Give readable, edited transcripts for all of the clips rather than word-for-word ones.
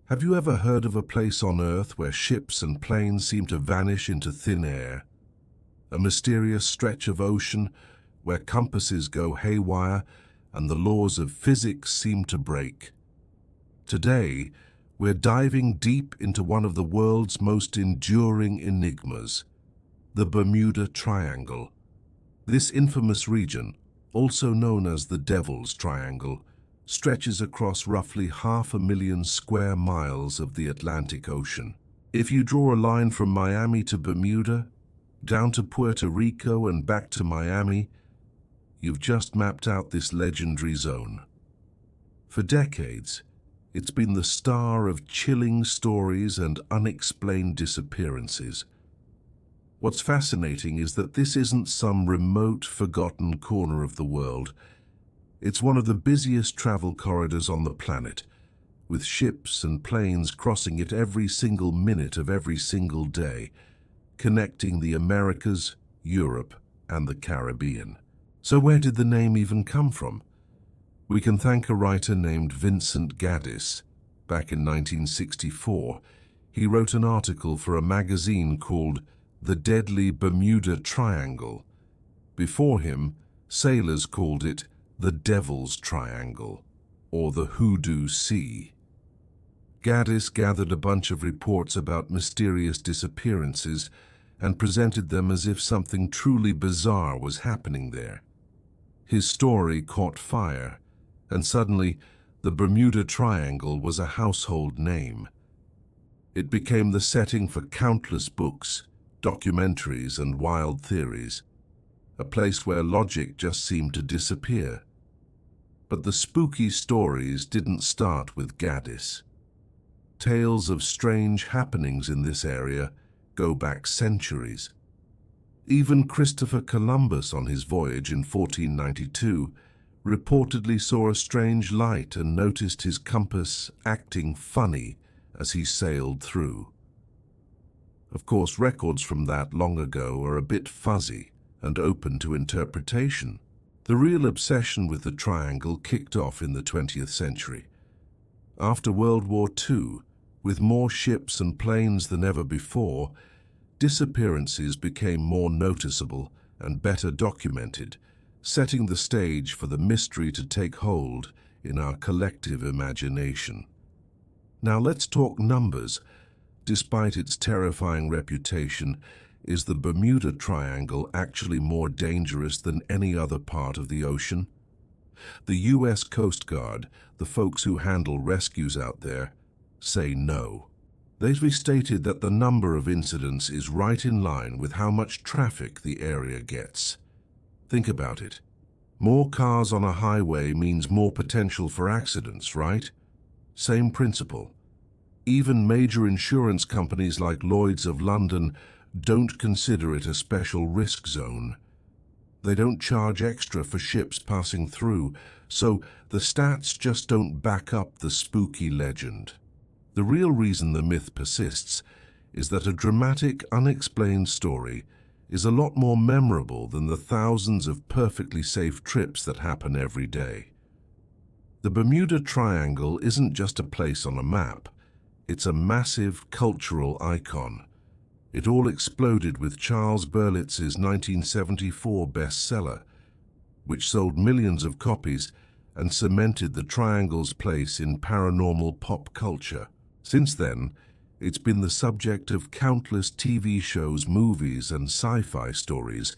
Have you ever heard of a place on Earth where ships and planes seem to vanish into thin air? A mysterious stretch of ocean where compasses go haywire and the laws of physics seem to break? Today, we're diving deep into one of the world's most enduring enigmas, the Bermuda Triangle. This infamous region, also known as the Devil's Triangle, stretches across roughly 500,000 square miles of the Atlantic Ocean. If you draw a line from Miami to Bermuda, down to Puerto Rico and back to Miami, you've just mapped out this legendary zone. For decades, it's been the star of chilling stories and unexplained disappearances. What's fascinating is that this isn't some remote, forgotten corner of the world. It's one of the busiest travel corridors on the planet, with ships and planes crossing it every single minute of every single day, connecting the Americas, Europe, and the Caribbean. So where did the name even come from? We can thank a writer named Vincent Gaddis. Back in 1964, he wrote an article for a magazine called The Deadly Bermuda Triangle. Before him, sailors called it the Devil's Triangle, or the Hoodoo Sea. Gaddis gathered a bunch of reports about mysterious disappearances and presented them as if something truly bizarre was happening there. His story caught fire, and suddenly the Bermuda Triangle was a household name. It became the setting for countless books, documentaries, and wild theories, a place where logic just seemed to disappear. But the spooky stories didn't start with Gaddis. Tales of strange happenings in this area go back centuries. Even Christopher Columbus on his voyage in 1492 reportedly saw a strange light and noticed his compass acting funny as he sailed through. Of course, records from that long ago are a bit fuzzy and open to interpretation. The real obsession with the triangle kicked off in the 20th century. After World War II, with more ships and planes than ever before, disappearances became more noticeable and better documented, setting the stage for the mystery to take hold in our collective imagination. Now let's talk numbers. Despite its terrifying reputation, is the Bermuda Triangle actually more dangerous than any other part of the ocean? The U.S. Coast Guard, the folks who handle rescues out there, say no. They've stated that the number of incidents is right in line with how much traffic the area gets. Think about it. More cars on a highway means more potential for accidents, right? Same principle. Even major insurance companies like Lloyd's of London don't consider it a special risk zone. They don't charge extra for ships passing through, so the stats just don't back up the spooky legend. The real reason the myth persists is that a dramatic, unexplained story is a lot more memorable than the thousands of perfectly safe trips that happen every day. The Bermuda Triangle isn't just a place on a map. It's a massive cultural icon. It all exploded with Charles Berlitz's 1974 bestseller, which sold millions of copies and cemented the Triangle's place in paranormal pop culture. Since then, it's been the subject of countless TV shows, movies, and sci-fi stories,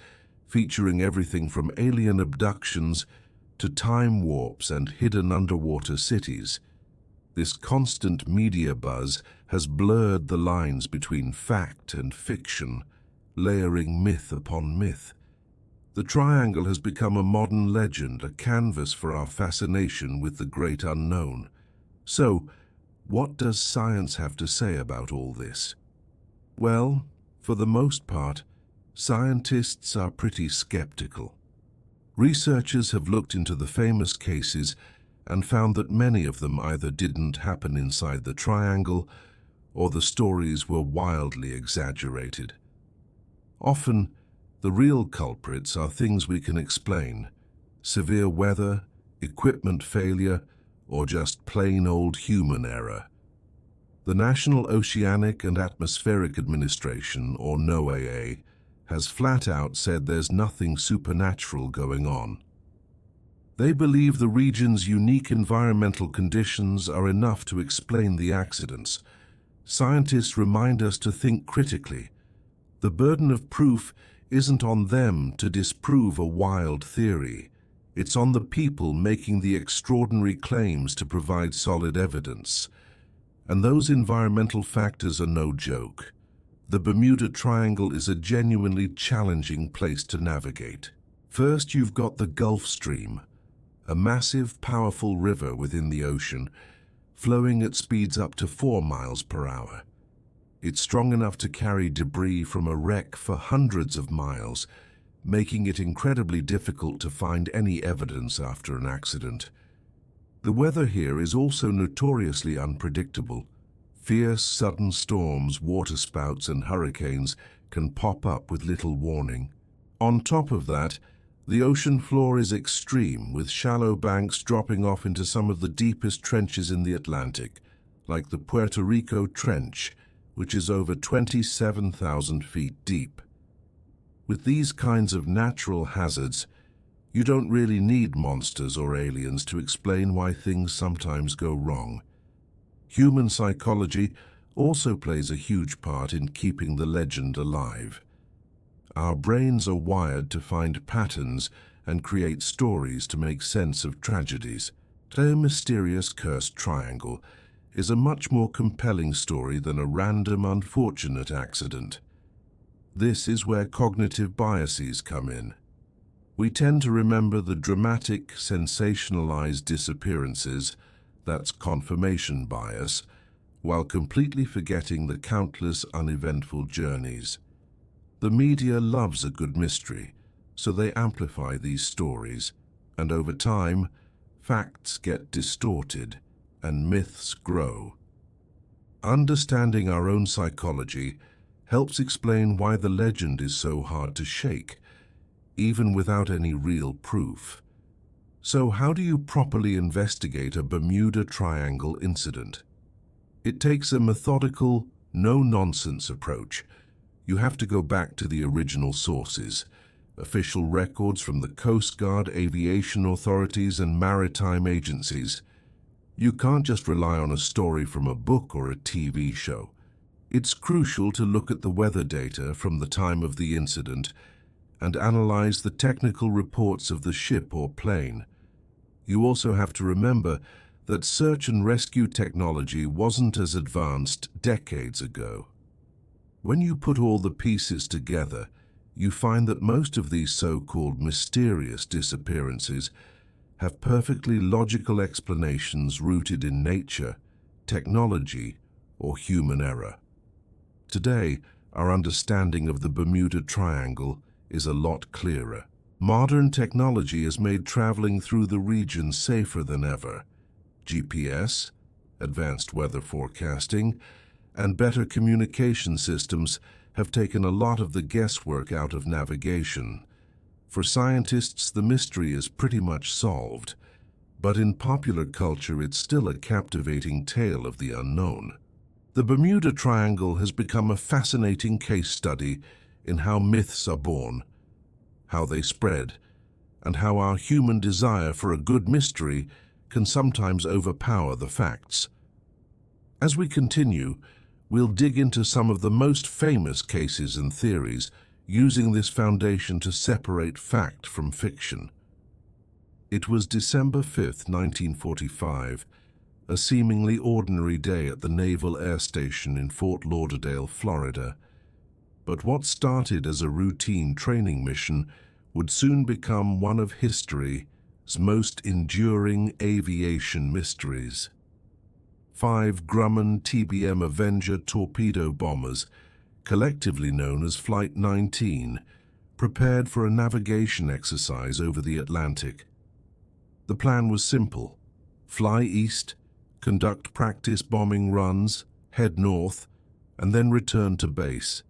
featuring everything from alien abductions to time warps and hidden underwater cities. This constant media buzz has blurred the lines between fact and fiction, layering myth upon myth. The Triangle has become a modern legend, a canvas for our fascination with the great unknown. So, what does science have to say about all this? Well, for the most part, scientists are pretty skeptical. Researchers have looked into the famous cases and found that many of them either didn't happen inside the triangle or the stories were wildly exaggerated. Often, the real culprits are things we can explain: severe weather, equipment failure, or just plain old human error. The National Oceanic and Atmospheric Administration, or NOAA, has flat out said there's nothing supernatural going on. They believe the region's unique environmental conditions are enough to explain the accidents. Scientists remind us to think critically. The burden of proof isn't on them to disprove a wild theory. It's on the people making the extraordinary claims to provide solid evidence. And those environmental factors are no joke. The Bermuda Triangle is a genuinely challenging place to navigate. First, you've got the Gulf Stream, a massive, powerful river within the ocean, flowing at speeds up to 4 miles per hour. It's strong enough to carry debris from a wreck for hundreds of miles, making it incredibly difficult to find any evidence after an accident. The weather here is also notoriously unpredictable. Fierce, sudden storms, waterspouts, and hurricanes can pop up with little warning. On top of that, the ocean floor is extreme, with shallow banks dropping off into some of the deepest trenches in the Atlantic, like the Puerto Rico Trench, which is over 27,000 feet deep. With these kinds of natural hazards, you don't really need monsters or aliens to explain why things sometimes go wrong. Human psychology also plays a huge part in keeping the legend alive. Our brains are wired to find patterns and create stories to make sense of tragedies. The mysterious cursed triangle is a much more compelling story than a random, unfortunate accident. This is where cognitive biases come in. We tend to remember the dramatic, sensationalized disappearances, that's confirmation bias, while completely forgetting the countless uneventful journeys. The media loves a good mystery, so they amplify these stories, and over time, facts get distorted and myths grow. Understanding our own psychology helps explain why the legend is so hard to shake, even without any real proof. So how do you properly investigate a Bermuda Triangle incident? It takes a methodical, no-nonsense approach. You have to go back to the original sources, official records from the Coast Guard, aviation authorities, and maritime agencies. You can't just rely on a story from a book or a TV show. It's crucial to look at the weather data from the time of the incident and analyze the technical reports of the ship or plane. You also have to remember that search and rescue technology wasn't as advanced decades ago. When you put all the pieces together, you find that most of these so-called mysterious disappearances have perfectly logical explanations rooted in nature, technology, or human error. Today, our understanding of the Bermuda Triangle is a lot clearer. Modern technology has made traveling through the region safer than ever. GPS, advanced weather forecasting, and better communication systems have taken a lot of the guesswork out of navigation. For scientists, the mystery is pretty much solved, but in popular culture it's still a captivating tale of the unknown. The Bermuda Triangle has become a fascinating case study in how myths are born, how they spread, and how our human desire for a good mystery can sometimes overpower the facts. As we continue, we'll dig into some of the most famous cases and theories, using this foundation to separate fact from fiction. It was December 5th, 1945, a seemingly ordinary day at the Naval Air Station in Fort Lauderdale, Florida. But what started as a routine training mission would soon become one of history's most enduring aviation mysteries. 5 Grumman TBM Avenger torpedo bombers, collectively known as Flight 19, prepared for a navigation exercise over the Atlantic. The plan was simple: fly east, conduct practice bombing runs, head north, and then return to base.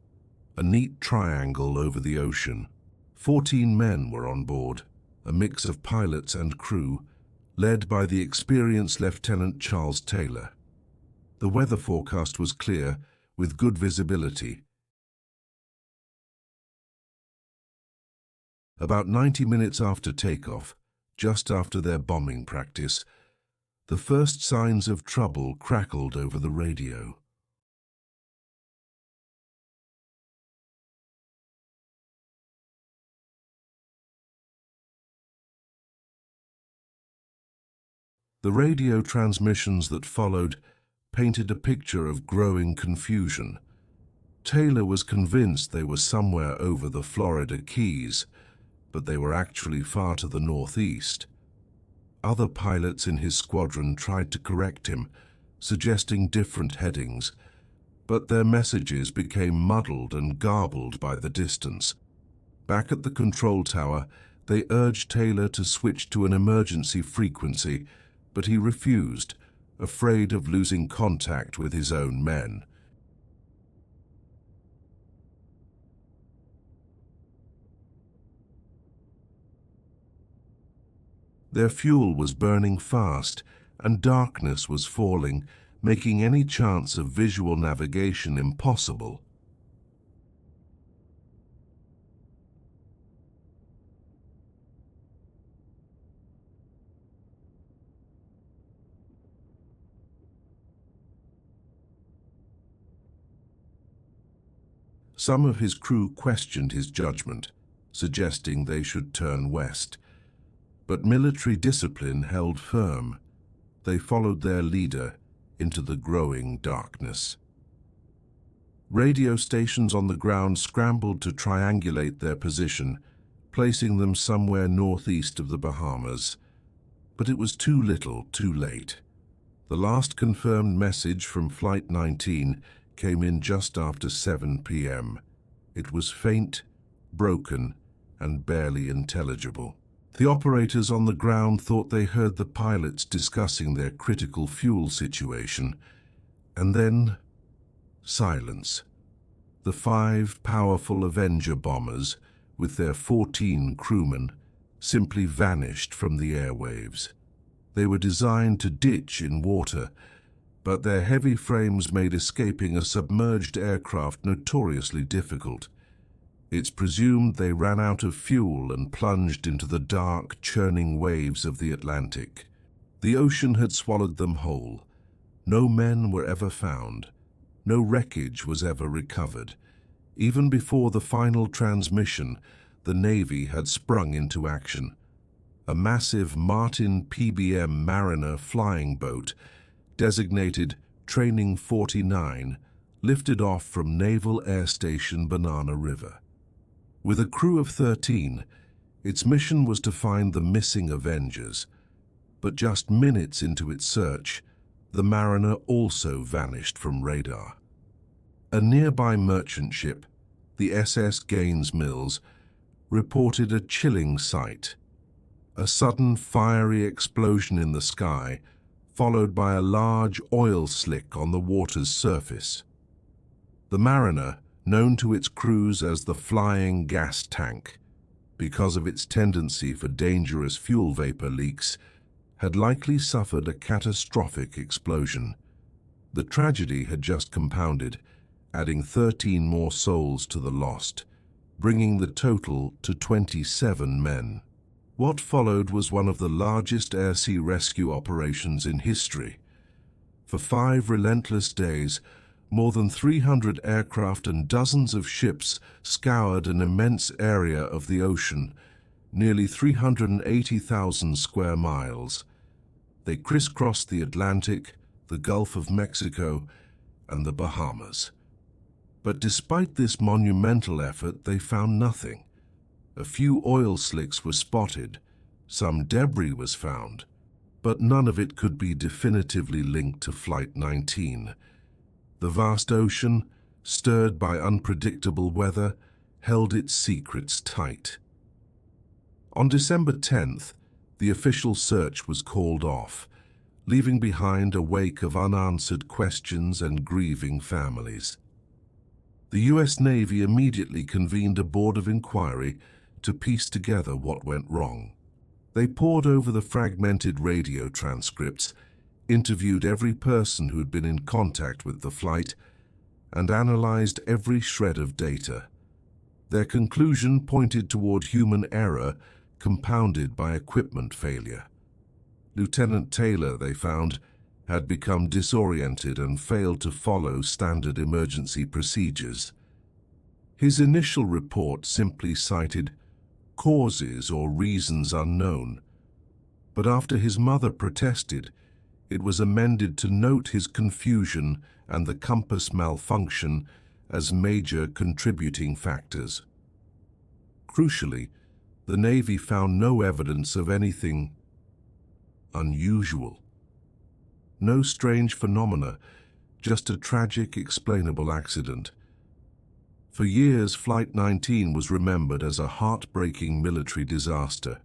A neat triangle over the ocean. 14 men were on board, a mix of pilots and crew, led by the experienced Lieutenant Charles Taylor. The weather forecast was clear, with good visibility. About 90 minutes after takeoff, just after their bombing practice, the first signs of trouble crackled over the radio. The radio transmissions that followed painted a picture of growing confusion. Taylor was convinced they were somewhere over the Florida Keys, but they were actually far to the northeast. Other pilots in his squadron tried to correct him, suggesting different headings, but their messages became muddled and garbled by the distance. Back at the control tower, they urged Taylor to switch to an emergency frequency, but he refused, afraid of losing contact with his own men. Their fuel was burning fast, and darkness was falling, making any chance of visual navigation impossible. Some of his crew questioned his judgment, suggesting they should turn west. But military discipline held firm. They followed their leader into the growing darkness. Radio stations on the ground scrambled to triangulate their position, placing them somewhere northeast of the Bahamas. But it was too little, too late. The last confirmed message from Flight 19 came in just after 7 p.m. It was faint, broken, and barely intelligible. The operators on the ground thought they heard the pilots discussing their critical fuel situation, and then silence. The 5 powerful Avenger bombers, with their 14 crewmen, simply vanished from the airwaves. They were designed to ditch in water, but their heavy frames made escaping a submerged aircraft notoriously difficult. It's presumed they ran out of fuel and plunged into the dark, churning waves of the Atlantic. The ocean had swallowed them whole. No men were ever found. No wreckage was ever recovered. Even before the final transmission, the Navy had sprung into action. A massive Martin PBM Mariner flying boat, designated Training 49, lifted off from Naval Air Station Banana River. With a crew of 13, its mission was to find the missing Avengers, but just minutes into its search, the Mariner also vanished from radar. A nearby merchant ship, the SS Gaines Mills, reported a chilling sight. A sudden fiery explosion in the sky, followed by a large oil slick on the water's surface. The Mariner, known to its crews as the flying gas tank, because of its tendency for dangerous fuel vapor leaks, had likely suffered a catastrophic explosion. The tragedy had just compounded, adding 13 more souls to the lost, bringing the total to 27 men. What followed was one of the largest air-sea rescue operations in history. For 5 relentless days, more than 300 aircraft and dozens of ships scoured an immense area of the ocean, nearly 380,000 square miles. They crisscrossed the Atlantic, the Gulf of Mexico, and the Bahamas. But despite this monumental effort, they found nothing. A few oil slicks were spotted, some debris was found, but none of it could be definitively linked to Flight 19. The vast ocean, stirred by unpredictable weather, held its secrets tight. On December 10th, the official search was called off, leaving behind a wake of unanswered questions and grieving families. The U.S. Navy immediately convened a board of inquiry to piece together what went wrong. They pored over the fragmented radio transcripts, interviewed every person who had been in contact with the flight, and analyzed every shred of data. Their conclusion pointed toward human error compounded by equipment failure. Lieutenant Taylor, they found, had become disoriented and failed to follow standard emergency procedures. His initial report simply cited causes or reasons unknown, but after his mother protested, it was amended to note his confusion and the compass malfunction as major contributing factors. Crucially, the Navy found no evidence of anything unusual. No strange phenomena, just a tragic, explainable accident. For years, Flight 19 was remembered as a heartbreaking military disaster.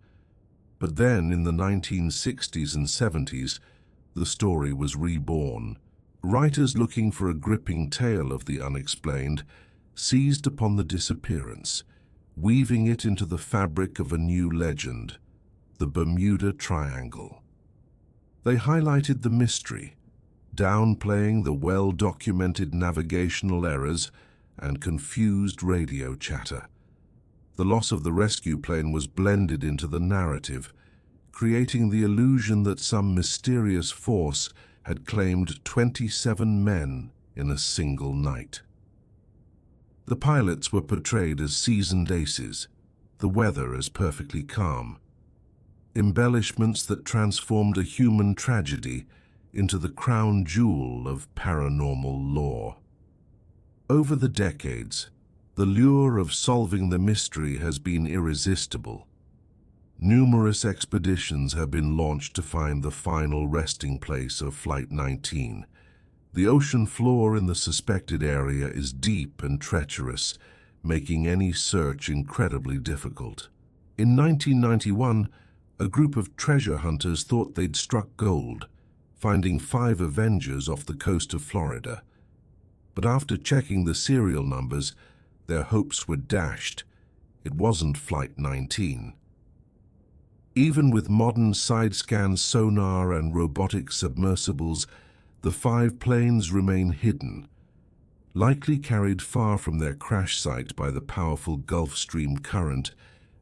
But then, in the 1960s and 70s, the story was reborn. Writers looking for a gripping tale of the unexplained seized upon the disappearance, weaving it into the fabric of a new legend, the Bermuda Triangle. They highlighted the mystery, downplaying the well-documented navigational errors and confused radio chatter. The loss of the rescue plane was blended into the narrative, creating the illusion that some mysterious force had claimed 27 men in a single night. The pilots were portrayed as seasoned aces, the weather as perfectly calm. Embellishments that transformed a human tragedy into the crown jewel of paranormal lore. Over the decades, the lure of solving the mystery has been irresistible. Numerous expeditions have been launched to find the final resting place of Flight 19. The ocean floor in the suspected area is deep and treacherous, making any search incredibly difficult. In 1991, a group of treasure hunters thought they'd struck gold, finding 5 Avengers off the coast of Florida. But after checking the serial numbers, their hopes were dashed. It wasn't Flight 19. Even with modern side-scan sonar and robotic submersibles, the 5 planes remain hidden, likely carried far from their crash site by the powerful Gulf Stream current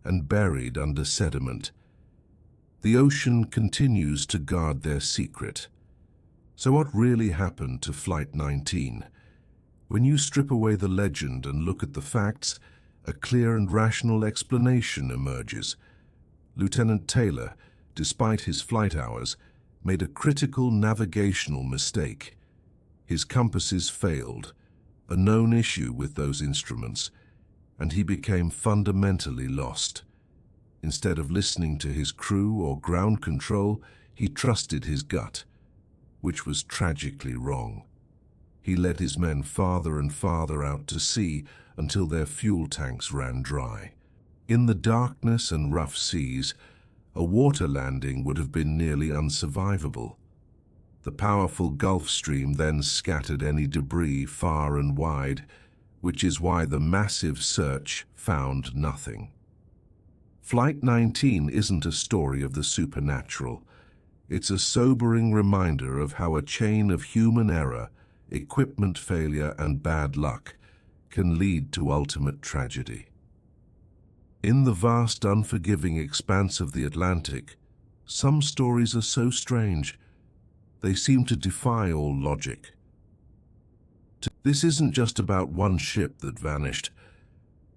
and buried under sediment. The ocean continues to guard their secret. So what really happened to Flight 19? When you strip away the legend and look at the facts, a clear and rational explanation emerges. Lieutenant Taylor, despite his flight hours, made a critical navigational mistake. His compasses failed, a known issue with those instruments, and he became fundamentally lost. Instead of listening to his crew or ground control, he trusted his gut, which was tragically wrong. He led his men farther and farther out to sea until their fuel tanks ran dry. In the darkness and rough seas, a water landing would have been nearly unsurvivable. The powerful Gulf Stream then scattered any debris far and wide, which is why the massive search found nothing. Flight 19 isn't a story of the supernatural. It's a sobering reminder of how a chain of human error, equipment failure, and bad luck can lead to ultimate tragedy. In the vast, unforgiving expanse of the Atlantic, some stories are so strange, they seem to defy all logic. This isn't just about one ship that vanished.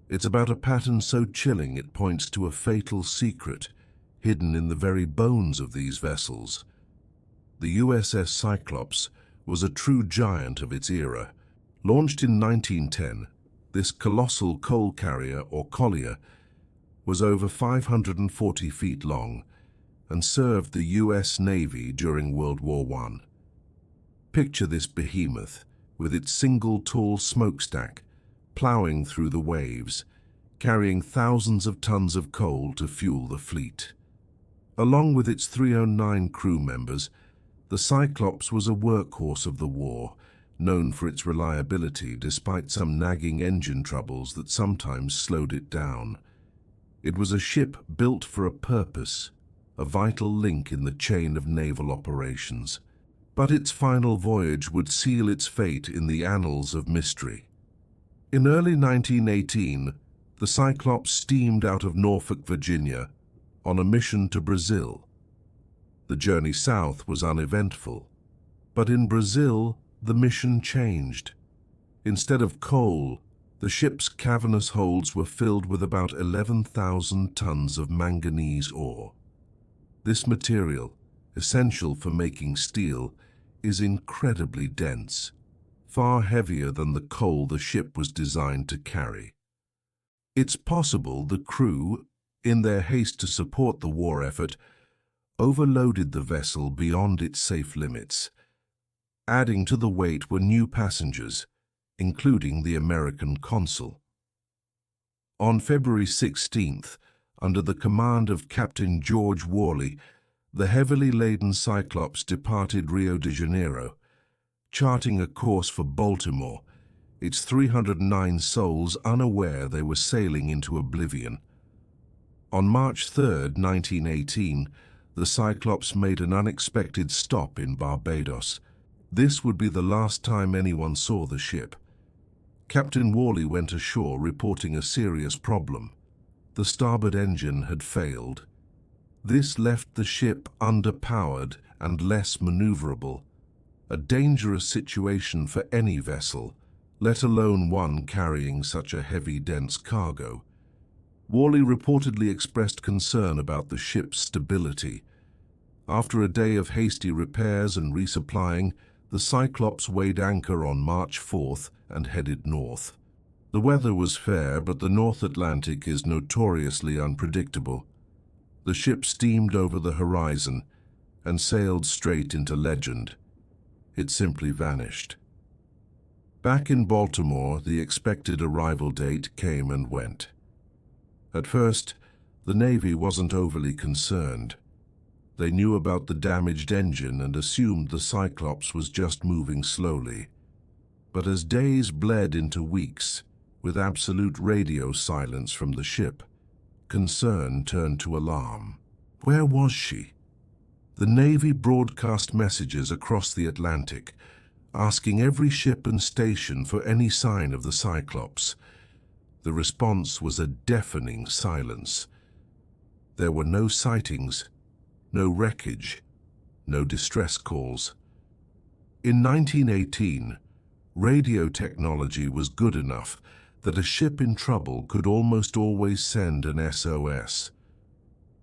It's about a pattern so chilling it points to a fatal secret hidden in the very bones of these vessels. The USS Cyclops was a true giant of its era. Launched in 1910, this colossal coal carrier, or collier, was over 540 feet long and served the U.S. Navy during World War I. Picture this behemoth, with its single tall smokestack, plowing through the waves, carrying thousands of tons of coal to fuel the fleet. Along with its 309 crew members, the Cyclops was a workhorse of the war, known for its reliability despite some nagging engine troubles that sometimes slowed it down. It was a ship built for a purpose, a vital link in the chain of naval operations. but its final voyage would seal its fate in the annals of mystery. In early 1918, the Cyclops steamed out of Norfolk, Virginia, on a mission to Brazil. The journey south was uneventful, but in Brazil, the mission changed. Instead of coal, the ship's cavernous holds were filled with about 11,000 tons of manganese ore. This material, essential for making steel, is incredibly dense, far heavier than the coal the ship was designed to carry. It's possible the crew, in their haste to support the war effort, overloaded the vessel beyond its safe limits. Adding to the weight were new passengers, including the American consul. On February 16th, under the command of Captain George Worley, the heavily laden Cyclops departed Rio de Janeiro, charting a course for Baltimore, its 309 souls unaware they were sailing into oblivion. On March 3, 1918, the Cyclops made an unexpected stop in Barbados. This would be the last time anyone saw the ship. Captain Worley went ashore reporting a serious problem. The starboard engine had failed. This left the ship underpowered and less maneuverable, a dangerous situation for any vessel, let alone one carrying such a heavy, dense cargo. Worley reportedly expressed concern about the ship's stability. After a day of hasty repairs and resupplying, the Cyclops weighed anchor on March 4th and headed north. The weather was fair, but the North Atlantic is notoriously unpredictable. The ship steamed over the horizon and sailed straight into legend. It simply vanished. Back in Baltimore, the expected arrival date came and went. At first, the Navy wasn't overly concerned. They knew about the damaged engine and assumed the Cyclops was just moving slowly. But as days bled into weeks, with absolute radio silence from the ship, concern turned to alarm. Where was she? The Navy broadcast messages across the Atlantic, asking every ship and station for any sign of the Cyclops. The response was a deafening silence. There were no sightings, no wreckage, no distress calls. In 1918, radio technology was good enough that a ship in trouble could almost always send an SOS.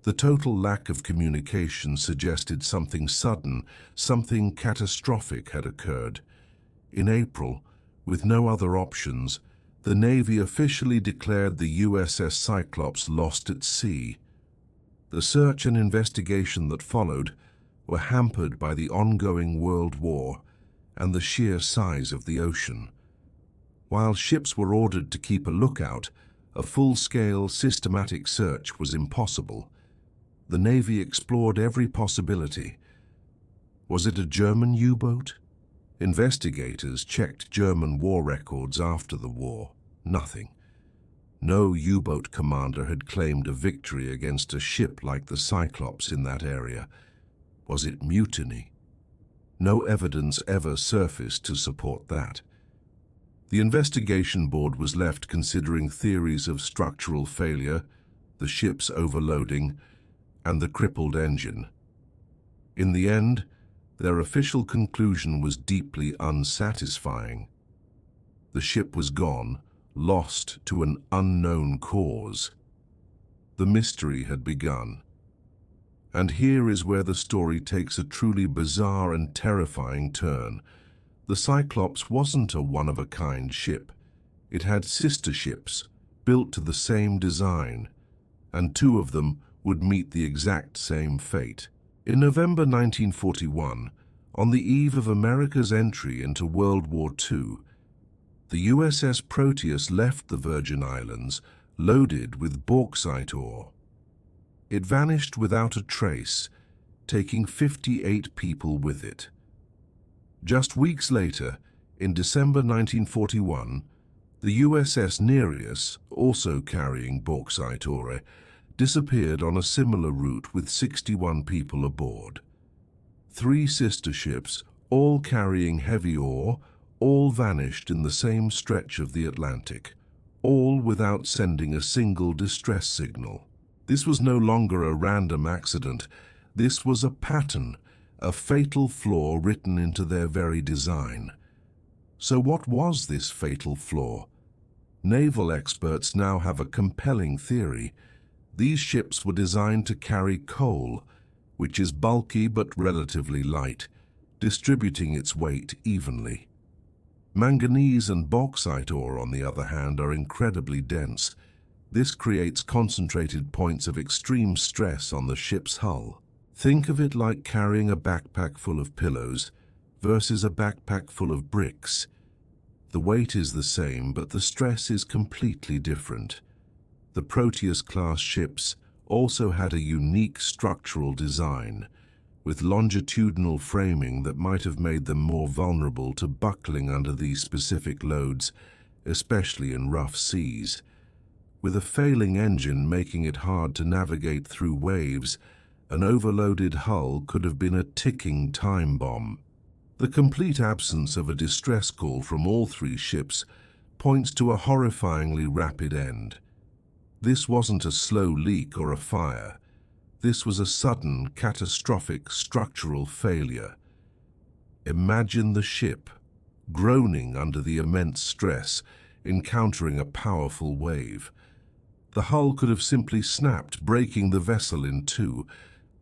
The total lack of communication suggested something sudden, something catastrophic had occurred. In April, with no other options, the Navy officially declared the USS Cyclops lost at sea. The search and investigation that followed were hampered by the ongoing World War and the sheer size of the ocean. While ships were ordered to keep a lookout, a full-scale, systematic search was impossible. The Navy explored every possibility. Was it a German U-boat? Investigators checked German war records after the war. Nothing. No U-boat commander had claimed a victory against a ship like the Cyclops in that area. Was it mutiny? No evidence ever surfaced to support that. The investigation board was left considering theories of structural failure, the ship's overloading, and the crippled engine. In the end, their official conclusion was deeply unsatisfying. The ship was gone, lost to an unknown cause. The mystery had begun. And here is where the story takes a truly bizarre and terrifying turn. The Cyclops wasn't a one-of-a-kind ship. It had sister ships, built to the same design, and two of them would meet the exact same fate. In November 1941, on the eve of America's entry into World War II, the USS Proteus left the Virgin Islands loaded with bauxite ore. It vanished without a trace, taking 58 people with it. Just weeks later, in December 1941, the USS Nereus, also carrying bauxite ore, disappeared on a similar route with 61 people aboard. 3 sister ships, all carrying heavy ore, all vanished in the same stretch of the Atlantic, all without sending a single distress signal. This was no longer a random accident. This was a pattern, a fatal flaw written into their very design. So what was this fatal flaw? Naval experts now have a compelling theory. These ships were designed to carry coal, which is bulky but relatively light, distributing its weight evenly. Manganese and bauxite ore, on the other hand, are incredibly dense. This creates concentrated points of extreme stress on the ship's hull. Think of it like carrying a backpack full of pillows versus a backpack full of bricks. The weight is the same, but the stress is completely different. The Proteus-class ships also had a unique structural design, with longitudinal framing that might have made them more vulnerable to buckling under these specific loads, especially in rough seas. With a failing engine making it hard to navigate through waves, an overloaded hull could have been a ticking time bomb. The complete absence of a distress call from all three ships points to a horrifyingly rapid end. This wasn't a slow leak or a fire. This was a sudden, catastrophic structural failure. Imagine the ship, groaning under the immense stress, encountering a powerful wave. The hull could have simply snapped, breaking the vessel in two.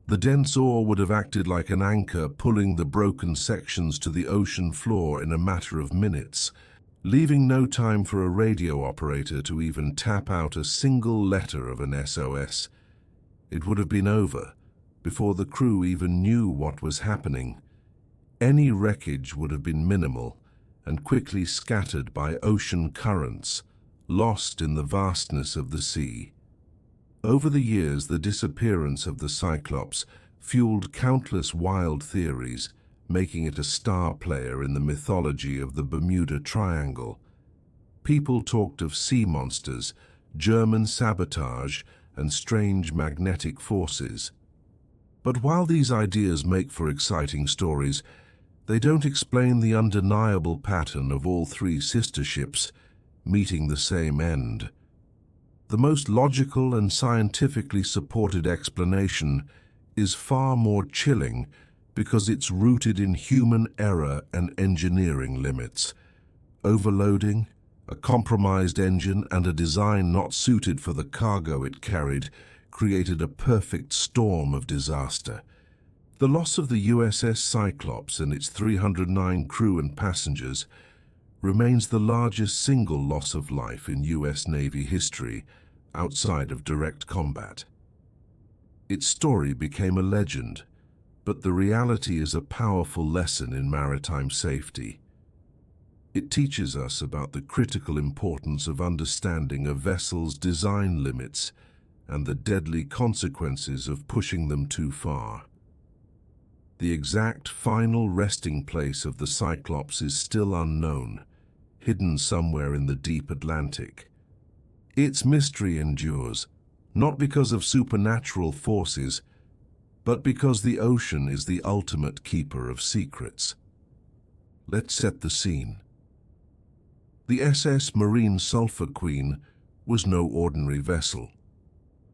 The dense ore would have acted like an anchor, pulling the broken sections to the ocean floor in a matter of minutes, leaving no time for a radio operator to even tap out a single letter of an SOS. It would have been over before the crew even knew what was happening. Any wreckage would have been minimal and quickly scattered by ocean currents, lost in the vastness of the sea. Over the years, the disappearance of the Cyclops fueled countless wild theories, making it a star player in the mythology of the Bermuda Triangle. People talked of sea monsters, German sabotage, and strange magnetic forces. But while these ideas make for exciting stories, they don't explain the undeniable pattern of all three sister ships meeting the same end. The most logical and scientifically supported explanation is far more chilling because it's rooted in human error and engineering limits. Overloading, a compromised engine, and a design not suited for the cargo it carried created a perfect storm of disaster. The loss of the USS Cyclops and its 309 crew and passengers remains the largest single loss of life in U.S. Navy history outside of direct combat. Its story became a legend, but the reality is a powerful lesson in maritime safety. It teaches us about the critical importance of understanding a vessel's design limits and the deadly consequences of pushing them too far. The exact final resting place of the Cyclops is still unknown, hidden somewhere in the deep Atlantic. Its mystery endures, not because of supernatural forces, but because the ocean is the ultimate keeper of secrets. Let's set the scene. The SS Marine Sulphur Queen was no ordinary vessel.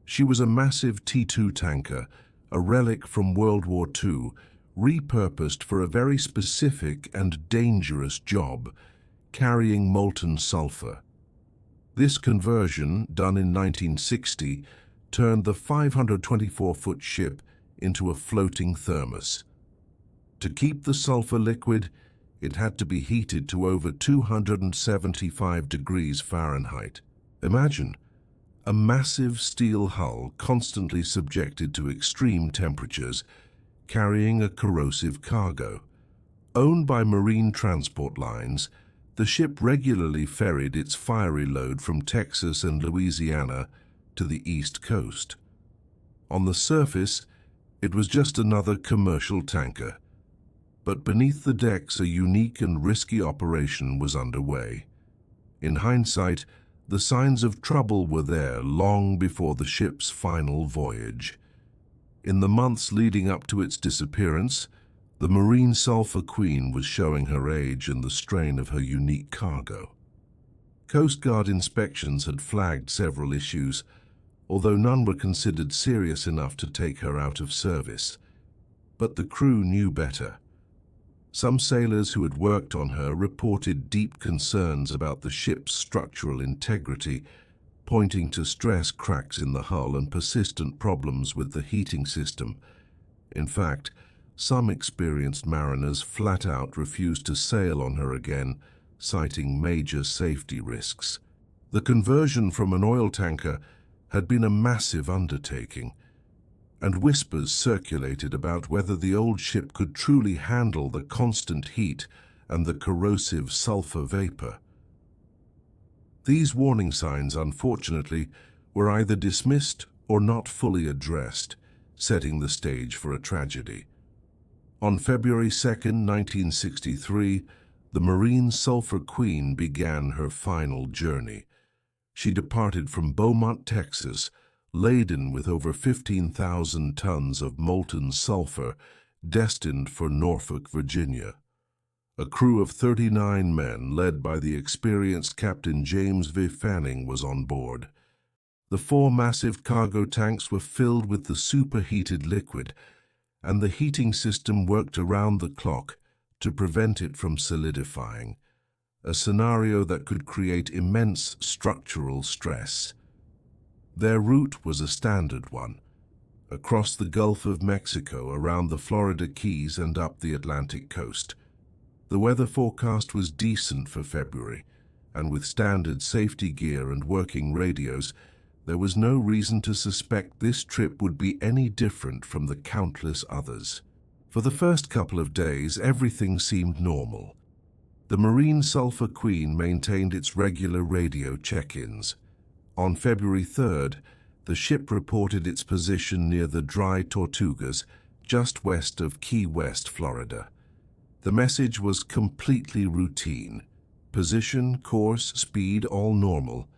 She was a massive T2 tanker, a relic from World War II, repurposed for a very specific and dangerous job, carrying molten sulfur. This conversion, done in 1960, turned the 524-foot ship into a floating thermos. To keep the sulfur liquid, it had to be heated to over 275 degrees Fahrenheit. Imagine a massive steel hull constantly subjected to extreme temperatures, carrying a corrosive cargo. Owned by marine transport lines, the ship regularly ferried its fiery load from Texas and Louisiana to the East Coast. On the surface, it was just another commercial tanker. But beneath the decks, a unique and risky operation was underway. In hindsight, the signs of trouble were there long before the ship's final voyage. In the months leading up to its disappearance, The marine Sulphur Queen was showing her age and the strain of her unique cargo. Coast Guard inspections had flagged several issues, although none were considered serious enough to take her out of service. But the crew knew better. Some sailors who had worked on her reported deep concerns about the ship's structural integrity, pointing to stress cracks in the hull and persistent problems with the heating system. In fact, some experienced mariners flat out refused to sail on her again, citing major safety risks. The conversion from an oil tanker had been a massive undertaking, and whispers circulated about whether the old ship could truly handle the constant heat and the corrosive sulfur vapor. These warning signs, unfortunately, were either dismissed or not fully addressed, setting the stage for a tragedy. On February 2, 1963, the marine Sulphur Queen began her final journey. She departed from Beaumont, Texas, laden with over 15,000 tons of molten sulfur, destined for Norfolk, Virginia. A crew of 39 men, led by the experienced Captain James V. Fanning, was on board. The 4 massive cargo tanks were filled with the superheated liquid, and the heating system worked around the clock to prevent it from solidifying, a scenario that could create immense structural stress. Their route was a standard one, across the Gulf of Mexico, around the Florida Keys and up the Atlantic coast. The weather forecast was decent for February, and with standard safety gear and working radios, there was no reason to suspect this trip would be any different from the countless others. For the first couple of days, everything seemed normal. The marine Sulphur Queen maintained its regular radio check-ins. On February 3rd, the ship reported its position near the Dry Tortugas, just west of Key West, Florida. The message was completely routine. Position, course, speed, all normal.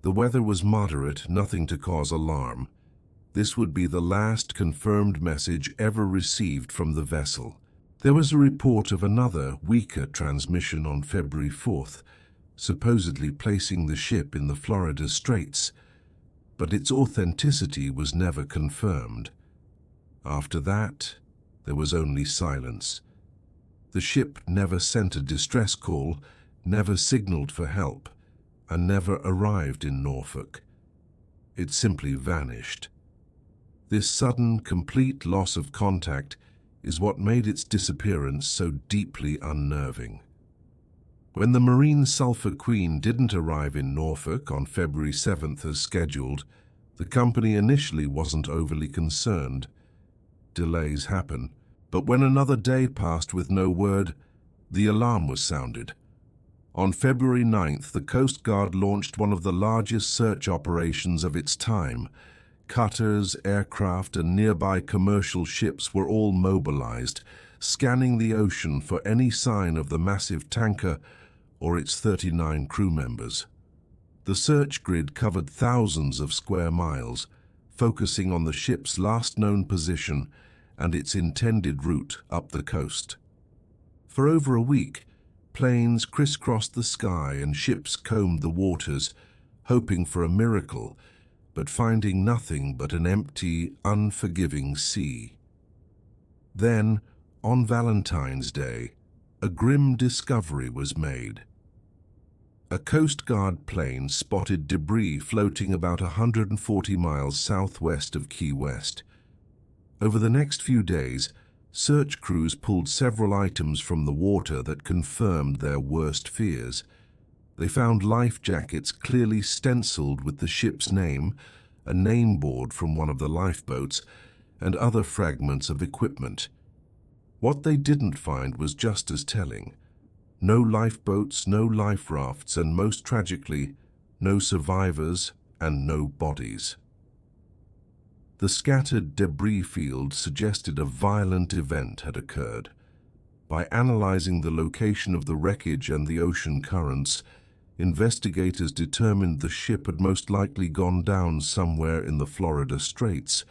The weather was moderate, nothing to cause alarm. This would be the last confirmed message ever received from the vessel. There was a report of another, weaker transmission on February 4th, supposedly placing the ship in the Florida Straits, but its authenticity was never confirmed. After that, there was only silence. The ship never sent a distress call, never signaled for help, and never arrived in Norfolk. It simply vanished. This sudden, complete loss of contact is what made its disappearance so deeply unnerving. When the marine Sulphur Queen didn't arrive in Norfolk on February 7th as scheduled, the company initially wasn't overly concerned. Delays happen, but when another day passed with no word, the alarm was sounded. On February 9th, the Coast Guard launched one of the largest search operations of its time. Cutters, aircraft, and nearby commercial ships were all mobilized, scanning the ocean for any sign of the massive tanker or its 39 crew members. The search grid covered thousands of square miles, focusing on the ship's last known position and its intended route up the coast. For over a week, planes crisscrossed the sky and ships combed the waters, hoping for a miracle, but finding nothing but an empty, unforgiving sea. Then, on Valentine's Day, a grim discovery was made. A Coast Guard plane spotted debris floating about 140 miles southwest of Key West. Over the next few days, search crews pulled several items from the water that confirmed their worst fears. They found life jackets clearly stenciled with the ship's name, a name board from one of the lifeboats, and other fragments of equipment. What they didn't find was just as telling. No lifeboats, no life rafts, and most tragically, no survivors and no bodies. The scattered debris field suggested a violent event had occurred. By analyzing the location of the wreckage and the ocean currents, investigators determined the ship had most likely gone down somewhere in the Florida Straits,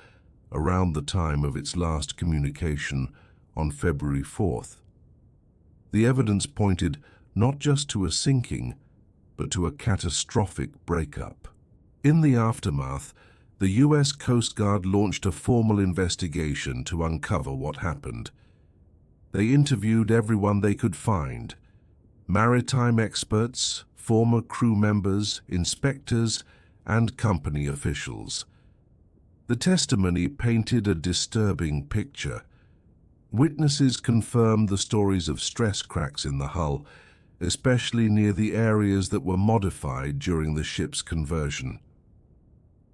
around the time of its last communication on February 4th. The evidence pointed not just to a sinking, but to a catastrophic breakup. In the aftermath, the U.S. Coast Guard launched a formal investigation to uncover what happened. They interviewed everyone they could find: maritime experts, former crew members, inspectors, and company officials. The testimony painted a disturbing picture. Witnesses confirmed the stories of stress cracks in the hull, especially near the areas that were modified during the ship's conversion.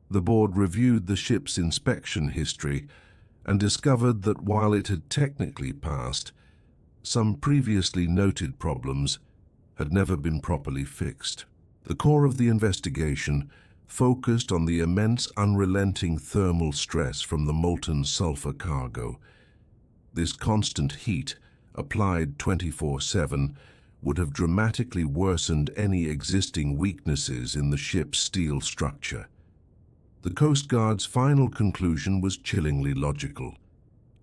The board reviewed the ship's inspection history and discovered that while it had technically passed, some previously noted problems had never been properly fixed. The core of the investigation focused on the immense unrelenting thermal stress from the molten sulfur cargo. This constant heat, applied 24/7, would have dramatically worsened any existing weaknesses in the ship's steel structure. The Coast Guard's final conclusion was chillingly logical: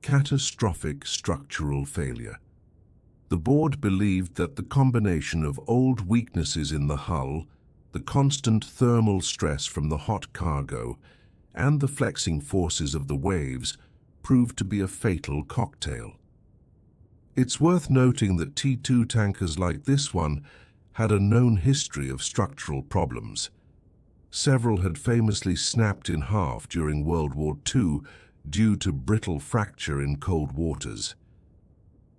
catastrophic structural failure. The board believed that the combination of old weaknesses in the hull, the constant thermal stress from the hot cargo, and the flexing forces of the waves proved to be a fatal cocktail. It's worth noting that T2 tankers like this one had a known history of structural problems. Several had famously snapped in half during World War II due to brittle fracture in cold waters.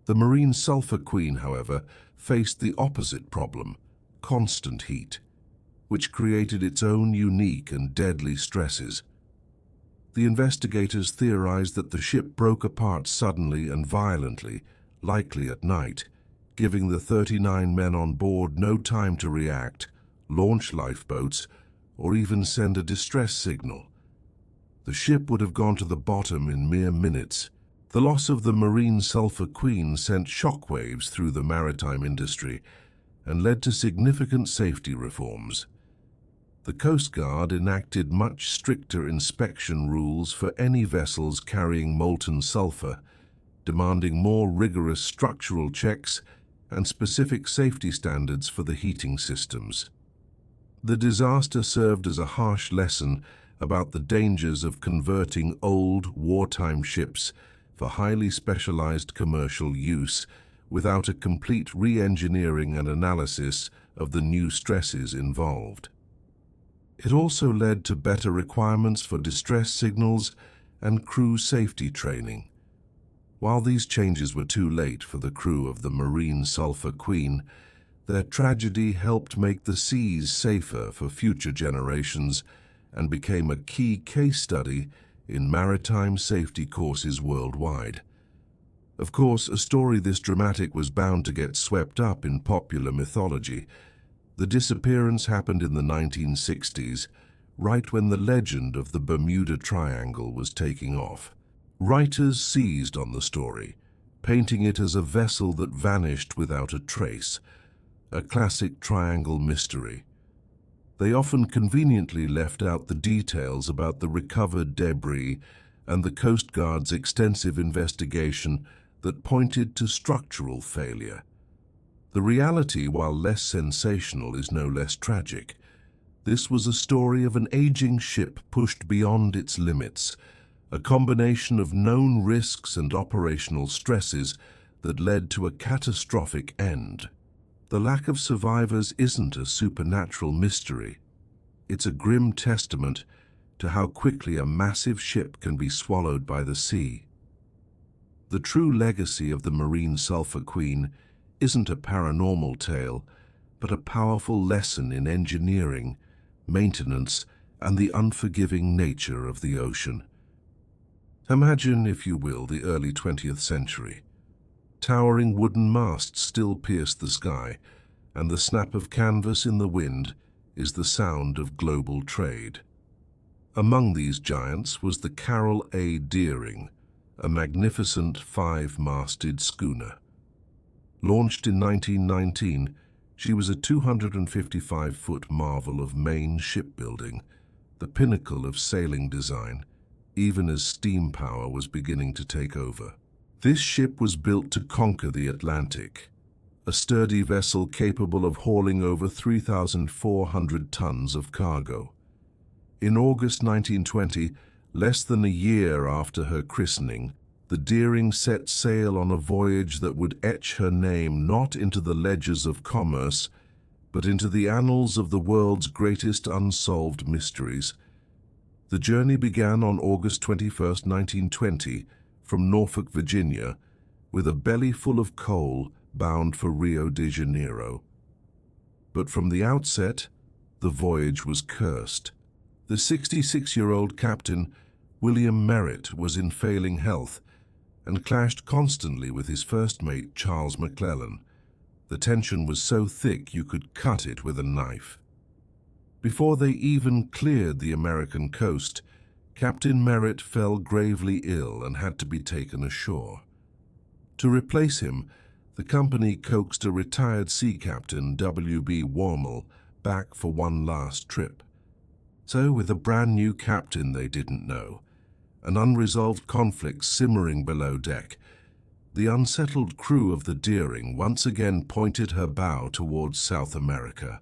The Marine Sulphur Queen, however, faced the opposite problem: constant heat, which created its own unique and deadly stresses. The investigators theorized that the ship broke apart suddenly and violently, likely at night, giving the 39 men on board no time to react, launch lifeboats, or even send a distress signal. The ship would have gone to the bottom in mere minutes. The loss of the Marine Sulphur Queen sent shockwaves through the maritime industry and led to significant safety reforms. The Coast Guard enacted much stricter inspection rules for any vessels carrying molten sulfur, demanding more rigorous structural checks and specific safety standards for the heating systems. The disaster served as a harsh lesson about the dangers of converting old, wartime ships for highly specialized commercial use without a complete re-engineering and analysis of the new stresses involved. It also led to better requirements for distress signals and crew safety training. While these changes were too late for the crew of the Marine Sulphur Queen, their tragedy helped make the seas safer for future generations and became a key case study in maritime safety courses worldwide. Of course, a story this dramatic was bound to get swept up in popular mythology. The disappearance happened in the 1960s, right when the legend of the Bermuda Triangle was taking off. Writers seized on the story, painting it as a vessel that vanished without a trace, a classic triangle mystery. They often conveniently left out the details about the recovered debris and the Coast Guard's extensive investigation that pointed to structural failure. The reality, while less sensational, is no less tragic. This was a story of an aging ship pushed beyond its limits, a combination of known risks and operational stresses that led to a catastrophic end. The lack of survivors isn't a supernatural mystery. It's a grim testament to how quickly a massive ship can be swallowed by the sea. The true legacy of the Marine Sulphur Queen isn't a paranormal tale, but a powerful lesson in engineering, maintenance, and the unforgiving nature of the ocean. Imagine, if you will, the early 20th century. Towering wooden masts still pierce the sky, and the snap of canvas in the wind is the sound of global trade. Among these giants was the Carroll A. Deering, a magnificent 5-masted schooner. Launched in 1919, she was a 255-foot marvel of Maine shipbuilding, the pinnacle of sailing design, even as steam power was beginning to take over. This ship was built to conquer the Atlantic, a sturdy vessel capable of hauling over 3,400 tons of cargo. In August 1920, less than a year after her christening, the Deering set sail on a voyage that would etch her name not into the ledgers of commerce, but into the annals of the world's greatest unsolved mysteries. The journey began on August 21, 1920, from Norfolk, Virginia, with a belly full of coal bound for Rio de Janeiro. But from the outset, the voyage was cursed. The 66-year-old captain, William Merritt, was in failing health and clashed constantly with his first mate, Charles McClellan. The tension was so thick you could cut it with a knife. Before they even cleared the American coast, Captain Merritt fell gravely ill and had to be taken ashore. To replace him, the company coaxed a retired sea captain, W.B. Wormel, back for one last trip. So, with a brand new captain they didn't know, an unresolved conflict simmering below deck, the unsettled crew of the Deering once again pointed her bow towards South America.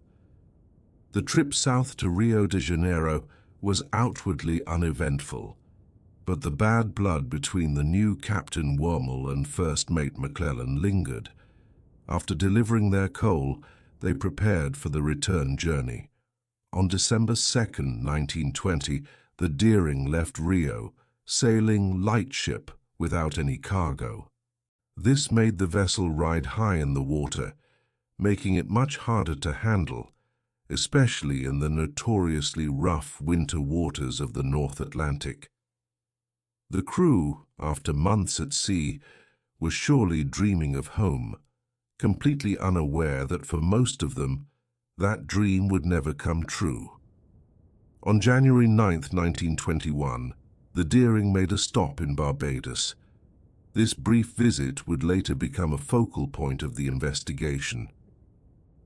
The trip south to Rio de Janeiro was outwardly uneventful, but the bad blood between the new Captain Wormel and First Mate McClellan lingered. After delivering their coal, they prepared for the return journey. On December 2, 1920, the Deering left Rio, sailing lightship without any cargo. This made the vessel ride high in the water, making it much harder to handle, especially in the notoriously rough winter waters of the North Atlantic. The crew, after months at sea, was surely dreaming of home, completely unaware that for most of them, that dream would never come true. On January 9, 1921, the Deering made a stop in Barbados. This brief visit would later become a focal point of the investigation.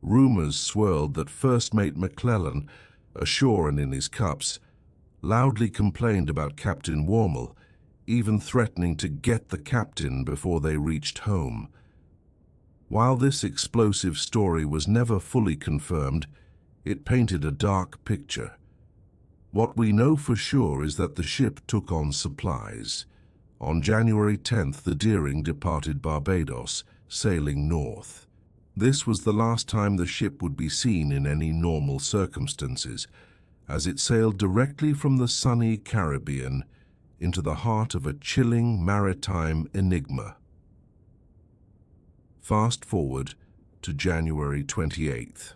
Rumors swirled that First Mate McClellan, ashore and in his cups, loudly complained about Captain Wormel, even threatening to get the captain before they reached home. While this explosive story was never fully confirmed, it painted a dark picture. What we know for sure is that the ship took on supplies. On January 10th, the Deering departed Barbados, sailing north. This was the last time the ship would be seen in any normal circumstances, as it sailed directly from the sunny Caribbean into the heart of a chilling maritime enigma. Fast forward to January 28th.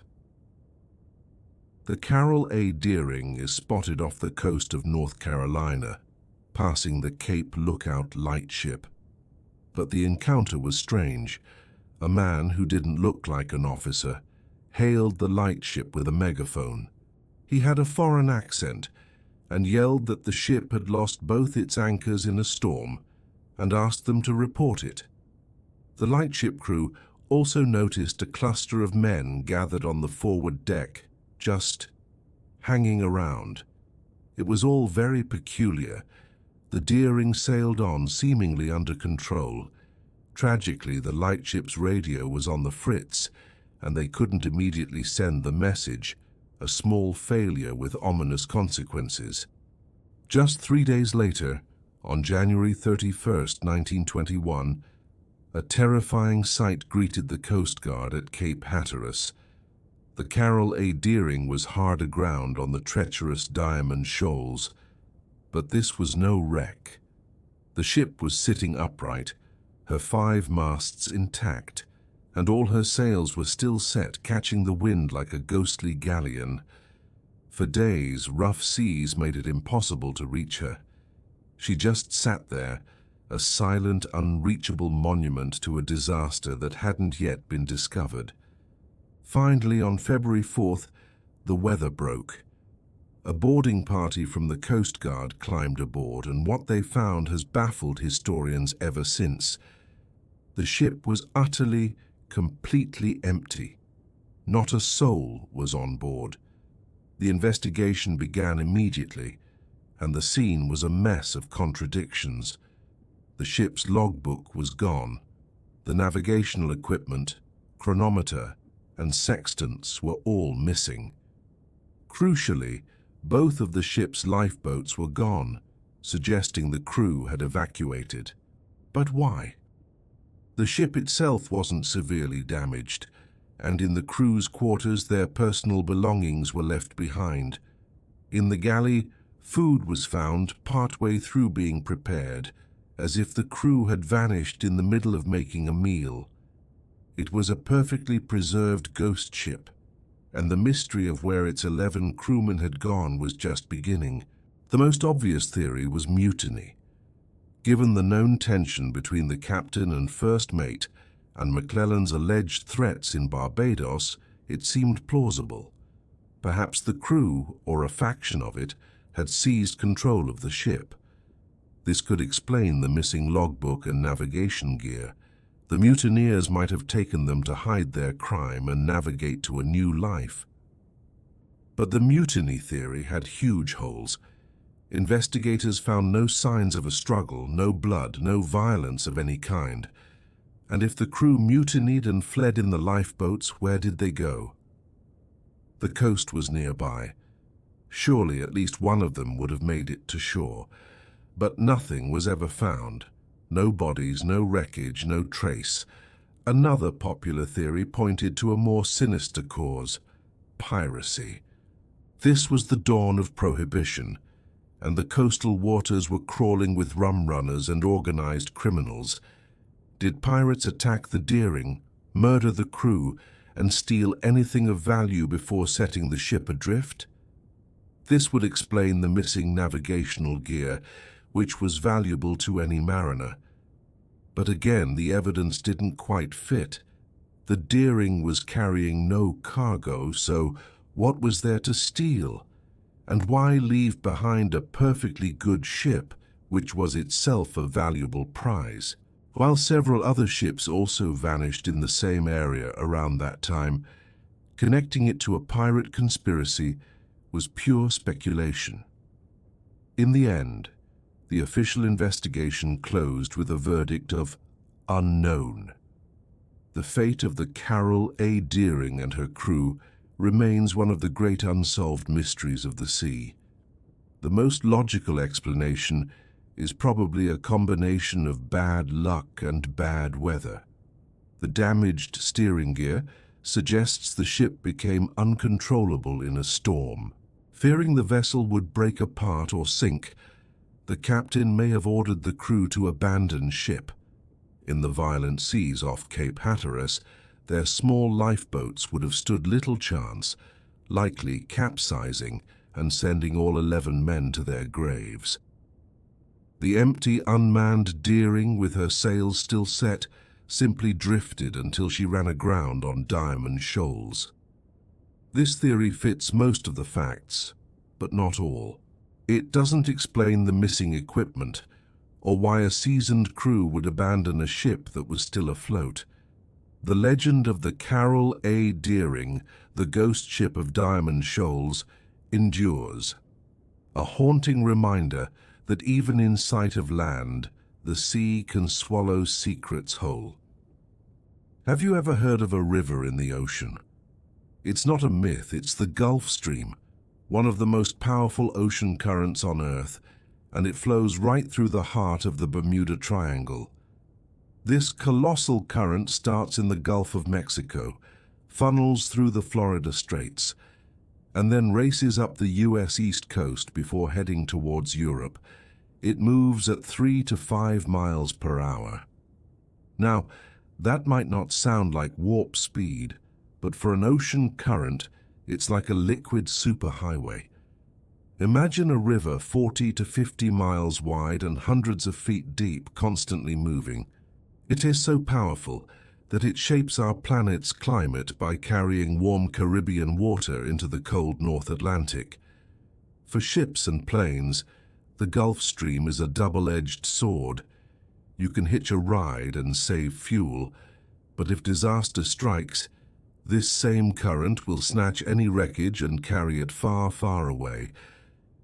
The Carroll A. Deering is spotted off the coast of North Carolina, passing the Cape Lookout lightship. But the encounter was strange. A man who didn't look like an officer hailed the lightship with a megaphone. He had a foreign accent and yelled that the ship had lost both its anchors in a storm and asked them to report it. The lightship crew also noticed a cluster of men gathered on the forward deck, just hanging around. It was all very peculiar. The Deering sailed on seemingly under control. Tragically, the lightship's radio was on the fritz, and they couldn't immediately send the message, a small failure with ominous consequences. Just 3 days later, on January 31st, 1921, a terrifying sight greeted the Coast Guard at Cape Hatteras. The Carroll A. Deering was hard aground on the treacherous Diamond Shoals, but this was no wreck. The ship was sitting upright, her 5 masts intact, and all her sails were still set, catching the wind like a ghostly galleon. For days, rough seas made it impossible to reach her. She just sat there, a silent, unreachable monument to a disaster that hadn't yet been discovered. Finally, on February 4th, the weather broke. A boarding party from the Coast Guard climbed aboard, and what they found has baffled historians ever since. The ship was utterly, completely empty. Not a soul was on board. The investigation began immediately, and the scene was a mess of contradictions. The ship's logbook was gone. The navigational equipment, chronometer, and sextants were all missing. Crucially, both of the ship's lifeboats were gone, suggesting the crew had evacuated. But why? The ship itself wasn't severely damaged, and in the crew's quarters their personal belongings were left behind. In the galley, food was found partway through being prepared, as if the crew had vanished in the middle of making a meal. It was a perfectly preserved ghost ship, and the mystery of where its 11 crewmen had gone was just beginning. The most obvious theory was mutiny. Given the known tension between the captain and first mate and McClellan's alleged threats in Barbados, it seemed plausible. Perhaps the crew, or a faction of it, had seized control of the ship. This could explain the missing logbook and navigation gear. The mutineers might have taken them to hide their crime and navigate to a new life. But the mutiny theory had huge holes. Investigators found no signs of a struggle, no blood, no violence of any kind. And if the crew mutinied and fled in the lifeboats, where did they go? The coast was nearby. Surely at least one of them would have made it to shore. But nothing was ever found. No bodies, no wreckage, no trace. Another popular theory pointed to a more sinister cause: piracy. This was the dawn of prohibition, and the coastal waters were crawling with rum runners and organized criminals. Did pirates attack the Deering, murder the crew, and steal anything of value before setting the ship adrift? This would explain the missing navigational gear, which was valuable to any mariner. But again, the evidence didn't quite fit. The Deering was carrying no cargo, so what was there to steal? And why leave behind a perfectly good ship, which was itself a valuable prize? While several other ships also vanished in the same area around that time, connecting it to a pirate conspiracy was pure speculation. In the end, the official investigation closed with a verdict of unknown. The fate of the Carroll A. Deering and her crew remains one of the great unsolved mysteries of the sea. The most logical explanation is probably a combination of bad luck and bad weather. The damaged steering gear suggests the ship became uncontrollable in a storm. Fearing the vessel would break apart or sink, the captain may have ordered the crew to abandon ship. In the violent seas off Cape Hatteras, their small lifeboats would have stood little chance, likely capsizing and sending all 11 men to their graves. The empty, unmanned Deering, with her sails still set, simply drifted until she ran aground on Diamond Shoals. This theory fits most of the facts, but not all. It doesn't explain the missing equipment, or why a seasoned crew would abandon a ship that was still afloat. The legend of the Carroll A. Deering, the ghost ship of Diamond Shoals, endures. A haunting reminder that even in sight of land, the sea can swallow secrets whole. Have you ever heard of a river in the ocean? It's not a myth, it's the Gulf Stream, one of the most powerful ocean currents on Earth, and it flows right through the heart of the Bermuda Triangle. This colossal current starts in the Gulf of Mexico, funnels through the Florida Straits, and then races up the U.S. East Coast before heading towards Europe. It moves at 3 to 5 miles per hour. Now, that might not sound like warp speed, but for an ocean current, it's like a liquid superhighway. Imagine a river 40 to 50 miles wide and hundreds of feet deep, constantly moving. It is so powerful that it shapes our planet's climate by carrying warm Caribbean water into the cold North Atlantic. For ships and planes, the Gulf Stream is a double-edged sword. You can hitch a ride and save fuel, but if disaster strikes, this same current will snatch any wreckage and carry it far, far away,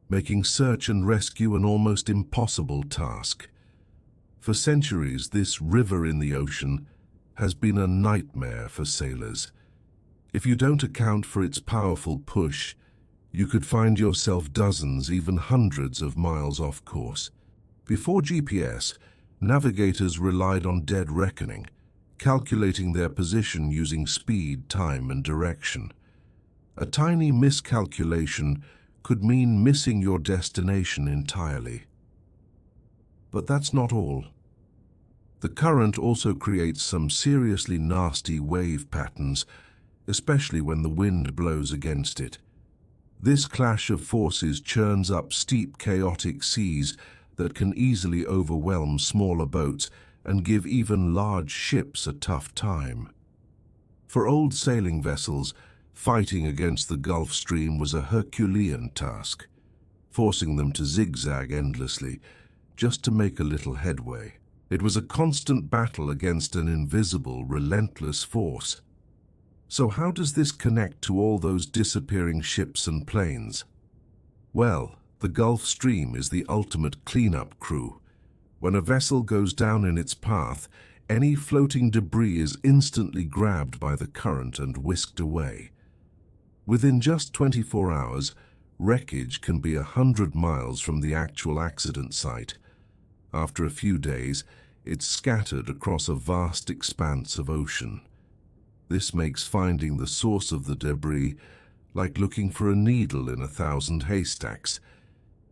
making search and rescue an almost impossible task. For centuries, this river in the ocean has been a nightmare for sailors. If you don't account for its powerful push, you could find yourself dozens, even hundreds of miles off course. Before GPS, navigators relied on dead reckoning, calculating their position using speed, time, and direction. A tiny miscalculation could mean missing your destination entirely. But that's not all. The current also creates some seriously nasty wave patterns, especially when the wind blows against it. This clash of forces churns up steep, chaotic seas that can easily overwhelm smaller boats and give even large ships a tough time. For old sailing vessels, fighting against the Gulf Stream was a Herculean task, forcing them to zigzag endlessly just to make a little headway. It was a constant battle against an invisible, relentless force. So how does this connect to all those disappearing ships and planes? Well, the Gulf Stream is the ultimate cleanup crew. When a vessel goes down in its path, any floating debris is instantly grabbed by the current and whisked away. Within just 24 hours, wreckage can be 100 miles from the actual accident site. After a few days, it's scattered across a vast expanse of ocean. This makes finding the source of the debris like looking for a needle in 1,000 haystacks.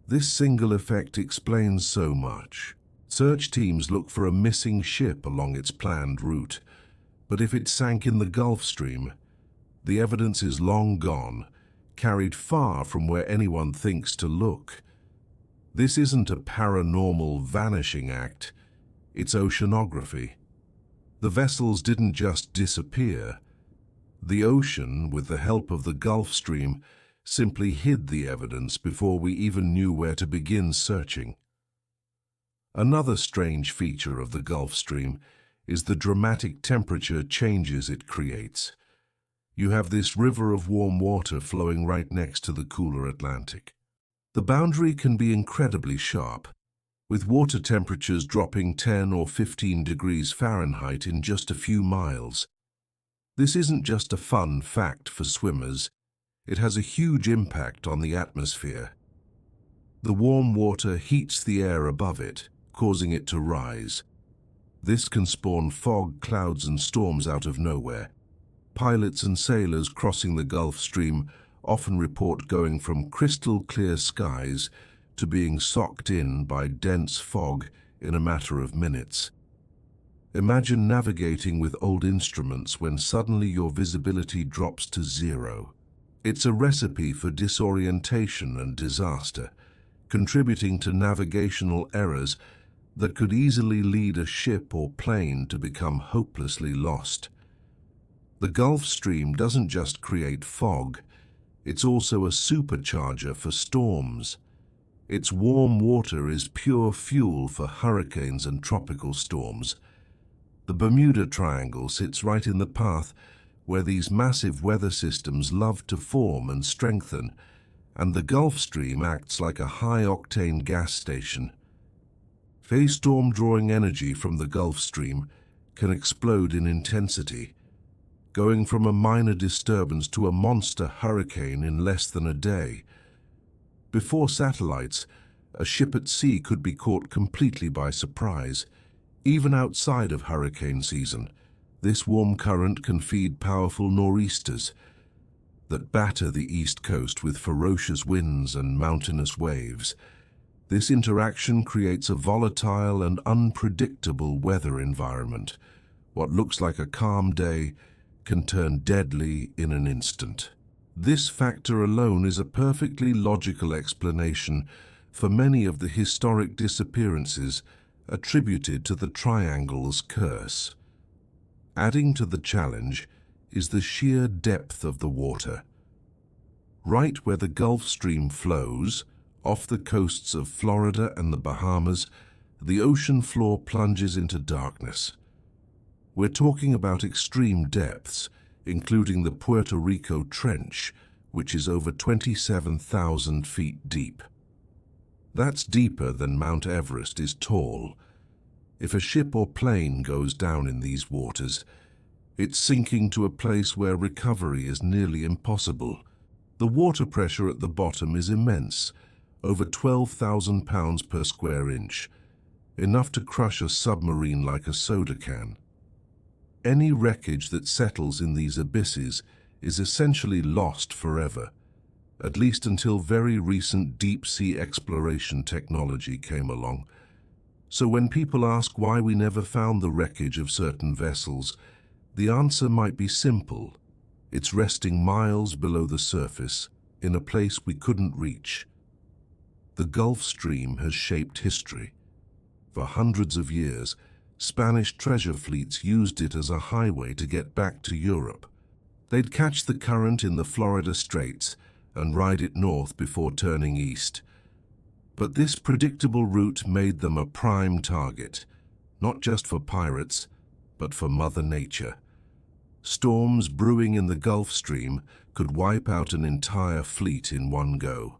This single effect explains so much. Search teams look for a missing ship along its planned route, but if it sank in the Gulf Stream, the evidence is long gone, carried far from where anyone thinks to look. This isn't a paranormal vanishing act, it's oceanography. The vessels didn't just disappear. The ocean, with the help of the Gulf Stream, simply hid the evidence before we even knew where to begin searching. Another strange feature of the Gulf Stream is the dramatic temperature changes it creates. You have this river of warm water flowing right next to the cooler Atlantic. The boundary can be incredibly sharp, with water temperatures dropping 10 or 15 degrees Fahrenheit in just a few miles. This isn't just a fun fact for swimmers, it has a huge impact on the atmosphere. The warm water heats the air above it, causing it to rise. This can spawn fog, clouds, and storms out of nowhere. Pilots and sailors crossing the Gulf Stream often report going from crystal clear skies to being socked in by dense fog in a matter of minutes. Imagine navigating with old instruments when suddenly your visibility drops to zero. It's a recipe for disorientation and disaster, contributing to navigational errors that could easily lead a ship or plane to become hopelessly lost. The Gulf Stream doesn't just create fog, it's also a supercharger for storms. Its warm water is pure fuel for hurricanes and tropical storms. The Bermuda Triangle sits right in the path where these massive weather systems love to form and strengthen, and the Gulf Stream acts like a high-octane gas station. A storm drawing energy from the Gulf Stream can explode in intensity, going from a minor disturbance to a monster hurricane in less than a day. Before satellites, a ship at sea could be caught completely by surprise. Even outside of hurricane season, this warm current can feed powerful nor'easters that batter the east coast with ferocious winds and mountainous waves. This interaction creates a volatile and unpredictable weather environment. What looks like a calm day can turn deadly in an instant. This factor alone is a perfectly logical explanation for many of the historic disappearances attributed to the Triangle's curse. Adding to the challenge is the sheer depth of the water. Right where the Gulf Stream flows, off the coasts of Florida and the Bahamas, the ocean floor plunges into darkness. We're talking about extreme depths, including the Puerto Rico Trench, which is over 27,000 feet deep. That's deeper than Mount Everest is tall. If a ship or plane goes down in these waters, it's sinking to a place where recovery is nearly impossible. The water pressure at the bottom is immense, over 12,000 pounds per square inch, enough to crush a submarine like a soda can. Any wreckage that settles in these abysses is essentially lost forever, at least until very recent deep-sea exploration technology came along. So when people ask why we never found the wreckage of certain vessels, the answer might be simple. It's resting miles below the surface, in a place we couldn't reach. The Gulf Stream has shaped history. For hundreds of years, Spanish treasure fleets used it as a highway to get back to Europe. They'd catch the current in the Florida Straits and ride it north before turning east. But this predictable route made them a prime target, not just for pirates, but for Mother Nature. Storms brewing in the Gulf Stream could wipe out an entire fleet in one go.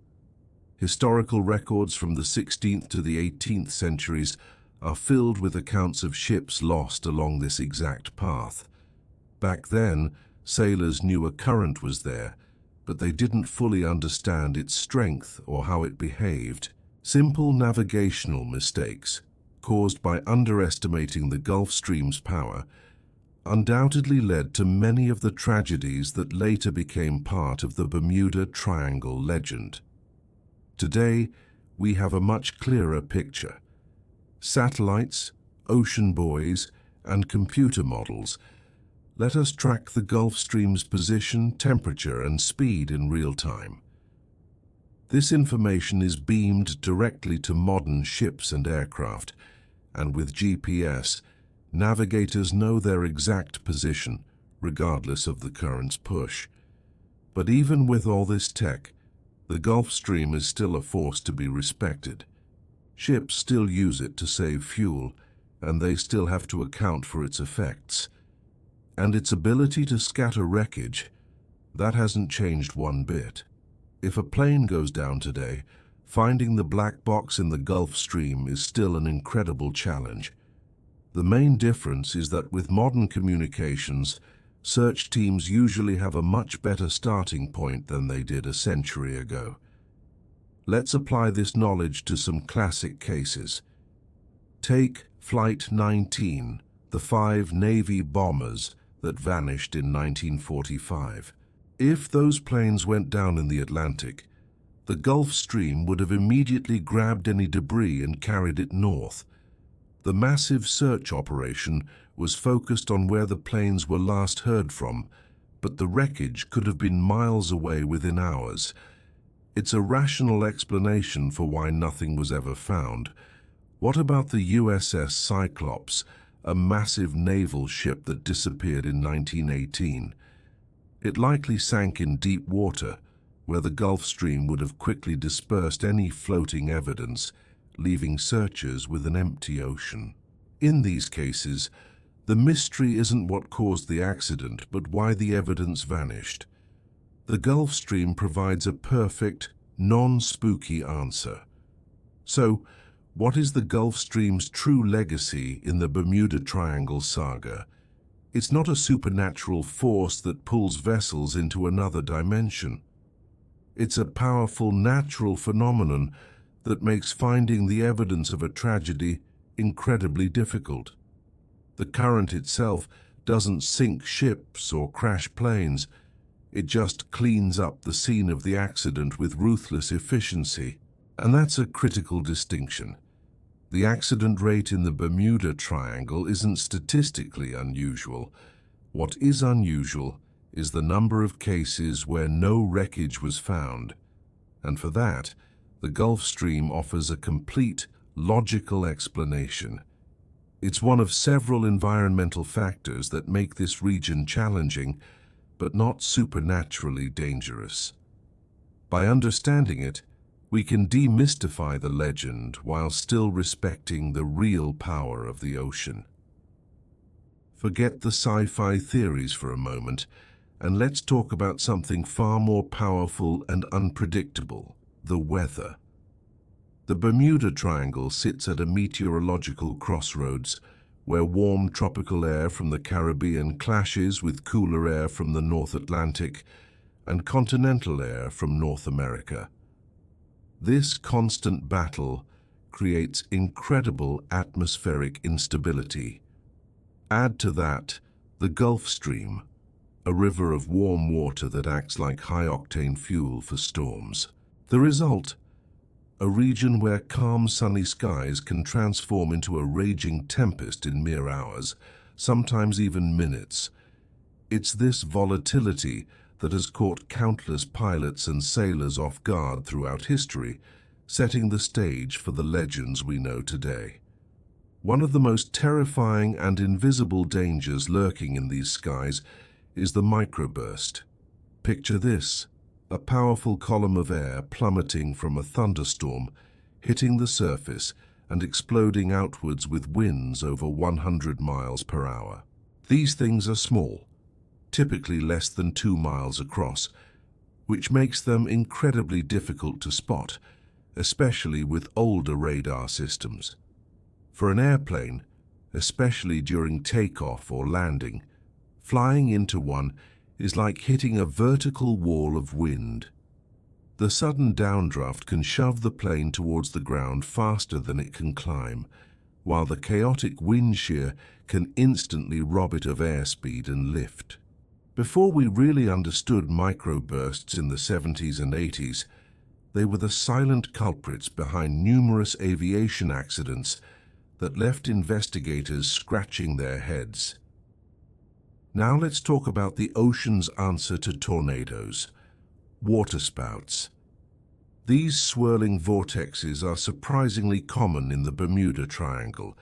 Historical records from the 16th to the 18th centuries are filled with accounts of ships lost along this exact path. Back then, sailors knew a current was there, but they didn't fully understand its strength or how it behaved. Simple navigational mistakes, caused by underestimating the Gulf Stream's power, undoubtedly led to many of the tragedies that later became part of the Bermuda Triangle legend. Today, we have a much clearer picture. Satellites, ocean buoys, and computer models let us track the Gulf Stream's position, temperature, and speed in real time. This information is beamed directly to modern ships and aircraft, and with GPS, navigators know their exact position, regardless of the current's push. But even with all this tech, the Gulf Stream is still a force to be respected. Ships still use it to save fuel, and they still have to account for its effects. And its ability to scatter wreckage, that hasn't changed one bit. If a plane goes down today, finding the black box in the Gulf Stream is still an incredible challenge. The main difference is that with modern communications, search teams usually have a much better starting point than they did a century ago. Let's apply this knowledge to some classic cases. Take Flight 19, the 5 Navy bombers that vanished in 1945. If those planes went down in the Atlantic, the Gulf Stream would have immediately grabbed any debris and carried it north. The massive search operation was focused on where the planes were last heard from, but the wreckage could have been miles away within hours. It's a rational explanation for why nothing was ever found. What about the USS Cyclops, a massive naval ship that disappeared in 1918? It likely sank in deep water, where the Gulf Stream would have quickly dispersed any floating evidence, leaving searchers with an empty ocean. In these cases, the mystery isn't what caused the accident, but why the evidence vanished. The Gulf Stream provides a perfect, non-spooky answer. So, what is the Gulf Stream's true legacy in the Bermuda Triangle saga? It's not a supernatural force that pulls vessels into another dimension. It's a powerful natural phenomenon that makes finding the evidence of a tragedy incredibly difficult. The current itself doesn't sink ships or crash planes. It just cleans up the scene of the accident with ruthless efficiency. And that's a critical distinction. The accident rate in the Bermuda Triangle isn't statistically unusual. What is unusual is the number of cases where no wreckage was found. And for that, the Gulf Stream offers a complete, logical explanation. It's one of several environmental factors that make this region challenging, but not supernaturally dangerous. By understanding it, we can demystify the legend while still respecting the real power of the ocean. Forget the sci-fi theories for a moment, and let's talk about something far more powerful and unpredictable: the weather. The Bermuda Triangle sits at a meteorological crossroads where warm tropical air from the Caribbean clashes with cooler air from the North Atlantic and continental air from North America. This constant battle creates incredible atmospheric instability. Add to that the Gulf Stream, a river of warm water that acts like high-octane fuel for storms. The result: a region where calm sunny skies can transform into a raging tempest in mere hours, sometimes even minutes. It's this volatility that has caught countless pilots and sailors off guard throughout history, setting the stage for the legends we know today. One of the most terrifying and invisible dangers lurking in these skies is the microburst. Picture this: a powerful column of air plummeting from a thunderstorm, hitting the surface and exploding outwards with winds over 100 miles per hour. These things are small, typically less than 2 miles across, which makes them incredibly difficult to spot, especially with older radar systems. For an airplane, especially during takeoff or landing, flying into one is like hitting a vertical wall of wind. The sudden downdraft can shove the plane towards the ground faster than it can climb, while the chaotic wind shear can instantly rob it of airspeed and lift. Before we really understood microbursts in the 70s and 80s, they were the silent culprits behind numerous aviation accidents that left investigators scratching their heads. Now let's talk about the ocean's answer to tornadoes: waterspouts. These swirling vortexes are surprisingly common in the Bermuda Triangle,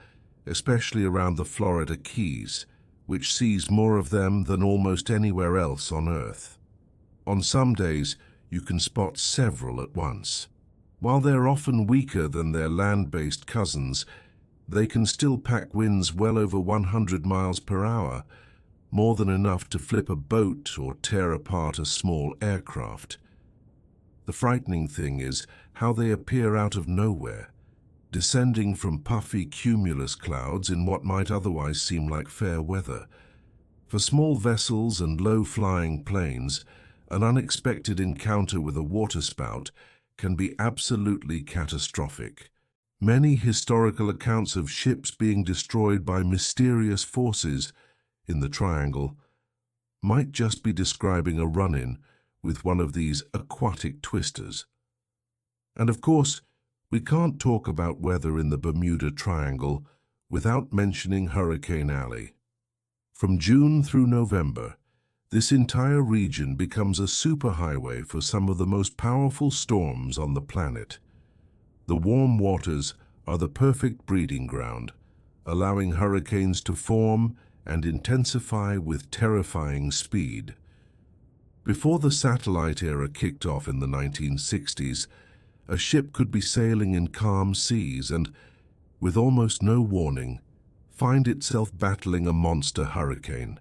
especially around the Florida Keys, which sees more of them than almost anywhere else on Earth. On some days, you can spot several at once. While they're often weaker than their land-based cousins, they can still pack winds well over 100 miles per hour, more than enough to flip a boat or tear apart a small aircraft. The frightening thing is how they appear out of nowhere, descending from puffy cumulus clouds in what might otherwise seem like fair weather. For small vessels and low-flying planes, an unexpected encounter with a waterspout can be absolutely catastrophic. Many historical accounts of ships being destroyed by mysterious forces in the Triangle might just be describing a run-in with one of these aquatic twisters. And of course, we can't talk about weather in the Bermuda Triangle without mentioning Hurricane Alley. From June through November, this entire region becomes a superhighway for some of the most powerful storms on the planet. The warm waters are the perfect breeding ground, allowing hurricanes to form and intensify with terrifying speed. Before the satellite era kicked off in the 1960s, a ship could be sailing in calm seas and, with almost no warning, find itself battling a monster hurricane.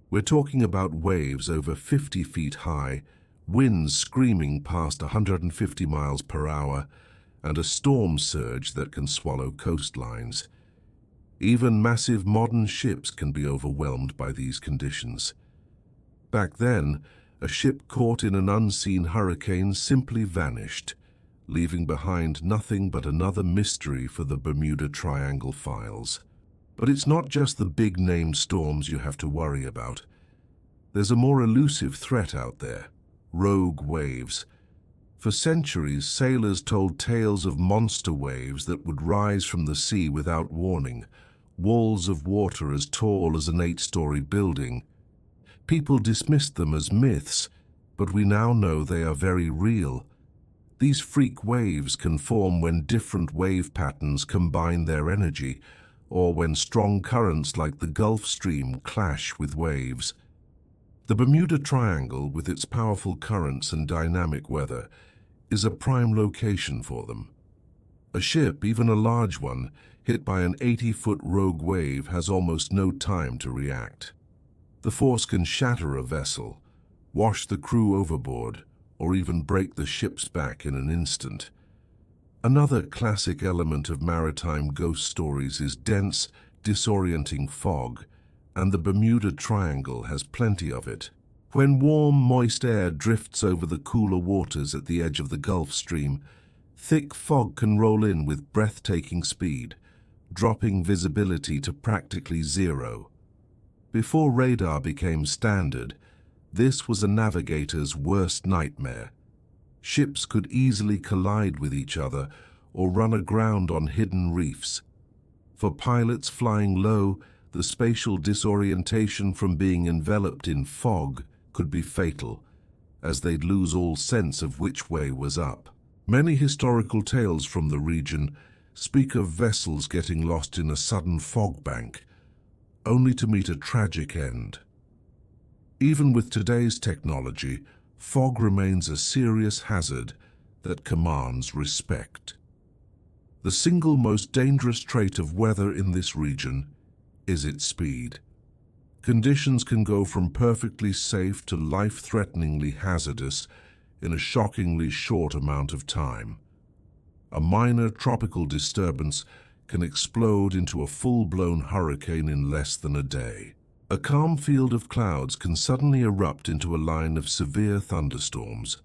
We're talking about waves over 50 feet high, winds screaming past 150 miles per hour, and a storm surge that can swallow coastlines. Even massive modern ships can be overwhelmed by these conditions. Back then, a ship caught in an unseen hurricane simply vanished, leaving behind nothing but another mystery for the Bermuda Triangle files. But it's not just the big-name storms you have to worry about. There's a more elusive threat out there: rogue waves. For centuries, sailors told tales of monster waves that would rise from the sea without warning, walls of water as tall as an 8-story building. People dismissed them as myths, but we now know they are very real. These freak waves can form when different wave patterns combine their energy, or when strong currents like the Gulf Stream clash with waves. The Bermuda Triangle, with its powerful currents and dynamic weather, is a prime location for them. A ship, even a large one, hit by an 80-foot rogue wave has almost no time to react. The force can shatter a vessel, wash the crew overboard, or even break the ship's back in an instant. Another classic element of maritime ghost stories is dense, disorienting fog, and the Bermuda Triangle has plenty of it. When warm, moist air drifts over the cooler waters at the edge of the Gulf Stream, thick fog can roll in with breathtaking speed, dropping visibility to practically zero. Before radar became standard, this was a navigator's worst nightmare. Ships could easily collide with each other or run aground on hidden reefs. For pilots flying low, the spatial disorientation from being enveloped in fog could be fatal, as they'd lose all sense of which way was up. Many historical tales from the region speak of vessels getting lost in a sudden fog bank, only to meet a tragic end. Even with today's technology, fog remains a serious hazard that commands respect. The single most dangerous trait of weather in this region is its speed. Conditions can go from perfectly safe to life-threateningly hazardous in a shockingly short amount of time. A minor tropical disturbance can explode into a full-blown hurricane in less than a day. A calm field of clouds can suddenly erupt into a line of severe thunderstorms.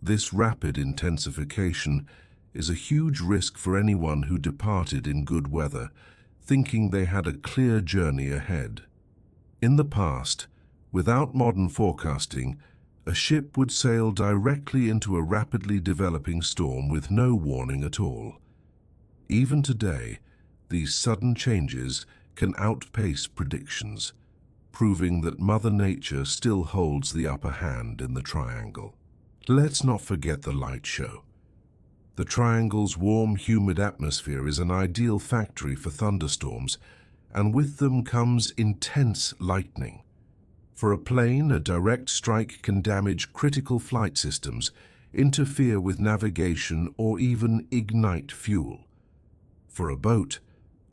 This rapid intensification is a huge risk for anyone who departed in good weather, thinking they had a clear journey ahead. In the past, without modern forecasting, a ship would sail directly into a rapidly developing storm with no warning at all. Even today, these sudden changes can outpace predictions, proving that Mother Nature still holds the upper hand in the triangle. Let's not forget the light show. The triangle's warm, humid atmosphere is an ideal factory for thunderstorms, and with them comes intense lightning. For a plane, a direct strike can damage critical flight systems, interfere with navigation, or even ignite fuel. For a boat,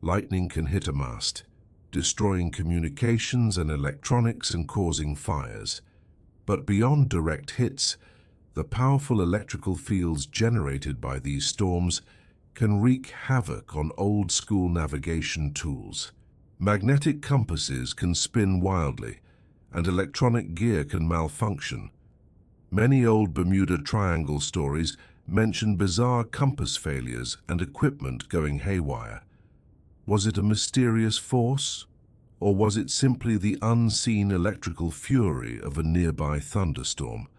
lightning can hit a mast, destroying communications and electronics and causing fires. But beyond direct hits, the powerful electrical fields generated by these storms can wreak havoc on old-school navigation tools. Magnetic compasses can spin wildly, and electronic gear can malfunction. Many old Bermuda Triangle stories mention bizarre compass failures and equipment going haywire. Was it a mysterious force, or was it simply the unseen electrical fury of a nearby thunderstorm?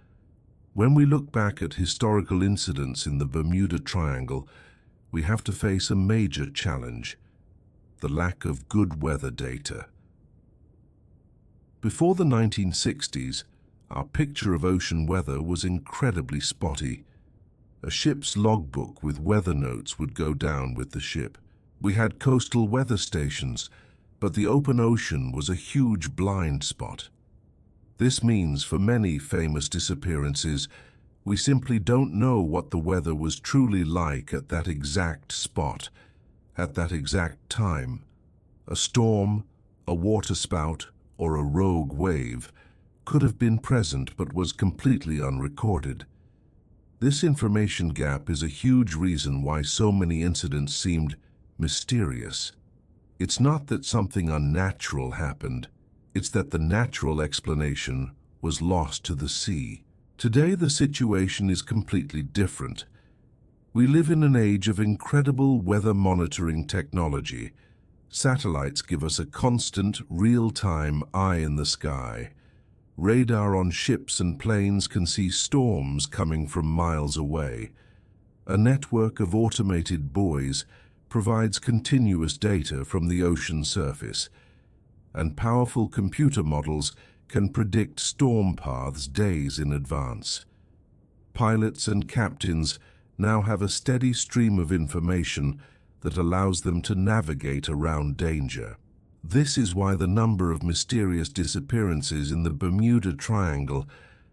When we look back at historical incidents in the Bermuda Triangle, we have to face a major challenge: the lack of good weather data. Before the 1960s, our picture of ocean weather was incredibly spotty. A ship's logbook with weather notes would go down with the ship. We had coastal weather stations, but the open ocean was a huge blind spot. This means for many famous disappearances, we simply don't know what the weather was truly like at that exact spot, at that exact time. A storm, a waterspout, or a rogue wave could have been present but was completely unrecorded. This information gap is a huge reason why so many incidents seemed mysterious. It's not that something unnatural happened, it's that the natural explanation was lost to the sea. Today the situation is completely different. We live in an age of incredible weather monitoring technology. Satellites give us a constant, real-time eye in the sky. Radar on ships and planes can see storms coming from miles away. A network of automated buoys provides continuous data from the ocean surface, and powerful computer models can predict storm paths days in advance. Pilots and captains now have a steady stream of information that allows them to navigate around danger. This is why the number of mysterious disappearances in the Bermuda Triangle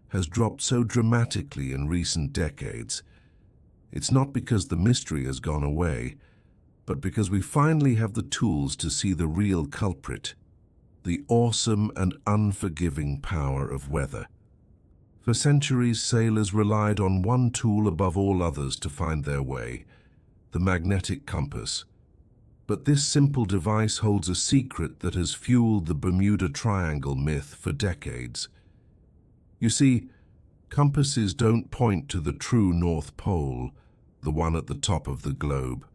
has dropped so dramatically in recent decades. It's not because the mystery has gone away, but because we finally have the tools to see the real culprit, the awesome and unforgiving power of weather. For centuries, sailors relied on one tool above all others to find their way: the magnetic compass. But this simple device holds a secret that has fueled the Bermuda Triangle myth for decades. You see, compasses don't point to the true North Pole, the one at the top of the globe.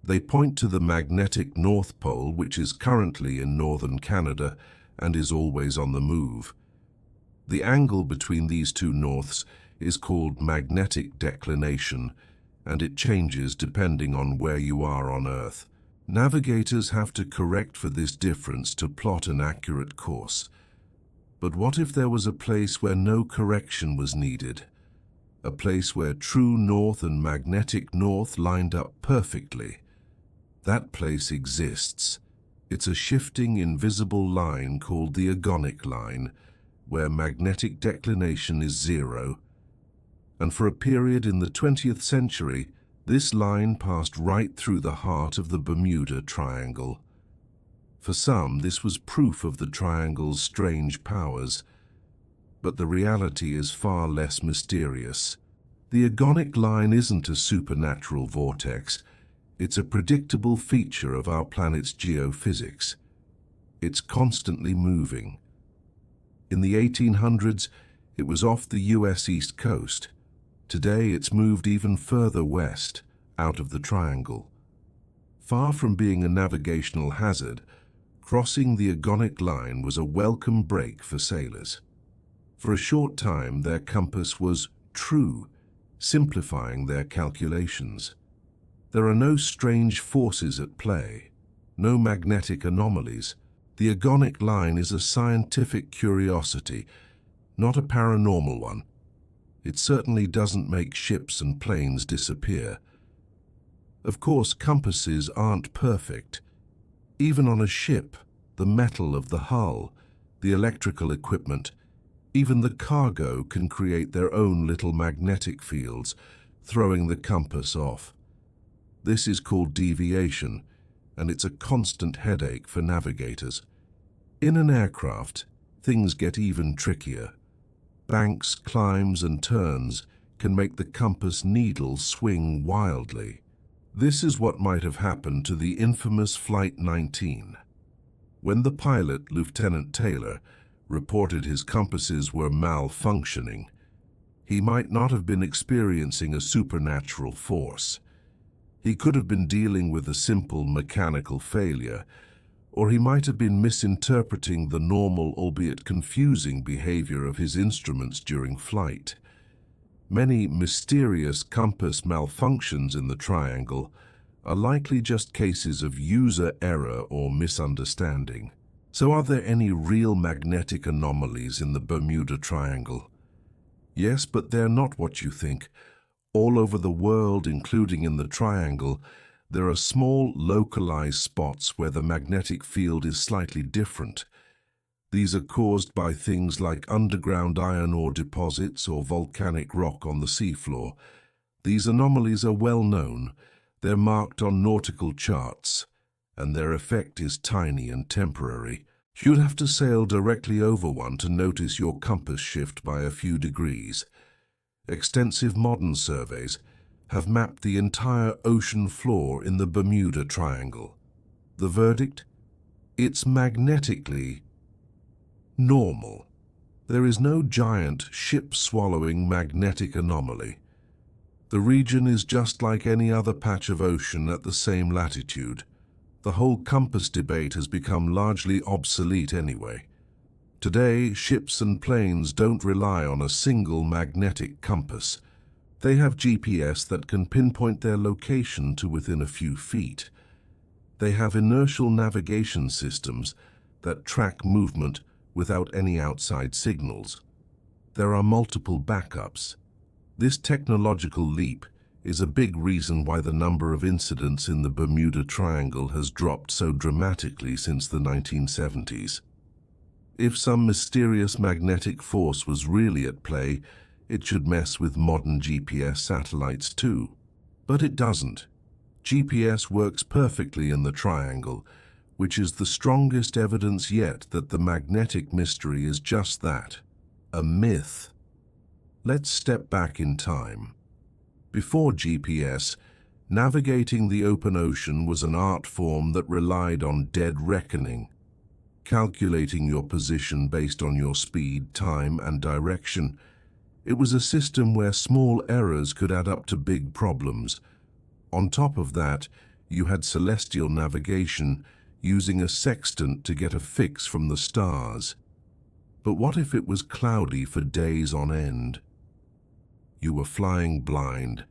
They point to the magnetic North Pole, which is currently in northern Canada and is always on the move. The angle between these two norths is called magnetic declination, and it changes depending on where you are on Earth. Navigators have to correct for this difference to plot an accurate course. But what if there was a place where no correction was needed? A place where true north and magnetic north lined up perfectly. That place exists. It's a shifting, invisible line called the agonic line, where magnetic declination is zero. And for a period in the 20th century, this line passed right through the heart of the Bermuda Triangle. For some, this was proof of the triangle's strange powers. But the reality is far less mysterious. The agonic line isn't a supernatural vortex. It's a predictable feature of our planet's geophysics. It's constantly moving. In the 1800s, it was off the US East Coast. Today, it's moved even further west, out of the triangle. Far from being a navigational hazard, crossing the agonic line was a welcome break for sailors. For a short time, their compass was true, simplifying their calculations. There are no strange forces at play, no magnetic anomalies. The agonic line is a scientific curiosity, not a paranormal one. It certainly doesn't make ships and planes disappear. Of course, compasses aren't perfect. Even on a ship, the metal of the hull, the electrical equipment, even the cargo can create their own little magnetic fields, throwing the compass off. This is called deviation, and it's a constant headache for navigators. In an aircraft, things get even trickier. Banks, climbs, and turns can make the compass needle swing wildly. This is what might have happened to the infamous Flight 19. When the pilot, Lieutenant Taylor, reported his compasses were malfunctioning, he might not have been experiencing a supernatural force. He could have been dealing with a simple mechanical failure, or he might have been misinterpreting the normal, albeit confusing, behavior of his instruments during flight. Many mysterious compass malfunctions in the triangle are likely just cases of user error or misunderstanding. So are there any real magnetic anomalies in the Bermuda Triangle? Yes, but they're not what you think. All over the world, including in the triangle, there are small, localized spots where the magnetic field is slightly different. These are caused by things like underground iron ore deposits or volcanic rock on the seafloor. These anomalies are well known. They're marked on nautical charts, and their effect is tiny and temporary. You'd have to sail directly over one to notice your compass shift by a few degrees. Extensive modern surveys have mapped the entire ocean floor in the Bermuda Triangle. The verdict? It's magnetically normal. There is no giant, ship-swallowing magnetic anomaly. The region is just like any other patch of ocean at the same latitude. The whole compass debate has become largely obsolete anyway. Today, ships and planes don't rely on a single magnetic compass. They have GPS that can pinpoint their location to within a few feet. They have inertial navigation systems that track movement without any outside signals. There are multiple backups. This technological leap is a big reason why the number of incidents in the Bermuda Triangle has dropped so dramatically since the 1970s. If some mysterious magnetic force was really at play, it should mess with modern GPS satellites too. But it doesn't. GPS works perfectly in the triangle, which is the strongest evidence yet that the magnetic mystery is just that, a myth. Let's step back in time. Before GPS, Navigating the open ocean was an art form that relied on dead reckoning, calculating your position based on your speed, time, and direction. It was a system where small errors could add up to big problems. On top of that, you had celestial navigation, using a sextant to get a fix from the stars. But what if it was cloudy for days on end? You were flying blind,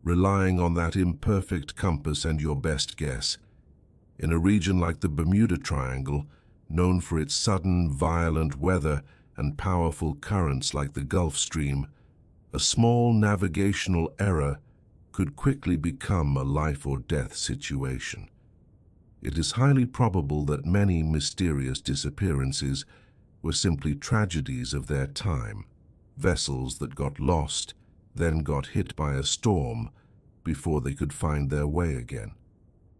relying on that imperfect compass and your best guess. In a region like the Bermuda Triangle, known for its sudden, violent weather and powerful currents like the Gulf Stream, a small navigational error could quickly become a life-or-death situation. It is highly probable that many mysterious disappearances were simply tragedies of their time, vessels that got lost, then got hit by a storm before they could find their way again.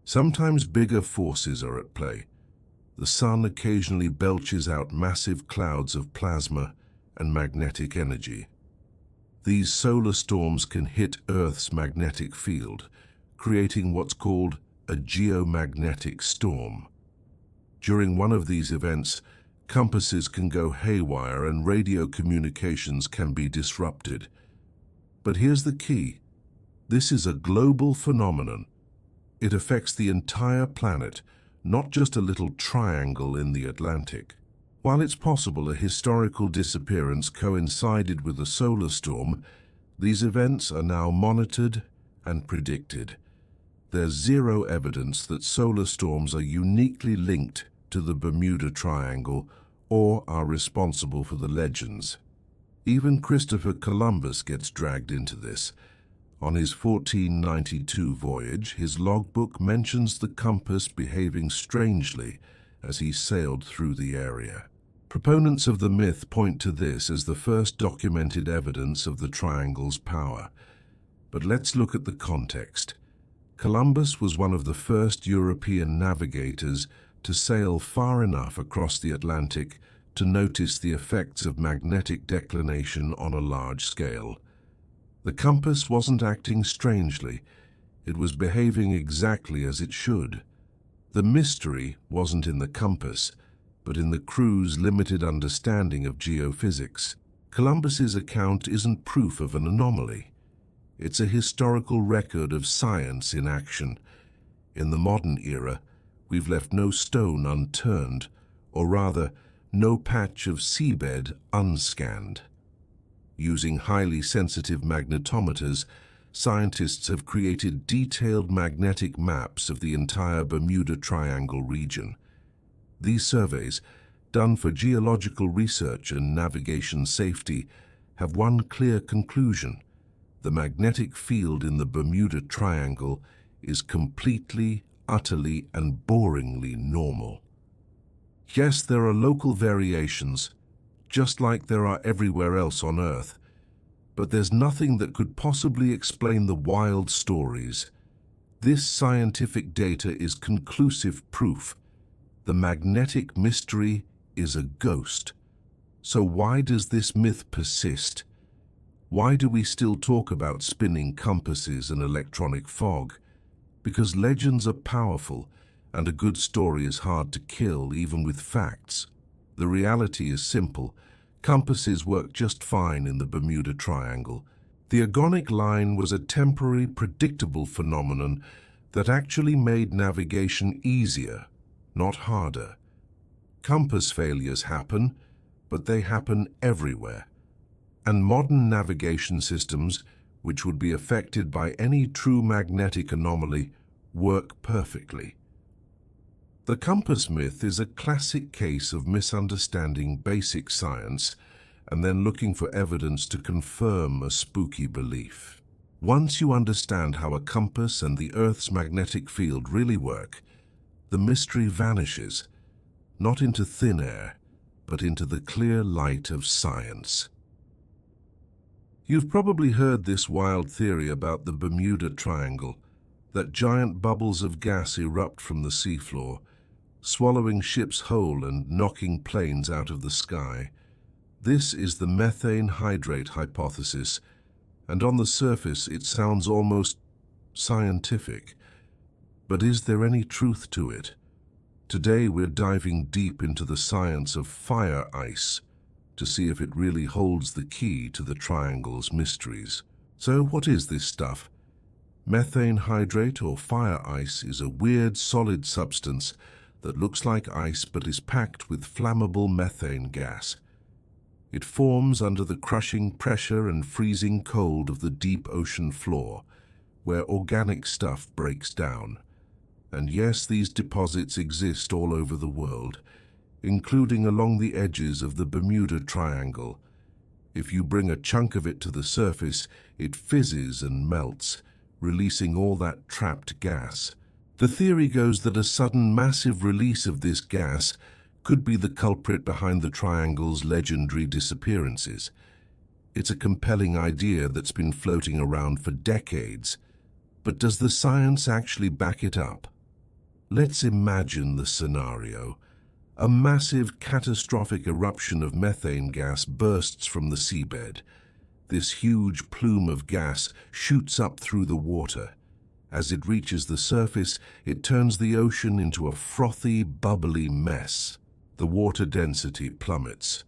Sometimes bigger forces are at play. The sun occasionally belches out massive clouds of plasma and magnetic energy. These solar storms can hit Earth's magnetic field, creating what's called a geomagnetic storm. During one of these events, compasses can go haywire and radio communications can be disrupted. But here's the key. This is a global phenomenon. It affects the entire planet, not just a little triangle in the Atlantic. While it's possible a historical disappearance coincided with a solar storm, these events are now monitored and predicted. There's zero evidence that solar storms are uniquely linked to the Bermuda Triangle or are responsible for the legends. Even Christopher Columbus gets dragged into this. On his 1492 voyage, his logbook mentions the compass behaving strangely as he sailed through the area. Proponents of the myth point to this as the first documented evidence of the triangle's power. But let's look at the context. Columbus was one of the first European navigators to sail far enough across the Atlantic to notice the effects of magnetic declination on a large scale. The compass wasn't acting strangely, it was behaving exactly as it should. The mystery wasn't in the compass, but in the crew's limited understanding of geophysics. Columbus's account isn't proof of an anomaly. It's a historical record of science in action. In the modern era, we've left no stone unturned, or rather, no patch of seabed unscanned. Using highly sensitive magnetometers, scientists have created detailed magnetic maps of the entire Bermuda Triangle region. These surveys, done for geological research and navigation safety, have one clear conclusion. The magnetic field in the Bermuda Triangle is completely, utterly, and boringly normal. Yes, there are local variations, just like there are everywhere else on Earth, but there's nothing that could possibly explain the wild stories. This scientific data is conclusive proof. The magnetic mystery is a ghost. So why does this myth persist? Why do we still talk about spinning compasses and electronic fog? Because legends are powerful, and a good story is hard to kill even with facts. The reality is simple. Compasses work just fine in the Bermuda Triangle. The agonic line was a temporary, predictable phenomenon that actually made navigation easier, not harder. Compass failures happen, but they happen everywhere. And modern navigation systems, which would be affected by any true magnetic anomaly, work perfectly. The compass myth is a classic case of misunderstanding basic science and then looking for evidence to confirm a spooky belief. Once you understand how a compass and the Earth's magnetic field really work, the mystery vanishes, not into thin air, but into the clear light of science. You've probably heard this wild theory about the Bermuda Triangle, that giant bubbles of gas erupt from the seafloor, swallowing ships whole and knocking planes out of the sky. This is the methane hydrate hypothesis, and on the surface it sounds almost scientific. But is there any truth to it? Today we're diving deep into the science of fire ice to see if it really holds the key to the triangle's mysteries. So what is this stuff? Methane hydrate or fire ice is a weird solid substance that looks like ice but is packed with flammable methane gas. It forms under the crushing pressure and freezing cold of the deep ocean floor, where organic stuff breaks down. And yes, these deposits exist all over the world, including along the edges of the Bermuda Triangle. If you bring a chunk of it to the surface, it fizzes and melts, releasing all that trapped gas. The theory goes that a sudden massive release of this gas could be the culprit behind the triangle's legendary disappearances. It's a compelling idea that's been floating around for decades. But does the science actually back it up? Let's imagine the scenario. A massive, catastrophic eruption of methane gas bursts from the seabed. This huge plume of gas shoots up through the water. As it reaches the surface, it turns the ocean into a frothy, bubbly mess. The water density plummets.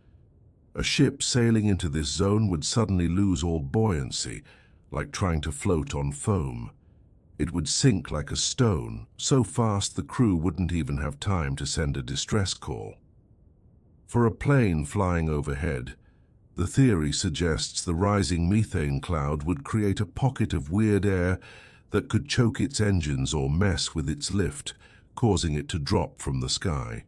A ship sailing into this zone would suddenly lose all buoyancy, like trying to float on foam. It would sink like a stone, so fast the crew wouldn't even have time to send a distress call. For a plane flying overhead, the theory suggests the rising methane cloud would create a pocket of weird air that could choke its engines or mess with its lift, causing it to drop from the sky.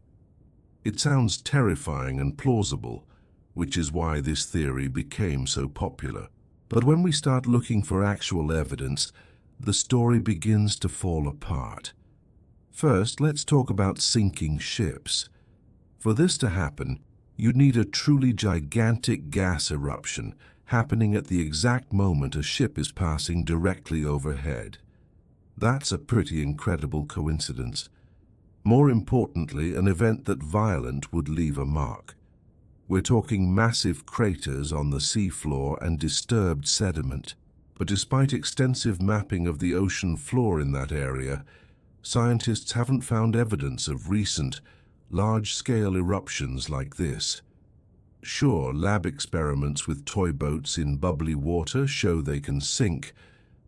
It sounds terrifying and plausible, which is why this theory became so popular. But when we start looking for actual evidence, the story begins to fall apart. First, let's talk about sinking ships. For this to happen, you'd need a truly gigantic gas eruption happening at the exact moment a ship is passing directly overhead. That's a pretty incredible coincidence. More importantly, an event that violent would leave a mark. We're talking massive craters on the seafloor and disturbed sediment. But despite extensive mapping of the ocean floor in that area, scientists haven't found evidence of recent, large-scale eruptions like this. Sure, lab experiments with toy boats in bubbly water show they can sink,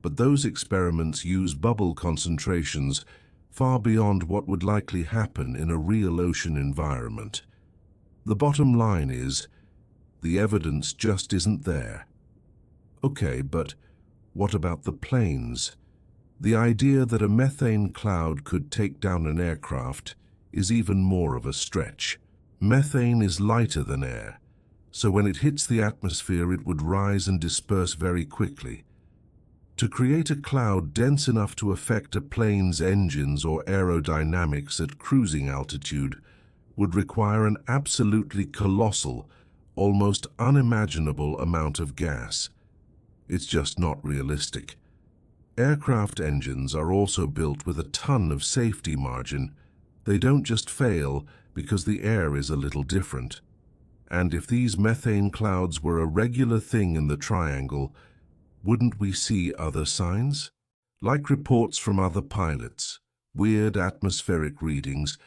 but those experiments use bubble concentrations far beyond what would likely happen in a real ocean environment. The bottom line is, the evidence just isn't there. Okay, but what about the planes? The idea that a methane cloud could take down an aircraft is even more of a stretch. Methane is lighter than air, so when it hits the atmosphere it would rise and disperse very quickly. To create a cloud dense enough to affect a plane's engines or aerodynamics at cruising altitude would require an absolutely colossal, almost unimaginable amount of gas. It's just not realistic. Aircraft engines are also built with a ton of safety margin. They don't just fail because the air is a little different. And if these methane clouds were a regular thing in the triangle, wouldn't we see other signs? Like reports from other pilots, weird atmospheric readings,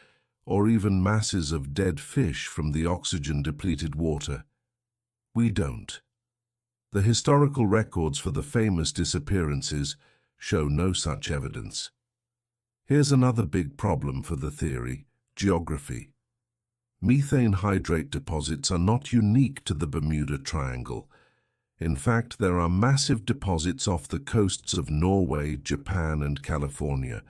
or even masses of dead fish from the oxygen-depleted water? We don't. The historical records for the famous disappearances show no such evidence. Here's another big problem for the theory: geography. Methane hydrate deposits are not unique to the Bermuda Triangle. In fact, there are massive deposits off the coasts of Norway, Japan, and California,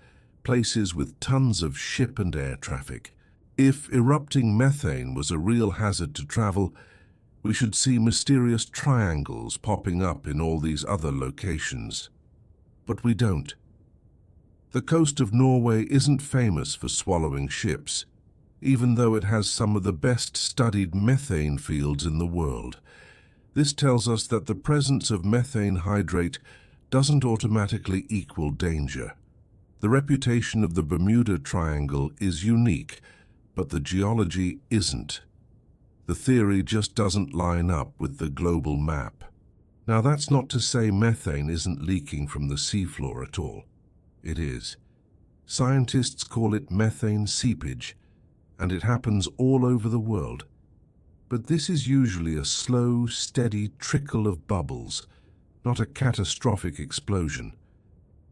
places with tons of ship and air traffic. If erupting methane was a real hazard to travel, we should see mysterious triangles popping up in all these other locations. But we don't. The coast of Norway isn't famous for swallowing ships, even though it has some of the best studied methane fields in the world. This tells us that the presence of methane hydrate doesn't automatically equal danger. The reputation of the Bermuda Triangle is unique, but the geology isn't. The theory just doesn't line up with the global map. Now, that's not to say methane isn't leaking from the seafloor at all. It is. Scientists call it methane seepage, and it happens all over the world. But this is usually a slow, steady trickle of bubbles, not a catastrophic explosion.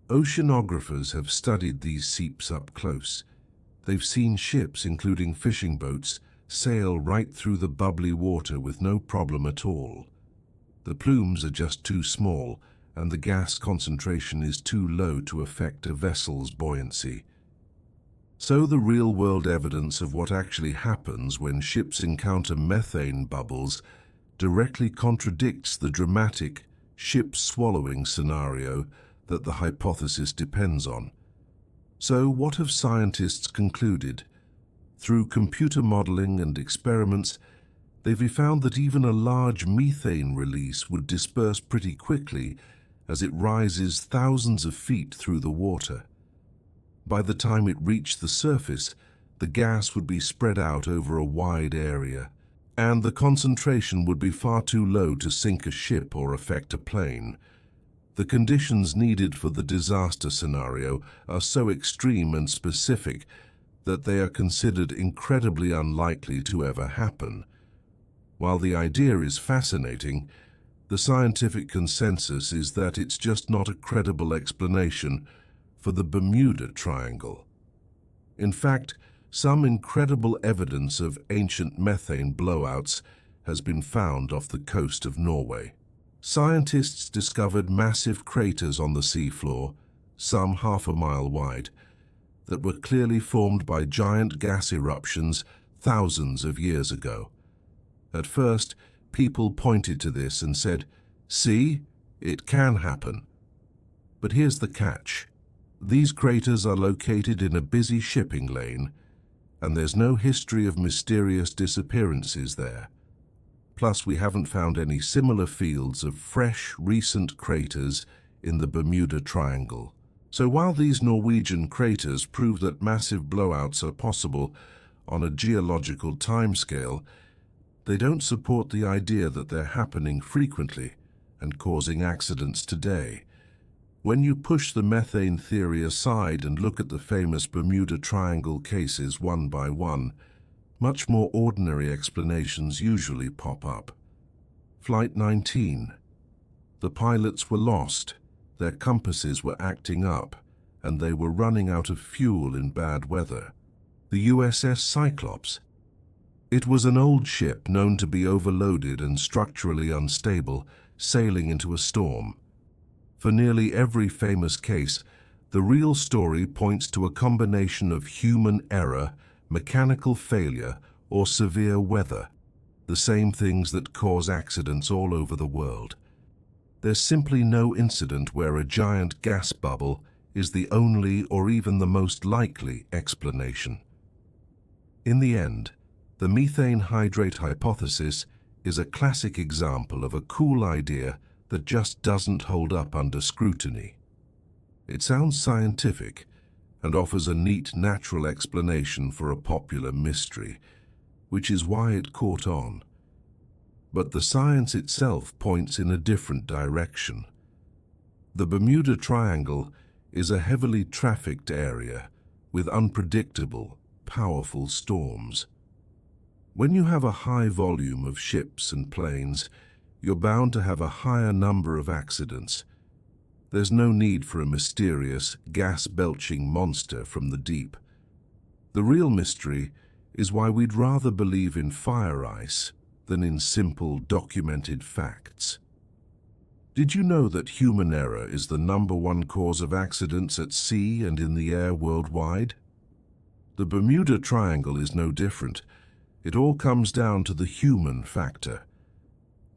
Oceanographers have studied these seeps up close. They've seen ships, including fishing boats, sail right through the bubbly water with no problem at all. The plumes are just too small, and the gas concentration is too low to affect a vessel's buoyancy. So the real-world evidence of what actually happens when ships encounter methane bubbles directly contradicts the dramatic ship-swallowing scenario that the hypothesis depends on. So what have scientists concluded? Through computer modeling and experiments, they've found that even a large methane release would disperse pretty quickly as it rises thousands of feet through the water. By the time it reached the surface, the gas would be spread out over a wide area, and the concentration would be far too low to sink a ship or affect a plane. The conditions needed for the disaster scenario are so extreme and specific that they are considered incredibly unlikely to ever happen. While the idea is fascinating, the scientific consensus is that it's just not a credible explanation for the Bermuda Triangle. In fact, some incredible evidence of ancient methane blowouts has been found off the coast of Norway. Scientists discovered massive craters on the seafloor, some half a mile wide, that were clearly formed by giant gas eruptions thousands of years ago. At first, people pointed to this and said, "See, it can happen." But here's the catch. These craters are located in a busy shipping lane, and there's no history of mysterious disappearances there. Plus, we haven't found any similar fields of fresh, recent craters in the Bermuda Triangle. So while these Norwegian craters prove that massive blowouts are possible on a geological timescale, they don't support the idea that they're happening frequently and causing accidents today. When you push the methane theory aside and look at the famous Bermuda Triangle cases one by one, much more ordinary explanations usually pop up. Flight 19. The pilots were lost, their compasses were acting up, and they were running out of fuel in bad weather. The USS Cyclops. It was an old ship known to be overloaded and structurally unstable, sailing into a storm. For nearly every famous case, the real story points to a combination of human error, mechanical failure, or severe weather, the same things that cause accidents all over the world. There's simply no incident where a giant gas bubble is the only or even the most likely explanation. In the end, the methane hydrate hypothesis is a classic example of a cool idea that just doesn't hold up under scrutiny. It sounds scientific and offers a neat natural explanation for a popular mystery, which is why it caught on. But the science itself points in a different direction. The Bermuda Triangle is a heavily trafficked area with unpredictable, powerful storms. When you have a high volume of ships and planes, you're bound to have a higher number of accidents. There's no need for a mysterious, gas-belching monster from the deep. The real mystery is why we'd rather believe in fire ice than in simple, documented facts. Did you know that human error is the #1 cause of accidents at sea and in the air worldwide? The Bermuda Triangle is no different. It all comes down to the human factor.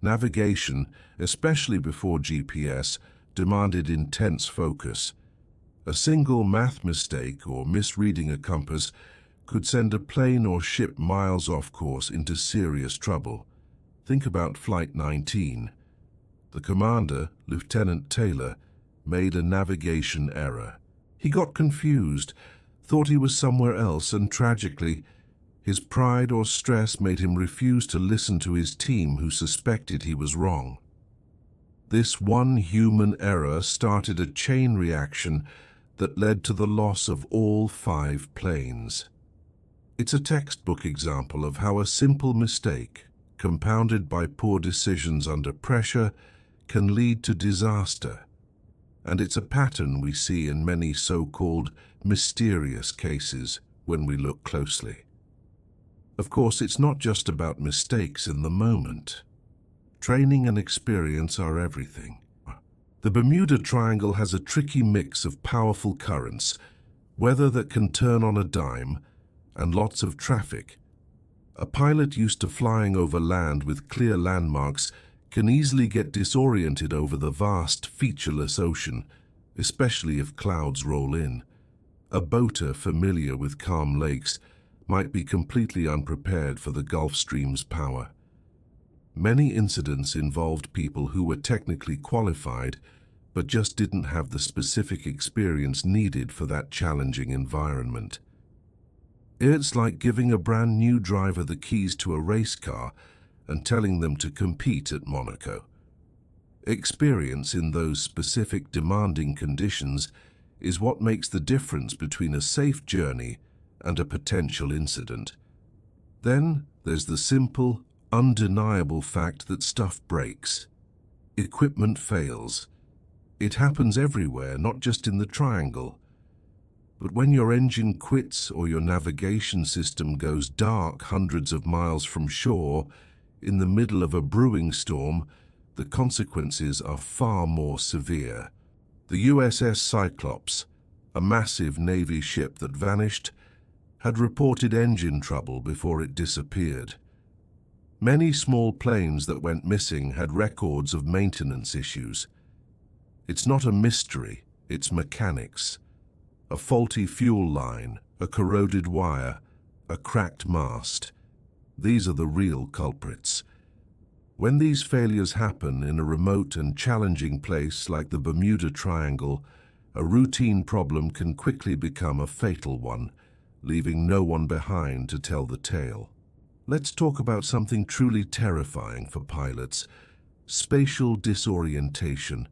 Navigation, especially before GPS, demanded intense focus. A single math mistake or misreading a compass could send a plane or ship miles off course into serious trouble. Think about Flight 19. The commander, Lieutenant Taylor, made a navigation error. He got confused, thought he was somewhere else, and tragically, his pride or stress made him refuse to listen to his team who suspected he was wrong. This one human error started a chain reaction that led to the loss of all 5 planes. It's a textbook example of how a simple mistake, compounded by poor decisions under pressure, can lead to disaster. And it's a pattern we see in many so-called mysterious cases when we look closely. Of course, it's not just about mistakes in the moment. Training and experience are everything. The Bermuda Triangle has a tricky mix of powerful currents, weather that can turn on a dime, and lots of traffic. A pilot used to flying over land with clear landmarks can easily get disoriented over the vast, featureless ocean, especially if clouds roll in. A boater familiar with calm lakes might be completely unprepared for the Gulf Stream's power. Many incidents involved people who were technically qualified, but just didn't have the specific experience needed for that challenging environment. It's like giving a brand new driver the keys to a race car and telling them to compete at Monaco. Experience in those specific demanding conditions is what makes the difference between a safe journey and a potential incident. Then there's the simple, undeniable fact that stuff breaks. Equipment fails. It happens everywhere, not just in the Triangle. But when your engine quits or your navigation system goes dark hundreds of miles from shore, in the middle of a brewing storm, the consequences are far more severe. The USS Cyclops, a massive Navy ship that vanished, had reported engine trouble before it disappeared. Many small planes that went missing had records of maintenance issues. It's not a mystery, it's mechanics. A faulty fuel line, a corroded wire, a cracked mast. These are the real culprits. When these failures happen in a remote and challenging place like the Bermuda Triangle, a routine problem can quickly become a fatal one, leaving no one behind to tell the tale. Let's talk about something truly terrifying for pilots: spatial disorientation.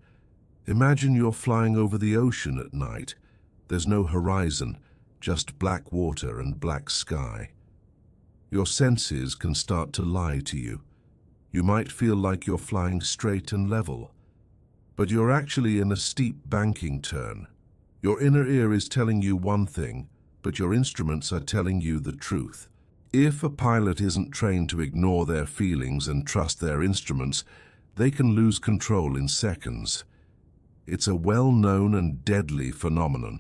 Imagine you're flying over the ocean at night. There's no horizon, just black water and black sky. Your senses can start to lie to you. You might feel like you're flying straight and level, but you're actually in a steep banking turn. Your inner ear is telling you one thing, but your instruments are telling you the truth. If a pilot isn't trained to ignore their feelings and trust their instruments, they can lose control in seconds. It's a well-known and deadly phenomenon.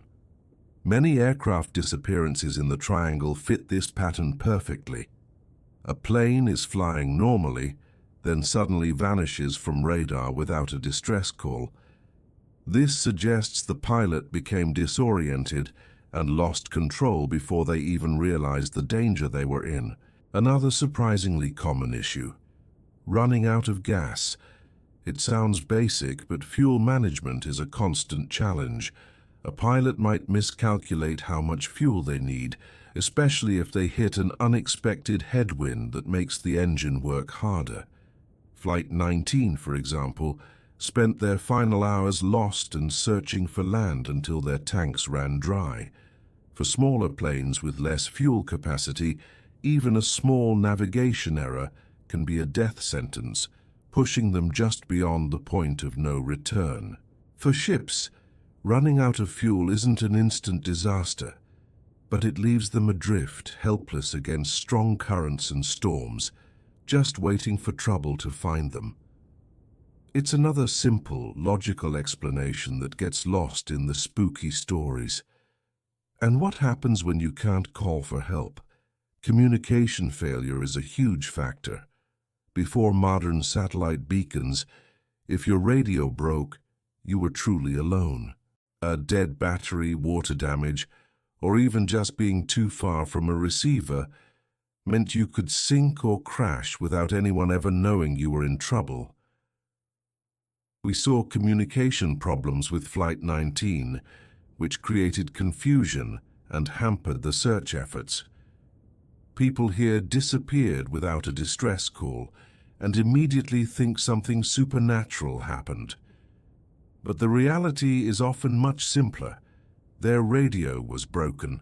Many aircraft disappearances in the Triangle fit this pattern perfectly. A plane is flying normally, then suddenly vanishes from radar without a distress call. This suggests the pilot became disoriented and lost control before they even realized the danger they were in. Another surprisingly common issue: running out of gas. It sounds basic, but fuel management is a constant challenge. A pilot might miscalculate how much fuel they need, especially if they hit an unexpected headwind that makes the engine work harder. Flight 19, for example, spent their final hours lost and searching for land until their tanks ran dry. For smaller planes with less fuel capacity, even a small navigation error can be a death sentence, pushing them just beyond the point of no return. For ships, running out of fuel isn't an instant disaster, but it leaves them adrift, helpless against strong currents and storms, just waiting for trouble to find them. It's another simple, logical explanation that gets lost in the spooky stories. And what happens when you can't call for help? Communication failure is a huge factor. Before modern satellite beacons, if your radio broke, you were truly alone. A dead battery, water damage, or even just being too far from a receiver meant you could sink or crash without anyone ever knowing you were in trouble. We saw communication problems with Flight 19, which created confusion and hampered the search efforts. People here disappeared without a distress call, and immediately think something supernatural happened. But the reality is often much simpler. Their radio was broken.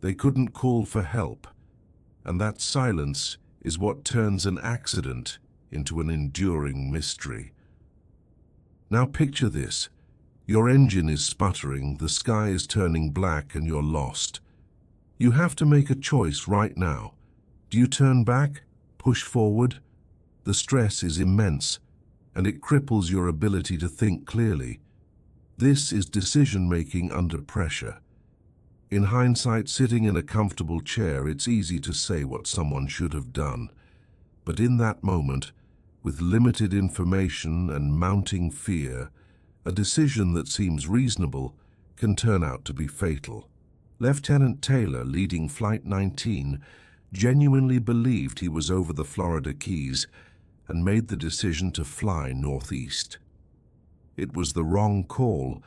They couldn't call for help, and that silence is what turns an accident into an enduring mystery. Now picture this. Your engine is sputtering, the sky is turning black, and you're lost. You have to make a choice right now. Do you turn back? Push forward? The stress is immense, and it cripples your ability to think clearly. This is decision-making under pressure. In hindsight, sitting in a comfortable chair, it's easy to say what someone should have done. But in that moment, with limited information and mounting fear, a decision that seems reasonable can turn out to be fatal. Lieutenant Taylor, leading Flight 19, genuinely believed he was over the Florida Keys and made the decision to fly northeast. It was the wrong call,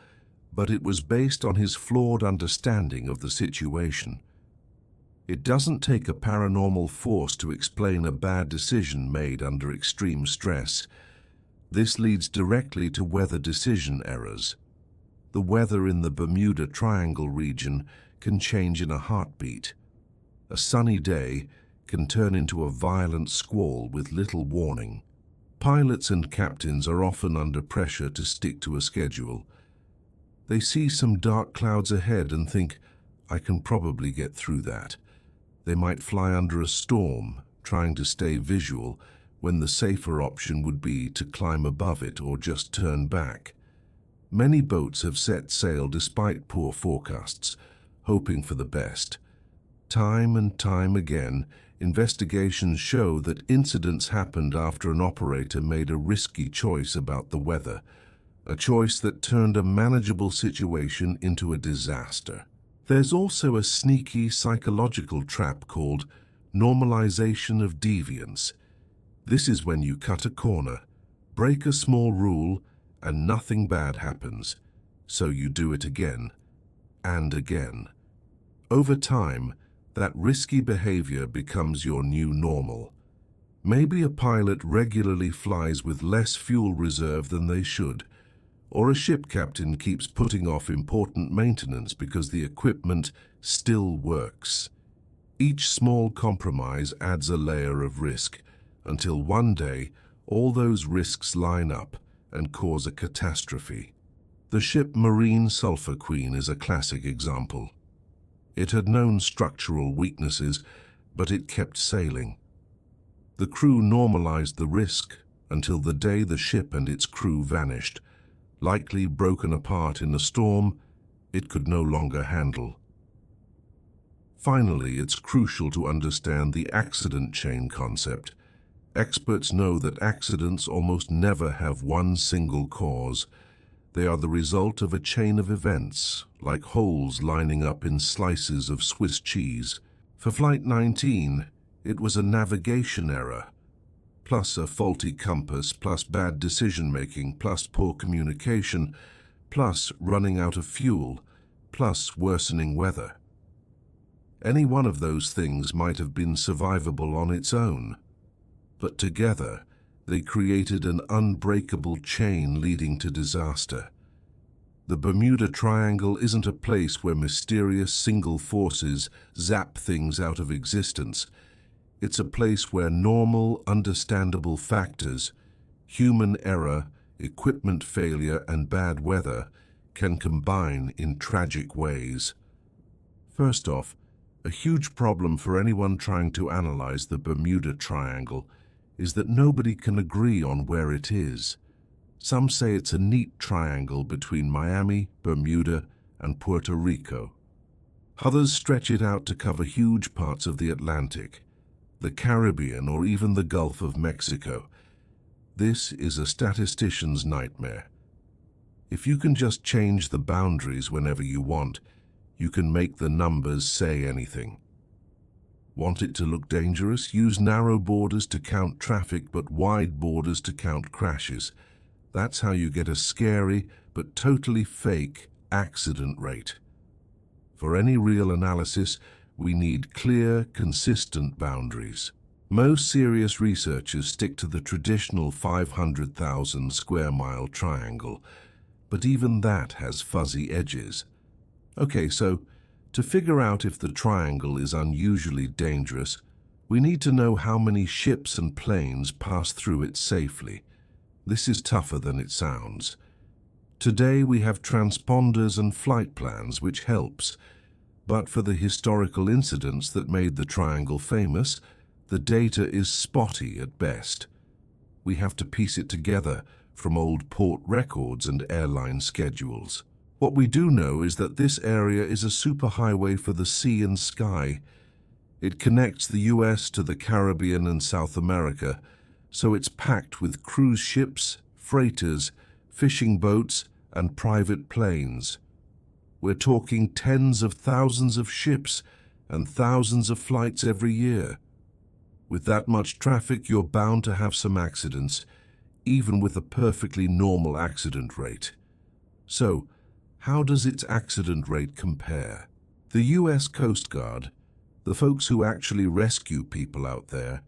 but it was based on his flawed understanding of the situation. It doesn't take a paranormal force to explain a bad decision made under extreme stress. This leads directly to weather decision errors. The weather in the Bermuda Triangle region can change in a heartbeat. A sunny day can turn into a violent squall with little warning. Pilots and captains are often under pressure to stick to a schedule. They see some dark clouds ahead and think, I can probably get through that. They might fly under a storm, trying to stay visual, when the safer option would be to climb above it or just turn back. Many boats have set sail despite poor forecasts, hoping for the best. Time and time again, investigations show that incidents happened after an operator made a risky choice about the weather, a choice that turned a manageable situation into a disaster. There's also a sneaky psychological trap called normalization of deviance. This is when you cut a corner, break a small rule, and nothing bad happens, so you do it again and again. Over time, that risky behavior becomes your new normal. Maybe a pilot regularly flies with less fuel reserve than they should, or a ship captain keeps putting off important maintenance because the equipment still works. Each small compromise adds a layer of risk, until one day all those risks line up and cause a catastrophe. The ship Marine Sulphur Queen is a classic example. It had known structural weaknesses, but it kept sailing. The crew normalized the risk until the day the ship and its crew vanished, likely broken apart in a storm it could no longer handle. Finally, it's crucial to understand the accident chain concept. Experts know that accidents almost never have one single cause. They are the result of a chain of events, like holes lining up in slices of Swiss cheese. For Flight 19, it was a navigation error, plus a faulty compass, plus bad decision-making, plus poor communication, plus running out of fuel, plus worsening weather. Any one of those things might have been survivable on its own, but together they created an unbreakable chain leading to disaster. The Bermuda Triangle isn't a place where mysterious single forces zap things out of existence. It's a place where normal, understandable factors, human error, equipment failure, and bad weather can combine in tragic ways. First off, a huge problem for anyone trying to analyze the Bermuda Triangle is that nobody can agree on where it is. Some say it's a neat triangle between Miami, Bermuda, and Puerto Rico. Others stretch it out to cover huge parts of the Atlantic, the Caribbean, or even the Gulf of Mexico. This is a statistician's nightmare. If you can just change the boundaries whenever you want, you can make the numbers say anything. Want it to look dangerous? Use narrow borders to count traffic, but wide borders to count crashes. That's how you get a scary but totally fake accident rate. For any real analysis, we need clear, consistent boundaries. Most serious researchers stick to the traditional 500,000 square mile triangle, but even that has fuzzy edges. Okay, so to figure out if the triangle is unusually dangerous, we need to know how many ships and planes pass through it safely. This is tougher than it sounds. Today we have transponders and flight plans, which helps, but for the historical incidents that made the triangle famous, the data is spotty at best. We have to piece it together from old port records and airline schedules. What we do know is that this area is a superhighway for the sea and sky. It connects the US to the Caribbean and South America, so it's packed with cruise ships, freighters, fishing boats, and private planes. We're talking tens of thousands of ships and thousands of flights every year. With that much traffic, you're bound to have some accidents, even with a perfectly normal accident rate. So, how does its accident rate compare? The US Coast Guard, the folks who actually rescue people out there,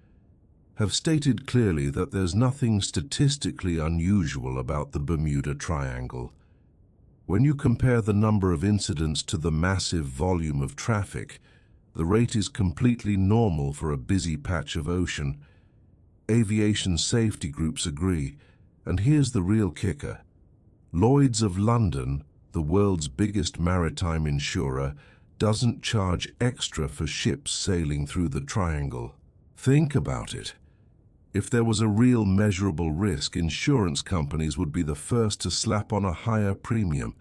have stated clearly that there's nothing statistically unusual about the Bermuda Triangle. When you compare the number of incidents to the massive volume of traffic, the rate is completely normal for a busy patch of ocean. Aviation safety groups agree, and here's the real kicker. Lloyd's of London, the world's biggest maritime insurer, doesn't charge extra for ships sailing through the triangle. Think about it. If there was a real measurable risk, insurance companies would be the first to slap on a higher premium.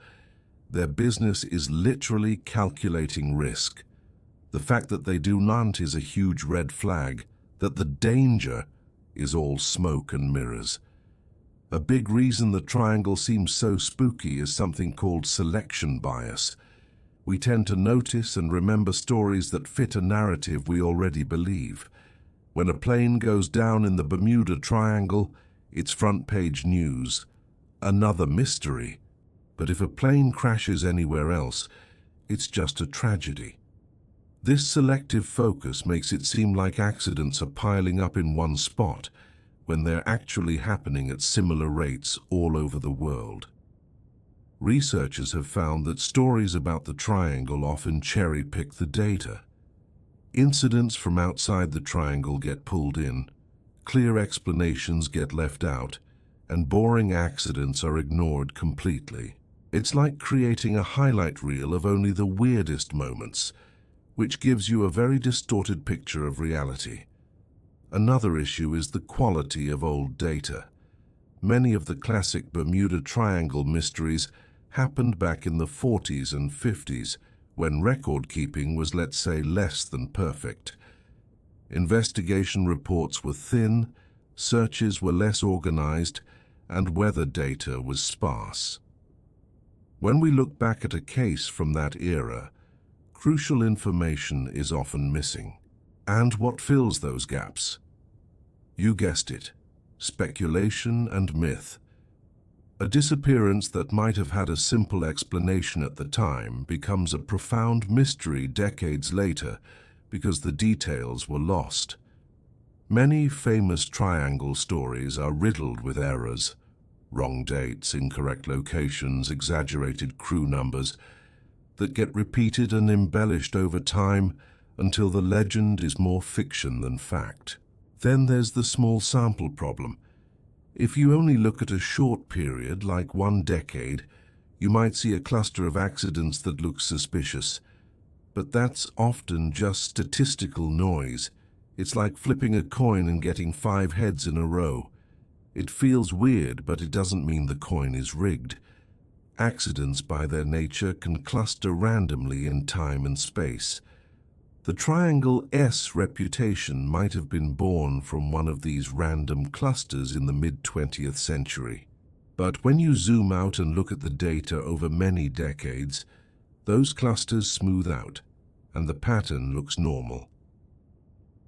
Their business is literally calculating risk. The fact that they do not is a huge red flag, that the danger is all smoke and mirrors. A big reason the triangle seems so spooky is something called selection bias. We tend to notice and remember stories that fit a narrative we already believe. When a plane goes down in the Bermuda Triangle, it's front-page news. Another mystery. But if a plane crashes anywhere else, it's just a tragedy. This selective focus makes it seem like accidents are piling up in one spot, when they're actually happening at similar rates all over the world. Researchers have found that stories about the triangle often cherry-pick the data. Incidents from outside the triangle get pulled in, clear explanations get left out, and boring accidents are ignored completely. It's like creating a highlight reel of only the weirdest moments, which gives you a very distorted picture of reality. Another issue is the quality of old data. Many of the classic Bermuda Triangle mysteries happened back in the 40s and 50s, when record-keeping was, let's say, less than perfect. Investigation reports were thin, searches were less organized, and weather data was sparse. When we look back at a case from that era, crucial information is often missing. And what fills those gaps? You guessed it, speculation and myth. A disappearance that might have had a simple explanation at the time becomes a profound mystery decades later because the details were lost. Many famous triangle stories are riddled with errors, wrong dates, incorrect locations, exaggerated crew numbers, that get repeated and embellished over time until the legend is more fiction than fact. Then there's the small sample problem. If you only look at a short period, like one decade, you might see a cluster of accidents that look suspicious. But that's often just statistical noise. It's like flipping a coin and getting 5 heads in a row. It feels weird, but it doesn't mean the coin is rigged. Accidents, by their nature, can cluster randomly in time and space. The Triangle S reputation might have been born from one of these random clusters in the mid-20th century. But when you zoom out and look at the data over many decades, those clusters smooth out, and the pattern looks normal.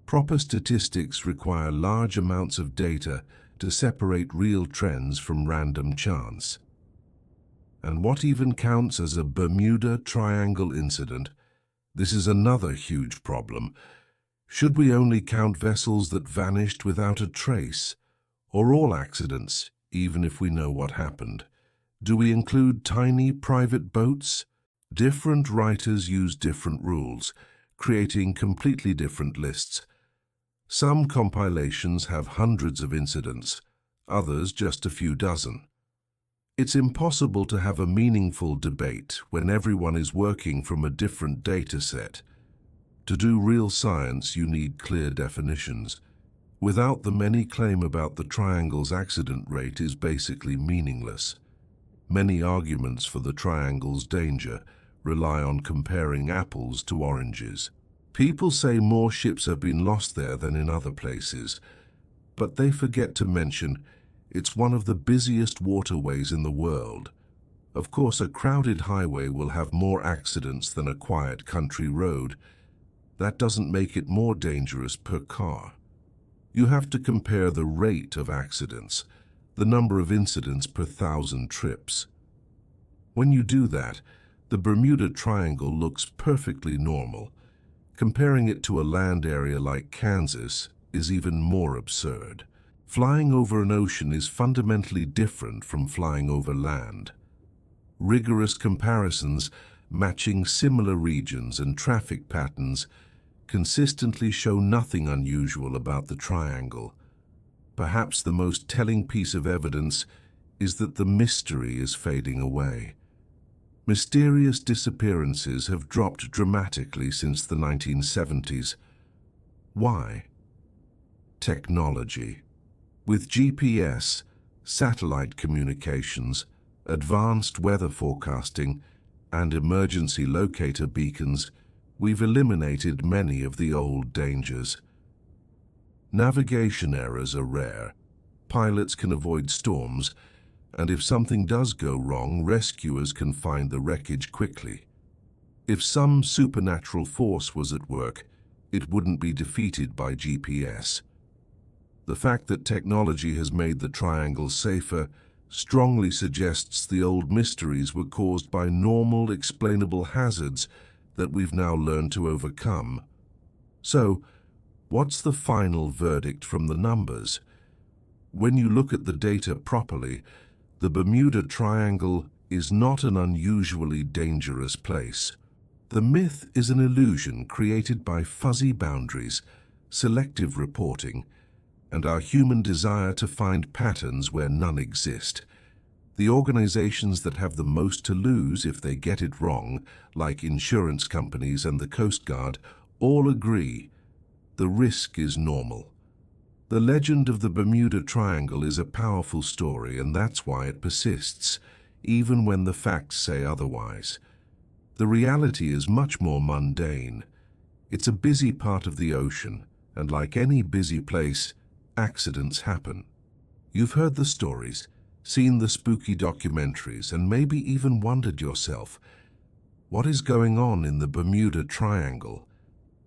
Proper statistics require large amounts of data to separate real trends from random chance. And what even counts as a Bermuda Triangle incident? This is another huge problem. Should we only count vessels that vanished without a trace, or all accidents, even if we know what happened? Do we include tiny private boats? Different writers use different rules, creating completely different lists. Some compilations have hundreds of incidents, others just a few dozen. It's impossible to have a meaningful debate when everyone is working from a different data set. To do real science, you need clear definitions. Without them, any claim about the triangle's accident rate is basically meaningless. Many arguments for the triangle's danger rely on comparing apples to oranges. People say more ships have been lost there than in other places, but they forget to mention it's one of the busiest waterways in the world. Of course, a crowded highway will have more accidents than a quiet country road. That doesn't make it more dangerous per car. You have to compare the rate of accidents, the number of incidents per 1,000 trips. When you do that, the Bermuda Triangle looks perfectly normal. Comparing it to a land area like Kansas is even more absurd. Flying over an ocean is fundamentally different from flying over land. Rigorous comparisons matching similar regions and traffic patterns consistently show nothing unusual about the triangle. Perhaps the most telling piece of evidence is that the mystery is fading away. Mysterious disappearances have dropped dramatically since the 1970s. Why? Technology. With GPS, satellite communications, advanced weather forecasting, and emergency locator beacons, we've eliminated many of the old dangers. Navigation errors are rare. Pilots can avoid storms, and if something does go wrong, rescuers can find the wreckage quickly. If some supernatural force was at work, it wouldn't be defeated by GPS. The fact that technology has made the triangle safer strongly suggests the old mysteries were caused by normal, explainable hazards that we've now learned to overcome. So, what's the final verdict from the numbers? When you look at the data properly, the Bermuda Triangle is not an unusually dangerous place. The myth is an illusion created by fuzzy boundaries, selective reporting, and our human desire to find patterns where none exist. The organizations that have the most to lose if they get it wrong, like insurance companies and the Coast Guard, all agree the risk is normal. The legend of the Bermuda Triangle is a powerful story, and that's why it persists, even when the facts say otherwise. The reality is much more mundane. It's a busy part of the ocean, and like any busy place, accidents happen. You've heard the stories, seen the spooky documentaries, and maybe even wondered yourself, what is going on in the Bermuda Triangle?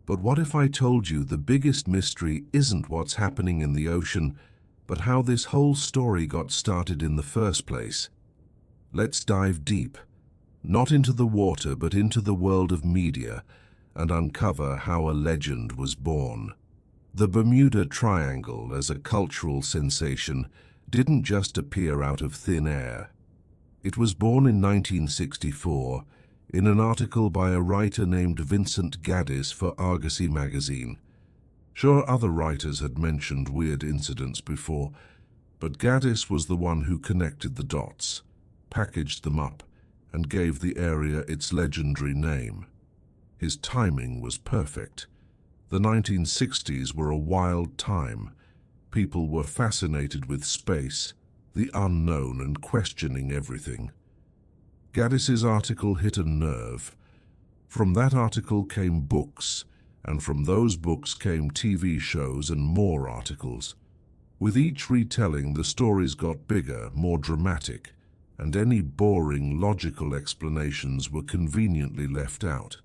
But what if I told you the biggest mystery isn't what's happening in the ocean, but how this whole story got started in the first place? Let's dive deep, not into the water, but into the world of media, and uncover how a legend was born. The Bermuda Triangle, as a cultural sensation, didn't just appear out of thin air. It was born in 1964 in an article by a writer named Vincent Gaddis for Argosy magazine. Sure, other writers had mentioned weird incidents before, but Gaddis was the one who connected the dots, packaged them up, and gave the area its legendary name. His timing was perfect. The 1960s were a wild time. People were fascinated with space, the unknown, and questioning everything. Gaddis's article hit a nerve. From that article came books, and from those books came TV shows and more articles. With each retelling, the stories got bigger, more dramatic, and any boring, logical explanations were conveniently left out.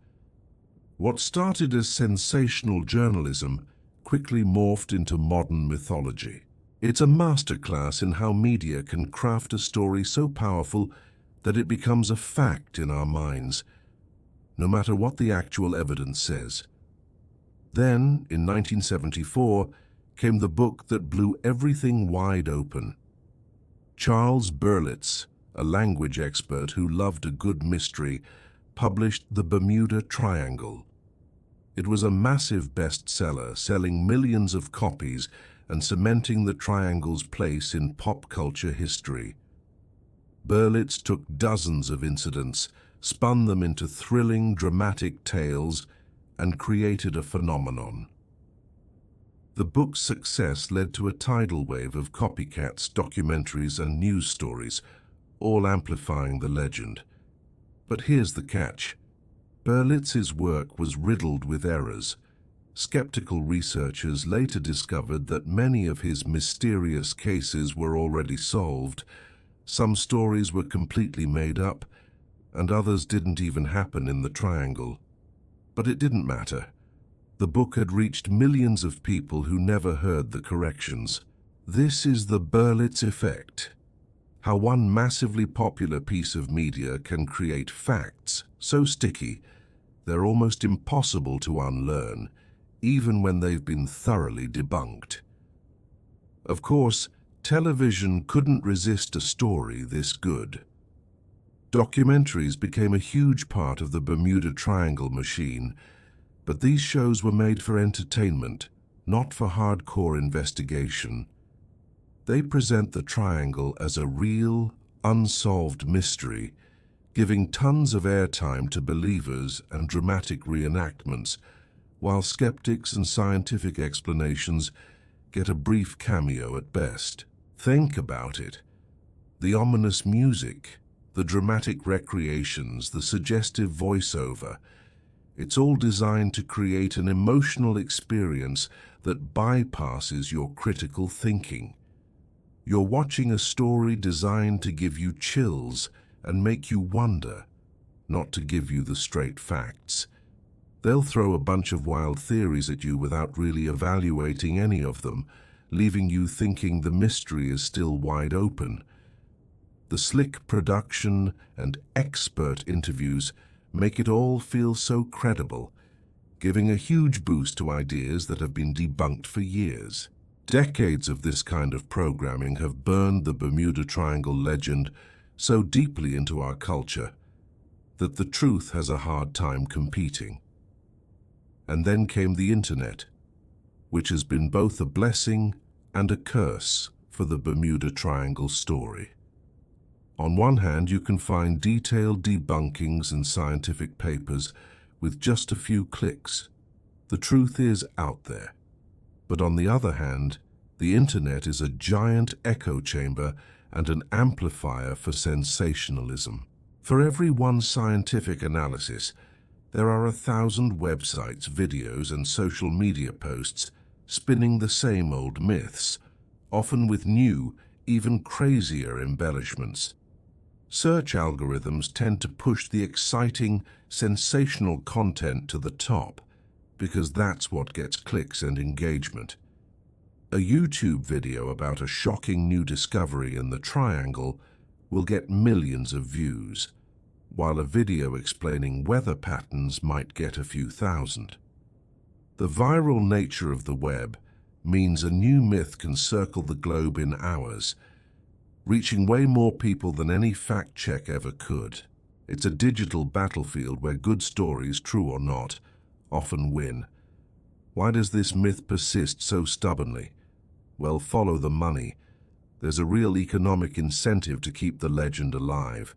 What started as sensational journalism quickly morphed into modern mythology. It's a masterclass in how media can craft a story so powerful that it becomes a fact in our minds, no matter what the actual evidence says. Then, in 1974, came the book that blew everything wide open. Charles Berlitz, a language expert who loved a good mystery, published The Bermuda Triangle. It was a massive bestseller, selling millions of copies and cementing the triangle's place in pop culture history. Berlitz took dozens of incidents, spun them into thrilling, dramatic tales, and created a phenomenon. The book's success led to a tidal wave of copycats, documentaries, and news stories, all amplifying the legend. But here's the catch. Berlitz's work was riddled with errors. Skeptical researchers later discovered that many of his mysterious cases were already solved. Some stories were completely made up, and others didn't even happen in the triangle. But it didn't matter. The book had reached millions of people who never heard the corrections. This is the Berlitz effect. How one massively popular piece of media can create facts so sticky they're almost impossible to unlearn, even when they've been thoroughly debunked. Of course, television couldn't resist a story this good. Documentaries became a huge part of the Bermuda Triangle machine, but these shows were made for entertainment, not for hardcore investigation. They present the triangle as a real, unsolved mystery, giving tons of airtime to believers and dramatic reenactments, while skeptics and scientific explanations get a brief cameo at best. Think about it. The ominous music, the dramatic recreations, the suggestive voiceover. It's all designed to create an emotional experience that bypasses your critical thinking. You're watching a story designed to give you chills and make you wonder, not to give you the straight facts. They'll throw a bunch of wild theories at you without really evaluating any of them, leaving you thinking the mystery is still wide open. The slick production and expert interviews make it all feel so credible, giving a huge boost to ideas that have been debunked for years. Decades of this kind of programming have burned the Bermuda Triangle legend so deeply into our culture that the truth has a hard time competing. And then came the internet, which has been both a blessing and a curse for the Bermuda Triangle story. On one hand, you can find detailed debunkings and scientific papers with just a few clicks. The truth is out there. But on the other hand, the internet is a giant echo chamber and an amplifier for sensationalism. For every one scientific analysis, there are 1,000 websites, videos, and social media posts spinning the same old myths, often with new, even crazier embellishments. Search algorithms tend to push the exciting, sensational content to the top, because that's what gets clicks and engagement. A YouTube video about a shocking new discovery in the triangle will get millions of views, while a video explaining weather patterns might get a few thousand. The viral nature of the web means a new myth can circle the globe in hours, reaching way more people than any fact check ever could. It's a digital battlefield where good stories, true or not, often win. Why does this myth persist so stubbornly? Well, follow the money. There's a real economic incentive to keep the legend alive.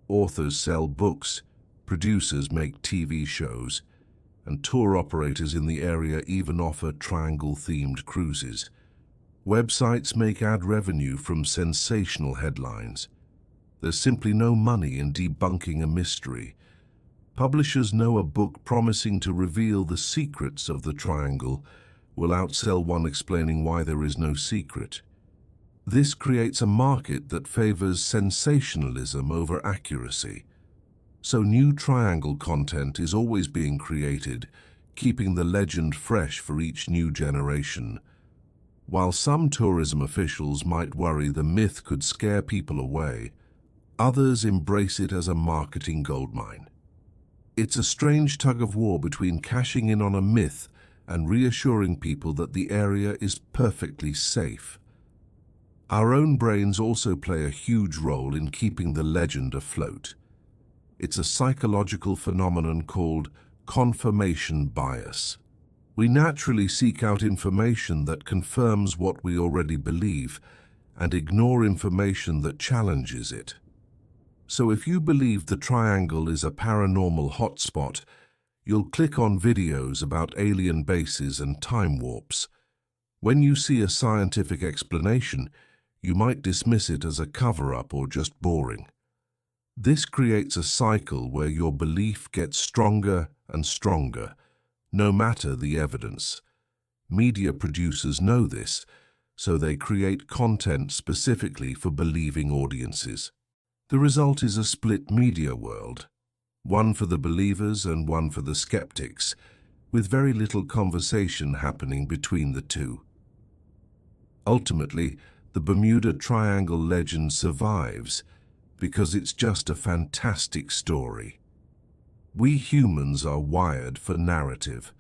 Authors sell books, producers make TV shows, and tour operators in the area even offer triangle-themed cruises. Websites make ad revenue from sensational headlines. There's simply no money in debunking a mystery. Publishers know a book promising to reveal the secrets of the triangle will outsell one explaining why there is no secret. This creates a market that favors sensationalism over accuracy. So new triangle content is always being created, keeping the legend fresh for each new generation. While some tourism officials might worry the myth could scare people away, others embrace it as a marketing goldmine. It's a strange tug-of-war between cashing in on a myth and reassuring people that the area is perfectly safe. Our own brains also play a huge role in keeping the legend afloat. It's a psychological phenomenon called confirmation bias. We naturally seek out information that confirms what we already believe and ignore information that challenges it. So if you believe the triangle is a paranormal hotspot, you'll click on videos about alien bases and time warps. When you see a scientific explanation, you might dismiss it as a cover-up or just boring. This creates a cycle where your belief gets stronger and stronger, no matter the evidence. Media producers know this, so they create content specifically for believing audiences. The result is a split media world, one for the believers and one for the skeptics, with very little conversation happening between the two. Ultimately, the Bermuda Triangle legend survives because it's just a fantastic story. We humans are wired for narrative.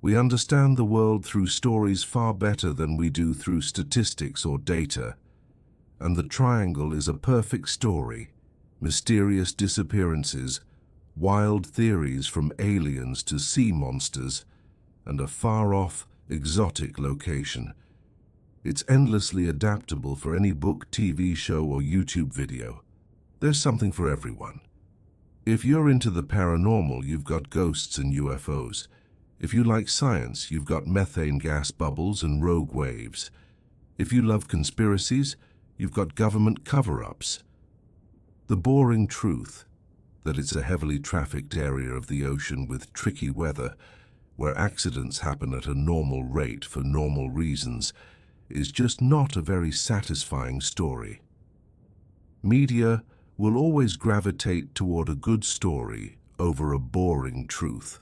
We understand the world through stories far better than we do through statistics or data. And the triangle is a perfect story: mysterious disappearances, wild theories from aliens to sea monsters, and a far-off, exotic location. It's endlessly adaptable for any book, TV show, or YouTube video. There's something for everyone. If you're into the paranormal, you've got ghosts and UFOs. If you like science, you've got methane gas bubbles and rogue waves. If you love conspiracies, you've got government cover-ups. The boring truth, that it's a heavily trafficked area of the ocean with tricky weather, where accidents happen at a normal rate for normal reasons, is just not a very satisfying story. Media will always gravitate toward a good story over a boring truth,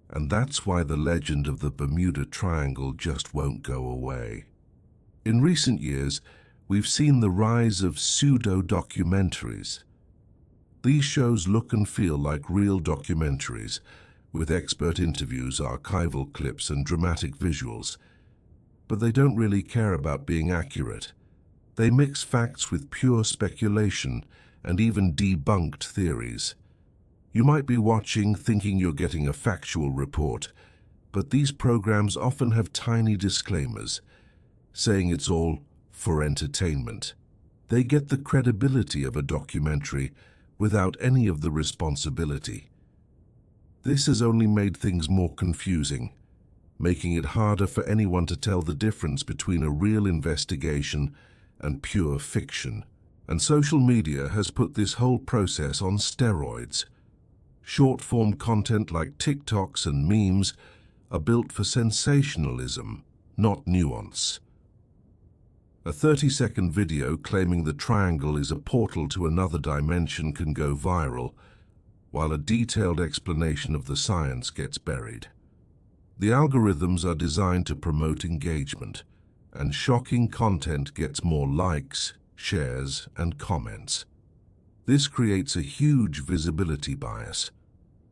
and that's why the legend of the Bermuda Triangle just won't go away. In recent years, we've seen the rise of pseudo-documentaries. These shows look and feel like real documentaries, with expert interviews, archival clips, and dramatic visuals. But they don't really care about being accurate. They mix facts with pure speculation and even debunked theories. You might be watching thinking you're getting a factual report, but these programs often have tiny disclaimers, saying it's all for entertainment. They get the credibility of a documentary without any of the responsibility. This has only made things more confusing, making it harder for anyone to tell the difference between a real investigation and pure fiction. And social media has put this whole process on steroids. Short-form content like TikToks and memes are built for sensationalism, not nuance. A 30-second video claiming the triangle is a portal to another dimension can go viral, while a detailed explanation of the science gets buried. The algorithms are designed to promote engagement, and shocking content gets more likes, shares, and comments. This creates a huge visibility bias.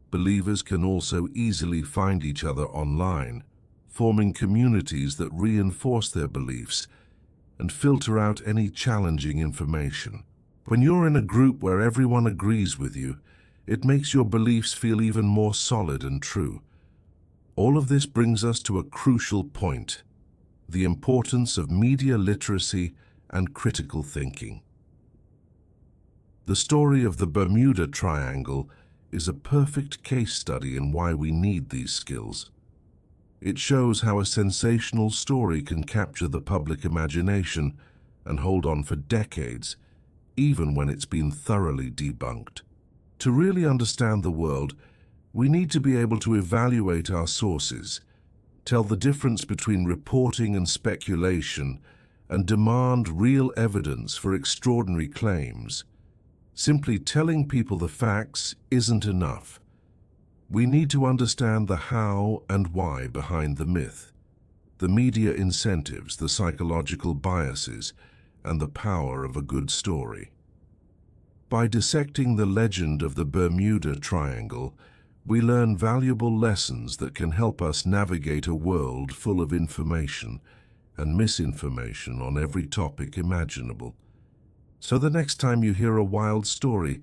Believers can also easily find each other online, forming communities that reinforce their beliefs and filter out any challenging information. When you're in a group where everyone agrees with you, it makes your beliefs feel even more solid and true. All of this brings us to a crucial point: the importance of media literacy and critical thinking. The story of the Bermuda Triangle is a perfect case study in why we need these skills. It shows how a sensational story can capture the public imagination and hold on for decades, even when it's been thoroughly debunked. To really understand the world, we need to be able to evaluate our sources, tell the difference between reporting and speculation, and demand real evidence for extraordinary claims. Simply telling people the facts isn't enough. We need to understand the how and why behind the myth, the media incentives, the psychological biases, and the power of a good story. By dissecting the legend of the Bermuda Triangle, We learn valuable lessons that can help us navigate a world full of information and misinformation on every topic imaginable. So the next time you hear a wild story,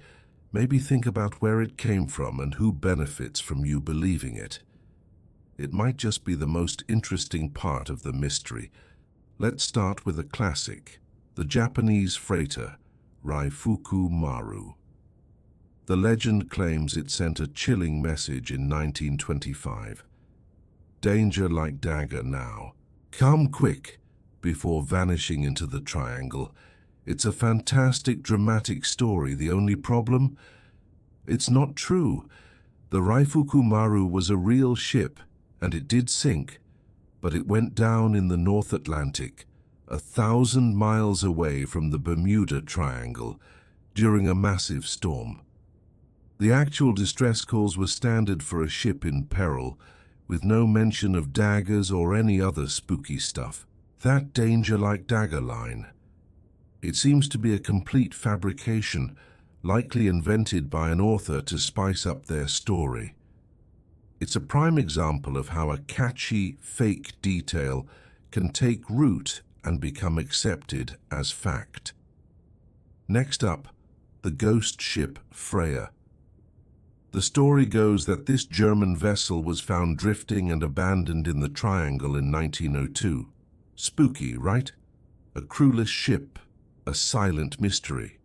maybe think about where it came from and who benefits from you believing it. It might just be the most interesting part of the mystery. Let's start with a classic, the Japanese freighter, Raifuku Maru. The legend claims it sent a chilling message in 1925. Danger like dagger now. Come quick, before vanishing into the triangle. It's a fantastic, dramatic story. The only problem? It's not true. The Raifuku Maru was a real ship, and it did sink, but it went down in the North Atlantic, 1,000 miles away from the Bermuda Triangle, during a massive storm. The actual distress calls were standard for a ship in peril, with no mention of daggers or any other spooky stuff. That danger-like dagger line. It seems to be a complete fabrication, likely invented by an author to spice up their story. It's a prime example of how a catchy, fake detail can take root and become accepted as fact. Next up, the ghost ship Freya. The story goes that this German vessel was found drifting and abandoned in the Triangle in 1902. Spooky, right? A crewless ship, a silent mystery.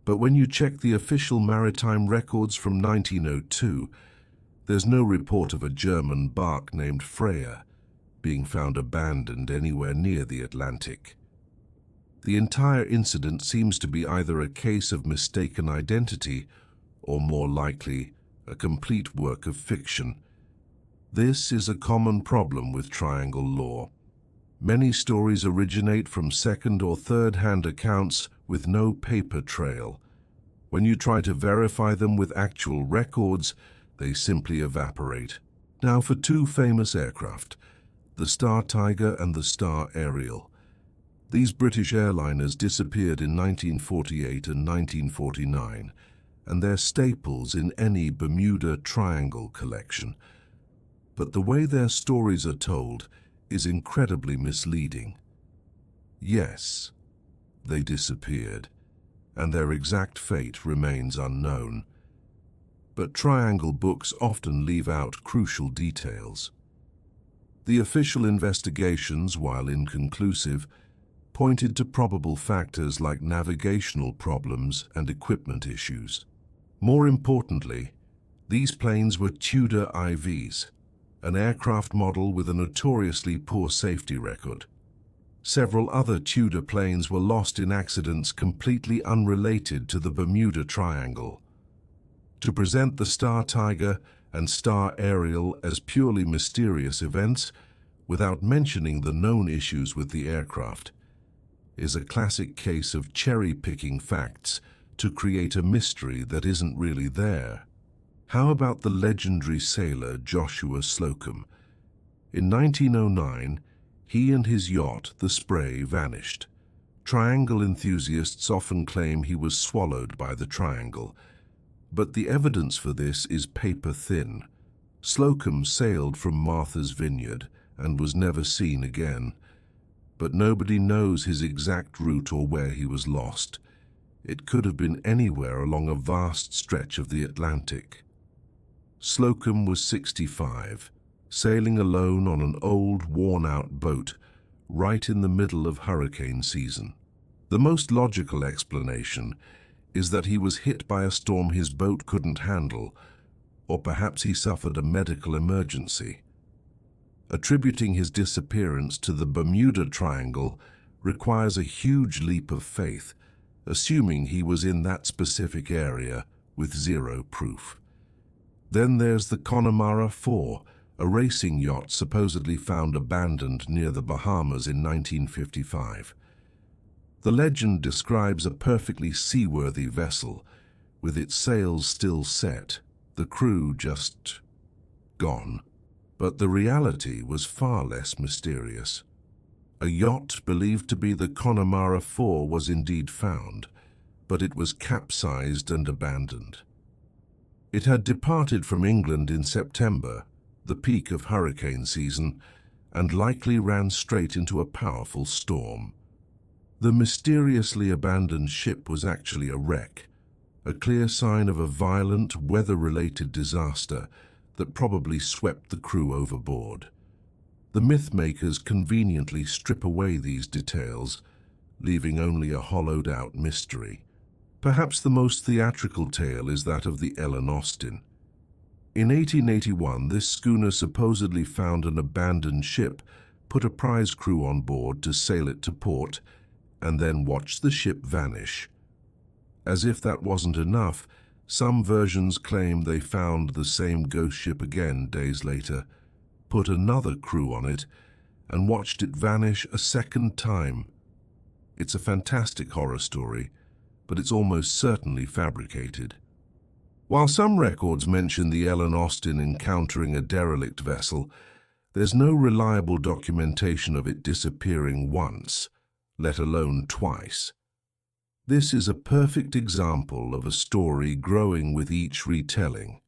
But when you check the official maritime records from 1902, there's no report of a German bark named Freya being found abandoned anywhere near the Atlantic. The entire incident seems to be either a case of mistaken identity or, more likely, a complete work of fiction. This is a common problem with triangle lore. Many stories originate from second- or third-hand accounts with no paper trail. When you try to verify them with actual records, they simply evaporate. Now for two famous aircraft, the Star Tiger and the Star Ariel. These British airliners disappeared in 1948 and 1949, and they're staples in any Bermuda Triangle collection. But the way their stories are told is incredibly misleading. Yes, they disappeared, and their exact fate remains unknown. But triangle books often leave out crucial details. The official investigations, while inconclusive, pointed to probable factors like navigational problems and equipment issues. More importantly, these planes were Tudor IVs, an aircraft model with a notoriously poor safety record. Several other Tudor planes were lost in accidents completely unrelated to the Bermuda Triangle. To present the Star Tiger and Star Ariel as purely mysterious events, without mentioning the known issues with the aircraft, is a classic case of cherry-picking facts to create a mystery that isn't really there. How about the legendary sailor Joshua Slocum? In 1909, he and his yacht, the Spray, vanished. Triangle enthusiasts often claim he was swallowed by the triangle, but the evidence for this is paper-thin. Slocum sailed from Martha's Vineyard and was never seen again, but nobody knows his exact route or where he was lost. It could have been anywhere along a vast stretch of the Atlantic. Slocum was 65, sailing alone on an old, worn-out boat right in the middle of hurricane season. The most logical explanation is that he was hit by a storm his boat couldn't handle, or perhaps he suffered a medical emergency. Attributing his disappearance to the Bermuda Triangle requires a huge leap of faith, assuming he was in that specific area with zero proof. Then there's the Connemara 4, a racing yacht supposedly found abandoned near the Bahamas in 1955. The legend describes a perfectly seaworthy vessel, with its sails still set, the crew just gone. But the reality was far less mysterious. A yacht believed to be the Connemara 4 was indeed found, but it was capsized and abandoned. It had departed from England in September, the peak of hurricane season, and likely ran straight into a powerful storm. The mysteriously abandoned ship was actually a wreck, a clear sign of a violent, weather-related disaster that probably swept the crew overboard. The mythmakers conveniently strip away these details, leaving only a hollowed-out mystery. Perhaps the most theatrical tale is that of the Ellen Austin. In 1881, this schooner supposedly found an abandoned ship, put a prize crew on board to sail it to port, and then watched the ship vanish. As if that wasn't enough, some versions claim they found the same ghost ship again days later, put another crew on it, and watched it vanish a second time. It's a fantastic horror story, but it's almost certainly fabricated. While some records mention the Ellen Austin encountering a derelict vessel, there's no reliable documentation of it disappearing once, let alone twice. This is a perfect example of a story growing with each retelling,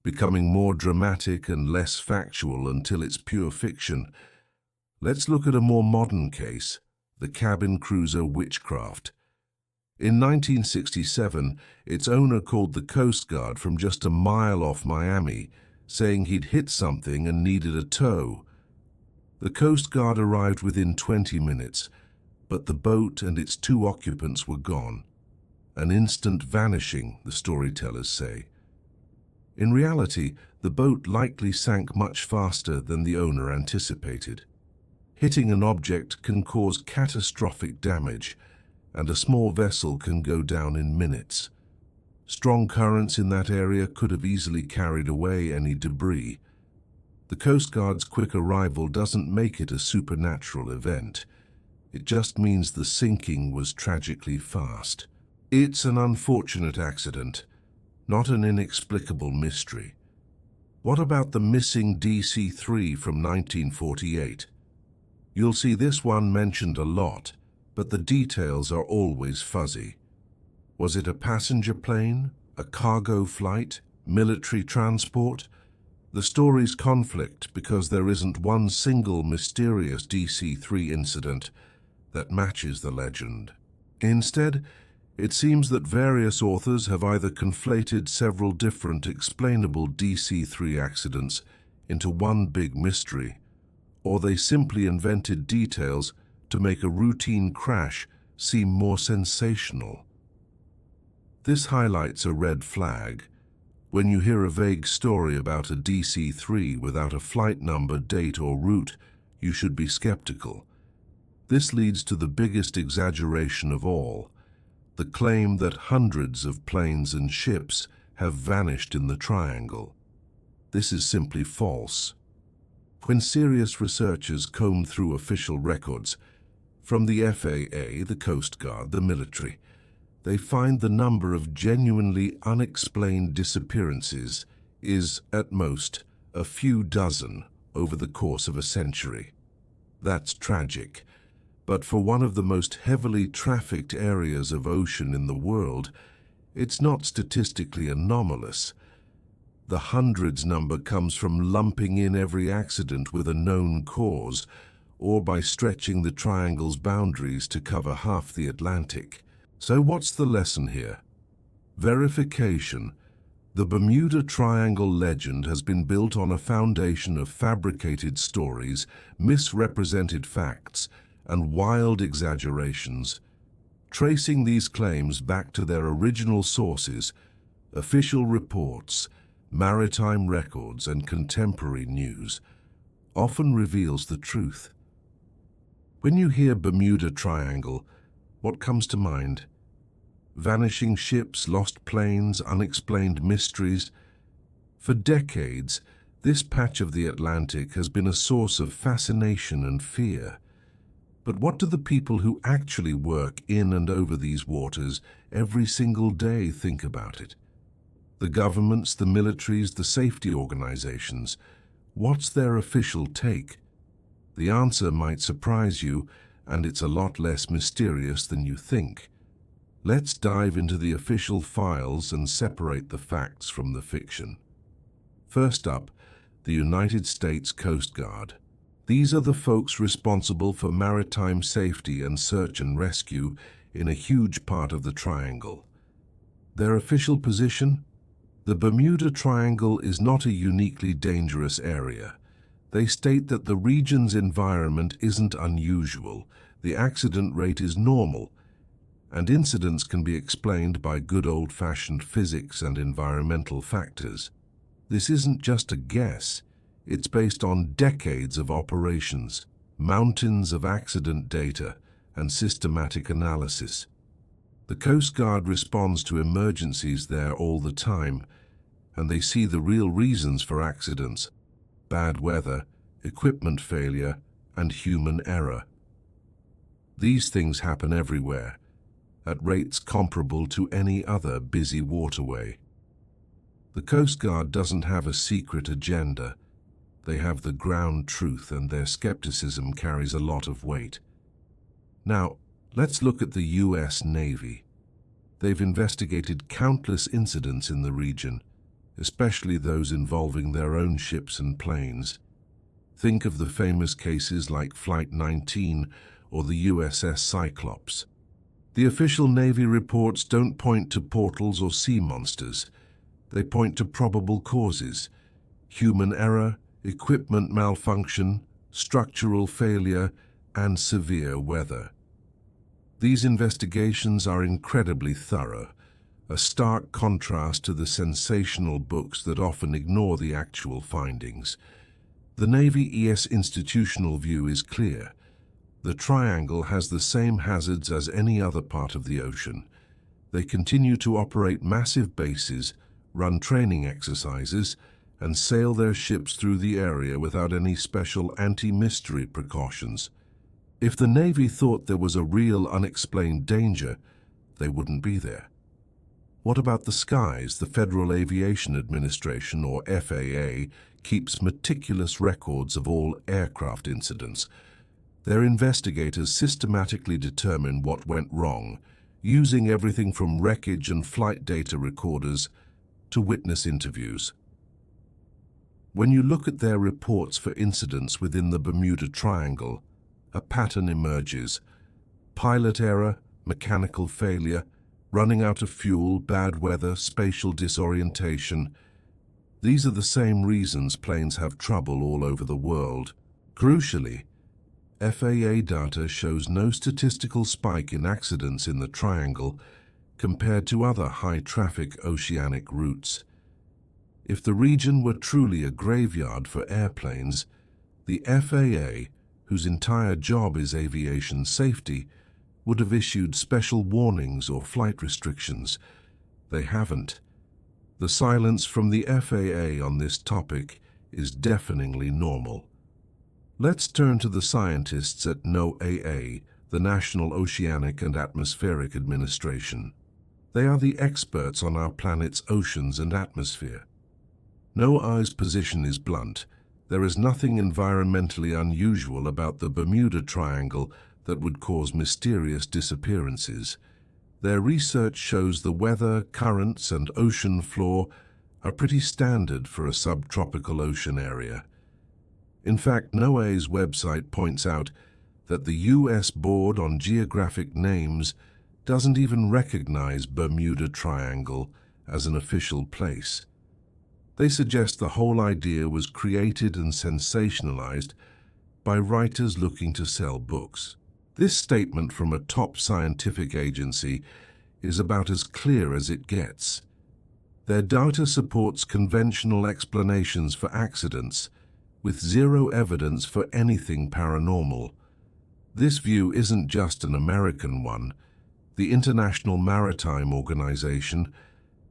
becoming more dramatic and less factual until it's pure fiction. Let's look at a more modern case, the cabin cruiser Witchcraft. In 1967, its owner called the Coast Guard from just a mile off Miami, saying he'd hit something and needed a tow. The Coast Guard arrived within 20 minutes, but the boat and its 2 occupants were gone. An instant vanishing, the storytellers say. In reality, the boat likely sank much faster than the owner anticipated. Hitting an object can cause catastrophic damage, and a small vessel can go down in minutes. Strong currents in that area could have easily carried away any debris. The Coast Guard's quick arrival doesn't make it a supernatural event. It just means the sinking was tragically fast. It's an unfortunate accident, not an inexplicable mystery. What about the missing DC-3 from 1948? You'll see this one mentioned a lot, but the details are always fuzzy. Was it a passenger plane, a cargo flight, military transport? The stories conflict because there isn't one single mysterious DC-3 incident that matches the legend. Instead, it seems that various authors have either conflated several different explainable DC-3 accidents into one big mystery, or they simply invented details to make a routine crash seem more sensational. This highlights a red flag. When you hear a vague story about a DC-3 without a flight number, date, or route, you should be skeptical. This leads to the biggest exaggeration of all, the claim that hundreds of planes and ships have vanished in the triangle. This is simply false. When serious researchers comb through official records, from the FAA, the Coast Guard, the military, they find the number of genuinely unexplained disappearances is, at most, a few dozen over the course of a century. That's tragic, but for one of the most heavily trafficked areas of ocean in the world, it's not statistically anomalous. The hundreds number comes from lumping in every accident with a known cause, or by stretching the triangle's boundaries to cover half the Atlantic. So what's the lesson here? Verification. The Bermuda Triangle legend has been built on a foundation of fabricated stories, misrepresented facts, and wild exaggerations. Tracing these claims back to their original sources, official reports, maritime records, and contemporary news, often reveals the truth. When you hear Bermuda Triangle, what comes to mind? Vanishing ships, lost planes, unexplained mysteries. For decades, this patch of the Atlantic has been a source of fascination and fear. But what do the people who actually work in and over these waters every single day think about it? The governments, the militaries, the safety organizations, what's their official take? The answer might surprise you, and it's a lot less mysterious than you think. Let's dive into the official files and separate the facts from the fiction. First up, the United States Coast Guard. These are the folks responsible for maritime safety and search and rescue in a huge part of the Triangle. Their official position? The Bermuda Triangle is not a uniquely dangerous area. They state that the region's environment isn't unusual, the accident rate is normal, and incidents can be explained by good old-fashioned physics and environmental factors. This isn't just a guess. It's based on decades of operations, mountains of accident data, and systematic analysis. The Coast Guard responds to emergencies there all the time, and they see the real reasons for accidents: bad weather, equipment failure, and human error. These things happen everywhere, at rates comparable to any other busy waterway. The Coast Guard doesn't have a secret agenda. They have the ground truth, and their skepticism carries a lot of weight. Now, let's look at the U.S. Navy. They've investigated countless incidents in the region, especially those involving their own ships and planes. Think of the famous cases like Flight 19 or the USS Cyclops. The official Navy reports don't point to portals or sea monsters. They point to probable causes: human error, equipment malfunction, structural failure, and severe weather. These investigations are incredibly thorough, a stark contrast to the sensational books that often ignore the actual findings. The Navy ES institutional view is clear. The Triangle has the same hazards as any other part of the ocean. They continue to operate massive bases, run training exercises, and sail their ships through the area without any special anti-mystery precautions. If the Navy thought there was a real unexplained danger, they wouldn't be there. What about the skies? The Federal Aviation Administration, or FAA, keeps meticulous records of all aircraft incidents. Their investigators systematically determine what went wrong, using everything from wreckage and flight data recorders to witness interviews. When you look at their reports for incidents within the Bermuda Triangle, a pattern emerges: pilot error, mechanical failure, running out of fuel, bad weather, spatial disorientation. These are the same reasons planes have trouble all over the world. Crucially, FAA data shows no statistical spike in accidents in the Triangle compared to other high-traffic oceanic routes. If the region were truly a graveyard for airplanes, the FAA, whose entire job is aviation safety, would have issued special warnings or flight restrictions. They haven't. The silence from the FAA on this topic is deafeningly normal. Let's turn to the scientists at NOAA, the National Oceanic and Atmospheric Administration. They are the experts on our planet's oceans and atmosphere. NOAA's position is blunt. There is nothing environmentally unusual about the Bermuda Triangle that would cause mysterious disappearances. Their research shows the weather, currents, and ocean floor are pretty standard for a subtropical ocean area. In fact, NOAA's website points out that the U.S. Board on Geographic Names doesn't even recognize Bermuda Triangle as an official place. They suggest the whole idea was created and sensationalized by writers looking to sell books. This statement from a top scientific agency is about as clear as it gets. Their data supports conventional explanations for accidents, with zero evidence for anything paranormal. This view isn't just an American one. The International Maritime Organization,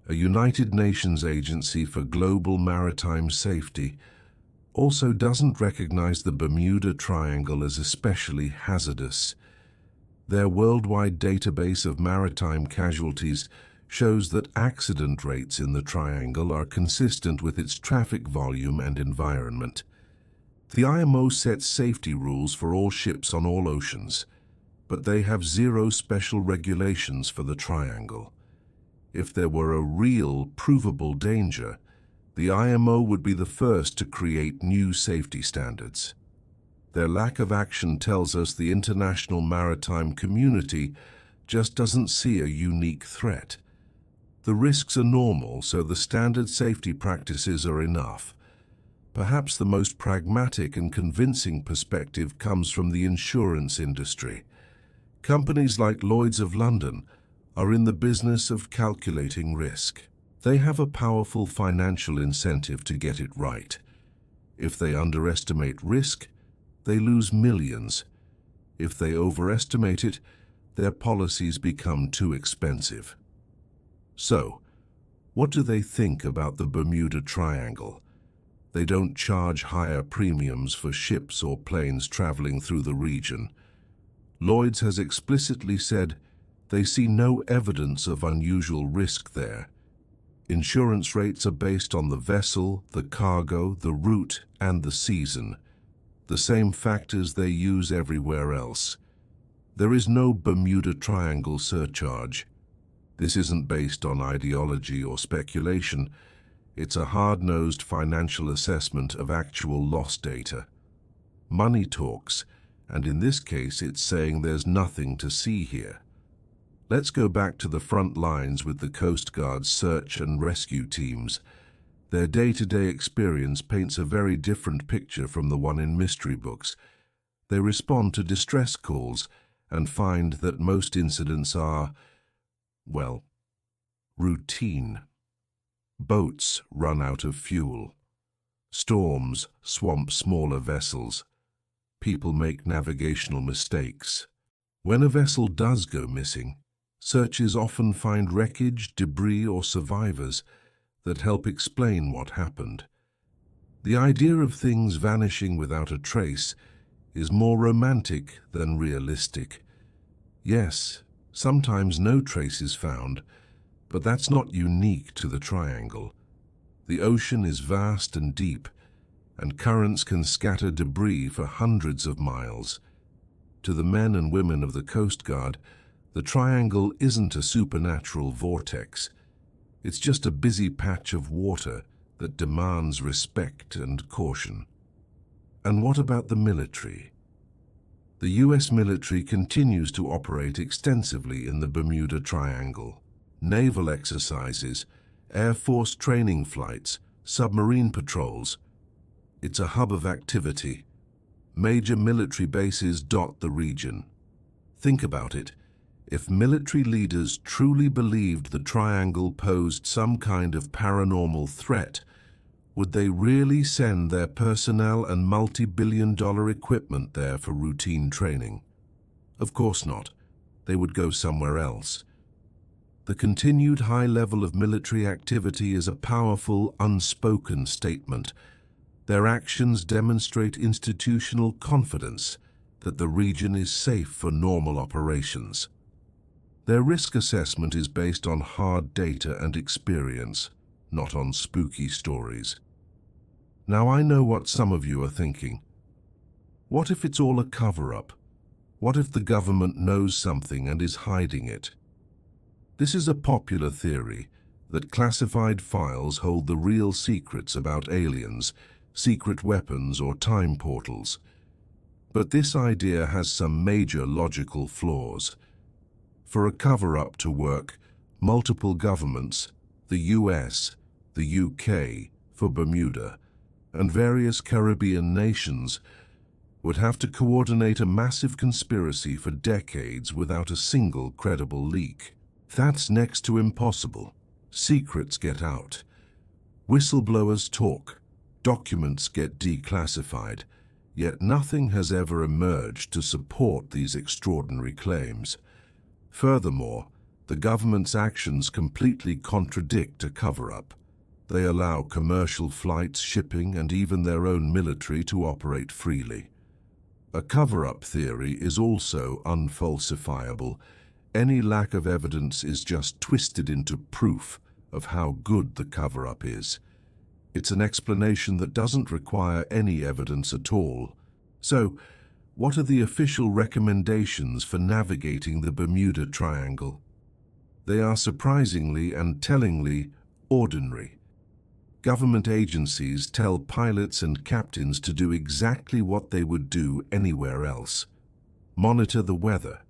a United Nations agency for global maritime safety, also doesn't recognize the Bermuda Triangle as especially hazardous. Their worldwide database of maritime casualties shows that accident rates in the Triangle are consistent with its traffic volume and environment. The IMO sets safety rules for all ships on all oceans. but they have zero special regulations for the triangle. If there were a real, provable danger, the IMO would be the first to create new safety standards. Their lack of action tells us the international maritime community just doesn't see a unique threat. The risks are normal, so the standard safety practices are enough. Perhaps the most pragmatic and convincing perspective comes from the insurance industry. Companies like Lloyd's of London are in the business of calculating risk. They have a powerful financial incentive to get it right. If they underestimate risk, they lose millions. If they overestimate it, their policies become too expensive. So, what do they think about the Bermuda Triangle? They don't charge higher premiums for ships or planes traveling through the region. Lloyd's has explicitly said they see no evidence of unusual risk there. Insurance rates are based on the vessel, the cargo, the route, and the season. The same factors they use everywhere else. There is no Bermuda Triangle surcharge. This isn't based on ideology or speculation. It's a hard-nosed financial assessment of actual loss data. Money talks, and in this case it's saying there's nothing to see here. Let's go back to the front lines with the Coast Guard's search and rescue teams. Their day-to-day experience paints a very different picture from the one in mystery books. They respond to distress calls and find that most incidents are, well, routine. Boats run out of fuel. Storms swamp smaller vessels. People make navigational mistakes. When a vessel does go missing, searches often find wreckage, debris, or survivors that help explain what happened. The idea of things vanishing without a trace is more romantic than realistic. Yes, sometimes no trace is found, but that's not unique to the triangle. The ocean is vast and deep, and currents can scatter debris for hundreds of miles. To the men and women of the Coast Guard, the triangle isn't a supernatural vortex. It's just a busy patch of water that demands respect and caution. And what about the military? The US military continues to operate extensively in the Bermuda Triangle. Naval exercises, Air Force training flights, submarine patrols. It's a hub of activity. Major military bases dot the region. Think about it. If military leaders truly believed the triangle posed some kind of paranormal threat, would they really send their personnel and multi-billion-dollar equipment there for routine training? Of course not. They would go somewhere else. The continued high level of military activity is a powerful, unspoken statement. Their actions demonstrate institutional confidence that the region is safe for normal operations. Their risk assessment is based on hard data and experience, not on spooky stories. Now I know what some of you are thinking. What if it's all a cover-up? What if the government knows something and is hiding it? This is a popular theory that classified files hold the real secrets about aliens, secret weapons, or time portals. But this idea has some major logical flaws. For a cover-up to work, multiple governments, the US, the UK, for Bermuda, and various Caribbean nations, would have to coordinate a massive conspiracy for decades without a single credible leak. That's next to impossible. Secrets get out. Whistleblowers talk. Documents get declassified. Yet nothing has ever emerged to support these extraordinary claims. Furthermore, the government's actions completely contradict a cover-up. They allow commercial flights, shipping, and even their own military to operate freely. A cover-up theory is also unfalsifiable. Any lack of evidence is just twisted into proof of how good the cover-up is. It's an explanation that doesn't require any evidence at all. So, What are the official recommendations for navigating the Bermuda Triangle? They are surprisingly and tellingly ordinary. Government agencies tell pilots and captains to do exactly what they would do anywhere else. Monitor the weather,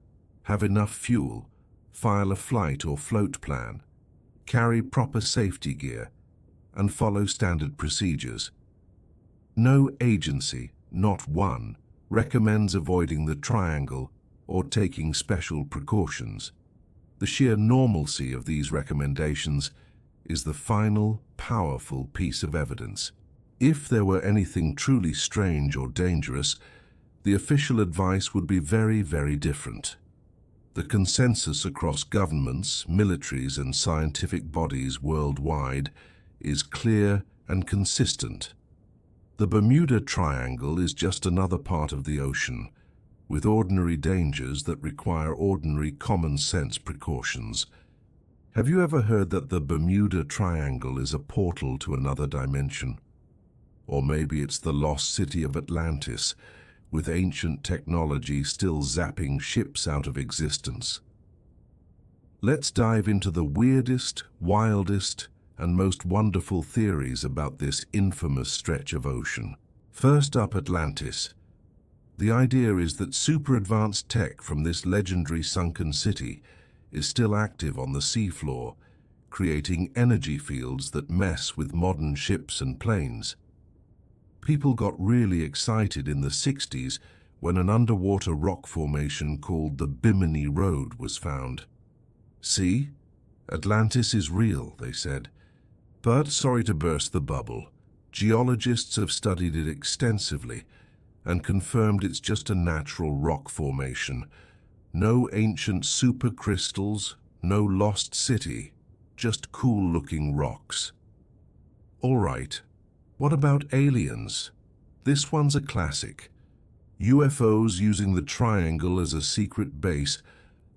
have enough fuel, file a flight or float plan, carry proper safety gear, and follow standard procedures. No agency, not one, recommends avoiding the triangle or taking special precautions. The sheer normalcy of these recommendations is the final, powerful piece of evidence. If there were anything truly strange or dangerous, the official advice would be very, very different. The consensus across governments, militaries, and scientific bodies worldwide is clear and consistent. The Bermuda Triangle is just another part of the ocean, with ordinary dangers that require ordinary common-sense precautions. Have you ever heard that the Bermuda Triangle is a portal to another dimension? Or maybe it's the lost city of Atlantis, with ancient technology still zapping ships out of existence. Let's dive into the weirdest, wildest, and most wonderful theories about this infamous stretch of ocean. First up, Atlantis. The idea is that super-advanced tech from this legendary sunken city is still active on the seafloor, creating energy fields that mess with modern ships and planes. People got really excited in the 60s when an underwater rock formation called the Bimini Road was found. See? Atlantis is real, they said. But, sorry to burst the bubble, geologists have studied it extensively and confirmed it's just a natural rock formation. No ancient supercrystals, no lost city, just cool-looking rocks. All right, what about aliens? This one's a classic. UFOs using the triangle as a secret base,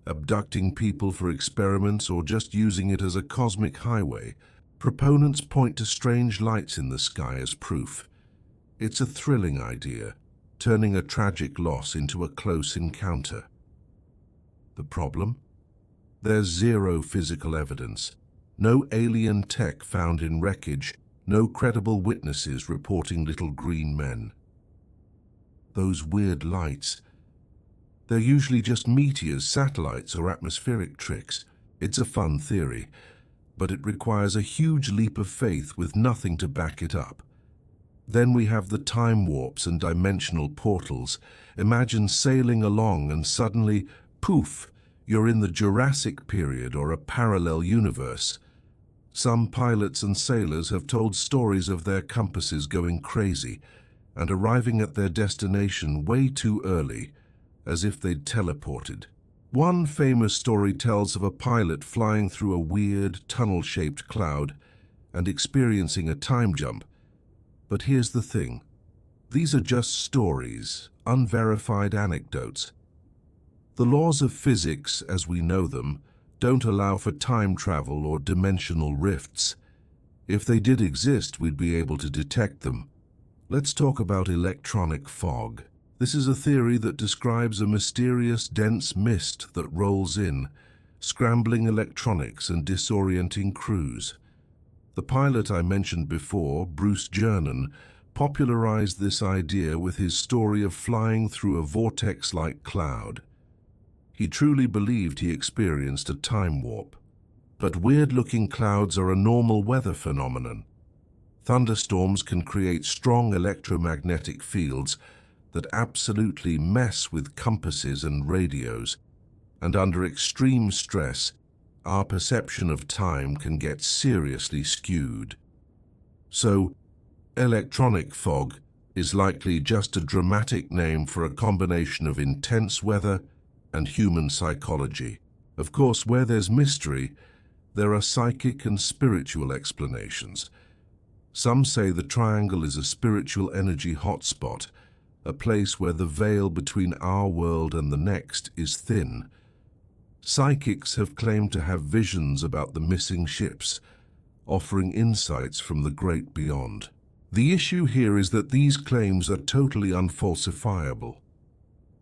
abducting people for experiments or just using it as a cosmic highway. Proponents point to strange lights in the sky as proof. It's a thrilling idea, turning a tragic loss into a close encounter. The problem? There's zero physical evidence. No alien tech found in wreckage, no credible witnesses reporting little green men. Those weird lights, they're usually just meteors, satellites, or atmospheric tricks. It's a fun theory, but it requires a huge leap of faith with nothing to back it up. Then we have the time warps and dimensional portals. Imagine sailing along and suddenly, poof, you're in the Jurassic period or a parallel universe. Some pilots and sailors have told stories of their compasses going crazy and arriving at their destination way too early, as if they'd teleported. One famous story tells of a pilot flying through a weird, tunnel-shaped cloud and experiencing a time jump. But here's the thing. These are just stories, unverified anecdotes. The laws of physics, as we know them, don't allow for time travel or dimensional rifts. If they did exist, we'd be able to detect them. Let's talk about electronic fog. This is a theory that describes a mysterious, dense mist that rolls in, scrambling electronics and disorienting crews. The pilot I mentioned before, Bruce Jernan, popularized this idea with his story of flying through a vortex-like cloud. He truly believed he experienced a time warp. But weird-looking clouds are a normal weather phenomenon. Thunderstorms can create strong electromagnetic fields that absolutely mess with compasses and radios, and under extreme stress, our perception of time can get seriously skewed. So, electronic fog is likely just a dramatic name for a combination of intense weather and human psychology. Of course, where there's mystery, there are psychic and spiritual explanations. Some say the triangle is a spiritual energy hotspot, a place where the veil between our world and the next is thin. Psychics have claimed to have visions about the missing ships, offering insights from the great beyond. The issue here is that these claims are totally unfalsifiable.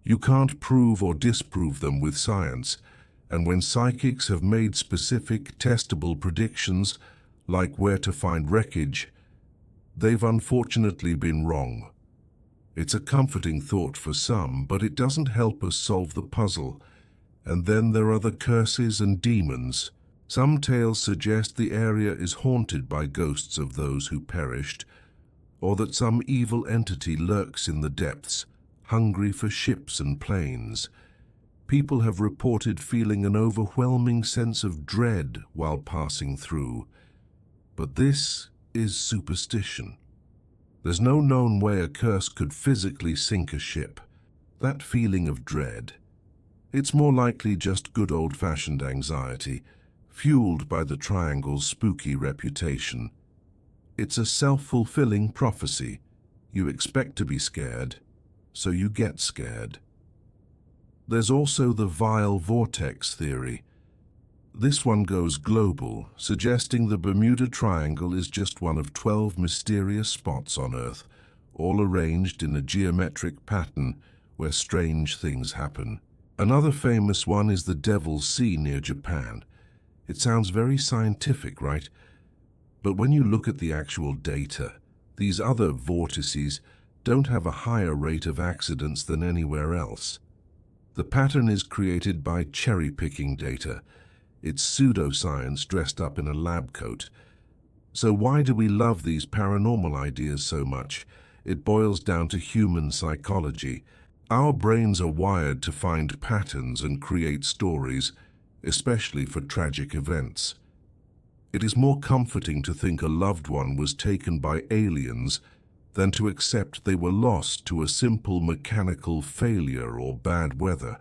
You can't prove or disprove them with science, and when psychics have made specific, testable predictions, like where to find wreckage, they've unfortunately been wrong. It's a comforting thought for some, but it doesn't help us solve the puzzle. And then there are the curses and demons. Some tales suggest the area is haunted by ghosts of those who perished, or that some evil entity lurks in the depths, hungry for ships and planes. People have reported feeling an overwhelming sense of dread while passing through. But this is superstition. There's no known way a curse could physically sink a ship. That feeling of dread, it's more likely just good old-fashioned anxiety, fueled by the triangle's spooky reputation. It's a self-fulfilling prophecy. You expect to be scared, so you get scared. There's also the vile vortex theory. This one goes global, suggesting the Bermuda Triangle is just one of 12 mysterious spots on Earth, all arranged in a geometric pattern where strange things happen. Another famous one is the Devil's Sea near Japan. It sounds very scientific, right? But when you look at the actual data, these other vortices don't have a higher rate of accidents than anywhere else. The pattern is created by cherry-picking data. It's pseudoscience dressed up in a lab coat. So why do we love these paranormal ideas so much? It boils down to human psychology. Our brains are wired to find patterns and create stories, especially for tragic events. It is more comforting to think a loved one was taken by aliens than to accept they were lost to a simple mechanical failure or bad weather.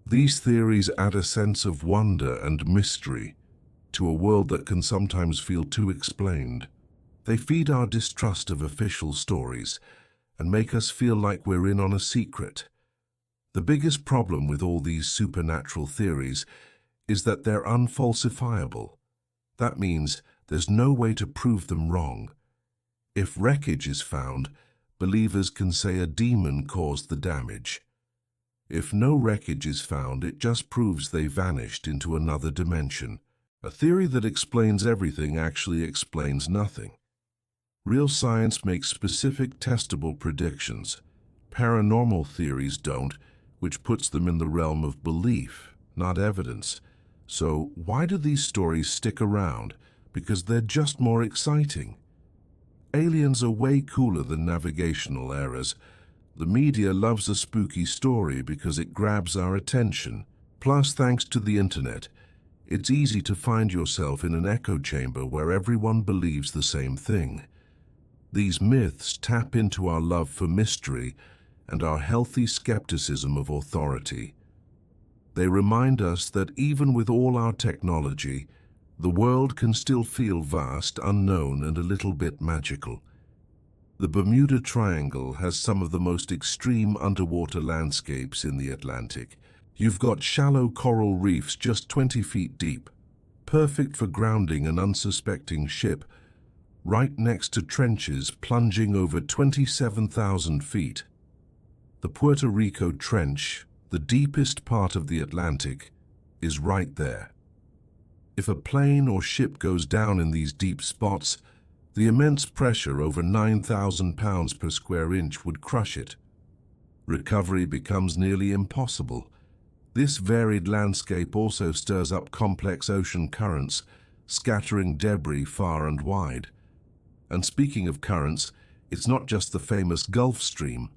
These theories add a sense of wonder and mystery to a world that can sometimes feel too explained. They feed our distrust of official stories and make us feel like we're in on a secret. The biggest problem with all these supernatural theories is that they're unfalsifiable. That means there's no way to prove them wrong. If wreckage is found, believers can say a demon caused the damage. If no wreckage is found, it just proves they vanished into another dimension. A theory that explains everything actually explains nothing. Real science makes specific, testable predictions. Paranormal theories don't, which puts them in the realm of belief, not evidence. So why do these stories stick around? Because they're just more exciting. Aliens are way cooler than navigational errors. The media loves a spooky story because it grabs our attention. Plus, thanks to the internet, it's easy to find yourself in an echo chamber where everyone believes the same thing. These myths tap into our love for mystery and our healthy skepticism of authority. They remind us that even with all our technology, the world can still feel vast, unknown, and a little bit magical. The Bermuda Triangle has some of the most extreme underwater landscapes in the Atlantic. You've got shallow coral reefs just 20 feet deep, perfect for grounding an unsuspecting ship, right next to trenches plunging over 27,000 feet. The Puerto Rico Trench, the deepest part of the Atlantic, is right there. If a plane or ship goes down in these deep spots, the immense pressure over 9,000 pounds per square inch would crush it. Recovery becomes nearly impossible. This varied landscape also stirs up complex ocean currents, scattering debris far and wide. And speaking of currents, it's not just the famous Gulf Stream.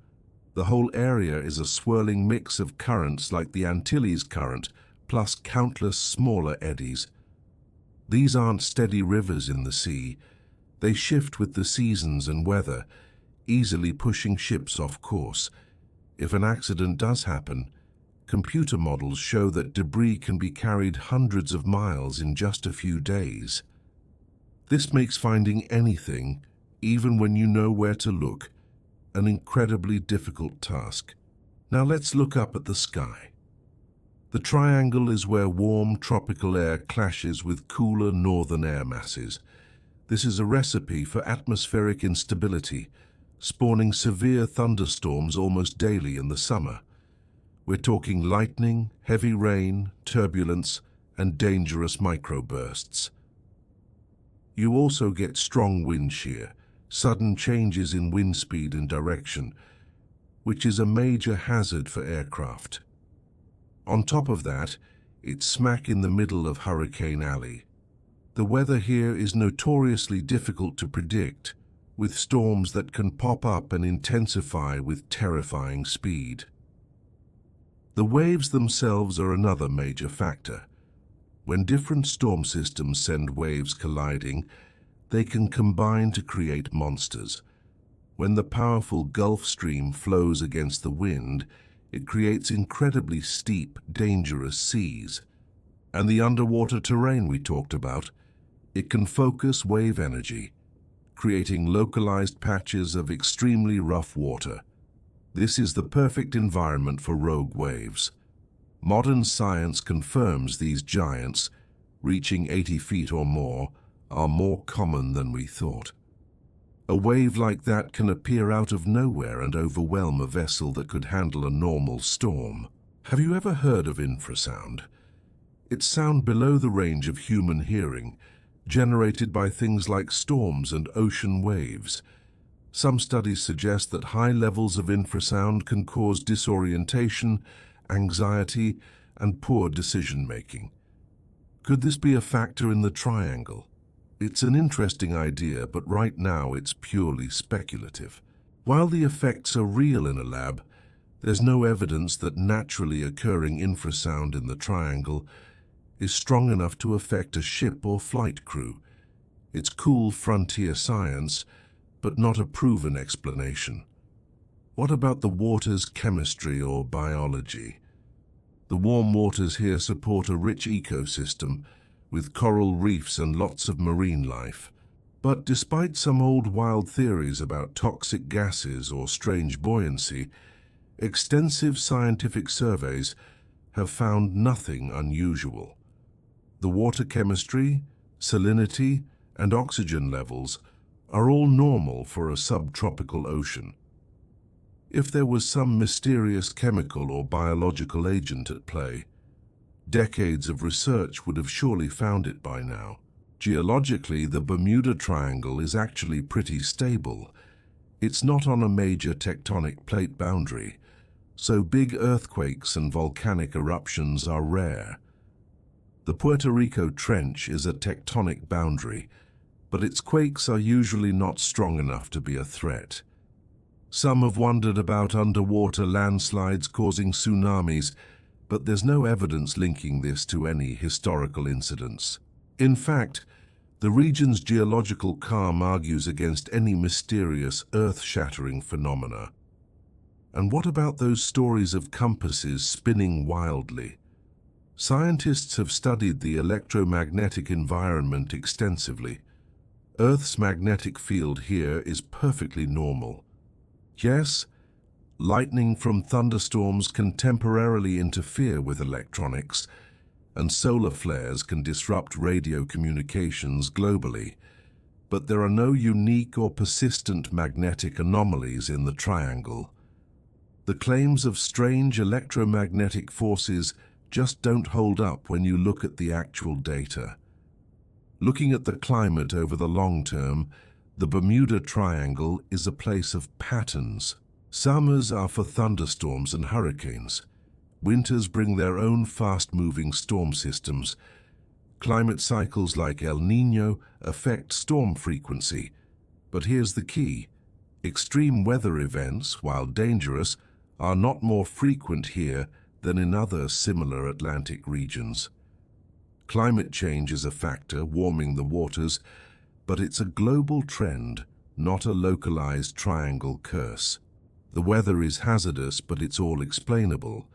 The whole area is a swirling mix of currents like the Antilles Current, plus countless smaller eddies. These aren't steady rivers in the sea. They shift with the seasons and weather, easily pushing ships off course. If an accident does happen, computer models show that debris can be carried hundreds of miles in just a few days. This makes finding anything, even when you know where to look, an incredibly difficult task. Now let's look up at the sky. The triangle is where warm tropical air clashes with cooler northern air masses. This is a recipe for atmospheric instability, spawning severe thunderstorms almost daily in the summer. We're talking lightning, heavy rain, turbulence, and dangerous microbursts. You also get strong wind shear, sudden changes in wind speed and direction, which is a major hazard for aircraft. On top of that, it's smack in the middle of Hurricane Alley. The weather here is notoriously difficult to predict, with storms that can pop up and intensify with terrifying speed. The waves themselves are another major factor. When different storm systems send waves colliding, they can combine to create monsters. When the powerful Gulf Stream flows against the wind, it creates incredibly steep, dangerous seas. And the underwater terrain we talked about, it can focus wave energy, creating localized patches of extremely rough water. This is the perfect environment for rogue waves. Modern science confirms these giants, reaching 80 feet or more, are more common than we thought. A wave like that can appear out of nowhere and overwhelm a vessel that could handle a normal storm. Have you ever heard of infrasound? It's sound below the range of human hearing, generated by things like storms and ocean waves. Some studies suggest that high levels of infrasound can cause disorientation, anxiety, and poor decision-making. Could this be a factor in the triangle? It's an interesting idea, but right now it's purely speculative. While the effects are real in a lab, there's no evidence that naturally occurring infrasound in the triangle is strong enough to affect a ship or flight crew. It's cool frontier science, but not a proven explanation. What about the water's chemistry or biology? The warm waters here support a rich ecosystem, with coral reefs and lots of marine life. But despite some old wild theories about toxic gases or strange buoyancy, extensive scientific surveys have found nothing unusual. The water chemistry, salinity, and oxygen levels are all normal for a subtropical ocean. If there was some mysterious chemical or biological agent at play, decades of research would have surely found it by now. Geologically, the Bermuda Triangle is actually pretty stable. It's not on a major tectonic plate boundary, so big earthquakes and volcanic eruptions are rare. The Puerto Rico Trench is a tectonic boundary, but its quakes are usually not strong enough to be a threat. Some have wondered about underwater landslides causing tsunamis, but there's no evidence linking this to any historical incidents. In fact, the region's geological calm argues against any mysterious, earth-shattering phenomena. And what about those stories of compasses spinning wildly? Scientists have studied the electromagnetic environment extensively. Earth's magnetic field here is perfectly normal. Yes, lightning from thunderstorms can temporarily interfere with electronics, and solar flares can disrupt radio communications globally, but there are no unique or persistent magnetic anomalies in the triangle. The claims of strange electromagnetic forces just don't hold up when you look at the actual data. Looking at the climate over the long term, the Bermuda Triangle is a place of patterns. Summers are for thunderstorms and hurricanes. Winters bring their own fast-moving storm systems. Climate cycles like El Niño affect storm frequency. But here's the key. Extreme weather events, while dangerous, are not more frequent here than in other similar Atlantic regions. Climate change is a factor warming the waters, but it's a global trend, not a localized triangle curse. The weather is hazardous, but it's all explainable.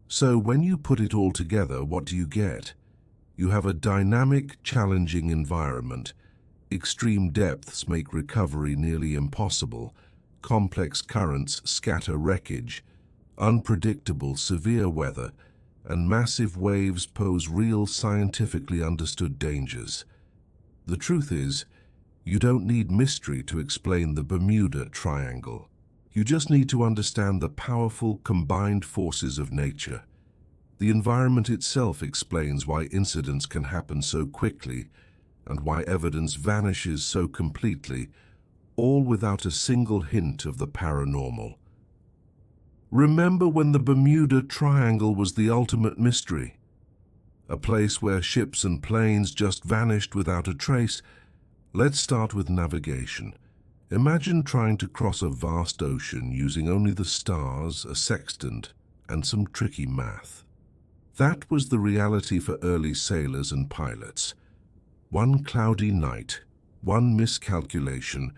So when you put it all together, what do you get? You have a dynamic, challenging environment. Extreme depths make recovery nearly impossible. Complex currents scatter wreckage. Unpredictable, severe weather and massive waves pose real scientifically understood dangers. The truth is, you don't need mystery to explain the Bermuda Triangle. You just need to understand the powerful combined forces of nature. The environment itself explains why incidents can happen so quickly and why evidence vanishes so completely, all without a single hint of the paranormal. Remember when the Bermuda Triangle was the ultimate mystery? A place where ships and planes just vanished without a trace? Let's start with navigation. Imagine trying to cross a vast ocean using only the stars, a sextant, and some tricky math. That was the reality for early sailors and pilots. One cloudy night, one miscalculation,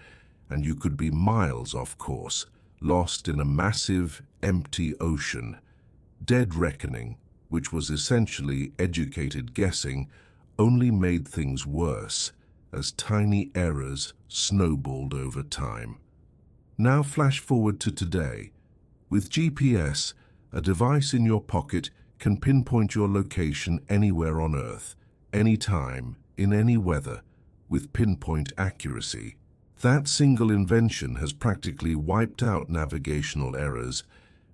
and you could be miles off course, lost in a massive, empty ocean. Dead reckoning, which was essentially educated guessing, only made things worse, as tiny errors snowballed over time. Now flash forward to today. With GPS, a device in your pocket can pinpoint your location anywhere on Earth, anytime, in any weather, with pinpoint accuracy. That single invention has practically wiped out navigational errors,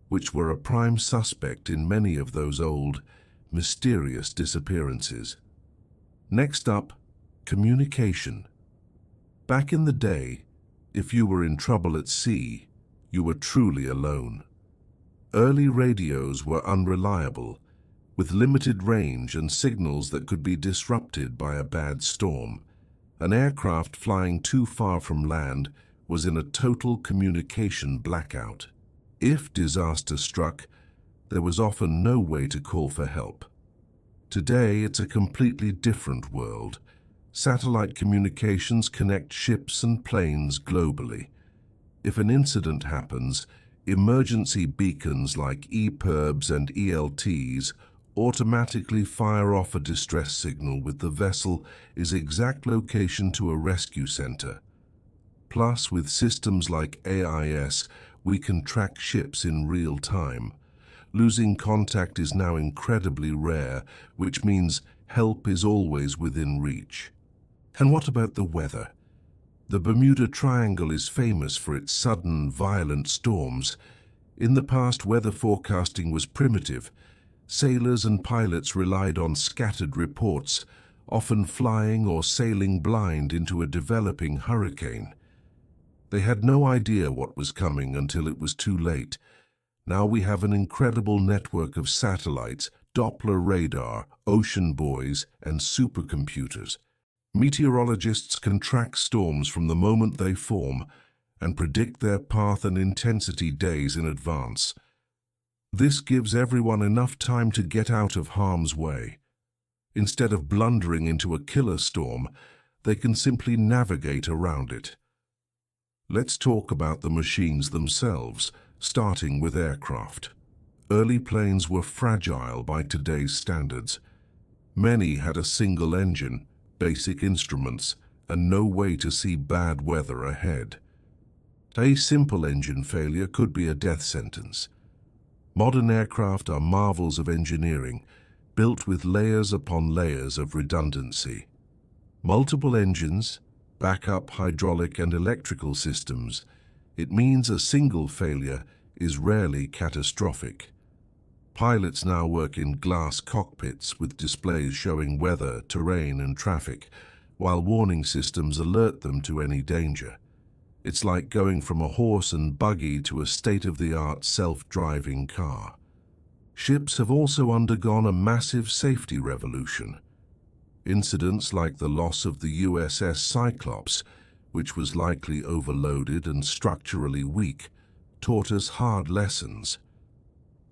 which were a prime suspect in many of those old, mysterious disappearances. Next up, communication. Back in the day, if you were in trouble at sea, you were truly alone. Early radios were unreliable, with limited range and signals that could be disrupted by a bad storm. An aircraft flying too far from land was in a total communication blackout. If disaster struck, there was often no way to call for help. Today, it's a completely different world. Satellite communications connect ships and planes globally. If an incident happens, emergency beacons like EPIRBs and ELTs automatically fire off a distress signal with the vessel's exact location to a rescue center. Plus, with systems like AIS, we can track ships in real time. Losing contact is now incredibly rare, which means help is always within reach. And what about the weather? The Bermuda Triangle is famous for its sudden, violent storms. In the past, weather forecasting was primitive. Sailors and pilots relied on scattered reports, often flying or sailing blind into a developing hurricane. They had no idea what was coming until it was too late. Now we have an incredible network of satellites, Doppler radar, ocean buoys, and supercomputers. Meteorologists can track storms from the moment they form and predict their path and intensity days in advance. This gives everyone enough time to get out of harm's way. Instead of blundering into a killer storm, they can simply navigate around it. Let's talk about the machines themselves, starting with aircraft. Early planes were fragile by today's standards. Many had a single engine, basic instruments, and no way to see bad weather ahead. A simple engine failure could be a death sentence. Modern aircraft are marvels of engineering, built with layers upon layers of redundancy. Multiple engines, backup hydraulic and electrical systems. It means a single failure is rarely catastrophic. Pilots now work in glass cockpits with displays showing weather, terrain, and traffic, while warning systems alert them to any danger. It's like going from a horse and buggy to a state-of-the-art self-driving car. Ships have also undergone a massive safety revolution. Incidents like the loss of the USS Cyclops, which was likely overloaded and structurally weak, taught us hard lessons.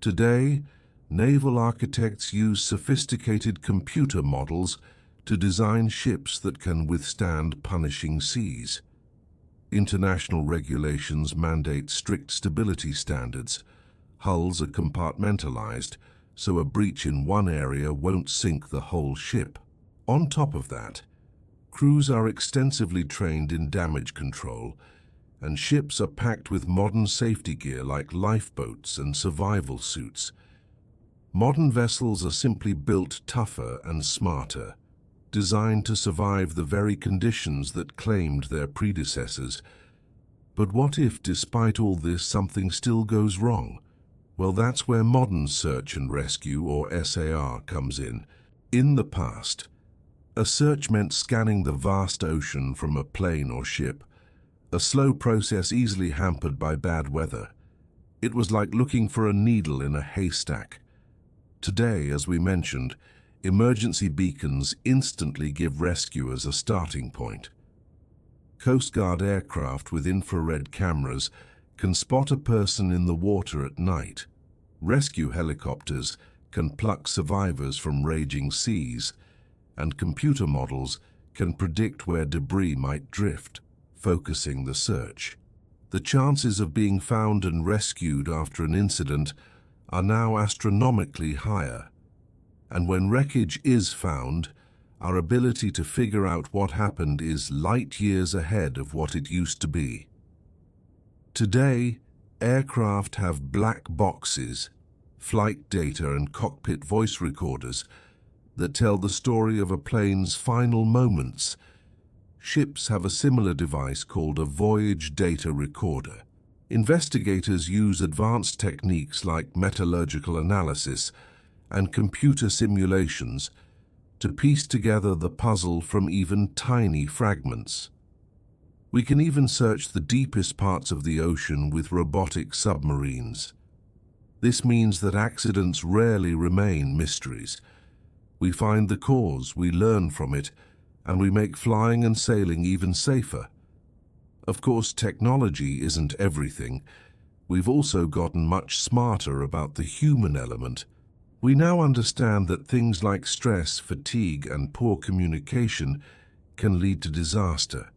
Today, naval architects use sophisticated computer models to design ships that can withstand punishing seas. International regulations mandate strict stability standards. Hulls are compartmentalized, so a breach in one area won't sink the whole ship. On top of that, crews are extensively trained in damage control, and ships are packed with modern safety gear like lifeboats and survival suits. Modern vessels are simply built tougher and smarter, designed to survive the very conditions that claimed their predecessors. But what if, despite all this, something still goes wrong? Well, that's where modern search and rescue, or SAR, comes in. In the past, a search meant scanning the vast ocean from a plane or ship, a slow process easily hampered by bad weather. It was like looking for a needle in a haystack. Today, as we mentioned, emergency beacons instantly give rescuers a starting point. Coast Guard aircraft with infrared cameras can spot a person in the water at night. Rescue helicopters can pluck survivors from raging seas, and computer models can predict where debris might drift, focusing the search. The chances of being found and rescued after an incident are now astronomically higher. And when wreckage is found, our ability to figure out what happened is light years ahead of what it used to be. Today, aircraft have black boxes, flight data and cockpit voice recorders that tell the story of a plane's final moments. Ships have a similar device called a voyage data recorder. Investigators use advanced techniques like metallurgical analysis and computer simulations to piece together the puzzle from even tiny fragments. We can even search the deepest parts of the ocean with robotic submarines. This means that accidents rarely remain mysteries. We find the cause, we learn from it, and we make flying and sailing even safer. Of course, technology isn't everything. We've also gotten much smarter about the human element. We now understand that things like stress, fatigue, and poor communication can lead to disaster.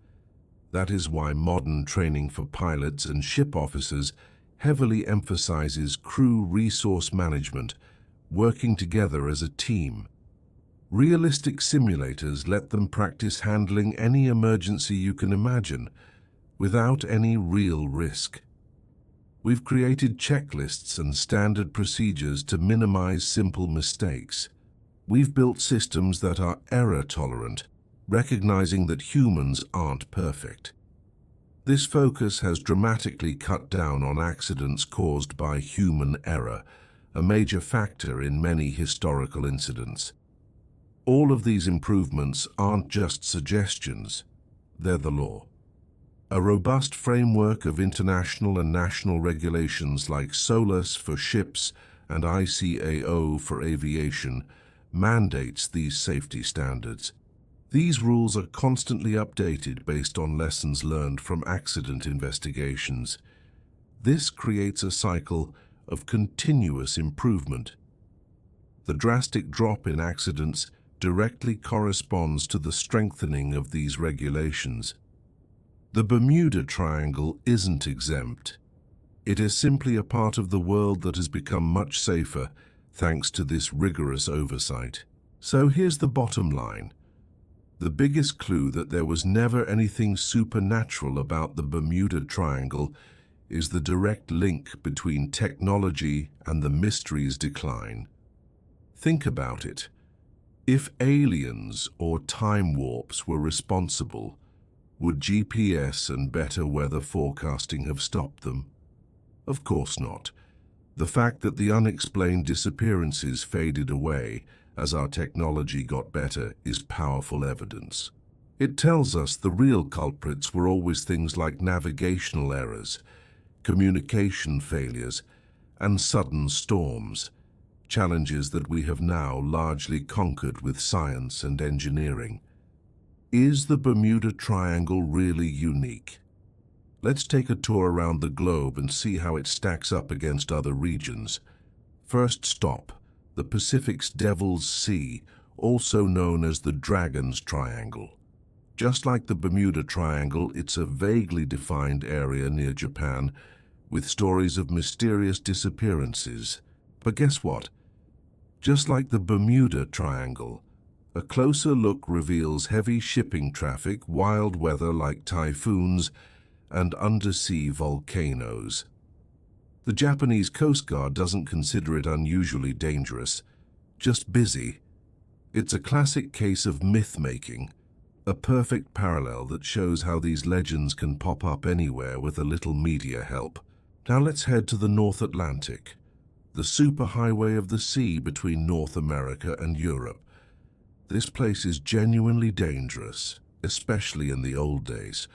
That is why modern training for pilots and ship officers heavily emphasizes crew resource management, working together as a team. Realistic simulators let them practice handling any emergency you can imagine, without any real risk. We've created checklists and standard procedures to minimize simple mistakes. We've built systems that are error-tolerant, recognizing that humans aren't perfect. This focus has dramatically cut down on accidents caused by human error, a major factor in many historical incidents. All of these improvements aren't just suggestions, they're the law. A robust framework of international and national regulations like SOLAS for ships and ICAO for aviation mandates these safety standards. These rules are constantly updated based on lessons learned from accident investigations. This creates a cycle of continuous improvement. The drastic drop in accidents directly corresponds to the strengthening of these regulations. The Bermuda Triangle isn't exempt. It is simply a part of the world that has become much safer thanks to this rigorous oversight. So here's the bottom line. The biggest clue that there was never anything supernatural about the Bermuda Triangle is the direct link between technology and the mystery's decline. Think about it. If aliens or time warps were responsible, would GPS and better weather forecasting have stopped them? Of course not. The fact that the unexplained disappearances faded away as our technology got better is powerful evidence. It tells us the real culprits were always things like navigational errors, communication failures, and sudden storms, challenges that we have now largely conquered with science and engineering. Is the Bermuda Triangle really unique? Let's take a tour around the globe and see how it stacks up against other regions. First stop, the Pacific's Devil's Sea, also known as the Dragon's Triangle. Just like the Bermuda Triangle, it's a vaguely defined area near Japan with stories of mysterious disappearances. But guess what? Just like the Bermuda Triangle, a closer look reveals heavy shipping traffic, wild weather like typhoons, and undersea volcanoes. The Japanese Coast Guard doesn't consider it unusually dangerous, just busy. It's a classic case of myth-making, A perfect parallel that shows how these legends can pop up anywhere with a little media help. Now let's head to the North Atlantic, the superhighway of the sea between North America and Europe. This place is genuinely dangerous, especially in the old days.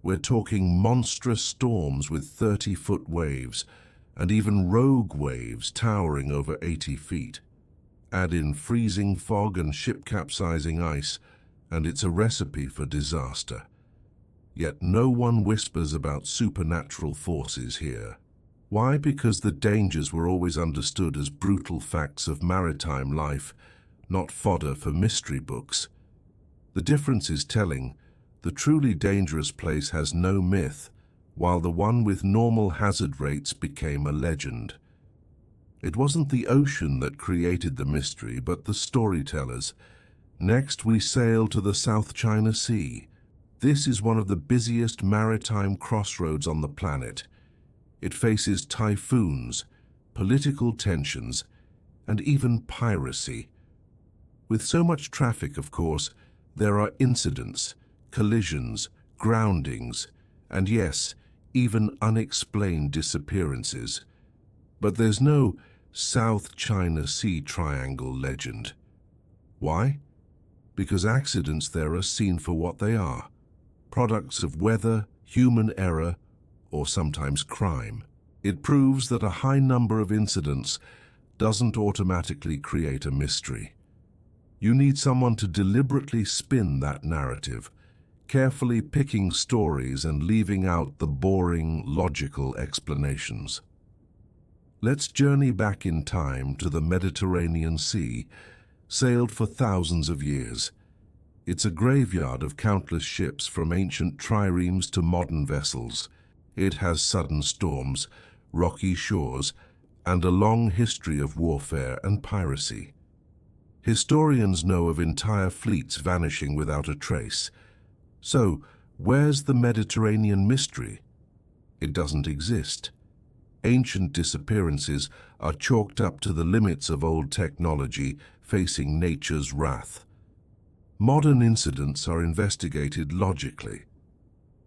We're talking monstrous storms with 30-foot waves, and even rogue waves towering over 80 feet. Add in freezing fog and ship capsizing ice, and it's a recipe for disaster. Yet no one whispers about supernatural forces here. Why? Because the dangers were always understood as brutal facts of maritime life, not fodder for mystery books. The difference is telling. The truly dangerous place has no myth, while the one with normal hazard rates became a legend. It wasn't the ocean that created the mystery, but the storytellers. Next, we sail to the South China Sea. This is one of the busiest maritime crossroads on the planet. It faces typhoons, political tensions, and even piracy. With so much traffic, of course, there are incidents, collisions, groundings, and yes, even unexplained disappearances. But there's no South China Sea Triangle legend. Why? Because accidents there are seen for what they are, products of weather, human error, or sometimes crime. It proves that a high number of incidents doesn't automatically create a mystery. You need someone to deliberately spin that narrative, carefully picking stories and leaving out the boring, logical explanations. Let's journey back in time to the Mediterranean Sea, sailed for thousands of years. It's a graveyard of countless ships, from ancient triremes to modern vessels. It has sudden storms, rocky shores, and a long history of warfare and piracy. Historians know of entire fleets vanishing without a trace. So, where's the Mediterranean mystery? It doesn't exist. Ancient disappearances are chalked up to the limits of old technology, facing nature's wrath. Modern incidents are investigated logically.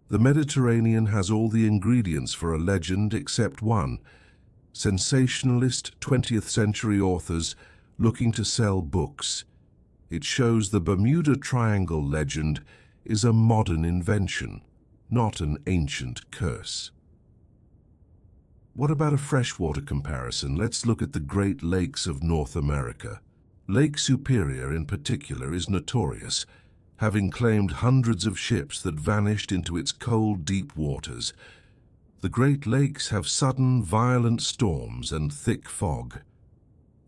The Mediterranean has all the ingredients for a legend except one: sensationalist 20th century authors looking to sell books. It shows the Bermuda Triangle legend is a modern invention, not an ancient curse. What about a freshwater comparison? Let's look at the Great Lakes of North America. Lake Superior in particular is notorious, having claimed hundreds of ships that vanished into its cold, deep waters. The Great Lakes have sudden, violent storms and thick fog.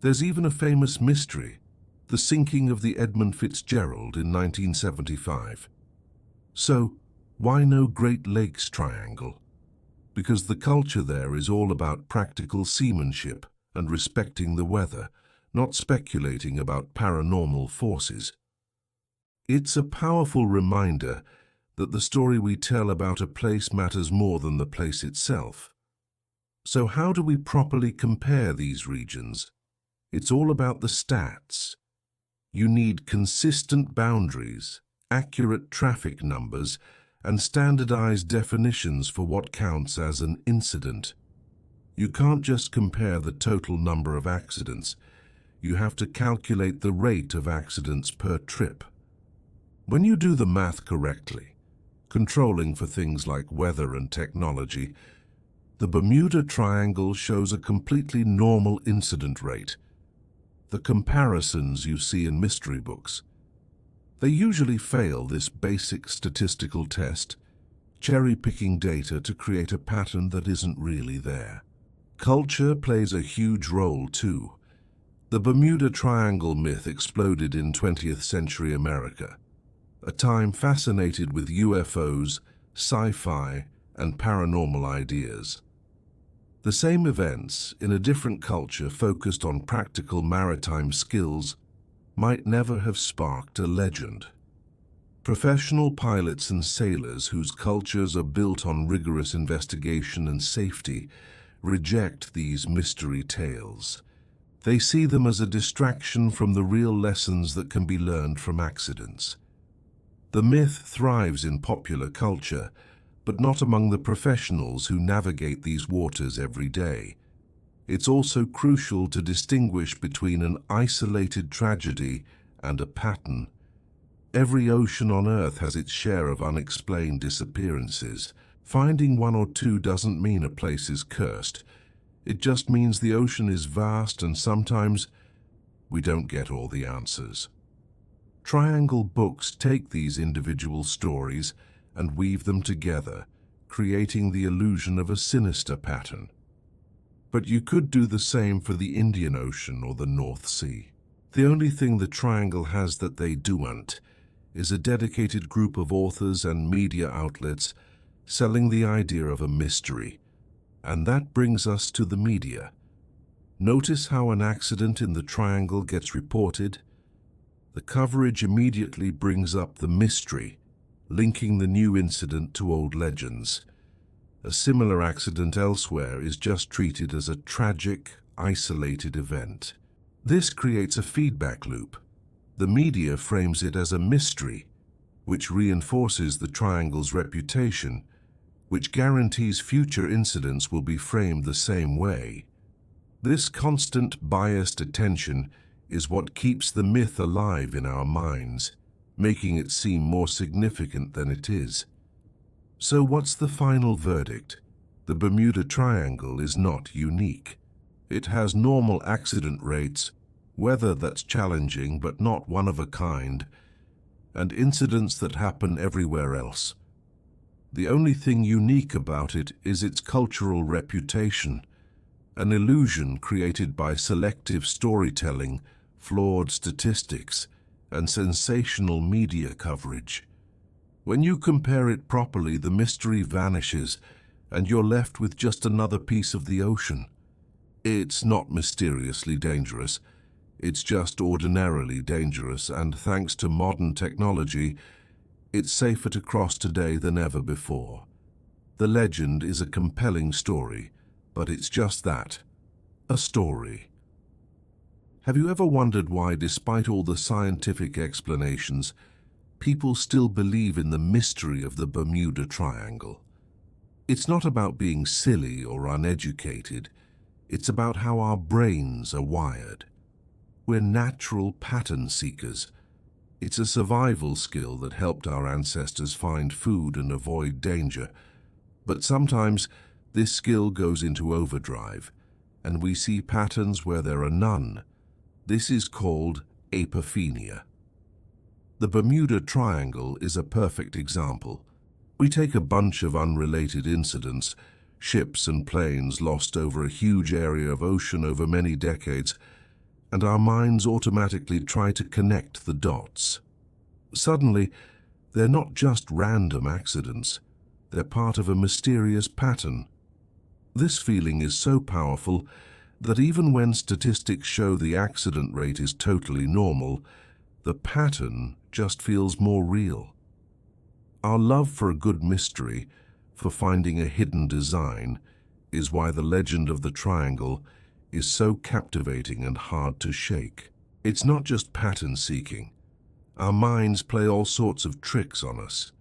There's even a famous mystery, the sinking of the Edmund Fitzgerald in 1975. So, why no Great Lakes Triangle? Because the culture there is all about practical seamanship and respecting the weather, not speculating about paranormal forces. It's a powerful reminder that the story we tell about a place matters more than the place itself. So how do we properly compare these regions? It's all about the stats. You need consistent boundaries, accurate traffic numbers, and standardized definitions for what counts as an incident. You can't just compare the total number of accidents. You have to calculate the rate of accidents per trip. When you do the math correctly, controlling for things like weather and technology, the Bermuda Triangle shows a completely normal incident rate. The comparisons you see in mystery books, they usually fail this basic statistical test, cherry-picking data to create a pattern that isn't really there. Culture plays a huge role too. The Bermuda Triangle myth exploded in 20th century America, a time fascinated with UFOs, sci-fi, and paranormal ideas. The same events, in a different culture focused on practical maritime skills, might never have sparked a legend. Professional pilots and sailors whose cultures are built on rigorous investigation and safety reject these mystery tales. They see them as a distraction from the real lessons that can be learned from accidents. The myth thrives in popular culture, but not among the professionals who navigate these waters every day. It's also crucial to distinguish between an isolated tragedy and a pattern. Every ocean on Earth has its share of unexplained disappearances. Finding one or two doesn't mean a place is cursed. It just means the ocean is vast and sometimes we don't get all the answers. Triangle books take these individual stories and weave them together, creating the illusion of a sinister pattern. But you could do the same for the Indian Ocean or the North Sea. The only thing the Triangle has that they don't is a dedicated group of authors and media outlets selling the idea of a mystery. And that brings us to the media. Notice how an accident in the Triangle gets reported? The coverage immediately brings up the mystery, linking the new incident to old legends. A similar accident elsewhere is just treated as a tragic, isolated event. This creates a feedback loop. The media frames it as a mystery, which reinforces the Triangle's reputation, which guarantees future incidents will be framed the same way. This constant biased attention is what keeps the myth alive in our minds, making it seem more significant than it is. So what's the final verdict? The Bermuda Triangle is not unique. It has normal accident rates, weather that's challenging but not one of a kind, and incidents that happen everywhere else. The only thing unique about it is its cultural reputation, an illusion created by selective storytelling, flawed statistics, and sensational media coverage. When you compare it properly, the mystery vanishes, and you're left with just another piece of the ocean. It's not mysteriously dangerous. It's just ordinarily dangerous, and thanks to modern technology, it's safer to cross today than ever before. The legend is a compelling story, but it's just that, a story. Have you ever wondered why, despite all the scientific explanations, people still believe in the mystery of the Bermuda Triangle? It's not about being silly or uneducated. It's about how our brains are wired. We're natural pattern seekers. It's a survival skill that helped our ancestors find food and avoid danger. But sometimes this skill goes into overdrive, and we see patterns where there are none. This is called apophenia. The Bermuda Triangle is a perfect example. We take a bunch of unrelated incidents, ships and planes lost over a huge area of ocean over many decades, and our minds automatically try to connect the dots. Suddenly, they're not just random accidents, they're part of a mysterious pattern. This feeling is so powerful that even when statistics show the accident rate is totally normal, the pattern just feels more real. Our love for a good mystery, for finding a hidden design, is why the legend of the Triangle is so captivating and hard to shake. It's not just pattern seeking. Our minds play all sorts of tricks on us.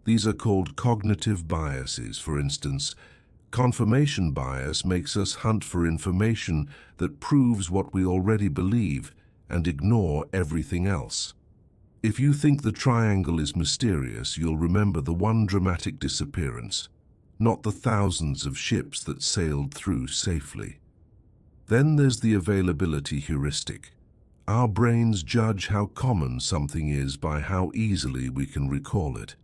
These are called cognitive biases. For instance, confirmation bias makes us hunt for information that proves what we already believe and ignore everything else. If you think the Triangle is mysterious, you'll remember the one dramatic disappearance, not the thousands of ships that sailed through safely. Then there's the availability heuristic. Our brains judge how common something is by how easily we can recall it.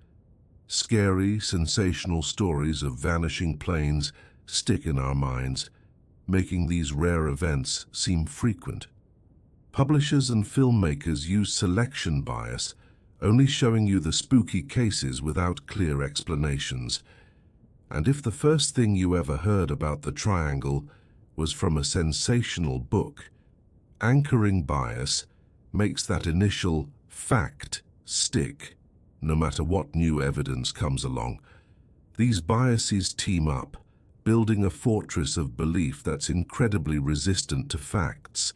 Scary, sensational stories of vanishing planes stick in our minds, making these rare events seem frequent. Publishers and filmmakers use selection bias, only showing you the spooky cases without clear explanations. And if the first thing you ever heard about the Triangle was from a sensational book, anchoring bias makes that initial fact stick, no matter what new evidence comes along. These biases team up, building a fortress of belief that's incredibly resistant to facts.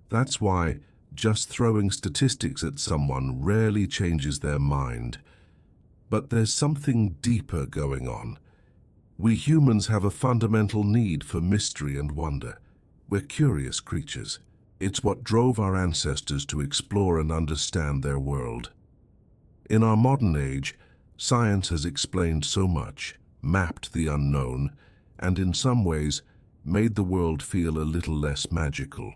That's why Just throwing statistics at someone rarely changes their mind. But there's something deeper going on. We humans have a fundamental need for mystery and wonder. We're curious creatures. It's what drove our ancestors to explore and understand their world. In our modern age, science has explained so much, mapped the unknown, and in some ways made the world feel a little less magical.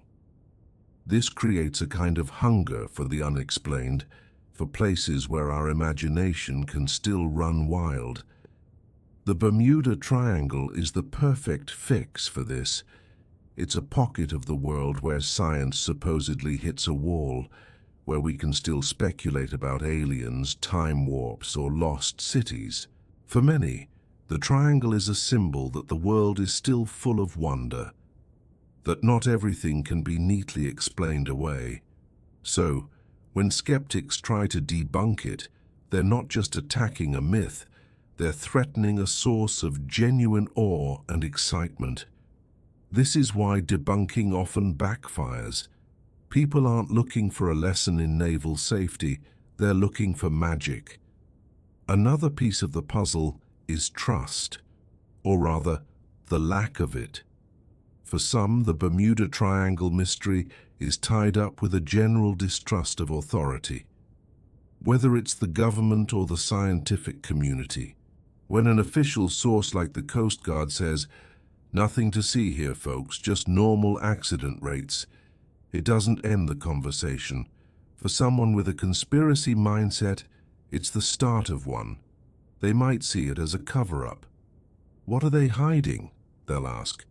This creates a kind of hunger for the unexplained, for places where our imagination can still run wild. The Bermuda Triangle is the perfect fix for this. It's a pocket of the world where science supposedly hits a wall, where we can still speculate about aliens, time warps, or lost cities. For many, the triangle is a symbol that the world is still full of wonder, that not everything can be neatly explained away. So, when skeptics try to debunk it, they're not just attacking a myth, they're threatening a source of genuine awe and excitement. This is why debunking often backfires. People aren't looking for a lesson in naval safety, they're looking for magic. Another piece of the puzzle is trust, or rather, the lack of it. For some, the Bermuda Triangle mystery is tied up with a general distrust of authority. Whether it's the government or the scientific community, when an official source like the Coast Guard says, "Nothing to see here, folks, just normal accident rates," it doesn't end the conversation. For someone with a conspiracy mindset, it's the start of one. They might see it as a cover-up. What are they hiding? They'll ask.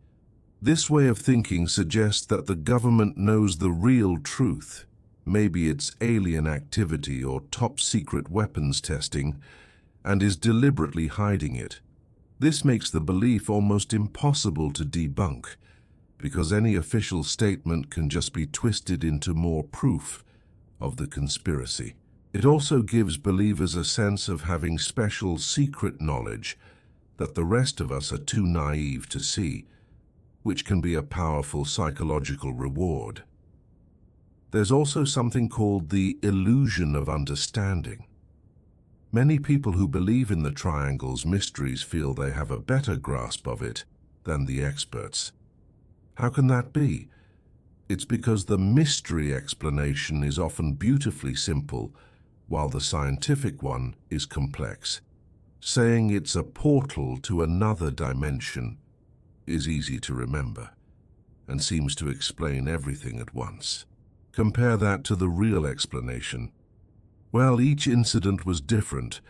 This way of thinking suggests that the government knows the real truth. Maybe it's alien activity or top-secret weapons testing, and is deliberately hiding it. This makes the belief almost impossible to debunk, because any official statement can just be twisted into more proof of the conspiracy. It also gives believers a sense of having special secret knowledge that the rest of us are too naive to see, which can be a powerful psychological reward. There's also something called the illusion of understanding. Many people who believe in the triangle's mysteries feel they have a better grasp of it than the experts. How can that be? It's because the mystery explanation is often beautifully simple, while the scientific one is complex. Saying it's a portal to another dimension is easy to remember, and seems to explain everything at once. Compare that to the real explanation. Well, each incident was different,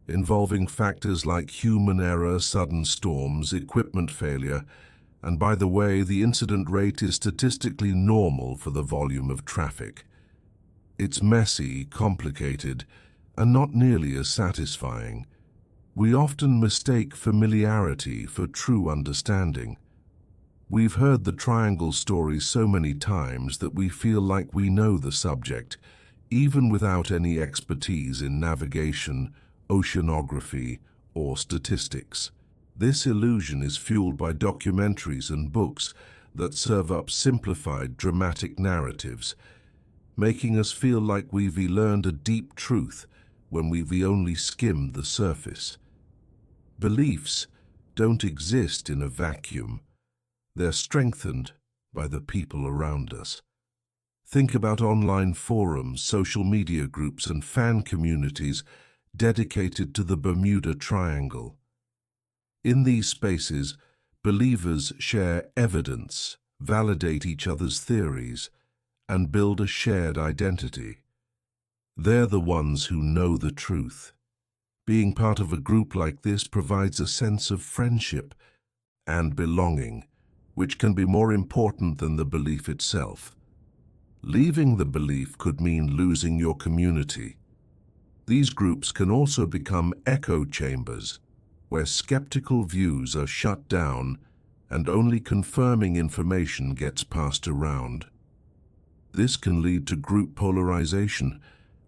involving factors like human error, sudden storms, equipment failure, and by the way, the incident rate is statistically normal for the volume of traffic. It's messy, complicated, and not nearly as satisfying. We often mistake familiarity for true understanding. We've heard the triangle story so many times that we feel like we know the subject, even without any expertise in navigation, oceanography, or statistics. This illusion is fueled by documentaries and books that serve up simplified, dramatic narratives, making us feel like we've learned a deep truth when we've only skimmed the surface. Beliefs don't exist in a vacuum. They're strengthened by the people around us. Think about online forums, social media groups, and fan communities dedicated to the Bermuda Triangle. In these spaces, believers share evidence, validate each other's theories, and build a shared identity. They're the ones who know the truth. Being part of a group like this provides a sense of friendship and belonging, which can be more important than the belief itself. Leaving the belief could mean losing your community. These groups can also become echo chambers, where skeptical views are shut down and only confirming information gets passed around. This can lead to group polarization,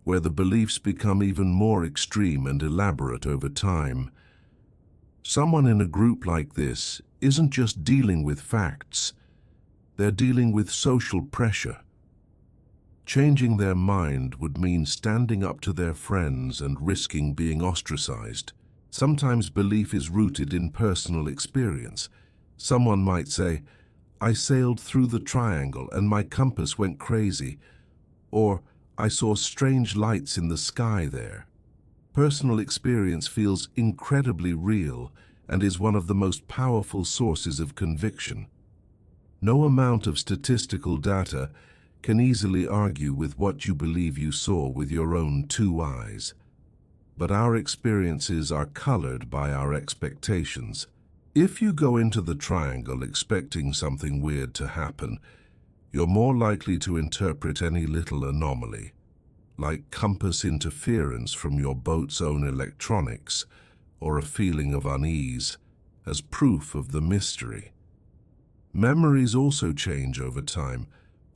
where the beliefs become even more extreme and elaborate over time. Someone in a group like this isn't just dealing with facts, they're dealing with social pressure. Changing their mind would mean standing up to their friends and risking being ostracized. Sometimes belief is rooted in personal experience. Someone might say, "I sailed through the triangle and my compass went crazy," or "I saw strange lights in the sky there." Personal experience feels incredibly real and is one of the most powerful sources of conviction. No amount of statistical data can easily argue with what you believe you saw with your own two eyes. But our experiences are colored by our expectations. If you go into the triangle expecting something weird to happen, you're more likely to interpret any little anomaly, like compass interference from your boat's own electronics or a feeling of unease, as proof of the mystery. Memories also change over time,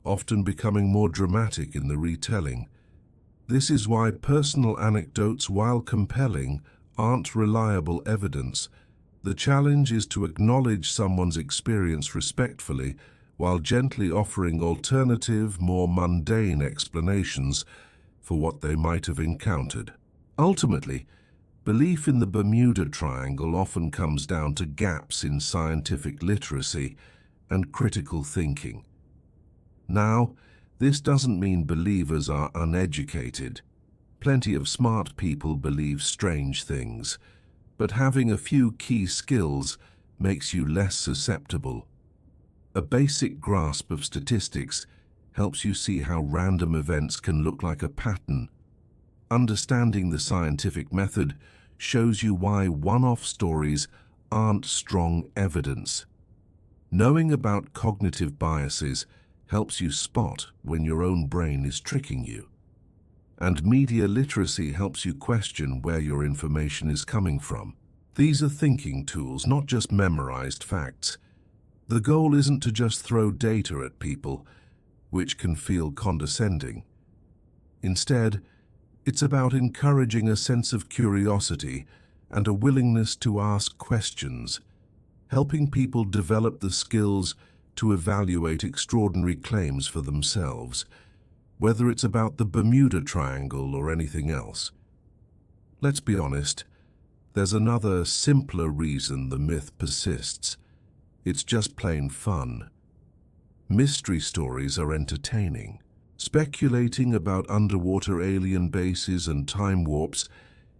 often becoming more dramatic in the retelling. This is why personal anecdotes, while compelling, aren't reliable evidence. The challenge is to acknowledge someone's experience respectfully while gently offering alternative, more mundane explanations for what they might have encountered. Ultimately, belief in the Bermuda Triangle often comes down to gaps in scientific literacy and critical thinking. Now, this doesn't mean believers are uneducated. Plenty of smart people believe strange things, but having a few key skills makes you less susceptible. A basic grasp of statistics helps you see how random events can look like a pattern. Understanding the scientific method shows you why one-off stories aren't strong evidence. Knowing about cognitive biases helps you spot when your own brain is tricking you. And media literacy helps you question where your information is coming from. These are thinking tools, not just memorized facts. The goal isn't to just throw data at people, which can feel condescending. Instead, it's about encouraging a sense of curiosity and a willingness to ask questions, helping people develop the skills to evaluate extraordinary claims for themselves, whether it's about the Bermuda Triangle or anything else. Let's be honest, there's another, simpler reason the myth persists. It's just plain fun. Mystery stories are entertaining. Speculating about underwater alien bases and time warps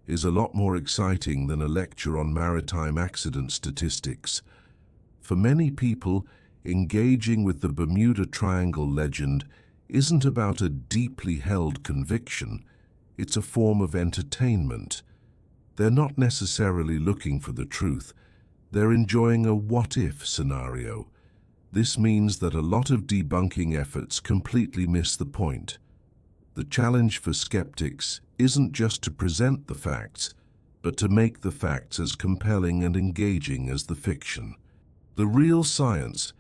is a lot more exciting than a lecture on maritime accident statistics. For many people, engaging with the Bermuda Triangle legend isn't about a deeply held conviction, it's a form of entertainment. They're not necessarily looking for the truth, they're enjoying a what-if scenario. This means that a lot of debunking efforts completely miss the point. The challenge for skeptics isn't just to present the facts, but to make the facts as compelling and engaging as the fiction. The real science,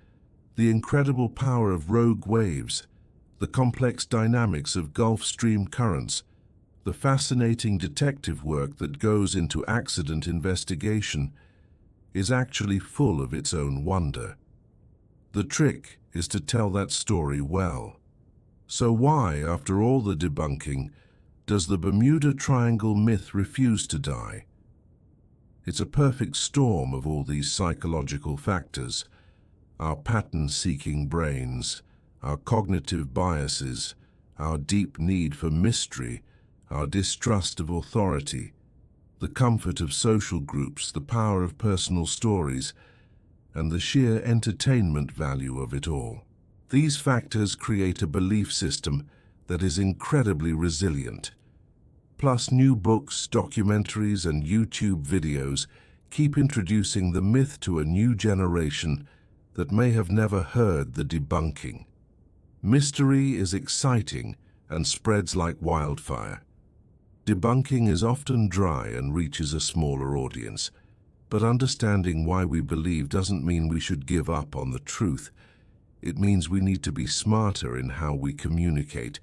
the incredible power of rogue waves, the complex dynamics of Gulf Stream currents, the fascinating detective work that goes into accident investigation, is actually full of its own wonder. The trick is to tell that story well. So why, after all the debunking, does the Bermuda Triangle myth refuse to die? It's a perfect storm of all these psychological factors: our pattern-seeking brains, our cognitive biases, our deep need for mystery, our distrust of authority, the comfort of social groups, the power of personal stories, and the sheer entertainment value of it all. These factors create a belief system that is incredibly resilient. Plus, new books, documentaries, and YouTube videos keep introducing the myth to a new generation that may have never heard the debunking. Mystery is exciting and spreads like wildfire. Debunking is often dry and reaches a smaller audience, but understanding why we believe doesn't mean we should give up on the truth. It means we need to be smarter in how we communicate,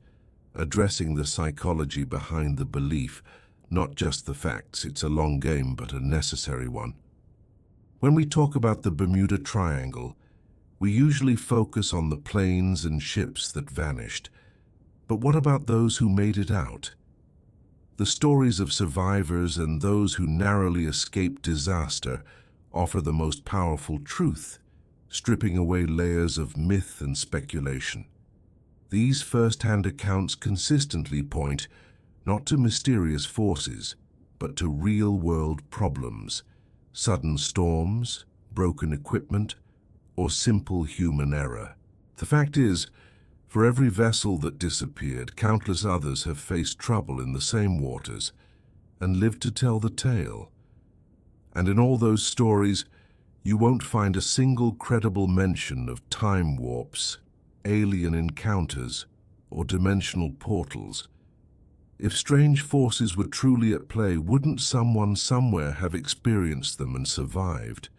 addressing the psychology behind the belief, not just the facts. It's a long game, but a necessary one. When we talk about the Bermuda Triangle, we usually focus on the planes and ships that vanished. But what about those who made it out? The stories of survivors and those who narrowly escaped disaster offer the most powerful truth, stripping away layers of myth and speculation. These first-hand accounts consistently point not to mysterious forces, but to real-world problems, sudden storms, broken equipment, or simple human error. The fact is, for every vessel that disappeared, countless others have faced trouble in the same waters and lived to tell the tale. And in all those stories, you won't find a single credible mention of time warps, alien encounters, or dimensional portals. If strange forces were truly at play, wouldn't someone somewhere have experienced them and survived?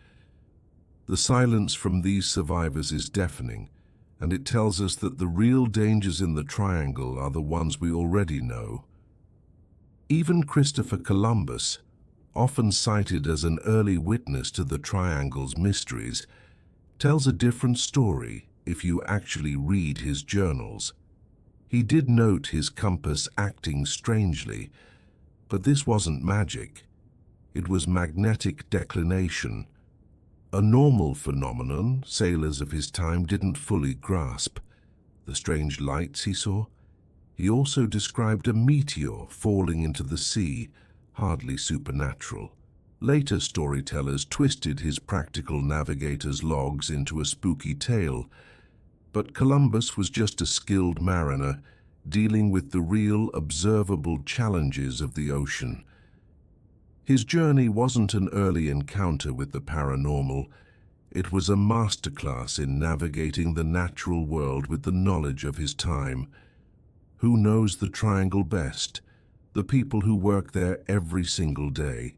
The silence from these survivors is deafening, and it tells us that the real dangers in the triangle are the ones we already know. Even Christopher Columbus, often cited as an early witness to the triangle's mysteries, tells a different story if you actually read his journals. He did note his compass acting strangely, but this wasn't magic. It was magnetic declination, a normal phenomenon sailors of his time didn't fully grasp. The strange lights he saw. He also described a meteor falling into the sea, hardly supernatural. Later storytellers twisted his practical navigator's logs into a spooky tale, but Columbus was just a skilled mariner, dealing with the real, observable challenges of the ocean. His journey wasn't an early encounter with the paranormal. It was a masterclass in navigating the natural world with the knowledge of his time. Who knows the triangle best? The people who work there every single day.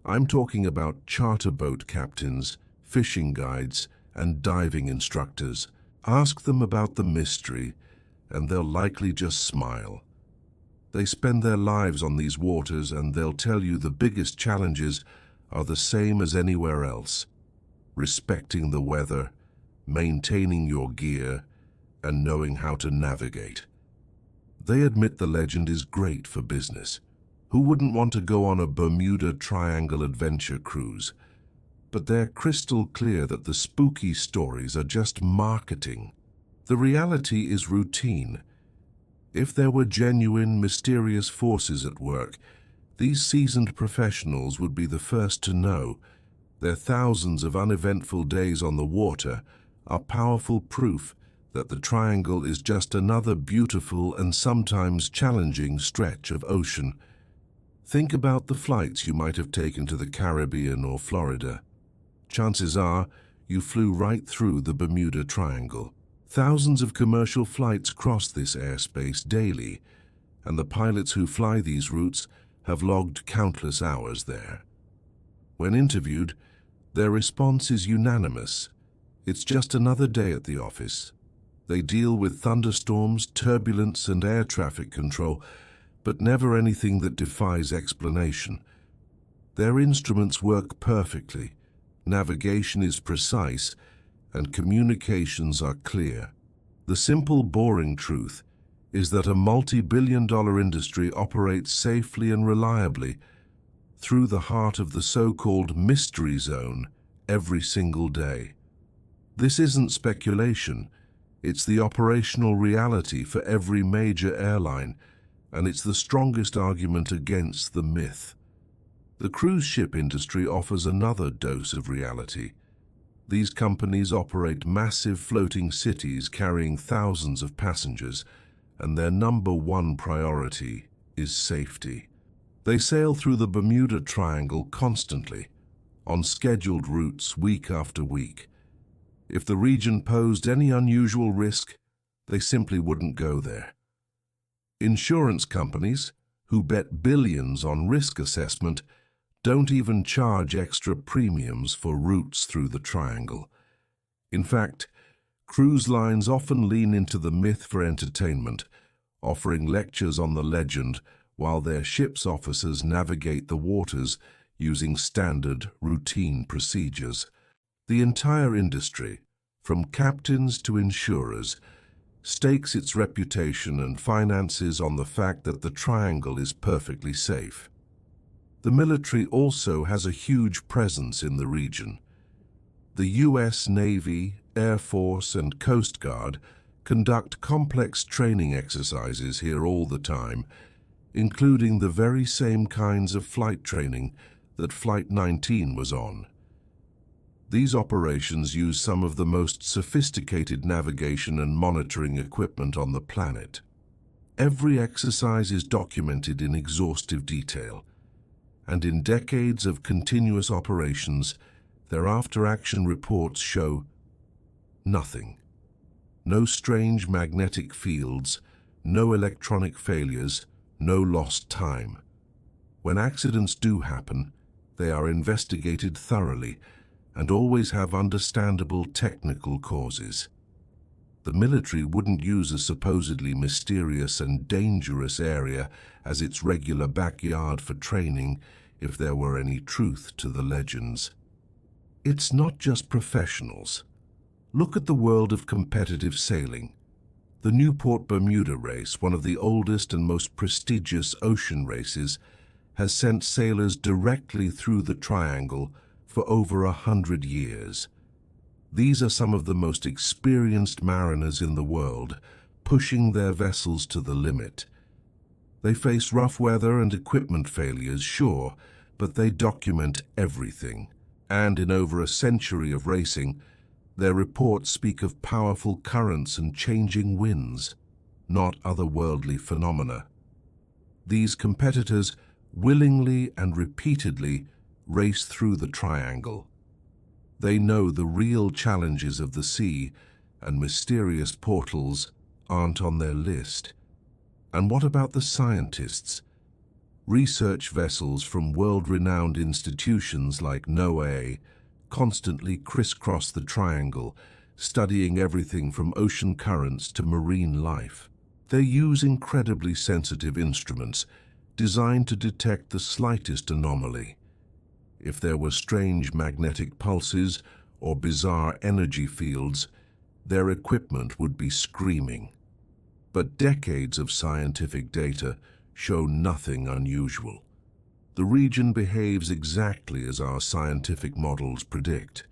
I'm talking about charter boat captains, fishing guides, and diving instructors. Ask them about the mystery, and they'll likely just smile. They spend their lives on these waters, and they'll tell you the biggest challenges are the same as anywhere else. Respecting the weather, maintaining your gear, and knowing how to navigate. They admit the legend is great for business. Who wouldn't want to go on a Bermuda Triangle adventure cruise? But they're crystal clear that the spooky stories are just marketing. The reality is routine. If there were genuine, mysterious forces at work, these seasoned professionals would be the first to know. Their thousands of uneventful days on the water are powerful proof that the triangle is just another beautiful and sometimes challenging stretch of ocean. Think about the flights you might have taken to the Caribbean or Florida. Chances are you flew right through the Bermuda Triangle. Thousands of commercial flights cross this airspace daily, and the pilots who fly these routes have logged countless hours there. When interviewed, their response is unanimous. It's just another day at the office. They deal with thunderstorms, turbulence, and air traffic control, but never anything that defies explanation. Their instruments work perfectly, navigation is precise, and communications are clear. The simple, boring truth is that a multi-billion-dollar industry operates safely and reliably through the heart of the so-called mystery zone every single day. This isn't speculation. It's the operational reality for every major airline, and it's the strongest argument against the myth. The cruise ship industry offers another dose of reality. These companies operate massive floating cities carrying thousands of passengers, and their number one priority is safety. They sail through the Bermuda Triangle constantly, on scheduled routes week after week. If the region posed any unusual risk, they simply wouldn't go there. Insurance companies, who bet billions on risk assessment, don't even charge extra premiums for routes through the triangle. In fact, cruise lines often lean into the myth for entertainment, offering lectures on the legend while their ship's officers navigate the waters using standard, routine procedures. The entire industry, from captains to insurers, stakes its reputation and finances on the fact that the triangle is perfectly safe. The military also has a huge presence in the region. The US Navy, Air Force, and Coast Guard conduct complex training exercises here all the time, including the very same kinds of flight training that Flight 19 was on. These operations use some of the most sophisticated navigation and monitoring equipment on the planet. Every exercise is documented in exhaustive detail, and in decades of continuous operations, their after-action reports show nothing. No strange magnetic fields, no electronic failures, no lost time. When accidents do happen, they are investigated thoroughly and always have understandable technical causes. The military wouldn't use a supposedly mysterious and dangerous area as its regular backyard for training if there were any truth to the legends. It's not just professionals. Look at the world of competitive sailing. The Newport Bermuda race, one of the oldest and most prestigious ocean races, has sent sailors directly through the triangle for over 100 years. These are some of the most experienced mariners in the world, pushing their vessels to the limit. They face rough weather and equipment failures, sure, but they document everything. And in over a century of racing, their reports speak of powerful currents and changing winds, not otherworldly phenomena. These competitors willingly and repeatedly race through the triangle. They know the real challenges of the sea, and mysterious portals aren't on their list. And what about the scientists? Research vessels from world-renowned institutions like NOAA constantly crisscross the triangle, studying everything from ocean currents to marine life. They use incredibly sensitive instruments designed to detect the slightest anomaly. If there were strange magnetic pulses or bizarre energy fields, their equipment would be screaming. But decades of scientific data show nothing unusual. The region behaves exactly as our scientific models predict.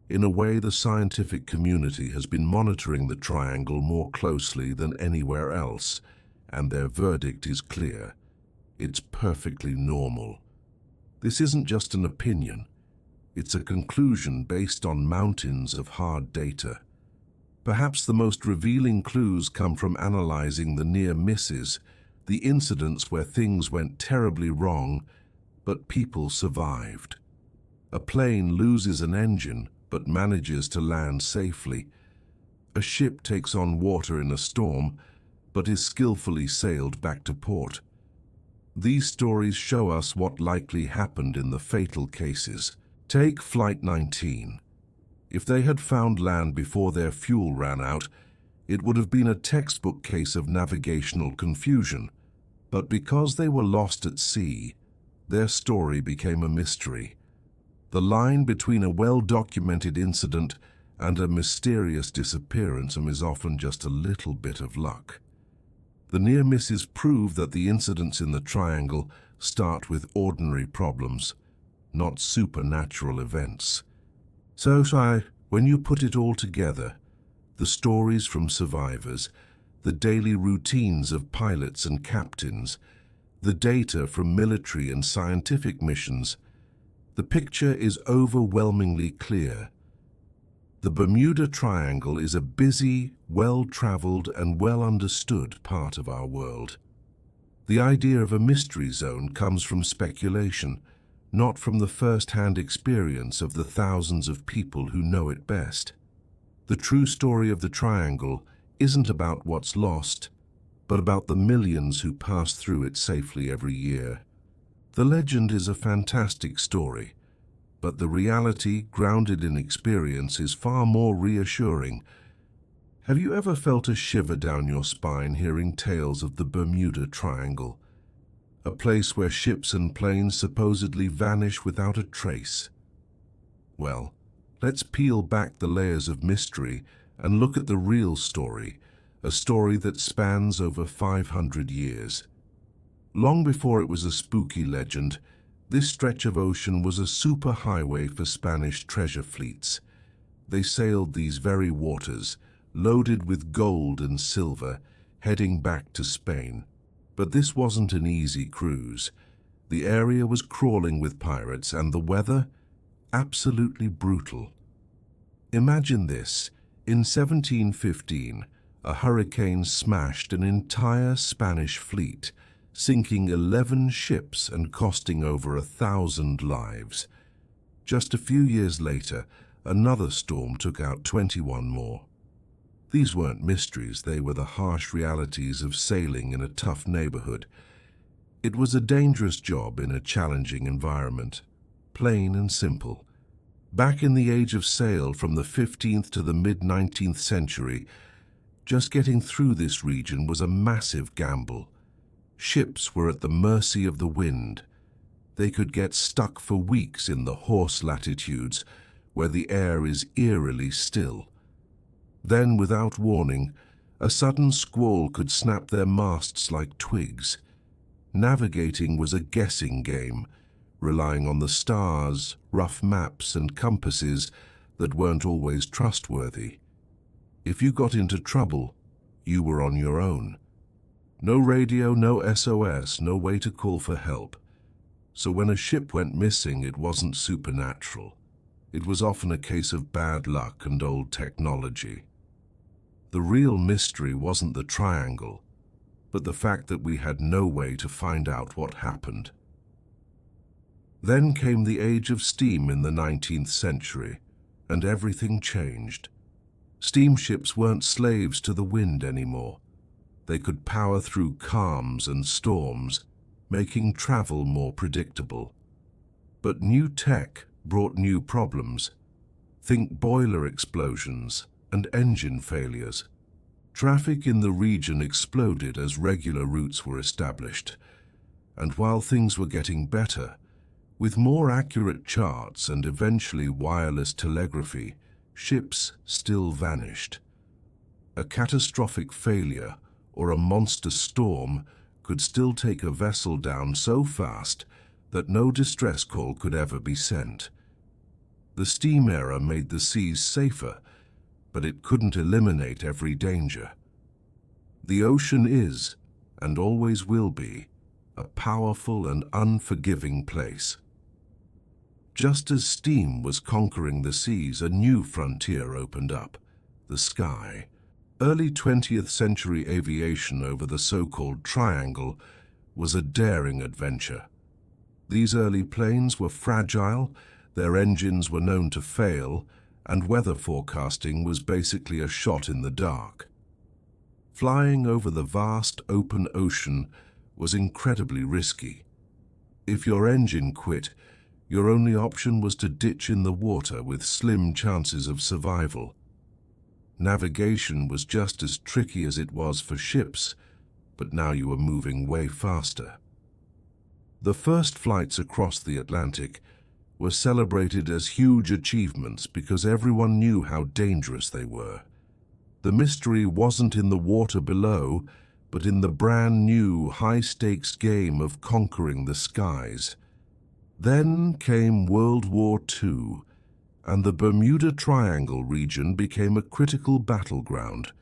In a way, the scientific community has been monitoring the triangle more closely than anywhere else, and their verdict is clear. It's perfectly normal. This isn't just an opinion. It's a conclusion based on mountains of hard data. Perhaps the most revealing clues come from analyzing the near misses, the incidents where things went terribly wrong, but people survived. A plane loses an engine, but manages to land safely. A ship takes on water in a storm, but is skillfully sailed back to port. These stories show us what likely happened in the fatal cases. Take Flight 19. If they had found land before their fuel ran out, it would have been a textbook case of navigational confusion. But because they were lost at sea, their story became a mystery. The line between a well-documented incident and a mysterious disappearance is often just a little bit of luck. The near misses prove that the incidents in the triangle start with ordinary problems, not supernatural events. So, when you put it all together, the stories from survivors, the daily routines of pilots and captains, the data from military and scientific missions, the picture is overwhelmingly clear. The Bermuda Triangle is a busy, well-traveled and well-understood part of our world. The idea of a mystery zone comes from speculation, not from the first-hand experience of the thousands of people who know it best. The true story of the Triangle isn't about what's lost, but about the millions who pass through it safely every year. The legend is a fantastic story, but the reality, grounded in experience, is far more reassuring. Have you ever felt a shiver down your spine hearing tales of the Bermuda Triangle, a place where ships and planes supposedly vanish without a trace? Well, let's peel back the layers of mystery and look at the real story, a story that spans over 500 years. Long before it was a spooky legend, this stretch of ocean was a superhighway for Spanish treasure fleets. They sailed these very waters, loaded with gold and silver, heading back to Spain. But this wasn't an easy cruise. The area was crawling with pirates, and the weather absolutely brutal. Imagine this. In 1715, a hurricane smashed an entire Spanish fleet, sinking 11 ships and costing over 1,000 lives. Just a few years later, another storm took out 21 more. These weren't mysteries, they were the harsh realities of sailing in a tough neighborhood. It was a dangerous job in a challenging environment, plain and simple. Back in the age of sail from the 15th to the mid-19th century, just getting through this region was a massive gamble. Ships were at the mercy of the wind. They could get stuck for weeks in the Horse latitudes, where the air is eerily still. Then, without warning, a sudden squall could snap their masts like twigs. Navigating was a guessing game, relying on the stars, rough maps, and compasses that weren't always trustworthy. If you got into trouble, you were on your own. No radio, no SOS, no way to call for help. So when a ship went missing, it wasn't supernatural. It was often a case of bad luck and old technology. The real mystery wasn't the triangle, but the fact that we had no way to find out what happened. Then came the age of steam in the 19th century, and everything changed. Steamships weren't slaves to the wind anymore. They could power through calms and storms, making travel more predictable. But new tech brought new problems. Think boiler explosions and engine failures. Traffic in the region exploded as regular routes were established. And while things were getting better, with more accurate charts and eventually wireless telegraphy, ships still vanished. A catastrophic failure or a monster storm could still take a vessel down so fast that no distress call could ever be sent. The steam era made the seas safer, but it couldn't eliminate every danger. The ocean is, and always will be, a powerful and unforgiving place. Just as steam was conquering the seas, a new frontier opened up, the sky. Early 20th century aviation over the so-called Triangle was a daring adventure. These early planes were fragile, their engines were known to fail, and weather forecasting was basically a shot in the dark. Flying over the vast open ocean was incredibly risky. If your engine quit, your only option was to ditch in the water with slim chances of survival. Navigation was just as tricky as it was for ships, but now you were moving way faster. The first flights across the Atlantic were celebrated as huge achievements because everyone knew how dangerous they were. The mystery wasn't in the water below, but in the brand new high-stakes game of conquering the skies. Then came World War II, and the Bermuda Triangle region became a critical battleground.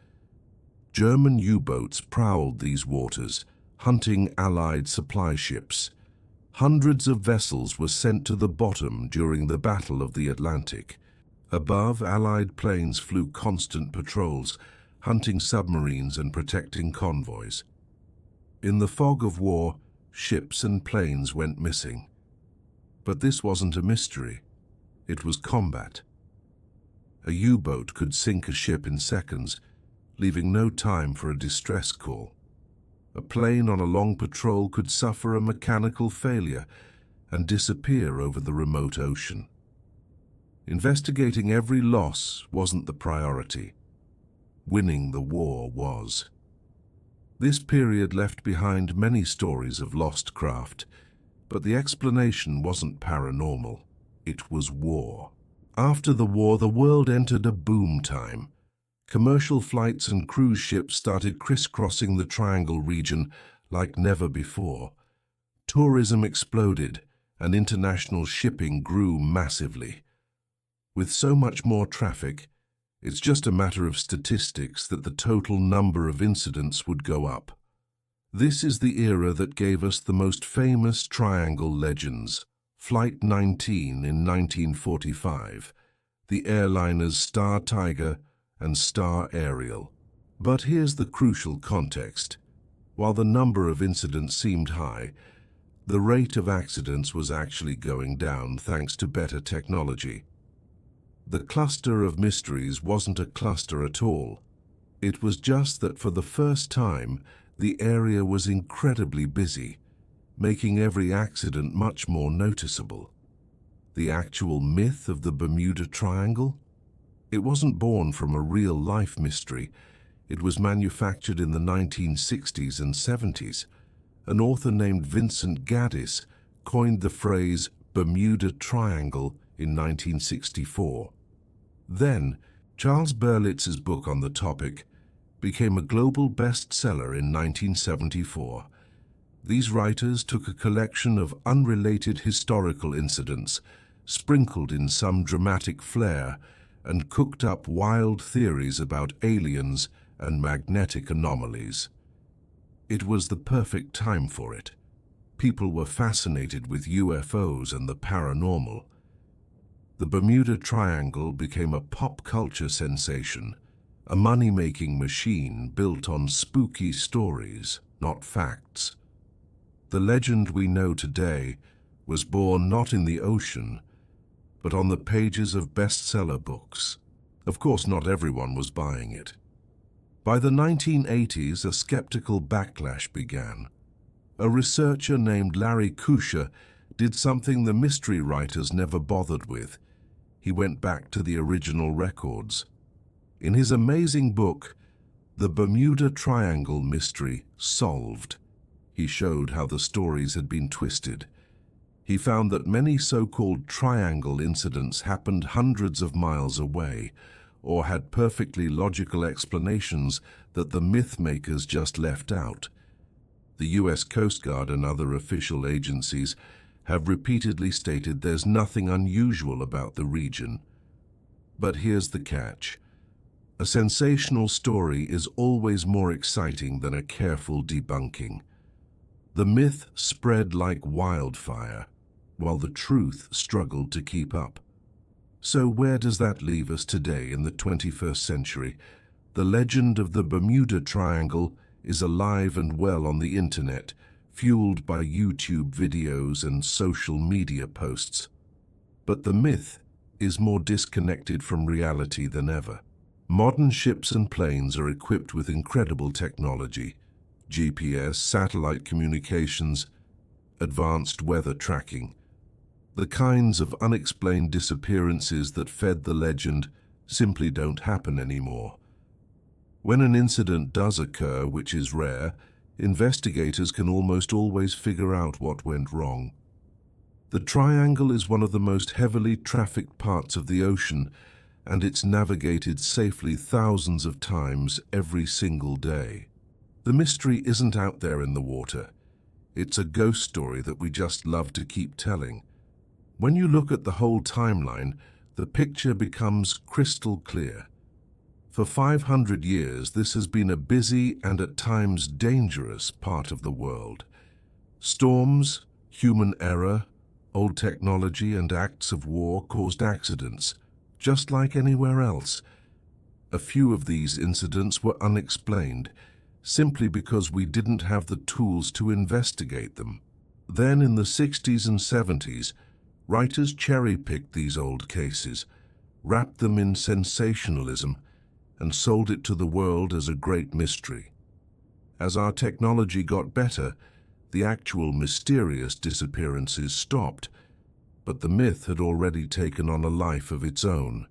German U-boats prowled these waters, hunting Allied supply ships. Hundreds of vessels were sent to the bottom during the Battle of the Atlantic. Above, Allied planes flew constant patrols, hunting submarines and protecting convoys. In the fog of war, ships and planes went missing. But this wasn't a mystery. It was combat. A U-boat could sink a ship in seconds, leaving no time for a distress call. A plane on a long patrol could suffer a mechanical failure and disappear over the remote ocean. Investigating every loss wasn't the priority. Winning the war was. This period left behind many stories of lost craft, but the explanation wasn't paranormal. It was war. After the war, the world entered a boom time. Commercial flights and cruise ships started crisscrossing the Triangle region like never before. Tourism exploded, and international shipping grew massively. With so much more traffic, it's just a matter of statistics that the total number of incidents would go up. This is the era that gave us the most famous triangle legends. Flight 19 in 1945, the airliners Star Tiger and Star Ariel. But here's the crucial context. While the number of incidents seemed high, the rate of accidents was actually going down thanks to better technology. The cluster of mysteries wasn't a cluster at all. It was just that for the first time, the area was incredibly busy, making every accident much more noticeable. The actual myth of the Bermuda Triangle? It wasn't born from a real-life mystery. It was manufactured in the 1960s and 70s. An author named Vincent Gaddis coined the phrase Bermuda Triangle in 1964. Then, Charles Berlitz's book on the topic became a global bestseller in 1974. These writers took a collection of unrelated historical incidents, sprinkled in some dramatic flair, and cooked up wild theories about aliens and magnetic anomalies. It was the perfect time for it. People were fascinated with UFOs and the paranormal. The Bermuda Triangle became a pop culture sensation, a money-making machine built on spooky stories, not facts. The legend we know today was born not in the ocean, but on the pages of bestseller books. Of course, not everyone was buying it. By the 1980s, a skeptical backlash began. A researcher named Larry Kusche did something the mystery writers never bothered with. He went back to the original records. In his amazing book, The Bermuda Triangle Mystery Solved, he showed how the stories had been twisted. He found that many so-called triangle incidents happened hundreds of miles away, or had perfectly logical explanations that the myth-makers just left out. The US Coast Guard and other official agencies have repeatedly stated there's nothing unusual about the region. But here's the catch. A sensational story is always more exciting than a careful debunking. The myth spread like wildfire, while the truth struggled to keep up. So where does that leave us today in the 21st century? The legend of the Bermuda Triangle is alive and well on the internet, fueled by YouTube videos and social media posts. But the myth is more disconnected from reality than ever. Modern ships and planes are equipped with incredible technology: GPS, satellite communications, advanced weather tracking. The kinds of unexplained disappearances that fed the legend simply don't happen anymore. When an incident does occur, which is rare, investigators can almost always figure out what went wrong. The Triangle is one of the most heavily trafficked parts of the ocean, and it's navigated safely thousands of times every single day. The mystery isn't out there in the water. It's a ghost story that we just love to keep telling. When you look at the whole timeline, the picture becomes crystal clear. For 500 years, this has been a busy and at times dangerous part of the world. Storms, human error, old technology, and acts of war caused accidents, just like anywhere else. A few of these incidents were unexplained, simply because we didn't have the tools to investigate them. Then in the 60s and 70s, writers cherry-picked these old cases, wrapped them in sensationalism, and sold it to the world as a great mystery. As our technology got better, the actual mysterious disappearances stopped, but the myth had already taken on a life of its own.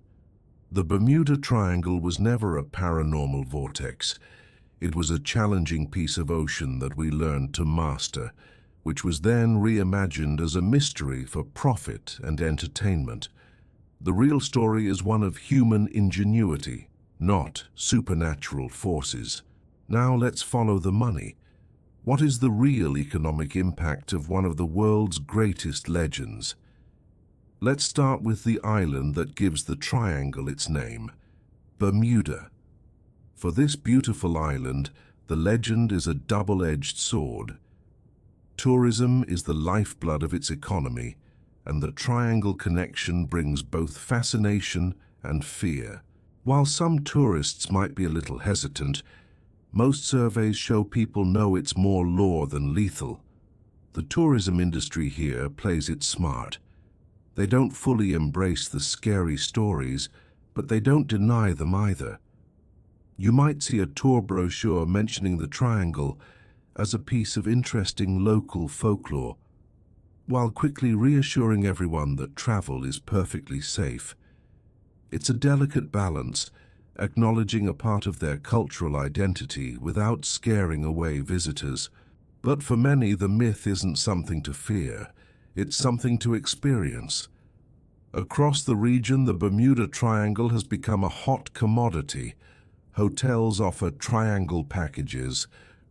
The Bermuda Triangle was never a paranormal vortex. It was a challenging piece of ocean that we learned to master, which was then reimagined as a mystery for profit and entertainment. The real story is one of human ingenuity, not supernatural forces. Now let's follow the money. What is the real economic impact of one of the world's greatest legends? Let's start with the island that gives the triangle its name, Bermuda. For this beautiful island, the legend is a double-edged sword. Tourism is the lifeblood of its economy, and the triangle connection brings both fascination and fear. While some tourists might be a little hesitant, most surveys show people know it's more lore than lethal. The tourism industry here plays it smart. They don't fully embrace the scary stories, but they don't deny them either. You might see a tour brochure mentioning the triangle as a piece of interesting local folklore, while quickly reassuring everyone that travel is perfectly safe. It's a delicate balance, acknowledging a part of their cultural identity without scaring away visitors. But for many, the myth isn't something to fear, it's something to experience. Across the region, the Bermuda Triangle has become a hot commodity. Hotels offer triangle packages,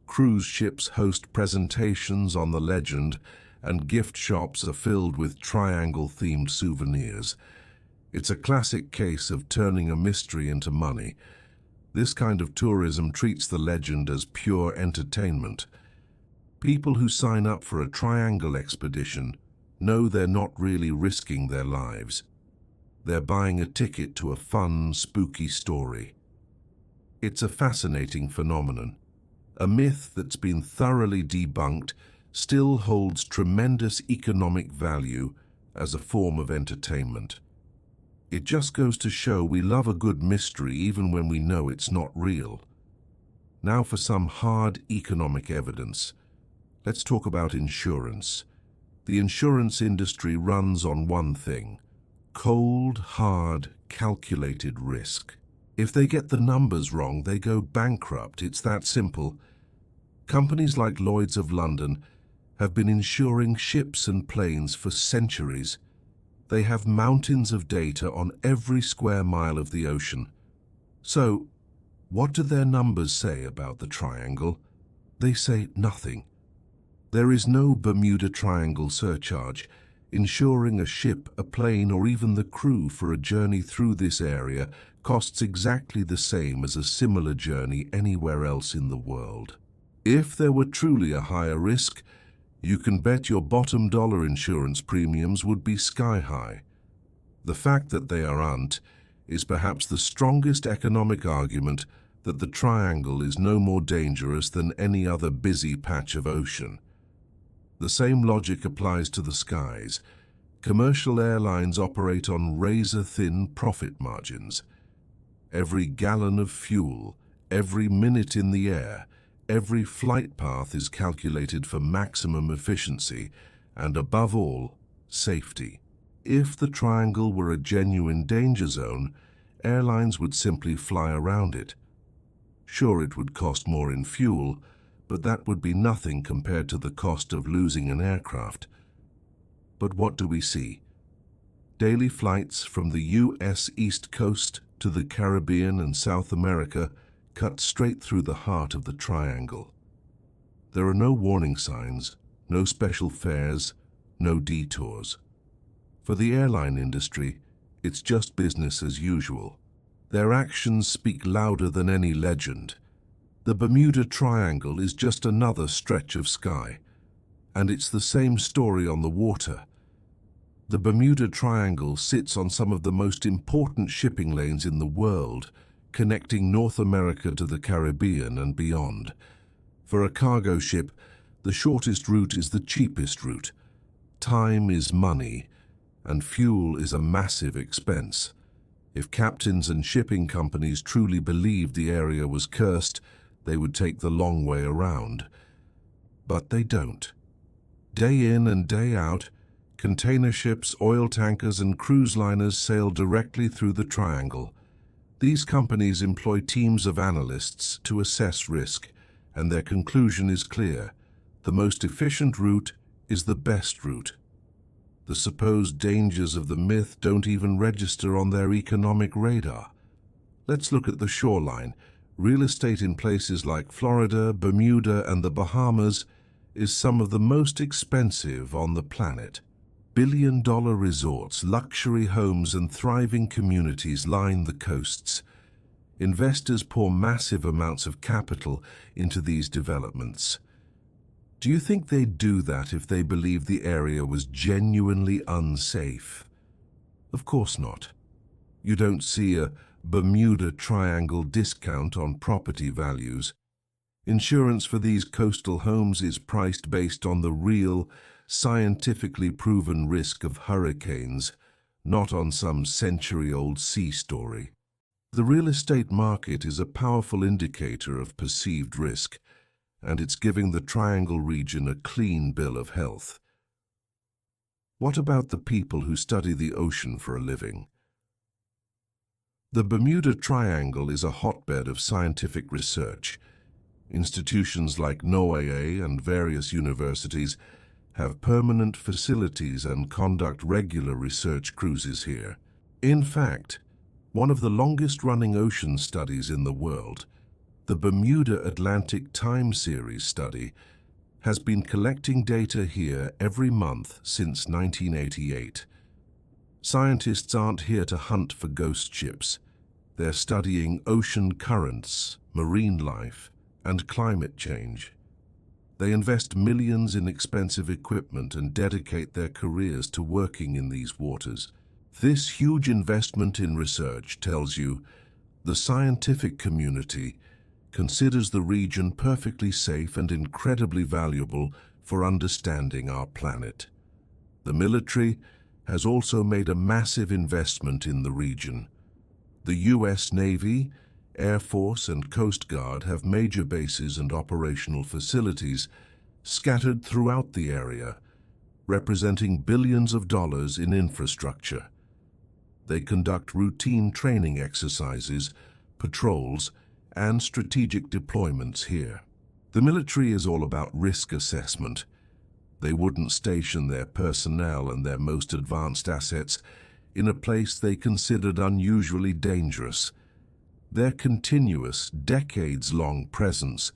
cruise ships host presentations on the legend, and gift shops are filled with triangle-themed souvenirs. It's a classic case of turning a mystery into money. This kind of tourism treats the legend as pure entertainment. People who sign up for a triangle expedition know they're not really risking their lives. They're buying a ticket to a fun, spooky story. It's a fascinating phenomenon. A myth that's been thoroughly debunked still holds tremendous economic value as a form of entertainment. It just goes to show we love a good mystery even when we know it's not real. Now for some hard economic evidence. Let's talk about insurance. The insurance industry runs on one thing: cold, hard, calculated risk. If they get the numbers wrong, they go bankrupt. It's that simple. Companies like Lloyd's of London have been insuring ships and planes for centuries. They have mountains of data on every square mile of the ocean. So, what do their numbers say about the triangle? They say nothing. There is no Bermuda Triangle surcharge. Insuring a ship, a plane, or even the crew for a journey through this area costs exactly the same as a similar journey anywhere else in the world. If there were truly a higher risk, you can bet your bottom dollar insurance premiums would be sky high. The fact that they aren't is perhaps the strongest economic argument that the triangle is no more dangerous than any other busy patch of ocean. The same logic applies to the skies. Commercial airlines operate on razor-thin profit margins. Every gallon of fuel, every minute in the air, every flight path is calculated for maximum efficiency and, above all, safety. If the triangle were a genuine danger zone, airlines would simply fly around it. Sure, it would cost more in fuel, but that would be nothing compared to the cost of losing an aircraft. But what do we see? Daily flights from the US East Coast to the Caribbean and South America cut straight through the heart of the triangle. There are no warning signs, no special fares, no detours. For the airline industry, it's just business as usual. Their actions speak louder than any legend. The Bermuda Triangle is just another stretch of sky, and it's the same story on the water. The Bermuda Triangle sits on some of the most important shipping lanes in the world, connecting North America to the Caribbean and beyond. For a cargo ship, the shortest route is the cheapest route. Time is money, and fuel is a massive expense. If captains and shipping companies truly believed the area was cursed, they would take the long way around. But they don't. Day in and day out, container ships, oil tankers, and cruise liners sail directly through the triangle. These companies employ teams of analysts to assess risk, and their conclusion is clear: the most efficient route is the best route. The supposed dangers of the myth don't even register on their economic radar. Let's look at the shoreline. Real estate in places like Florida, Bermuda, and the Bahamas is some of the most expensive on the planet. Billion-dollar resorts, luxury homes, and thriving communities line the coasts. Investors pour massive amounts of capital into these developments. Do you think they'd do that if they believed the area was genuinely unsafe? Of course not. You don't see a Bermuda Triangle discount on property values. Insurance for these coastal homes is priced based on the real, scientifically proven risk of hurricanes, not on some century-old sea story. The real estate market is a powerful indicator of perceived risk, and it's giving the Triangle region a clean bill of health. What about the people who study the ocean for a living? The Bermuda Triangle is a hotbed of scientific research. Institutions like NOAA and various universities have permanent facilities and conduct regular research cruises here. In fact, one of the longest-running ocean studies in the world, the Bermuda Atlantic Time Series study, has been collecting data here every month since 1988. Scientists aren't here to hunt for ghost ships. They're studying ocean currents, marine life, and climate change. They invest millions in expensive equipment and dedicate their careers to working in these waters. This huge investment in research tells you the scientific community considers the region perfectly safe and incredibly valuable for understanding our planet. The military has also made a massive investment in the region. The U.S. Navy, Air Force, and Coast Guard have major bases and operational facilities scattered throughout the area, representing billions of dollars in infrastructure. They conduct routine training exercises, patrols, and strategic deployments here. The military is all about risk assessment. They wouldn't station their personnel and their most advanced assets in a place they considered unusually dangerous. Their continuous, decades-long presence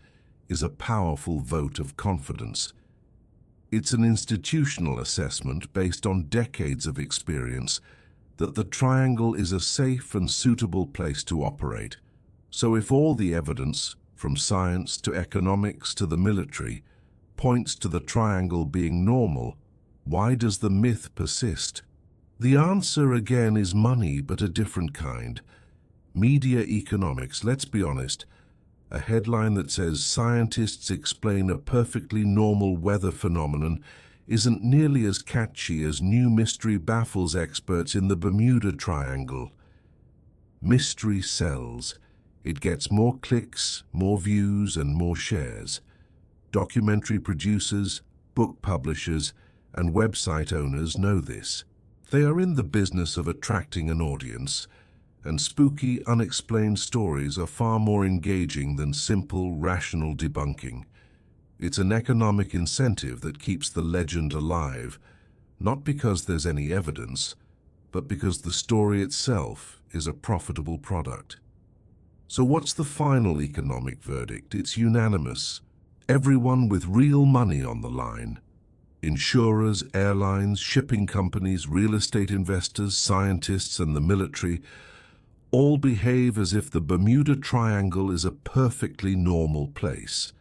is a powerful vote of confidence. It's an institutional assessment based on decades of experience that the Triangle is a safe and suitable place to operate. So if all the evidence, from science to economics to the military, points to the Triangle being normal, why does the myth persist? The answer again is money, but a different kind. Media economics, let's be honest. A headline that says scientists explain a perfectly normal weather phenomenon isn't nearly as catchy as new mystery baffles experts in the Bermuda Triangle. Mystery sells. It gets more clicks, more views, and more shares. Documentary producers, book publishers, and website owners know this. They are in the business of attracting an audience, and spooky, unexplained stories are far more engaging than simple, rational debunking. It's an economic incentive that keeps the legend alive, not because there's any evidence, but because the story itself is a profitable product. So what's the final economic verdict? It's unanimous. Everyone with real money on the line. Insurers, airlines, shipping companies, real estate investors, scientists, and the military all behave as if the Bermuda Triangle is a perfectly normal place.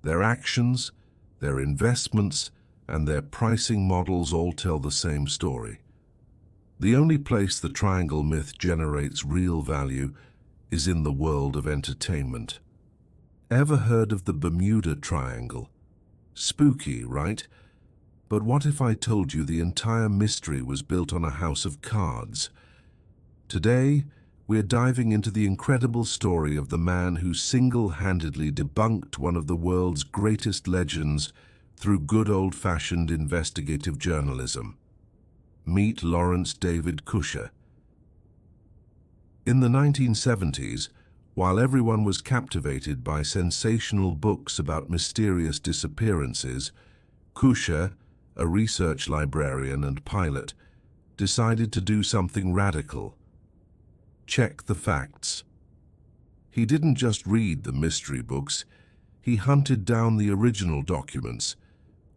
Their actions, their investments, and their pricing models all tell the same story. The only place the Triangle myth generates real value is in the world of entertainment. Ever heard of the Bermuda Triangle? Spooky, right? But what if I told you the entire mystery was built on a house of cards? Today, we're diving into the incredible story of the man who single-handedly debunked one of the world's greatest legends through good old-fashioned investigative journalism. Meet Lawrence David Kusche. In the 1970s, while everyone was captivated by sensational books about mysterious disappearances, Kusche, a research librarian and pilot, decided to do something radical. Check the facts. He didn't just read the mystery books, he hunted down the original documents,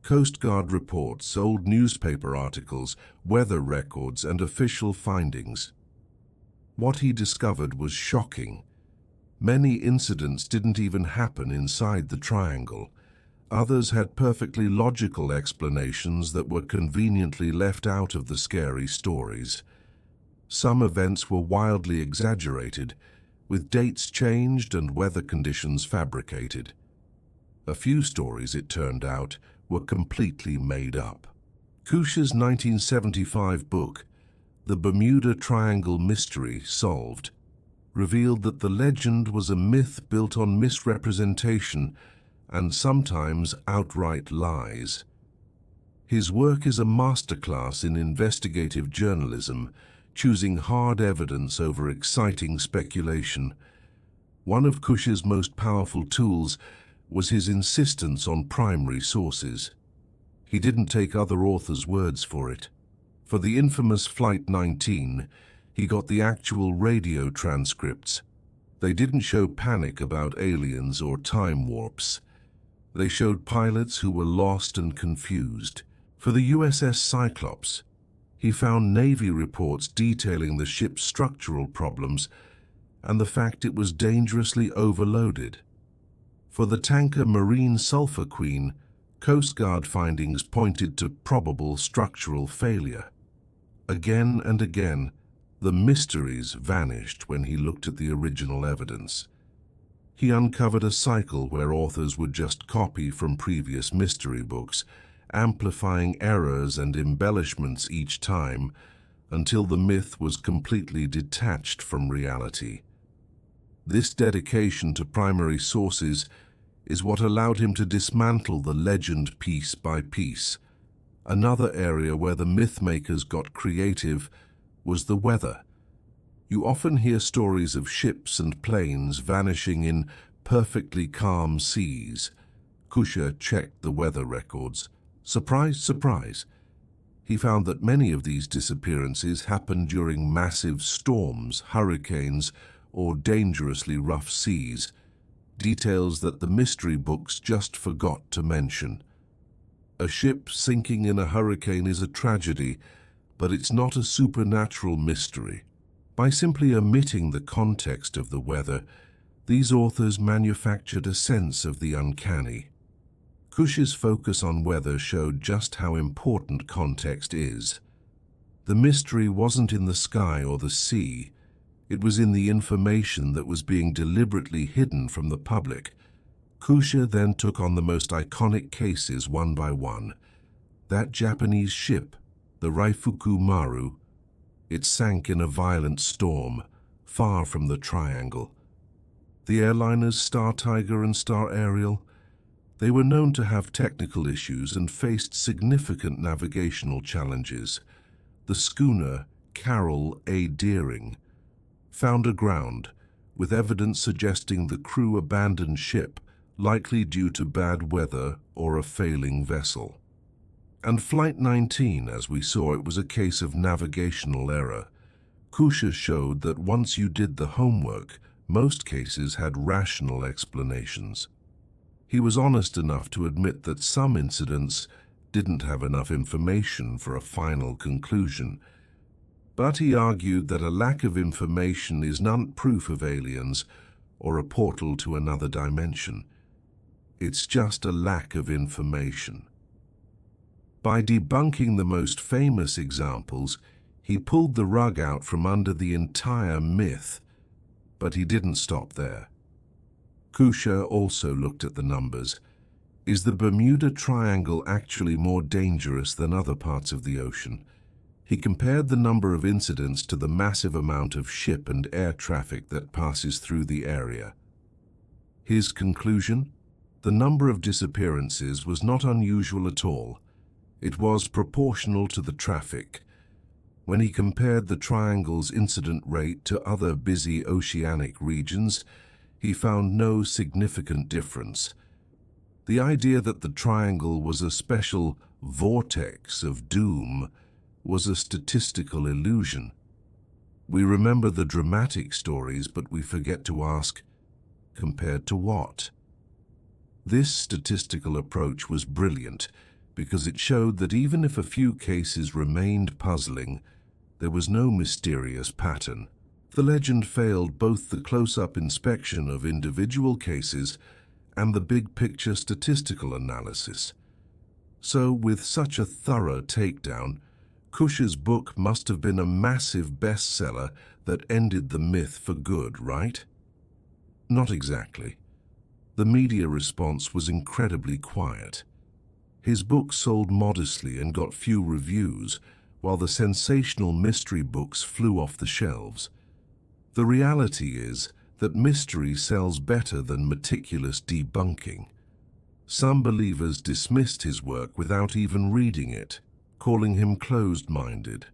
Coast Guard reports, old newspaper articles, weather records, and official findings. What he discovered was shocking. Many incidents didn't even happen inside the triangle. Others had perfectly logical explanations that were conveniently left out of the scary stories. Some events were wildly exaggerated, with dates changed and weather conditions fabricated. A few stories, it turned out, were completely made up. Kusche's 1975 book, The Bermuda Triangle Mystery Solved, revealed that the legend was a myth built on misrepresentation and sometimes outright lies. His work is a masterclass in investigative journalism, choosing hard evidence over exciting speculation. One of Kusche's most powerful tools was his insistence on primary sources. He didn't take other authors' words for it. For the infamous Flight 19, he got the actual radio transcripts. They didn't show panic about aliens or time warps. They showed pilots who were lost and confused. For the USS Cyclops, he found Navy reports detailing the ship's structural problems and the fact it was dangerously overloaded. For the tanker Marine Sulphur Queen, Coast Guard findings pointed to probable structural failure. Again and again, the mysteries vanished when he looked at the original evidence. He uncovered a cycle where authors would just copy from previous mystery books, amplifying errors and embellishments each time until the myth was completely detached from reality. This dedication to primary sources is what allowed him to dismantle the legend piece by piece. Another area where the mythmakers got creative was the weather. You often hear stories of ships and planes vanishing in perfectly calm seas. Kusche checked the weather records. Surprise, surprise. He found that many of these disappearances happened during massive storms, hurricanes, or dangerously rough seas, details that the mystery books just forgot to mention. A ship sinking in a hurricane is a tragedy, but it's not a supernatural mystery. By simply omitting the context of the weather, these authors manufactured a sense of the uncanny. Kusche's focus on weather showed just how important context is. The mystery wasn't in the sky or the sea. It was in the information that was being deliberately hidden from the public. Kusche then took on the most iconic cases one by one. That Japanese ship, the Raifuku Maru, it sank in a violent storm, far from the triangle. The airliners Star Tiger and Star Ariel, they were known to have technical issues and faced significant navigational challenges. The schooner Carroll A. Deering found aground, with evidence suggesting the crew abandoned ship, likely due to bad weather or a failing vessel. And Flight 19, as we saw, it was a case of navigational error. Kusche showed that once you did the homework, most cases had rational explanations. He was honest enough to admit that some incidents didn't have enough information for a final conclusion, but he argued that a lack of information is not proof of aliens or a portal to another dimension. It's just a lack of information. By debunking the most famous examples, he pulled the rug out from under the entire myth, but he didn't stop there. Kusche also looked at the numbers. Is the Bermuda Triangle actually more dangerous than other parts of the ocean? He compared the number of incidents to the massive amount of ship and air traffic that passes through the area. His conclusion? The number of disappearances was not unusual at all. It was proportional to the traffic. When he compared the triangle's incident rate to other busy oceanic regions, he found no significant difference. The idea that the triangle was a special vortex of doom was a statistical illusion. We remember the dramatic stories, but we forget to ask, compared to what? This statistical approach was brilliant because it showed that even if a few cases remained puzzling, there was no mysterious pattern. The legend failed both the close-up inspection of individual cases and the big-picture statistical analysis. So, with such a thorough takedown, Kusche's book must have been a massive bestseller that ended the myth for good, right? Not exactly. The media response was incredibly quiet. His book sold modestly and got few reviews, while the sensational mystery books flew off the shelves. The reality is that mystery sells better than meticulous debunking. Some believers dismissed his work without even reading it, calling him closed-minded.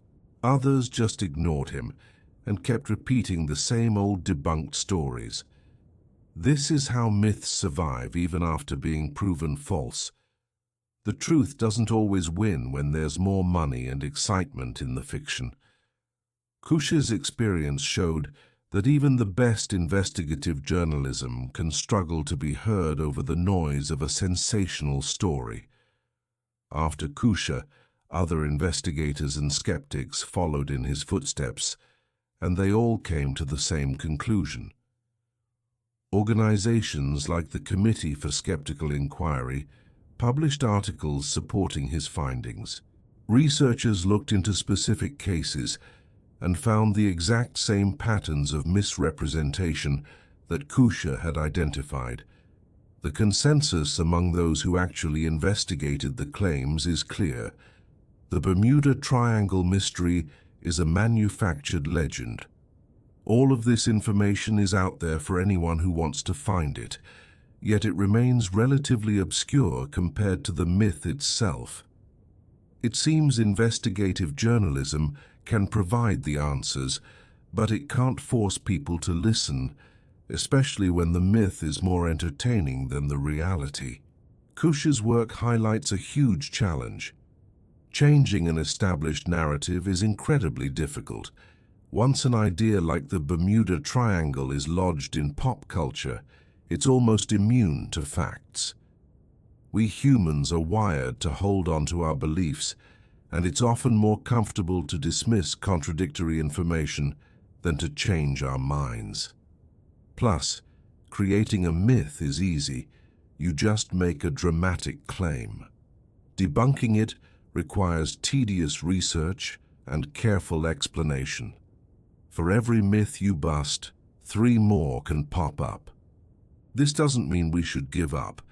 Others just ignored him and kept repeating the same old debunked stories. This is how myths survive even after being proven false. The truth doesn't always win when there's more money and excitement in the fiction. Kusche's experience showed that even the best investigative journalism can struggle to be heard over the noise of a sensational story. After Kusche, other investigators and skeptics followed in his footsteps, and they all came to the same conclusion. Organizations like the Committee for Skeptical Inquiry published articles supporting his findings. Researchers looked into specific cases and found the exact same patterns of misrepresentation that Kusche had identified. The consensus among those who actually investigated the claims is clear. The Bermuda Triangle mystery is a manufactured legend. All of this information is out there for anyone who wants to find it, yet it remains relatively obscure compared to the myth itself. It seems investigative journalism can provide the answers, but it can't force people to listen, especially when the myth is more entertaining than the reality. Kusche's work highlights a huge challenge. Changing an established narrative is incredibly difficult. Once an idea like the Bermuda Triangle is lodged in pop culture, it's almost immune to facts. We humans are wired to hold on to our beliefs, and it's often more comfortable to dismiss contradictory information than to change our minds. Plus, creating a myth is easy. You just make a dramatic claim. Debunking it requires tedious research and careful explanation. For every myth you bust, 3 more can pop up. This doesn't mean we should give up,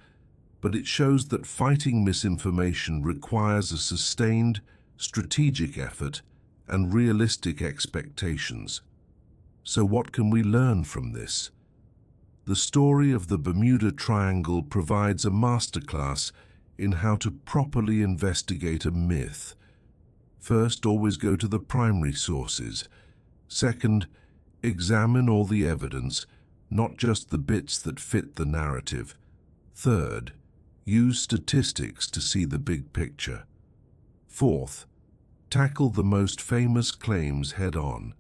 but it shows that fighting misinformation requires a sustained, strategic effort and realistic expectations. So what can we learn from this? The story of the Bermuda Triangle provides a masterclass in how to properly investigate a myth. First, always go to the primary sources. Second, examine all the evidence, not just the bits that fit the narrative. Third, use statistics to see the big picture. Fourth, tackle the most famous claims head-on.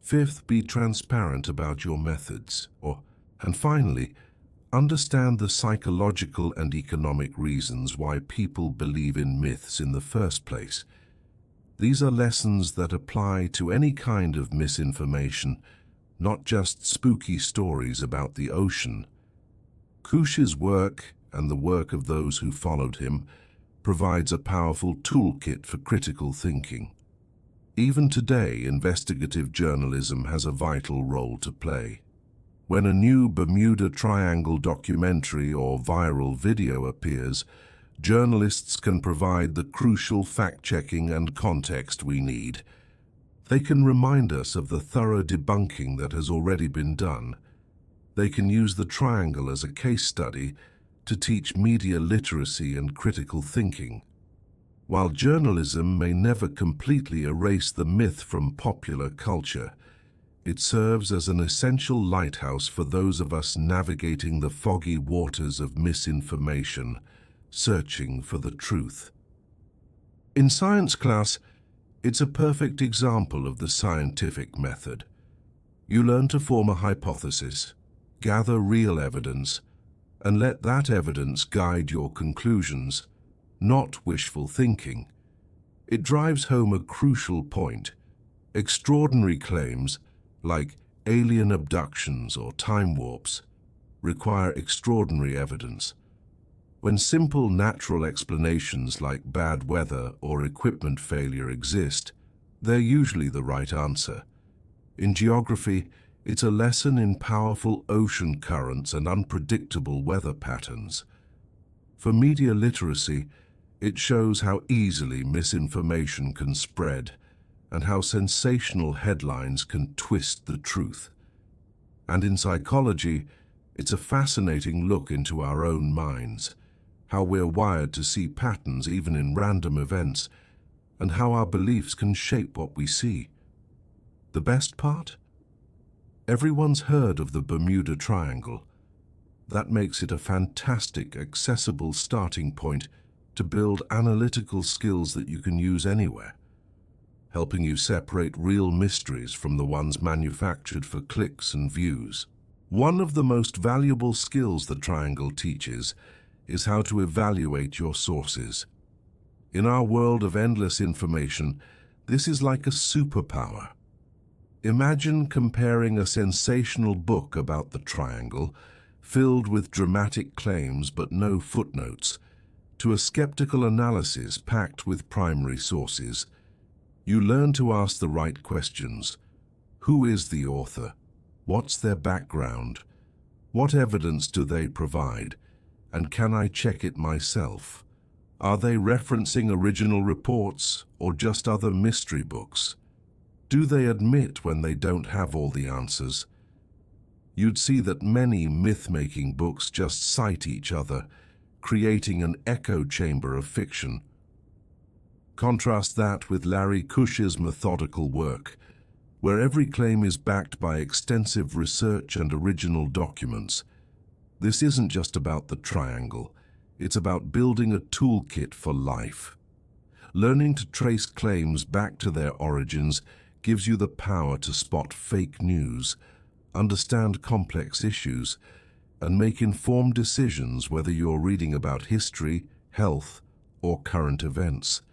Fifth, be transparent about your methods. And finally, understand the psychological and economic reasons why people believe in myths in the first place. These are lessons that apply to any kind of misinformation, not just spooky stories about the ocean. Kusche's work, and the work of those who followed him, provides a powerful toolkit for critical thinking. Even today, investigative journalism has a vital role to play. When a new Bermuda Triangle documentary or viral video appears, journalists can provide the crucial fact-checking and context we need. They can remind us of the thorough debunking that has already been done. They can use the triangle as a case study to teach media literacy and critical thinking. While journalism may never completely erase the myth from popular culture, it serves as an essential lighthouse for those of us navigating the foggy waters of misinformation, searching for the truth. In science class, it's a perfect example of the scientific method. You learn to form a hypothesis, Gather real evidence, and let that evidence guide your conclusions, not wishful thinking. It drives home a crucial point. Extraordinary claims, like alien abductions or time warps, require extraordinary evidence. When simple natural explanations like bad weather or equipment failure exist, they're usually the right answer. In geography, it's a lesson in powerful ocean currents and unpredictable weather patterns. For media literacy, it shows how easily misinformation can spread and how sensational headlines can twist the truth. And in psychology, it's a fascinating look into our own minds, how we're wired to see patterns even in random events, and how our beliefs can shape what we see. The best part? Everyone's heard of the Bermuda Triangle. That makes it a fantastic, accessible starting point to build analytical skills that you can use anywhere, helping you separate real mysteries from the ones manufactured for clicks and views. One of the most valuable skills the triangle teaches is how to evaluate your sources. In our world of endless information, this is like a superpower. Imagine comparing a sensational book about the triangle, filled with dramatic claims but no footnotes, to a skeptical analysis packed with primary sources. You learn to ask the right questions. Who is the author? What's their background? What evidence do they provide? And can I check it myself? Are they referencing original reports or just other mystery books? Do they admit when they don't have all the answers? You'd see that many myth-making books just cite each other, creating an echo chamber of fiction. Contrast that with Larry Kusche's methodical work, where every claim is backed by extensive research and original documents. This isn't just about the triangle, it's about building a toolkit for life. Learning to trace claims back to their origins gives you the power to spot fake news, understand complex issues, and make informed decisions whether you're reading about history, health, or current events.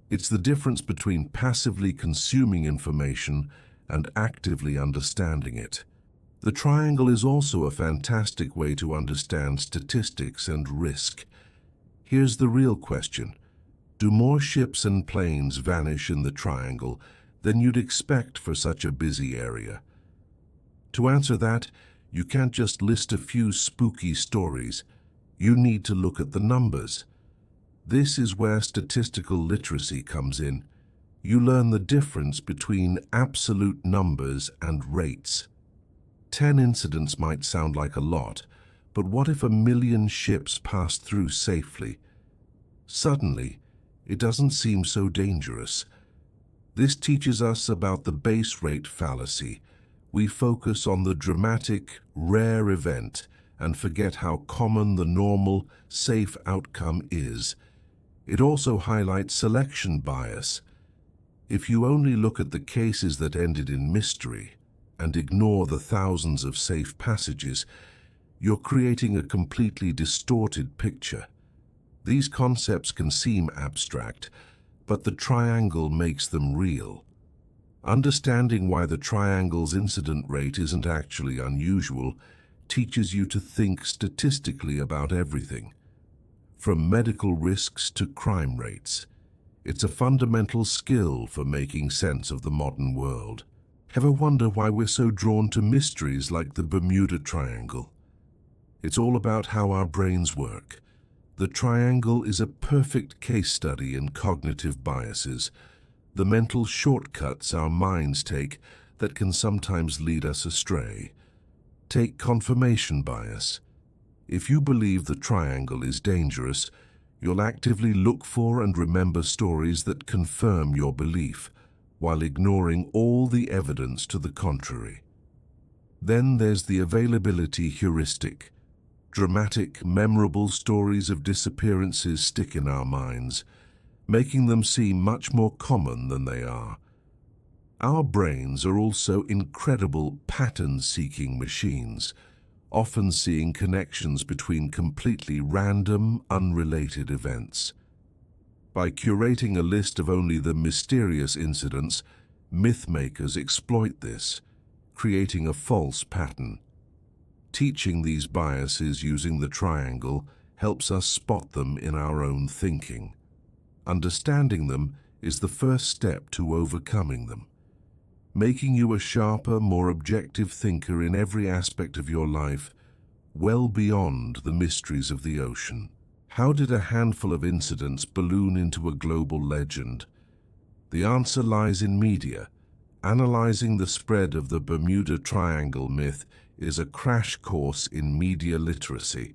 It's the difference between passively consuming information and actively understanding it. The triangle is also a fantastic way to understand statistics and risk. Here's the real question. Do more ships and planes vanish in the triangle than you'd expect for such a busy area? To answer that, you can't just list a few spooky stories. You need to look at the numbers. This is where statistical literacy comes in. You learn the difference between absolute numbers and rates. 10 incidents might sound like a lot, but what if 1 million ships passed through safely? Suddenly, it doesn't seem so dangerous. This teaches us about the base rate fallacy. We focus on the dramatic, rare event and forget how common the normal, safe outcome is. It also highlights selection bias. If you only look at the cases that ended in mystery and ignore the thousands of safe passages, you're creating a completely distorted picture. These concepts can seem abstract, but the triangle makes them real. Understanding why the triangle's incident rate isn't actually unusual teaches you to think statistically about everything, from medical risks to crime rates. It's a fundamental skill for making sense of the modern world. Ever wonder why we're so drawn to mysteries like the Bermuda Triangle? It's all about how our brains work. The triangle is a perfect case study in cognitive biases, the mental shortcuts our minds take that can sometimes lead us astray. Take confirmation bias. If you believe the triangle is dangerous, you'll actively look for and remember stories that confirm your belief, while ignoring all the evidence to the contrary. Then there's the availability heuristic. Dramatic, memorable stories of disappearances stick in our minds, making them seem much more common than they are. Our brains are also incredible pattern-seeking machines. often seeing connections between completely random, unrelated events. By curating a list of only the mysterious incidents, mythmakers exploit this, creating a false pattern. Teaching these biases using the triangle helps us spot them in our own thinking. Understanding them is the first step to overcoming them, making you a sharper, more objective thinker in every aspect of your life, well beyond the mysteries of the ocean. How did a handful of incidents balloon into a global legend? The answer lies in media. Analyzing the spread of the Bermuda Triangle myth is a crash course in media literacy.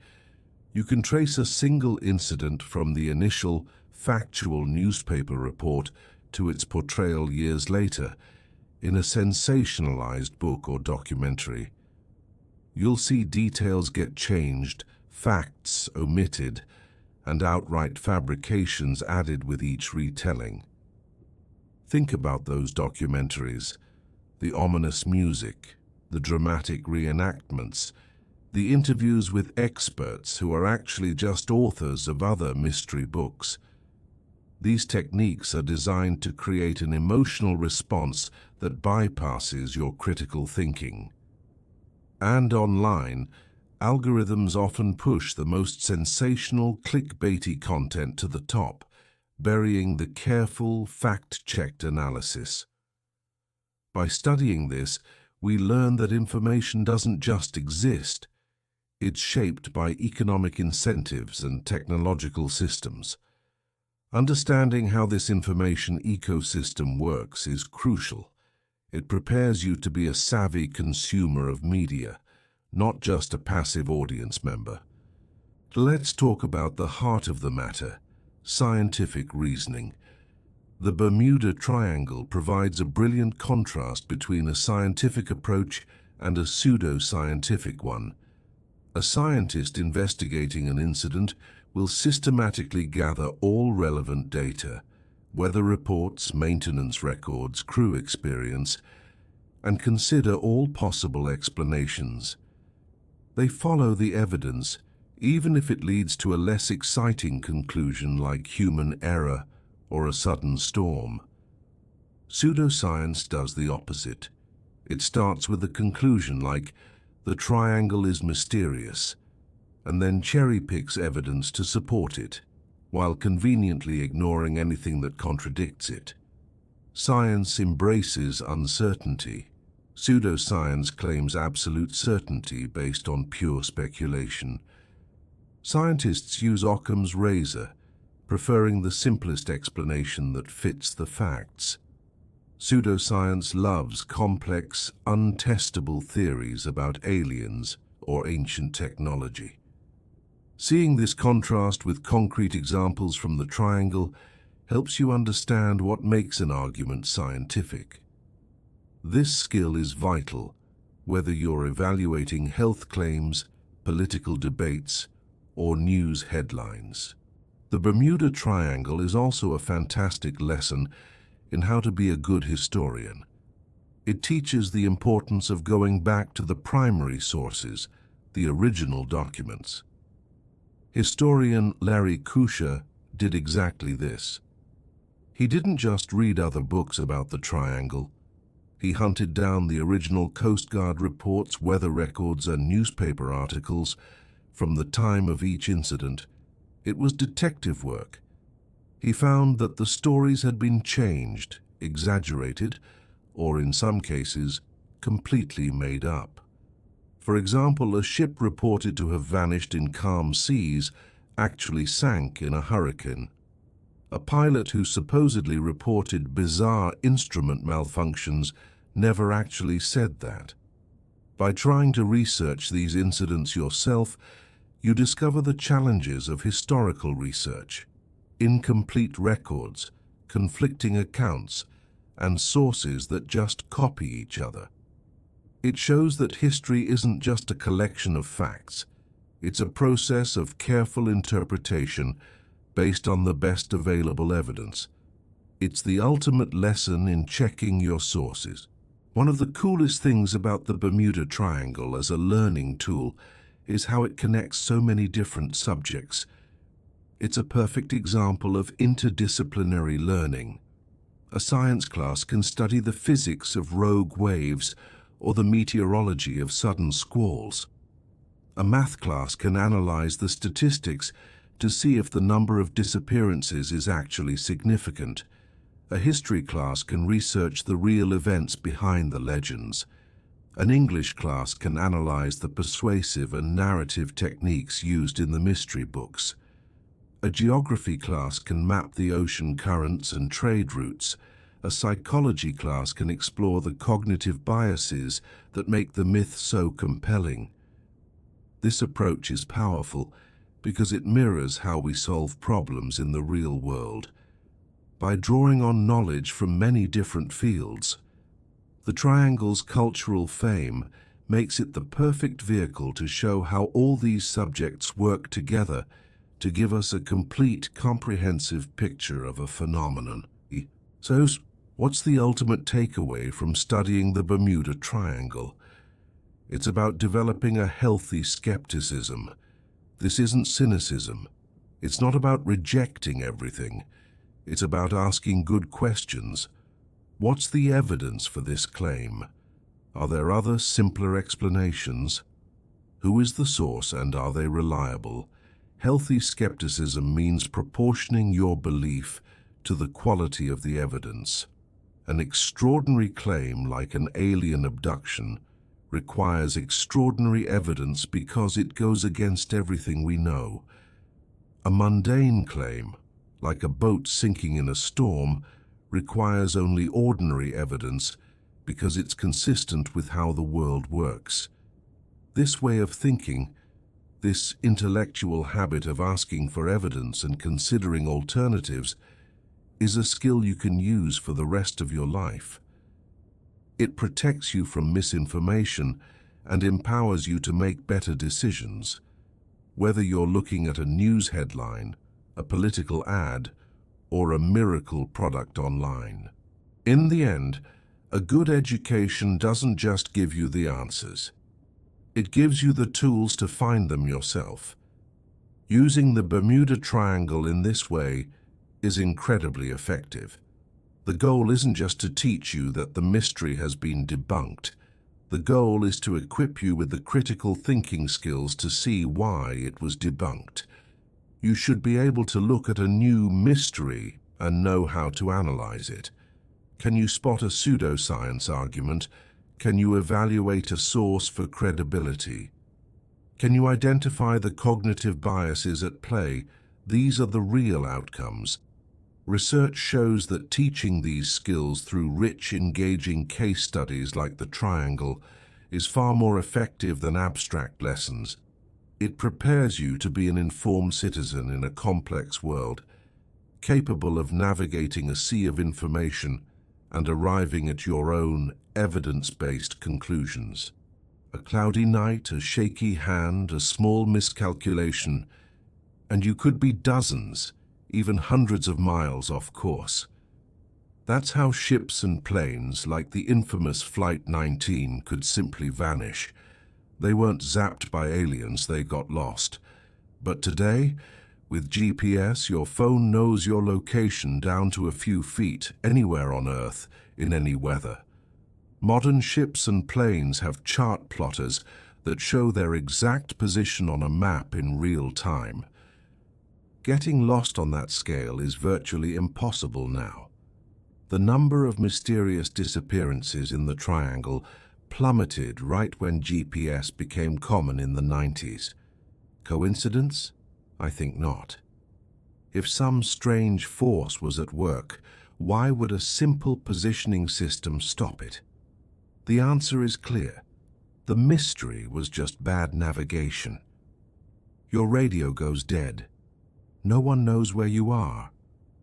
You can trace a single incident from the initial, factual newspaper report to its portrayal years later in a sensationalized book or documentary. You'll see details get changed, facts omitted, and outright fabrications added with each retelling. Think about those documentaries, the ominous music, the dramatic reenactments, the interviews with experts who are actually just authors of other mystery books. These techniques are designed to create an emotional response that bypasses your critical thinking. And online, algorithms often push the most sensational, clickbaity content to the top, burying the careful, fact-checked analysis. By studying this, we learn that information doesn't just exist. It's shaped by economic incentives and technological systems. Understanding how this information ecosystem works is crucial. It prepares you to be a savvy consumer of media, not just a passive audience member. Let's talk about the heart of the matter, scientific reasoning. The Bermuda Triangle provides a brilliant contrast between a scientific approach and a pseudo-scientific one. A scientist investigating an incident will systematically gather all relevant data, weather reports, maintenance records, crew experience, and consider all possible explanations. They follow the evidence, even if it leads to a less exciting conclusion like human error or a sudden storm. Pseudoscience does the opposite. It starts with a conclusion like, the triangle is mysterious, and then cherry-picks evidence to support it, while conveniently ignoring anything that contradicts it. Science embraces uncertainty. Pseudoscience claims absolute certainty based on pure speculation. Scientists use Occam's razor, preferring the simplest explanation that fits the facts. Pseudoscience loves complex, untestable theories about aliens or ancient technology. Seeing this contrast with concrete examples from the triangle helps you understand what makes an argument scientific. This skill is vital, whether you're evaluating health claims, political debates, or news headlines. The Bermuda Triangle is also a fantastic lesson in how to be a good historian. It teaches the importance of going back to the primary sources, the original documents. Historian Larry Kusche did exactly this. He didn't just read other books about the triangle. He hunted down the original Coast Guard reports, weather records, and newspaper articles from the time of each incident. It was detective work. He found that the stories had been changed, exaggerated, or in some cases, completely made up. For example, a ship reported to have vanished in calm seas actually sank in a hurricane. A pilot who supposedly reported bizarre instrument malfunctions never actually said that. By trying to research these incidents yourself, you discover the challenges of historical research, incomplete records, conflicting accounts, and sources that just copy each other. It shows that history isn't just a collection of facts. It's a process of careful interpretation based on the best available evidence. It's the ultimate lesson in checking your sources. One of the coolest things about the Bermuda Triangle as a learning tool is how it connects so many different subjects. It's a perfect example of interdisciplinary learning. A science class can study the physics of rogue waves or the meteorology of sudden squalls. A math class can analyze the statistics to see if the number of disappearances is actually significant. A history class can research the real events behind the legends. An English class can analyze the persuasive and narrative techniques used in the mystery books. A geography class can map the ocean currents and trade routes. A psychology class can explore the cognitive biases that make the myth so compelling. This approach is powerful because it mirrors how we solve problems in the real world. By drawing on knowledge from many different fields, the Triangle's cultural fame makes it the perfect vehicle to show how all these subjects work together to give us a complete, comprehensive picture of a phenomenon. So, what's the ultimate takeaway from studying the Bermuda Triangle? It's about developing a healthy skepticism. This isn't cynicism. It's not about rejecting everything. It's about asking good questions. What's the evidence for this claim? Are there other, simpler explanations? Who is the source and are they reliable? Healthy skepticism means proportioning your belief to the quality of the evidence. An extraordinary claim like an alien abduction requires extraordinary evidence because it goes against everything we know. A mundane claim, like a boat sinking in a storm, requires only ordinary evidence because it's consistent with how the world works. This way of thinking, this intellectual habit of asking for evidence and considering alternatives, is a skill you can use for the rest of your life. It protects you from misinformation and empowers you to make better decisions. Whether you're looking at a news headline, a political ad, or a miracle product online. In the end, a good education doesn't just give you the answers. It gives you the tools to find them yourself. Using the Bermuda Triangle in this way is incredibly effective. The goal isn't just to teach you that the mystery has been debunked. The goal is to equip you with the critical thinking skills to see why it was debunked. You should be able to look at a new mystery and know how to analyze it. Can you spot a pseudoscience argument? Can you evaluate a source for credibility? Can you identify the cognitive biases at play? These are the real outcomes. Research shows that teaching these skills through rich, engaging case studies like the Triangle is far more effective than abstract lessons. It prepares you to be an informed citizen in a complex world, capable of navigating a sea of information and arriving at your own evidence-based conclusions. A cloudy night, a shaky hand, a small miscalculation, and you could be dozens, even hundreds of miles off course. That's how ships and planes, like the infamous Flight 19, could simply vanish. They weren't zapped by aliens, they got lost. But today, with GPS, your phone knows your location down to a few feet, anywhere on Earth, in any weather. Modern ships and planes have chart plotters that show their exact position on a map in real time. Getting lost on that scale is virtually impossible now. The number of mysterious disappearances in the Triangle plummeted right when GPS became common in the 90s. Coincidence? I think not. If some strange force was at work, why would a simple positioning system stop it? The answer is clear. The mystery was just bad navigation. Your radio goes dead. No one knows where you are.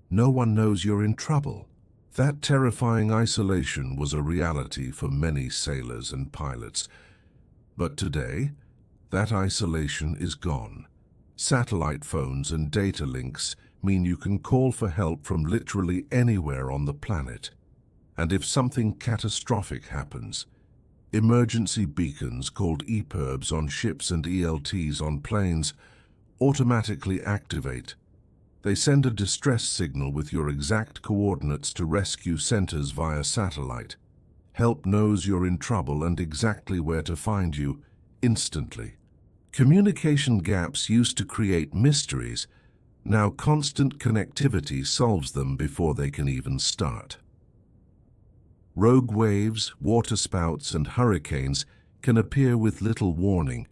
No one knows you're in trouble. That terrifying isolation was a reality for many sailors and pilots. But today, that isolation is gone. Satellite phones and data links mean you can call for help from literally anywhere on the planet. And if something catastrophic happens, emergency beacons called EPIRBs on ships and ELTs on planes automatically activate. They send a distress signal with your exact coordinates to rescue centers via satellite. Help knows you're in trouble and exactly where to find you instantly. Communication gaps used to create mysteries. Now constant connectivity solves them before they can even start. Rogue waves, waterspouts, and hurricanes can appear with little warning.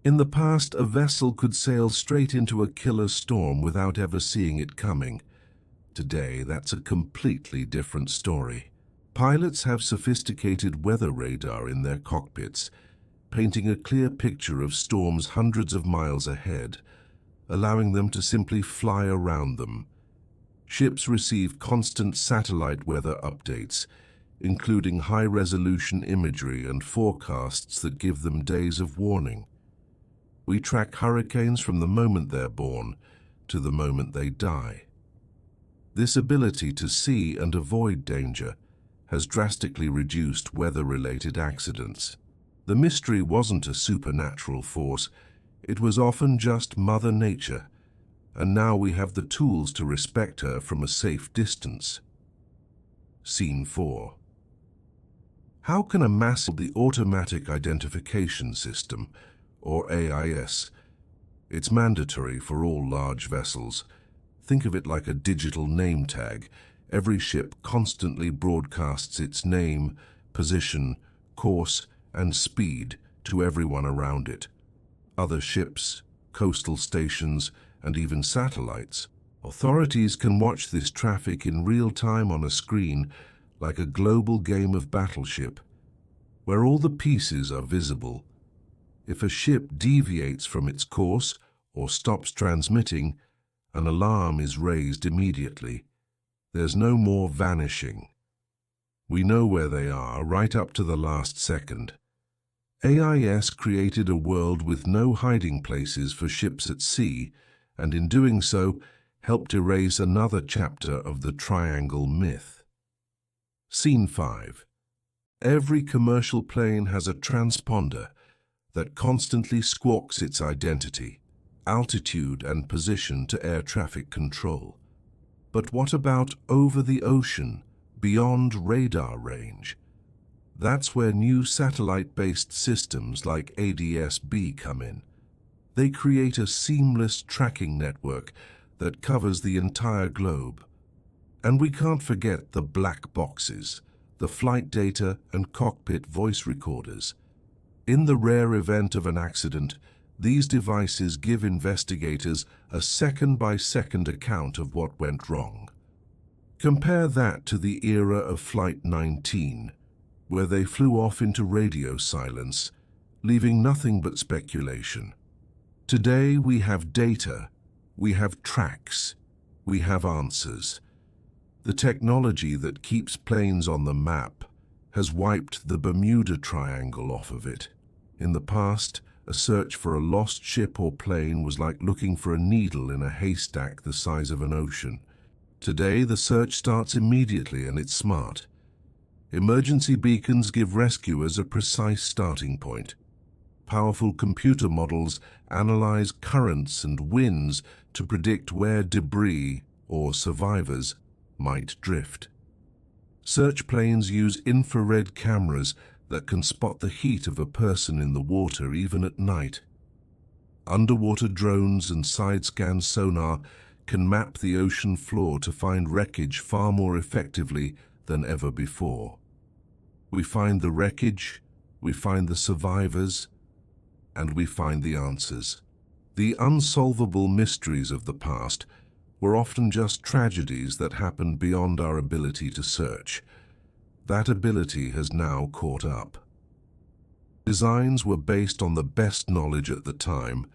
In the past, a vessel could sail straight into a killer storm without ever seeing it coming. Today, that's a completely different story. Pilots have sophisticated weather radar in their cockpits, painting a clear picture of storms hundreds of miles ahead, allowing them to simply fly around them. Ships receive constant satellite weather updates, including high-resolution imagery and forecasts that give them days of warning. We track hurricanes from the moment they're born to the moment they die. This ability to see and avoid danger has drastically reduced weather-related accidents. The mystery wasn't a supernatural force, it was often just Mother Nature, and now we have the tools to respect her from a safe distance. Scene 4. How can a massive automatic identification system, or AIS, it's mandatory for all large vessels. Think of it like a digital name tag. Every ship constantly broadcasts its name, position, course, and speed to everyone around it. Other ships, coastal stations, and even satellites. Authorities can watch this traffic in real time on a screen, like a global game of battleship, where all the pieces are visible. If a ship deviates from its course or stops transmitting, an alarm is raised immediately. There's no more vanishing. We know where they are right up to the last second. AIS created a world with no hiding places for ships at sea, and in doing so, helped erase another chapter of the triangle myth. Scene 5. Every commercial plane has a transponder that constantly squawks its identity, altitude, and position to air traffic control. But what about over the ocean, beyond radar range? That's where new satellite-based systems like ADS-B come in. They create a seamless tracking network that covers the entire globe. And we can't forget the black boxes, the flight data and cockpit voice recorders. In the rare event of an accident, these devices give investigators a second-by-second account of what went wrong. Compare that to the era of Flight 19, where they flew off into radio silence, leaving nothing but speculation. Today we have data, we have tracks, we have answers. The technology that keeps planes on the map has wiped the Bermuda Triangle off of it. In the past, a search for a lost ship or plane was like looking for a needle in a haystack the size of an ocean. Today, the search starts immediately and it's smart. Emergency beacons give rescuers a precise starting point. Powerful computer models analyze currents and winds to predict where debris, or survivors, might drift. Search planes use infrared cameras that can spot the heat of a person in the water even at night. Underwater drones and side-scan sonar can map the ocean floor to find wreckage far more effectively than ever before. We find the wreckage, we find the survivors, and we find the answers. The unsolvable mysteries of the past were often just tragedies that happened beyond our ability to search. That ability has now caught up. Designs were based on the best knowledge at the time,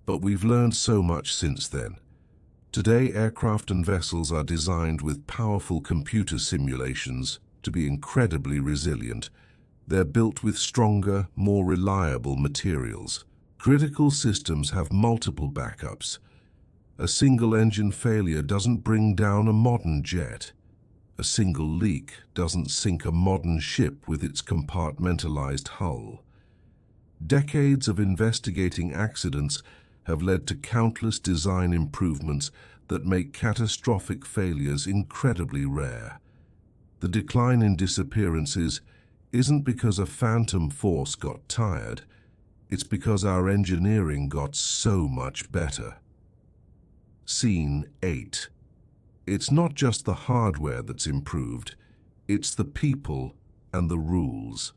but we've learned so much since then. Today, aircraft and vessels are designed with powerful computer simulations to be incredibly resilient. They're built with stronger, more reliable materials. Critical systems have multiple backups. A single engine failure doesn't bring down a modern jet. A single leak doesn't sink a modern ship with its compartmentalized hull. Decades of investigating accidents have led to countless design improvements that make catastrophic failures incredibly rare. The decline in disappearances isn't because a phantom force got tired, it's because our engineering got so much better. Scene 8. It's not just the hardware that's improved, it's the people and the rules.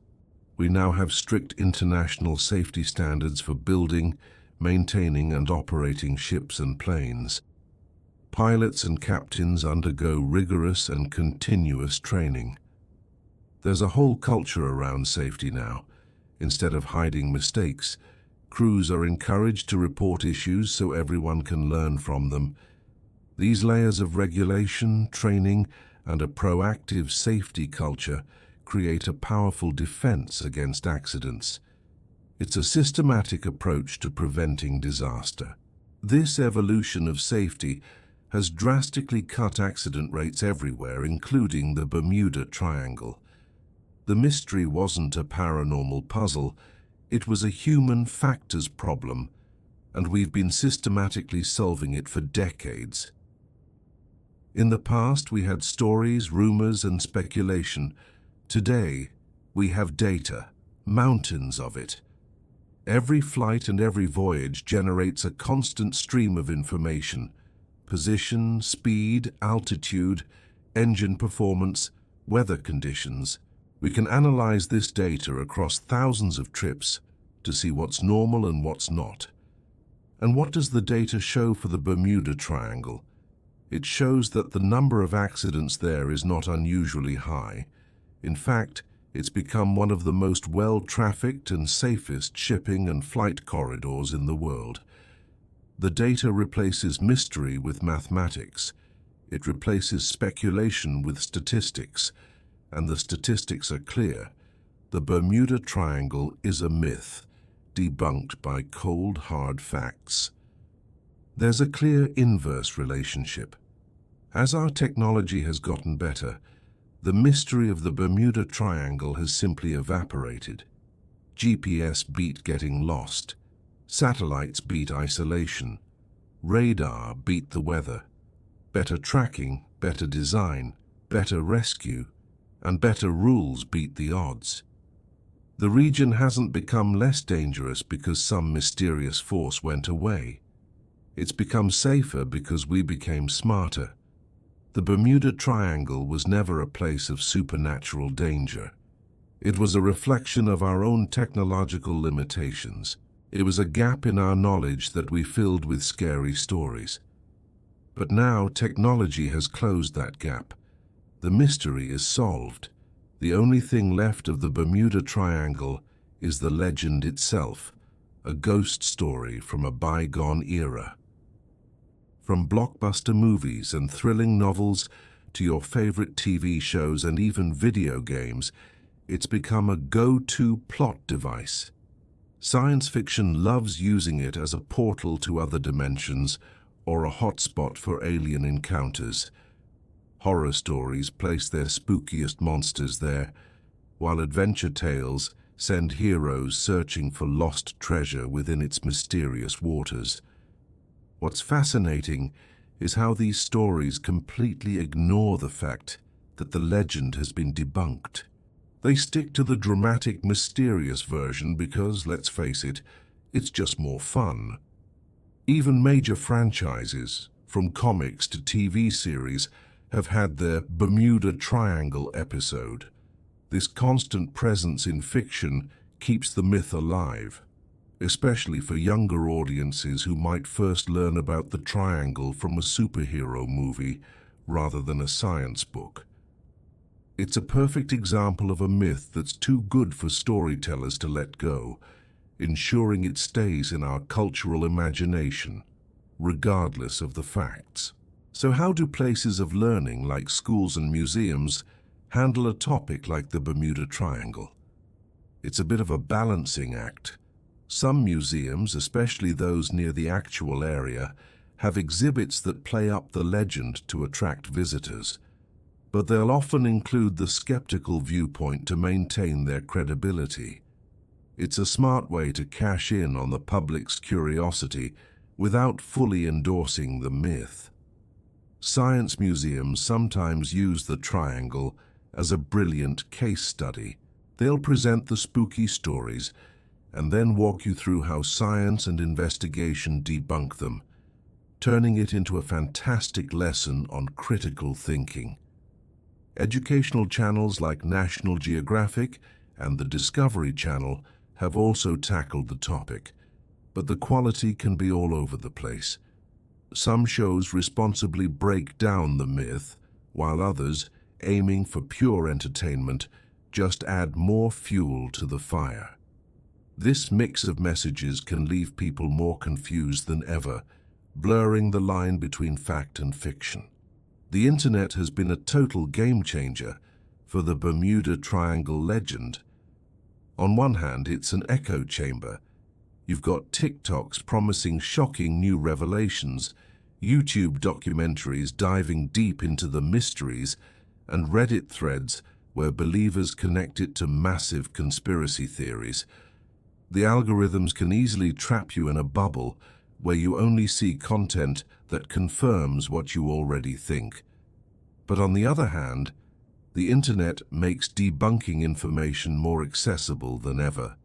We now have strict international safety standards for building, maintaining and operating ships and planes. Pilots and captains undergo rigorous and continuous training. There's a whole culture around safety now. Instead of hiding mistakes, crews are encouraged to report issues so everyone can learn from them. These layers of regulation, training, and a proactive safety culture create a powerful defense against accidents. It's a systematic approach to preventing disaster. This evolution of safety has drastically cut accident rates everywhere, including the Bermuda Triangle. The mystery wasn't a paranormal puzzle, it was a human factors problem, and we've been systematically solving it for decades. In the past, we had stories, rumors, and speculation. Today, we have data, mountains of it. Every flight and every voyage generates a constant stream of information: position, speed, altitude, engine performance, weather conditions. We can analyze this data across thousands of trips to see what's normal and what's not. And what does the data show for the Bermuda Triangle? It shows that the number of accidents there is not unusually high. In fact, it's become one of the most well-trafficked and safest shipping and flight corridors in the world. The data replaces mystery with mathematics. It replaces speculation with statistics. And the statistics are clear. The Bermuda Triangle is a myth, debunked by cold, hard facts. There's a clear inverse relationship. As our technology has gotten better, the mystery of the Bermuda Triangle has simply evaporated. GPS beat getting lost. Satellites beat isolation. Radar beat the weather. Better tracking, better design, better rescue, and better rules beat the odds. The region hasn't become less dangerous because some mysterious force went away. It's become safer because we became smarter. The Bermuda Triangle was never a place of supernatural danger. It was a reflection of our own technological limitations. It was a gap in our knowledge that we filled with scary stories. But now technology has closed that gap. The mystery is solved. The only thing left of the Bermuda Triangle is the legend itself, a ghost story from a bygone era. From blockbuster movies and thrilling novels to your favorite TV shows and even video games, it's become a go-to plot device. Science fiction loves using it as a portal to other dimensions or a hotspot for alien encounters. Horror stories place their spookiest monsters there, while adventure tales send heroes searching for lost treasure within its mysterious waters. What's fascinating is how these stories completely ignore the fact that the legend has been debunked. They stick to the dramatic, mysterious version because, let's face it, it's just more fun. Even major franchises, from comics to TV series, have had their Bermuda Triangle episode. This constant presence in fiction keeps the myth alive, especially for younger audiences who might first learn about the triangle from a superhero movie rather than a science book. It's a perfect example of a myth that's too good for storytellers to let go, ensuring it stays in our cultural imagination, regardless of the facts. So how do places of learning like schools and museums handle a topic like the Bermuda Triangle? It's a bit of a balancing act. Some museums, especially those near the actual area, have exhibits that play up the legend to attract visitors. but they'll often include the skeptical viewpoint to maintain their credibility. It's a smart way to cash in on the public's curiosity without fully endorsing the myth. Science museums sometimes use the triangle as a brilliant case study. They'll present the spooky stories and then walk you through how science and investigation debunk them, turning it into a fantastic lesson on critical thinking. Educational channels like National Geographic and the Discovery Channel have also tackled the topic, but the quality can be all over the place. Some shows responsibly break down the myth, while others, aiming for pure entertainment, just add more fuel to the fire. This mix of messages can leave people more confused than ever, blurring the line between fact and fiction. The internet has been a total game changer for the Bermuda Triangle legend. On one hand, it's an echo chamber. You've got TikToks promising shocking new revelations, YouTube documentaries diving deep into the mysteries, and Reddit threads where believers connect it to massive conspiracy theories. The algorithms can easily trap you in a bubble where you only see content that confirms what you already think. But on the other hand, the internet makes debunking information more accessible than ever.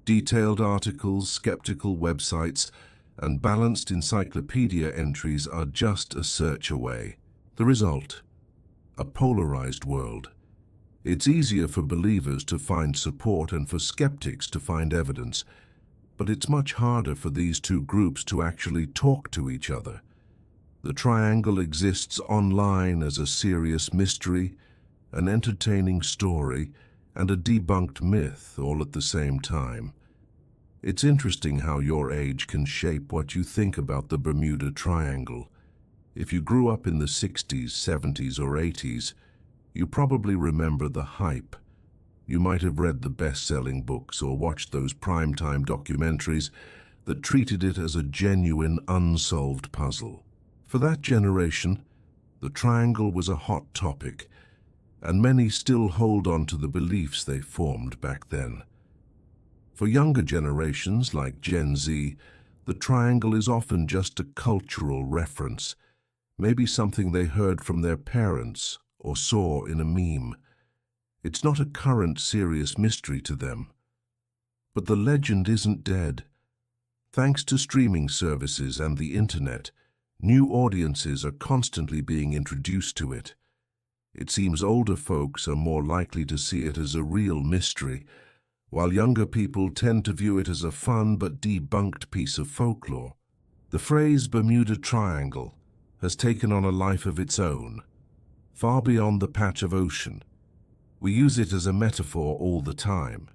Detailed articles, skeptical websites, and balanced encyclopedia entries are just a search away. The result? A polarized world. It's easier for believers to find support and for skeptics to find evidence, but it's much harder for these two groups to actually talk to each other. The triangle exists online as a serious mystery, an entertaining story, and a debunked myth all at the same time. It's interesting how your age can shape what you think about the Bermuda Triangle. If you grew up in the 60s, 70s, or 80s, you probably remember the hype. You might have read the best-selling books or watched those primetime documentaries that treated it as a genuine unsolved puzzle. For that generation, the triangle was a hot topic, and many still hold on to the beliefs they formed back then. For younger generations like Gen Z, the triangle is often just a cultural reference, maybe something they heard from their parents or saw in a meme. It's not a current serious mystery to them. But the legend isn't dead. Thanks to streaming services and the internet, new audiences are constantly being introduced to it. It seems older folks are more likely to see it as a real mystery, while younger people tend to view it as a fun but debunked piece of folklore. The phrase Bermuda Triangle has taken on a life of its own, far beyond the patch of ocean. We use it as a metaphor all the time.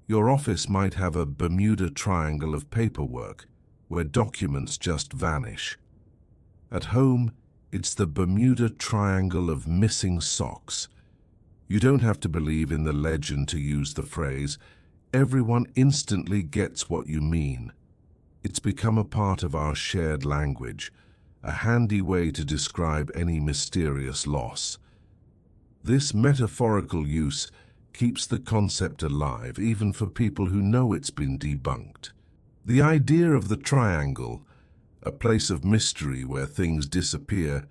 Your office might have a Bermuda Triangle of paperwork, where documents just vanish. At home, it's the Bermuda Triangle of missing socks. You don't have to believe in the legend to use the phrase. Everyone instantly gets what you mean. It's become a part of our shared language, a handy way to describe any mysterious loss. This metaphorical use keeps the concept alive, even for people who know it's been debunked. The idea of the triangle, a place of mystery where things disappear,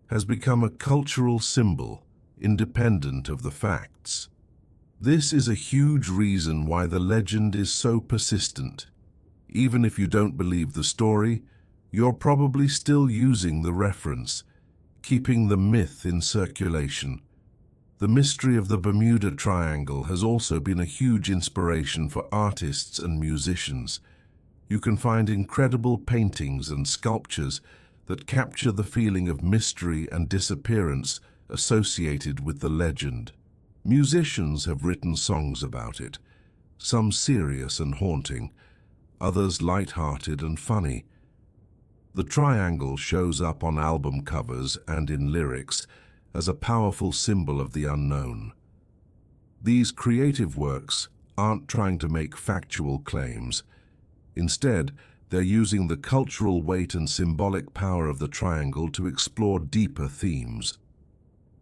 has become a cultural symbol, independent of the facts. This is a huge reason why the legend is so persistent. Even if you don't believe the story, you're probably still using the reference, keeping the myth in circulation. The mystery of the Bermuda Triangle has also been a huge inspiration for artists and musicians. You can find incredible paintings and sculptures that capture the feeling of mystery and disappearance associated with the legend. Musicians have written songs about it, some serious and haunting, others light-hearted and funny. The triangle shows up on album covers and in lyrics as a powerful symbol of the unknown. These creative works aren't trying to make factual claims. Instead, they're using the cultural weight and symbolic power of the triangle to explore deeper themes.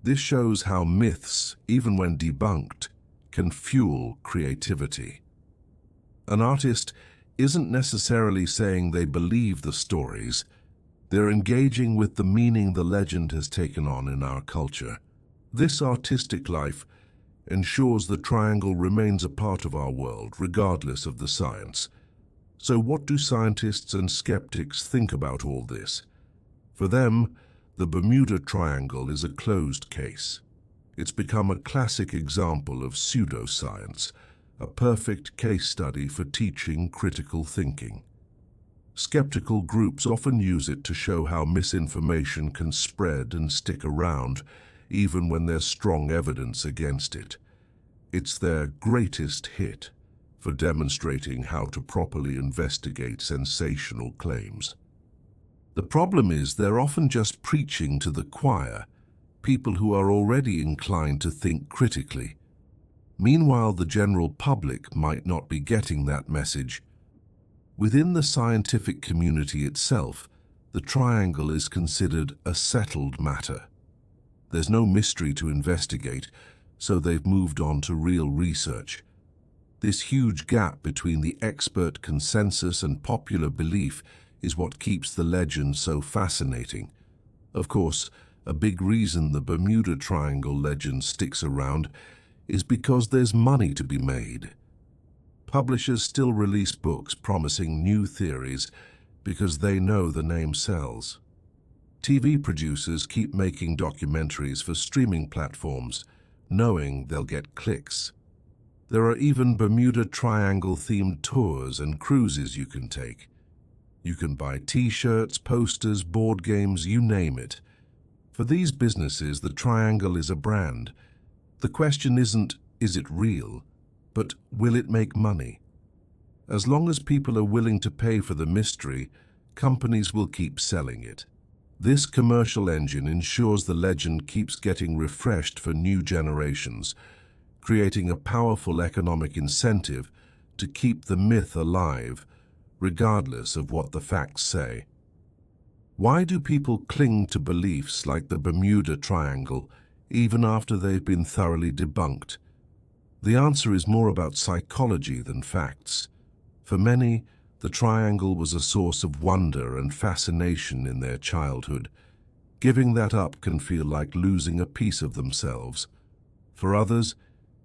This shows how myths, even when debunked, can fuel creativity. An artist isn't necessarily saying they believe the stories. They're engaging with the meaning the legend has taken on in our culture. This artistic life ensures the triangle remains a part of our world, regardless of the science. So what do scientists and skeptics think about all this? For them, the Bermuda Triangle is a closed case. It's become a classic example of pseudoscience, a perfect case study for teaching critical thinking. Skeptical groups often use it to show how misinformation can spread and stick around, even when there's strong evidence against it. It's their greatest hit for demonstrating how to properly investigate sensational claims. The problem is they're often just preaching to the choir, people who are already inclined to think critically. Meanwhile, the general public might not be getting that message. Within the scientific community itself, the triangle is considered a settled matter. There's no mystery to investigate, so they've moved on to real research. This huge gap between the expert consensus and popular belief is what keeps the legend so fascinating. Of course, a big reason the Bermuda Triangle legend sticks around is because there's money to be made. Publishers still release books promising new theories because they know the name sells. TV producers keep making documentaries for streaming platforms, knowing they'll get clicks. There are even Bermuda Triangle-themed tours and cruises you can take. You can buy t-shirts, posters, board games, you name it. For these businesses, the triangle is a brand. The question isn't, is it real, but will it make money? As long as people are willing to pay for the mystery, companies will keep selling it. This commercial engine ensures the legend keeps getting refreshed for new generations, creating a powerful economic incentive to keep the myth alive, regardless of what the facts say. Why do people cling to beliefs like the Bermuda Triangle even after they've been thoroughly debunked? The answer is more about psychology than facts. For many, the triangle was a source of wonder and fascination in their childhood. Giving that up can feel like losing a piece of themselves. For others,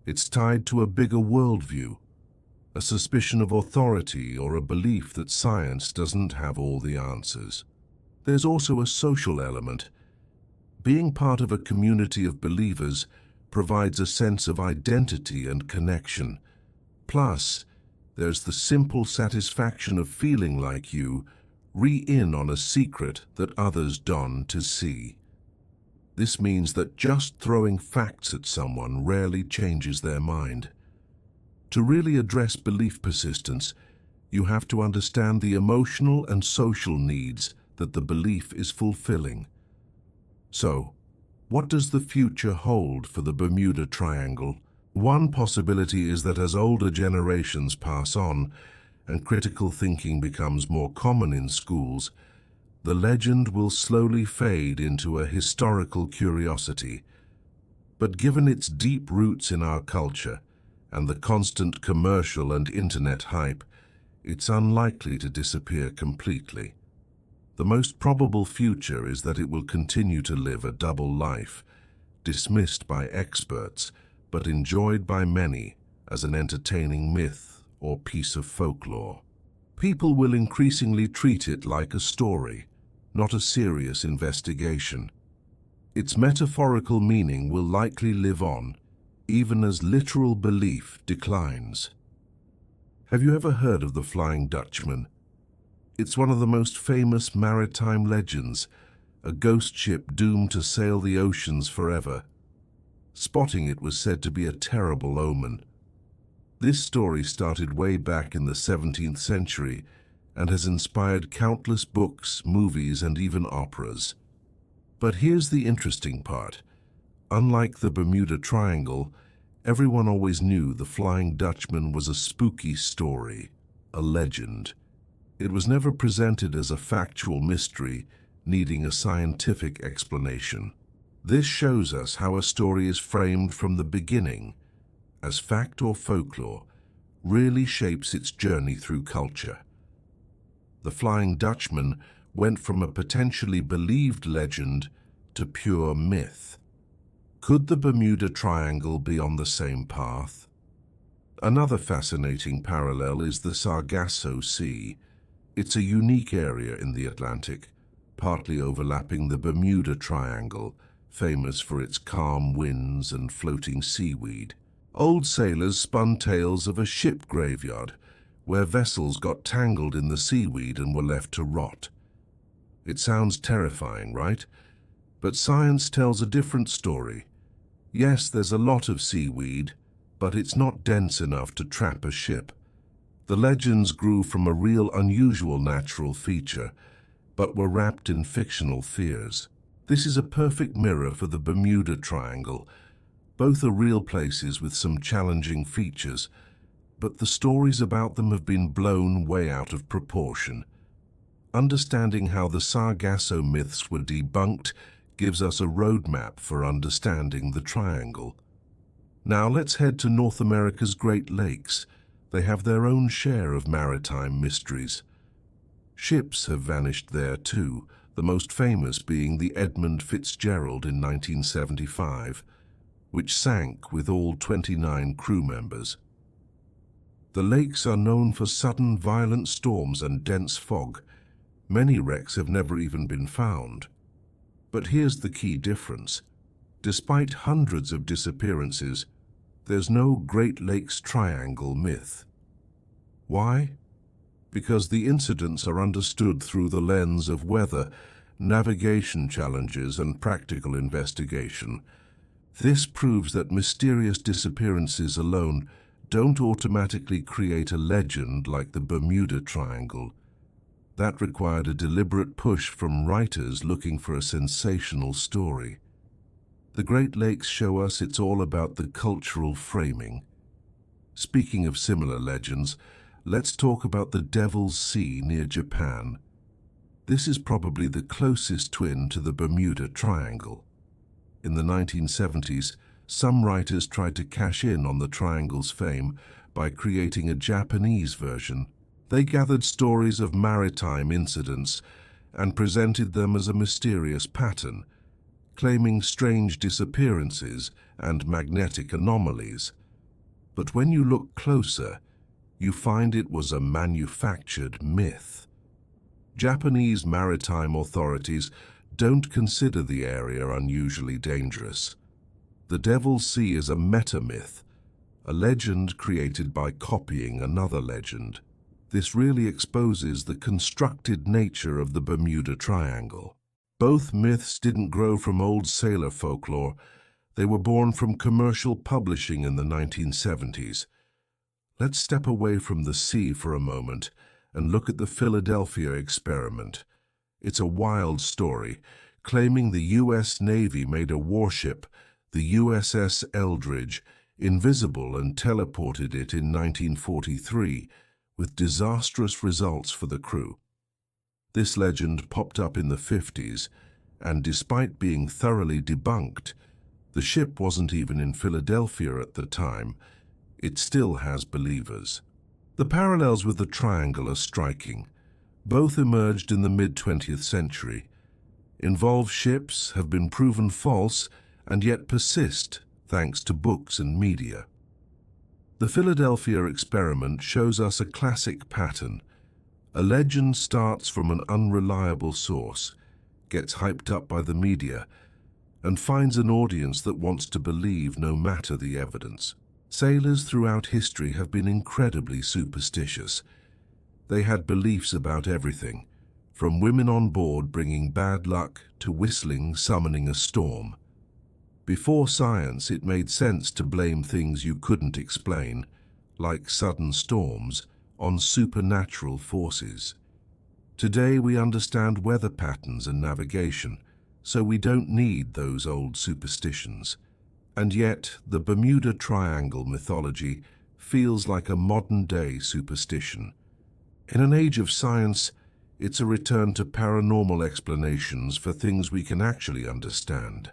it's tied to a bigger worldview, a suspicion of authority or a belief that science doesn't have all the answers. There's also a social element. Being part of a community of believers provides a sense of identity and connection. Plus, there's the simple satisfaction of feeling like you re-in on a secret that others don to see. This means that just throwing facts at someone rarely changes their mind. To really address belief persistence, you have to understand the emotional and social needs that the belief is fulfilling. So, what does the future hold for the Bermuda Triangle? One possibility is that as older generations pass on and critical thinking becomes more common in schools, the legend will slowly fade into a historical curiosity. But given its deep roots in our culture and the constant commercial and internet hype, it's unlikely to disappear completely. The most probable future is that it will continue to live a double life, dismissed by experts, but enjoyed by many as an entertaining myth or piece of folklore. People will increasingly treat it like a story, not a serious investigation. Its metaphorical meaning will likely live on, even as literal belief declines. Have you ever heard of the Flying Dutchman? It's one of the most famous maritime legends, a ghost ship doomed to sail the oceans forever. Spotting it was said to be a terrible omen. This story started way back in the 17th century and has inspired countless books, movies, and even operas. But here's the interesting part. Unlike the Bermuda Triangle, everyone always knew the Flying Dutchman was a spooky story, a legend. It was never presented as a factual mystery needing a scientific explanation. This shows us how a story is framed from the beginning, as fact or folklore, really shapes its journey through culture. The Flying Dutchman went from a potentially believed legend to pure myth. Could the Bermuda Triangle be on the same path? Another fascinating parallel is the Sargasso Sea. It's a unique area in the Atlantic, partly overlapping the Bermuda Triangle, famous for its calm winds and floating seaweed. Old sailors spun tales of a ship graveyard, where vessels got tangled in the seaweed and were left to rot. It sounds terrifying, right? But science tells a different story. Yes, there's a lot of seaweed, but it's not dense enough to trap a ship. The legends grew from a real unusual natural feature, but were wrapped in fictional fears. This is a perfect mirror for the Bermuda Triangle. Both are real places with some challenging features, but the stories about them have been blown way out of proportion. Understanding how the Sargasso myths were debunked gives us a roadmap for understanding the triangle. Now let's head to North America's Great Lakes. They have their own share of maritime mysteries. Ships have vanished there too, the most famous being the Edmund Fitzgerald in 1975, which sank with all 29 crew members. The lakes are known for sudden violent storms and dense fog. Many wrecks have never even been found. But here's the key difference. Despite hundreds of disappearances, there's no Great Lakes Triangle myth. Why? Because the incidents are understood through the lens of weather, navigation challenges, and practical investigation. This proves that mysterious disappearances alone don't automatically create a legend like the Bermuda Triangle. That required a deliberate push from writers looking for a sensational story. The Great Lakes show us it's all about the cultural framing. Speaking of similar legends, let's talk about the Devil's Sea near Japan. This is probably the closest twin to the Bermuda Triangle. In the 1970s, some writers tried to cash in on the triangle's fame by creating a Japanese version. They gathered stories of maritime incidents and presented them as a mysterious pattern, claiming strange disappearances and magnetic anomalies. But when you look closer, you find it was a manufactured myth. Japanese maritime authorities don't consider the area unusually dangerous. The Devil's Sea is a meta-myth, a legend created by copying another legend. This really exposes the constructed nature of the Bermuda Triangle. Both myths didn't grow from old sailor folklore. They were born from commercial publishing in the 1970s. Let's step away from the sea for a moment and look at the Philadelphia experiment. It's a wild story, claiming the U.S. Navy made a warship, the USS Eldridge, invisible and teleported it in 1943, with disastrous results for the crew. This legend popped up in the 50s, and despite being thoroughly debunked, the ship wasn't even in Philadelphia at the time. It still has believers. The parallels with the triangle are striking. Both emerged in the mid-20th century. Involved ships have been proven false and yet persist thanks to books and media. The Philadelphia experiment shows us a classic pattern. A legend starts from an unreliable source, gets hyped up by the media, and finds an audience that wants to believe no matter the evidence. Sailors throughout history have been incredibly superstitious. They had beliefs about everything, from women on board bringing bad luck to whistling summoning a storm. Before science, it made sense to blame things you couldn't explain, like sudden storms, on supernatural forces. Today we understand weather patterns and navigation, so we don't need those old superstitions. And yet, the Bermuda Triangle mythology feels like a modern-day superstition. In an age of science, it's a return to paranormal explanations for things we can actually understand.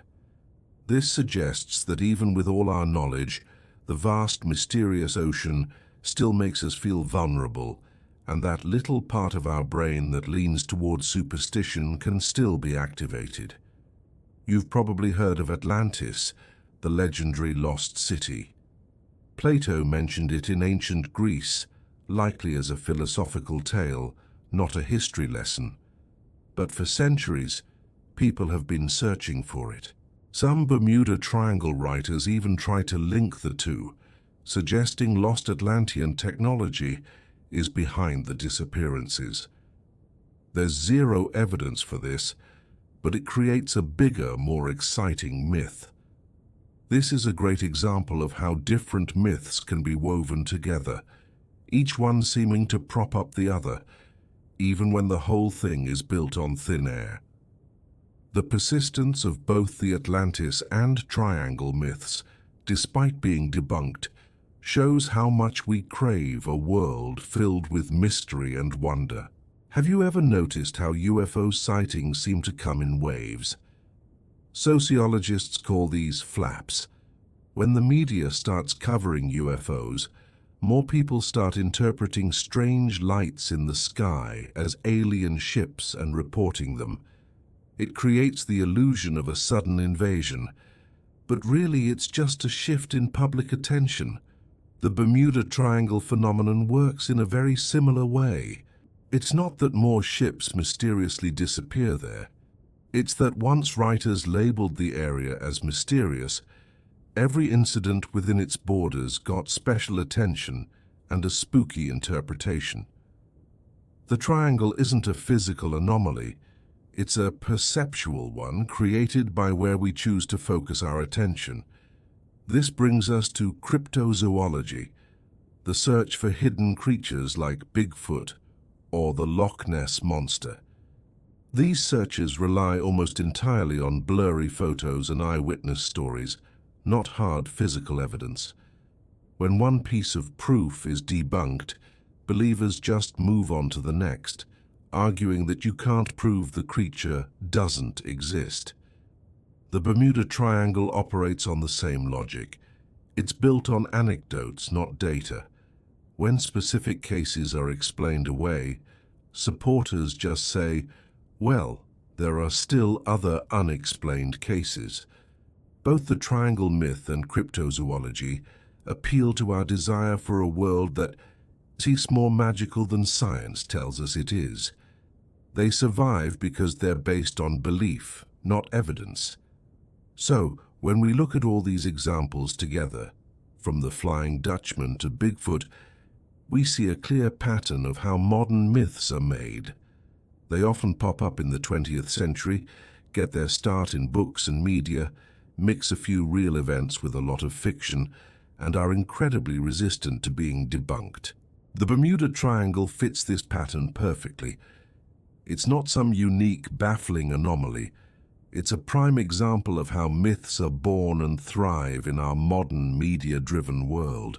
This suggests that even with all our knowledge, the vast, mysterious ocean still makes us feel vulnerable, and that little part of our brain that leans towards superstition can still be activated. You've probably heard of Atlantis, the legendary lost city. Plato mentioned it in ancient Greece, likely as a philosophical tale, not a history lesson. But for centuries, people have been searching for it. Some Bermuda Triangle writers even try to link the two, suggesting lost Atlantean technology is behind the disappearances. There's zero evidence for this, but it creates a bigger, more exciting myth. This is a great example of how different myths can be woven together, each one seeming to prop up the other, even when the whole thing is built on thin air. The persistence of both the Atlantis and Triangle myths, despite being debunked, shows how much we crave a world filled with mystery and wonder. Have you ever noticed how UFO sightings seem to come in waves? Sociologists call these flaps. When the media starts covering UFOs, more people start interpreting strange lights in the sky as alien ships and reporting them. It creates the illusion of a sudden invasion, but really it's just a shift in public attention. The Bermuda Triangle phenomenon works in a very similar way. It's not that more ships mysteriously disappear there. It's that once writers labeled the area as mysterious, every incident within its borders got special attention and a spooky interpretation. The triangle isn't a physical anomaly. It's a perceptual one created by where we choose to focus our attention. This brings us to cryptozoology, the search for hidden creatures like Bigfoot or the Loch Ness Monster. These searches rely almost entirely on blurry photos and eyewitness stories, not hard physical evidence. When one piece of proof is debunked, believers just move on to the next, arguing that you can't prove the creature doesn't exist. The Bermuda Triangle operates on the same logic. It's built on anecdotes, not data. When specific cases are explained away, supporters just say, well, there are still other unexplained cases. Both the triangle myth and cryptozoology appeal to our desire for a world that seems more magical than science tells us it is. They survive because they're based on belief, not evidence. So, when we look at all these examples together, from the Flying Dutchman to Bigfoot, we see a clear pattern of how modern myths are made. They often pop up in the 20th century, get their start in books and media, mix a few real events with a lot of fiction, and are incredibly resistant to being debunked. The Bermuda Triangle fits this pattern perfectly. It's not some unique, baffling anomaly. It's a prime example of how myths are born and thrive in our modern, media-driven world.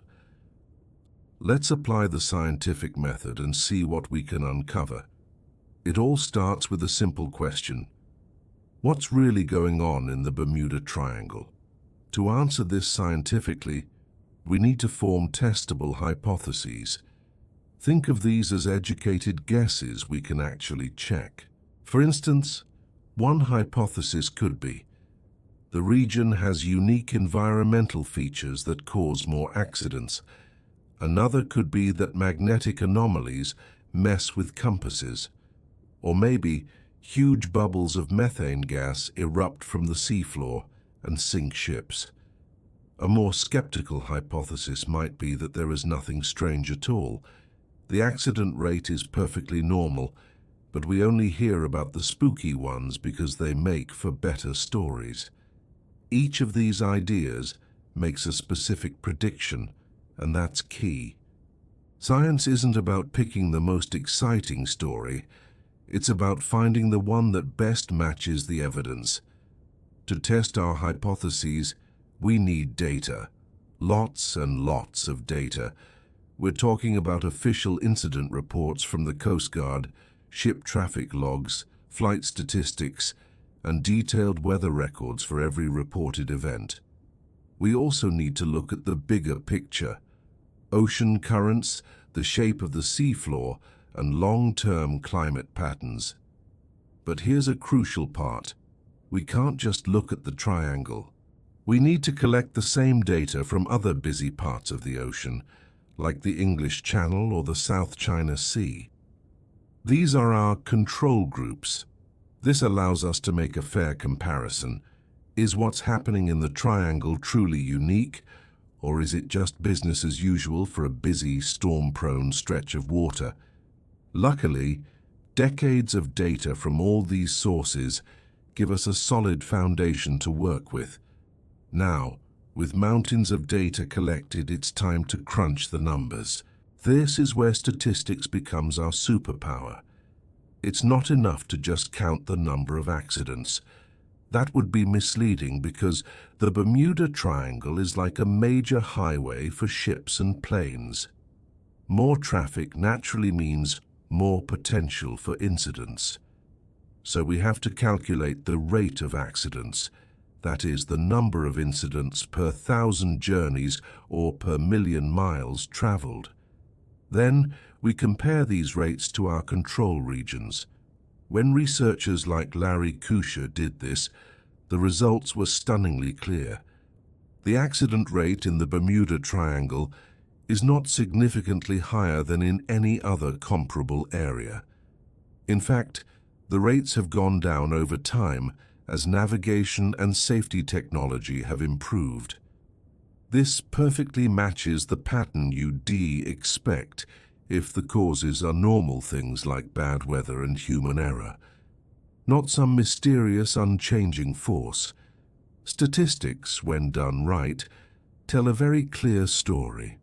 Let's apply the scientific method and see what we can uncover. It all starts with a simple question. What's really going on in the Bermuda Triangle? To answer this scientifically, we need to form testable hypotheses. Think of these as educated guesses we can actually check. For instance, one hypothesis could be, the region has unique environmental features that cause more accidents. Another could be that magnetic anomalies mess with compasses. Or maybe huge bubbles of methane gas erupt from the seafloor and sink ships. A more skeptical hypothesis might be that there is nothing strange at all. The accident rate is perfectly normal, but we only hear about the spooky ones because they make for better stories. Each of these ideas makes a specific prediction, and that's key. Science isn't about picking the most exciting story. It's about finding the one that best matches the evidence. To test our hypotheses, we need data. Lots and lots of data. We're talking about official incident reports from the Coast Guard, ship traffic logs, flight statistics, and detailed weather records for every reported event. We also need to look at the bigger picture: ocean currents, the shape of the seafloor, and long-term climate patterns. But here's a crucial part. We can't just look at the triangle. We need to collect the same data from other busy parts of the ocean, like the English Channel or the South China Sea. These are our control groups. This allows us to make a fair comparison. Is what's happening in the triangle truly unique, or is it just business as usual for a busy, storm-prone stretch of water? Luckily, decades of data from all these sources give us a solid foundation to work with. Now, with mountains of data collected, it's time to crunch the numbers. This is where statistics becomes our superpower. It's not enough to just count the number of accidents. That would be misleading because the Bermuda Triangle is like a major highway for ships and planes. More traffic naturally means more potential for incidents. So we have to calculate the rate of accidents, that is, the number of incidents per 1,000 journeys or per million miles traveled. Then we compare these rates to our control regions. When researchers like Larry Kusche did this, the results were stunningly clear. The accident rate in the Bermuda Triangle is not significantly higher than in any other comparable area. In fact, the rates have gone down over time as navigation and safety technology have improved. This perfectly matches the pattern you'd expect if the causes are normal things like bad weather and human error, not some mysterious, unchanging force. Statistics, when done right, tell a very clear story.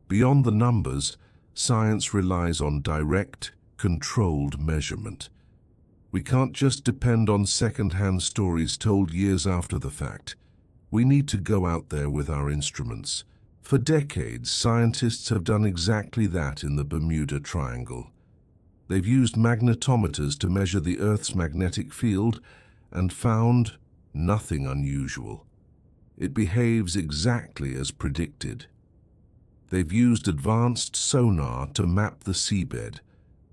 Beyond the numbers, science relies on direct, controlled measurement. We can't just depend on second-hand stories told years after the fact. We need to go out there with our instruments. For decades, scientists have done exactly that in the Bermuda Triangle. They've used magnetometers to measure the Earth's magnetic field and found nothing unusual. It behaves exactly as predicted. They've used advanced sonar to map the seabed,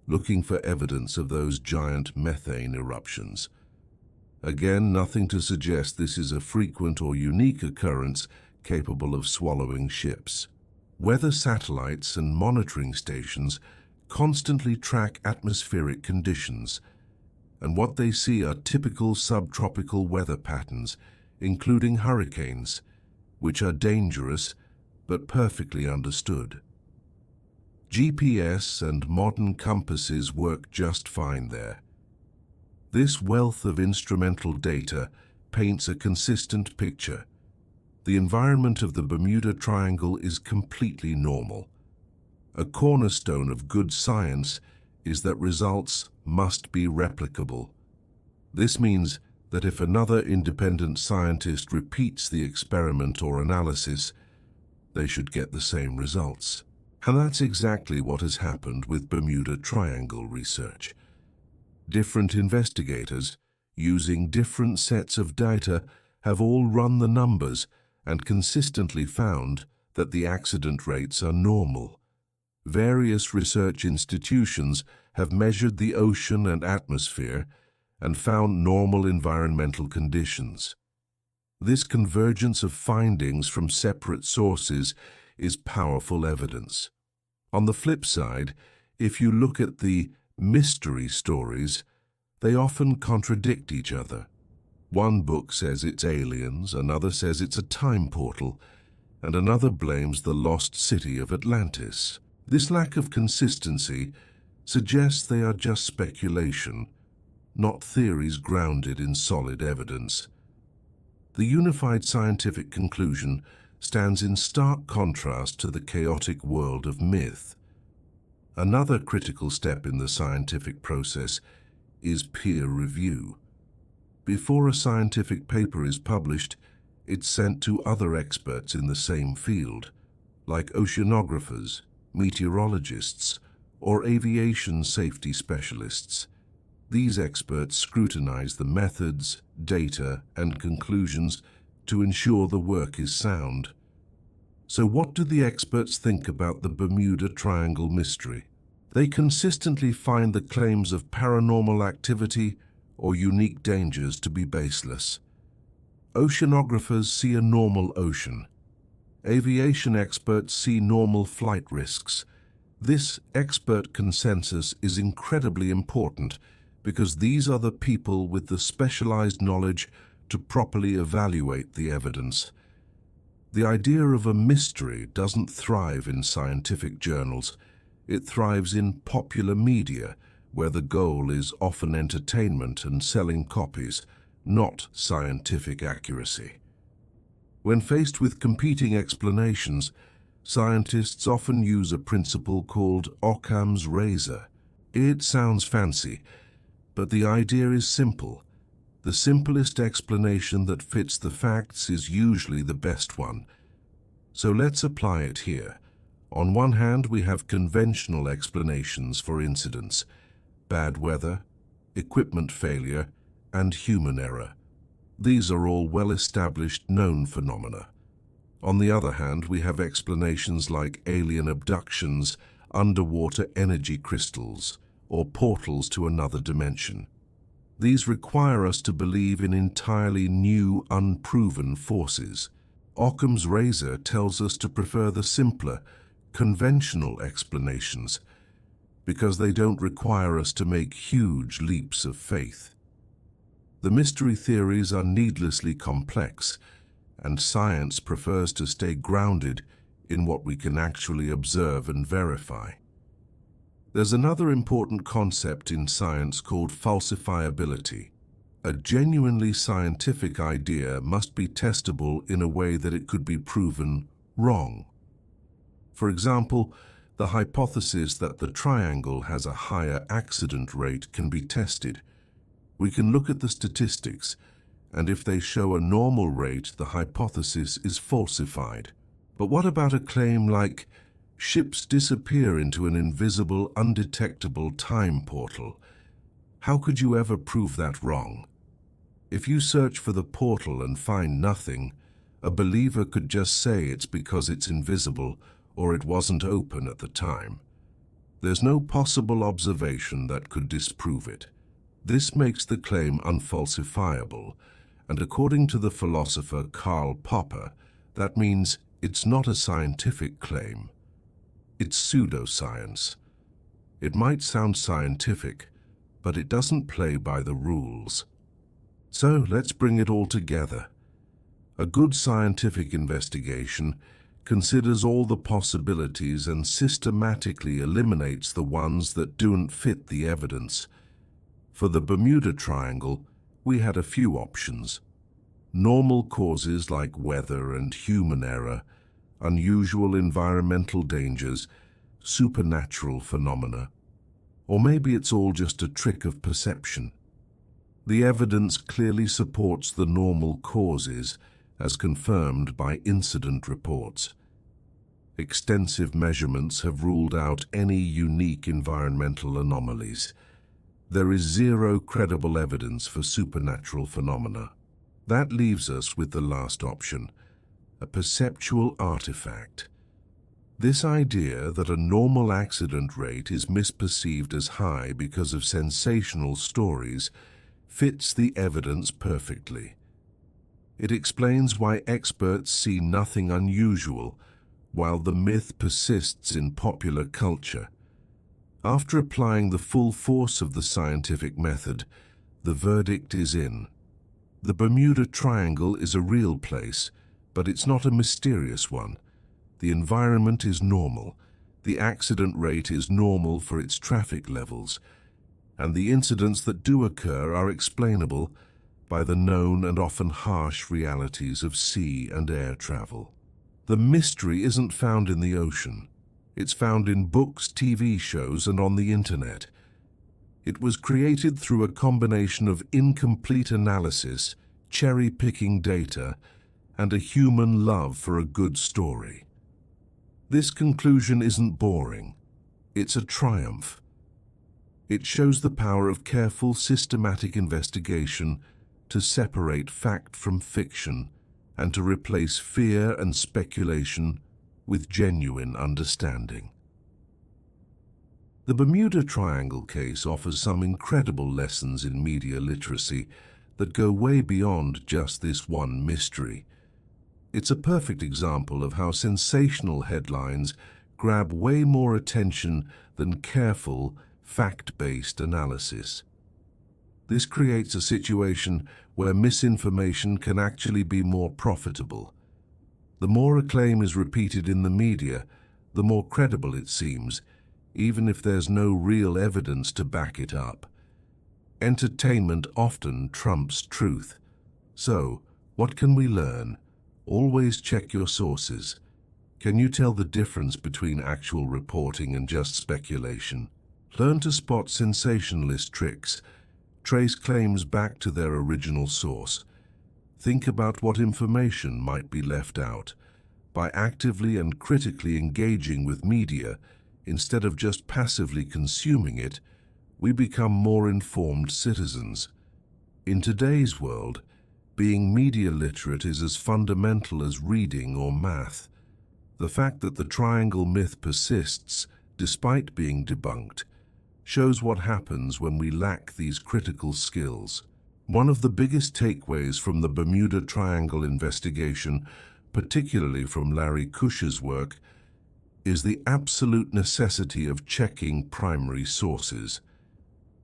looking for evidence of those giant methane eruptions. Again, nothing to suggest this is a frequent or unique occurrence capable of swallowing ships. Weather satellites and monitoring stations constantly track atmospheric conditions, and what they see are typical subtropical weather patterns, including hurricanes, which are dangerous but perfectly understood. GPS and modern compasses work just fine there. This wealth of instrumental data paints a consistent picture. The environment of the Bermuda Triangle is completely normal. A cornerstone of good science is that results must be replicable. This means that if another independent scientist repeats the experiment or analysis, they should get the same results. And that's exactly what has happened with Bermuda Triangle research. Different investigators, using different sets of data, have all run the numbers and consistently found that the accident rates are normal. Various research institutions have measured the ocean and atmosphere and found normal environmental conditions. This convergence of findings from separate sources is powerful evidence. On the flip side, if you look at the mystery stories, they often contradict each other. One book says it's aliens, another says it's a time portal, and another blames the lost city of Atlantis. This lack of consistency suggests they are just speculation, not theories grounded in solid evidence. The unified scientific conclusion stands in stark contrast to the chaotic world of myth. Another critical step in the scientific process is peer review. Before a scientific paper is published, it's sent to other experts in the same field, like oceanographers, meteorologists, or aviation safety specialists. These experts scrutinize the methods, data, and conclusions to ensure the work is sound. So what do the experts think about the Bermuda Triangle mystery? They consistently find the claims of paranormal activity or unique dangers to be baseless. Oceanographers see a normal ocean. Aviation experts see normal flight risks. This expert consensus is incredibly important because these are the people with the specialized knowledge to properly evaluate the evidence. The idea of a mystery doesn't thrive in scientific journals. It thrives in popular media, where the goal is often entertainment and selling copies, not scientific accuracy. When faced with competing explanations, scientists often use a principle called Occam's razor. It sounds fancy, but the idea is simple. The simplest explanation that fits the facts is usually the best one. So let's apply it here. On one hand, we have conventional explanations for incidents: bad weather, equipment failure, and human error. These are all well-established known phenomena. On the other hand, we have explanations like alien abductions, underwater energy crystals, or portals to another dimension. These require us to believe in entirely new, unproven forces. Occam's razor tells us to prefer the simpler, conventional explanations, because they don't require us to make huge leaps of faith. The mystery theories are needlessly complex, and science prefers to stay grounded in what we can actually observe and verify. There's another important concept in science called falsifiability. A genuinely scientific idea must be testable in a way that it could be proven wrong. For example, the hypothesis that the triangle has a higher accident rate can be tested. We can look at the statistics, and if they show a normal rate, the hypothesis is falsified. But what about a claim like, ships disappear into an invisible, undetectable time portal? How could you ever prove that wrong? If you search for the portal and find nothing, a believer could just say it's because it's invisible or it wasn't open at the time. There's no possible observation that could disprove it. This makes the claim unfalsifiable, and according to the philosopher Karl Popper, that means it's not a scientific claim. It's pseudoscience. It might sound scientific, but it doesn't play by the rules. So let's bring it all together. A good scientific investigation considers all the possibilities and systematically eliminates the ones that don't fit the evidence. For the Bermuda Triangle, we had a few options. Normal causes like weather and human error, unusual environmental dangers, supernatural phenomena. Or maybe it's all just a trick of perception. The evidence clearly supports the normal causes, as confirmed by incident reports. Extensive measurements have ruled out any unique environmental anomalies. There is zero credible evidence for supernatural phenomena. That leaves us with the last option, a perceptual artifact. This idea that a normal accident rate is misperceived as high because of sensational stories fits the evidence perfectly. It explains why experts see nothing unusual, while the myth persists in popular culture. After applying the full force of the scientific method, the verdict is in. The Bermuda Triangle is a real place, but it's not a mysterious one. The environment is normal, the accident rate is normal for its traffic levels, and the incidents that do occur are explainable by the known and often harsh realities of sea and air travel. The mystery isn't found in the ocean. It's found in books, TV shows, and on the internet. It was created through a combination of incomplete analysis, cherry-picking data, and a human love for a good story. This conclusion isn't boring. It's a triumph. It shows the power of careful, systematic investigation to separate fact from fiction and to replace fear and speculation with genuine understanding. The Bermuda Triangle case offers some incredible lessons in media literacy that go way beyond just this one mystery. It's a perfect example of how sensational headlines grab way more attention than careful, fact-based analysis. This creates a situation where misinformation can actually be more profitable. The more a claim is repeated in the media, the more credible it seems, even if there's no real evidence to back it up. Entertainment often trumps truth. So, what can we learn? Always check your sources. Can you tell the difference between actual reporting and just speculation? Learn to spot sensationalist tricks. Trace claims back to their original source. Think about what information might be left out. By actively and critically engaging with media, instead of just passively consuming it, we become more informed citizens. In today's world, being media literate is as fundamental as reading or math. The fact that the triangle myth persists, despite being debunked, shows what happens when we lack these critical skills. One of the biggest takeaways from the Bermuda Triangle investigation, particularly from Larry Kusche's work, is the absolute necessity of checking primary sources.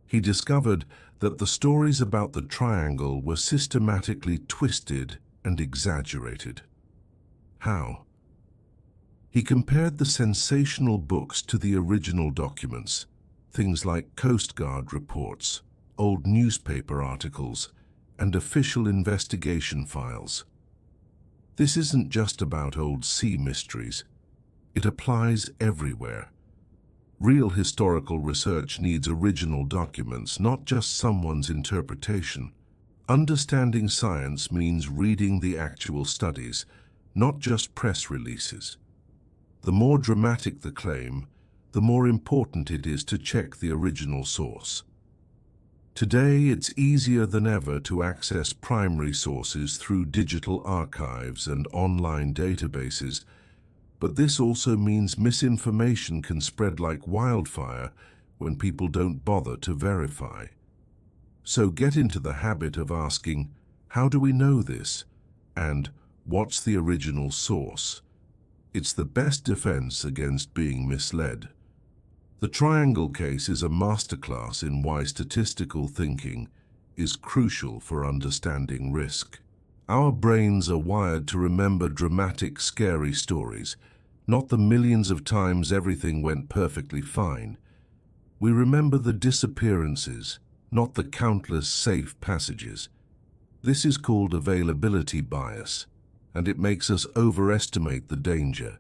He discovered that the stories about the triangle were systematically twisted and exaggerated. How? He compared the sensational books to the original documents, things like Coast Guard reports, old newspaper articles, and official investigation files. This isn't just about old sea mysteries. It applies everywhere. Real historical research needs original documents, not just someone's interpretation. Understanding science means reading the actual studies, not just press releases. The more dramatic the claim, the more important it is to check the original source. Today, it's easier than ever to access primary sources through digital archives and online databases, but this also means misinformation can spread like wildfire when people don't bother to verify. So get into the habit of asking, how do we know this? And what's the original source? It's the best defense against being misled. The Triangle case is a masterclass in why statistical thinking is crucial for understanding risk. Our brains are wired to remember dramatic, scary stories, not the millions of times everything went perfectly fine. We remember the disappearances, not the countless safe passages. This is called availability bias, and it makes us overestimate the danger.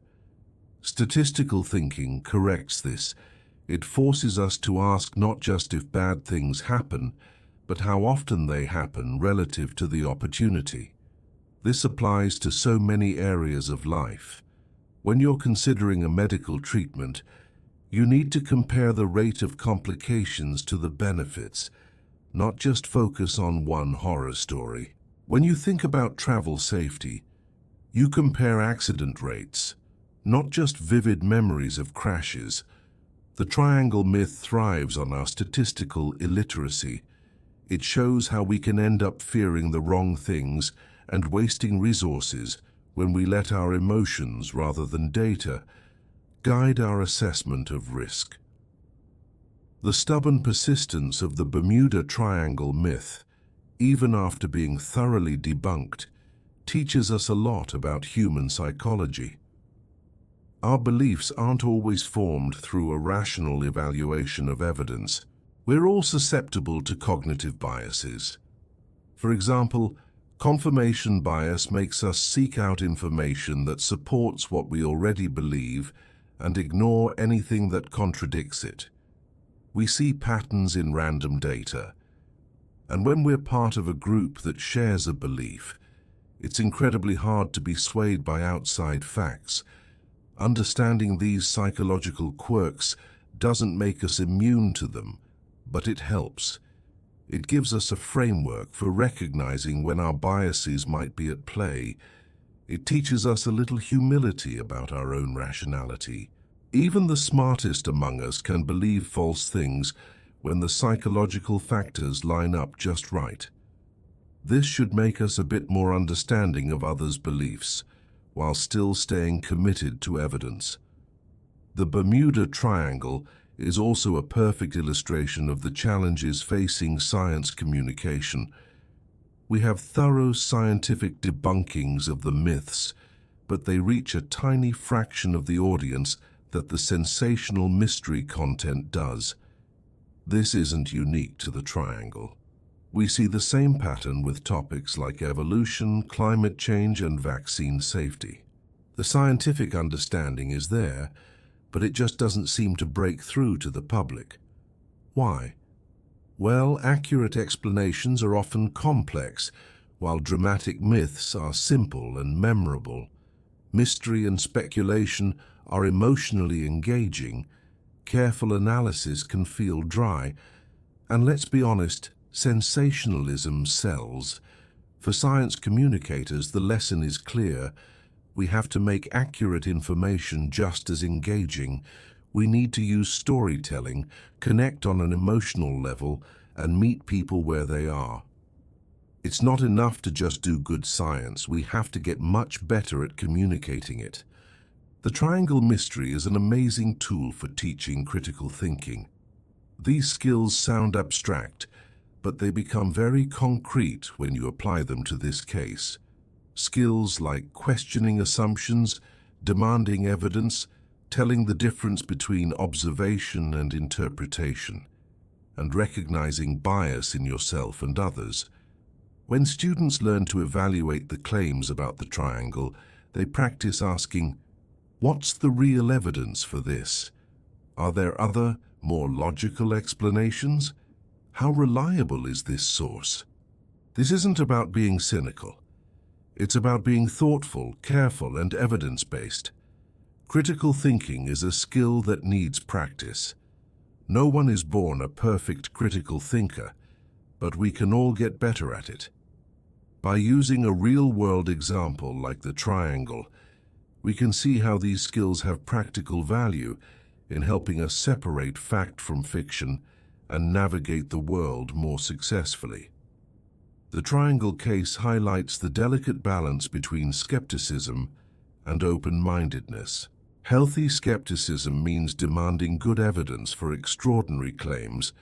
Statistical thinking corrects this. It forces us to ask not just if bad things happen, but how often they happen relative to the opportunity. This applies to so many areas of life. When you're considering a medical treatment, you need to compare the rate of complications to the benefits, not just focus on one horror story. When you think about travel safety, you compare accident rates, not just vivid memories of crashes. The triangle myth thrives on our statistical illiteracy. It shows how we can end up fearing the wrong things and wasting resources when we let our emotions, rather than data, guide our assessment of risk. The stubborn persistence of the Bermuda Triangle myth, even after being thoroughly debunked, teaches us a lot about human psychology. Our beliefs aren't always formed through a rational evaluation of evidence. We're all susceptible to cognitive biases. For example, confirmation bias makes us seek out information that supports what we already believe and ignore anything that contradicts it. We see patterns in random data, and when we're part of a group that shares a belief, it's incredibly hard to be swayed by outside facts. Understanding these psychological quirks doesn't make us immune to them, But it helps. It gives us a framework for recognizing when our biases might be at play. It teaches us a little humility about our own rationality. Even the smartest among us can believe false things when the psychological factors line up just right. This should make us a bit more understanding of others' beliefs, while still staying committed to evidence. The Bermuda Triangle is also a perfect illustration of the challenges facing science communication. We have thorough scientific debunkings of the myths, but they reach a tiny fraction of the audience that the sensational mystery content does. This isn't unique to the triangle. We see the same pattern with topics like evolution, climate change, and vaccine safety. The scientific understanding is there, but it just doesn't seem to break through to the public. Why? Well, accurate explanations are often complex, while dramatic myths are simple and memorable. Mystery and speculation are emotionally engaging. Careful analysis can feel dry. And let's be honest, sensationalism sells. For science communicators, the lesson is clear. We have to make accurate information just as engaging. We need to use storytelling, connect on an emotional level, and meet people where they are. It's not enough to just do good science. We have to get much better at communicating it. The triangle mystery is an amazing tool for teaching critical thinking. These skills sound abstract, but they become very concrete when you apply them to this case. Skills like questioning assumptions, demanding evidence, telling the difference between observation and interpretation, and recognizing bias in yourself and others. When students learn to evaluate the claims about the triangle, they practice asking, "What's the real evidence for this? Are there other, more logical explanations? How reliable is this source?" This isn't about being cynical. It's about being thoughtful, careful, and evidence-based. Critical thinking is a skill that needs practice. No one is born a perfect critical thinker, but we can all get better at it. By using a real-world example like the triangle, we can see how these skills have practical value in helping us separate fact from fiction and navigate the world more successfully. The triangle case highlights the delicate balance between skepticism and open-mindedness. Healthy skepticism means demanding good evidence for extraordinary claims,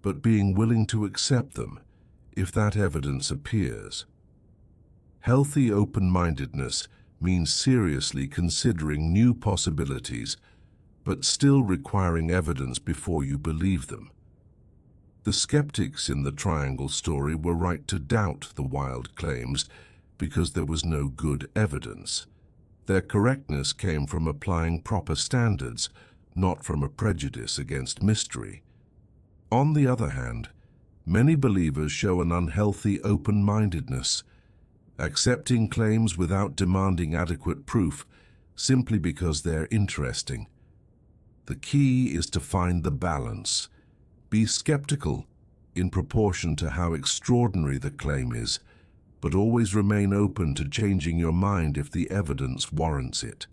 but being willing to accept them if that evidence appears. Healthy open-mindedness means seriously considering new possibilities, but still requiring evidence before you believe them. The skeptics in the triangle story were right to doubt the wild claims because there was no good evidence. Their correctness came from applying proper standards, not from a prejudice against mystery. On the other hand, many believers show an unhealthy open-mindedness, accepting claims without demanding adequate proof simply because they're interesting. The key is to find the balance. Be skeptical in proportion to how extraordinary the claim is, but always remain open to changing your mind if the evidence warrants it.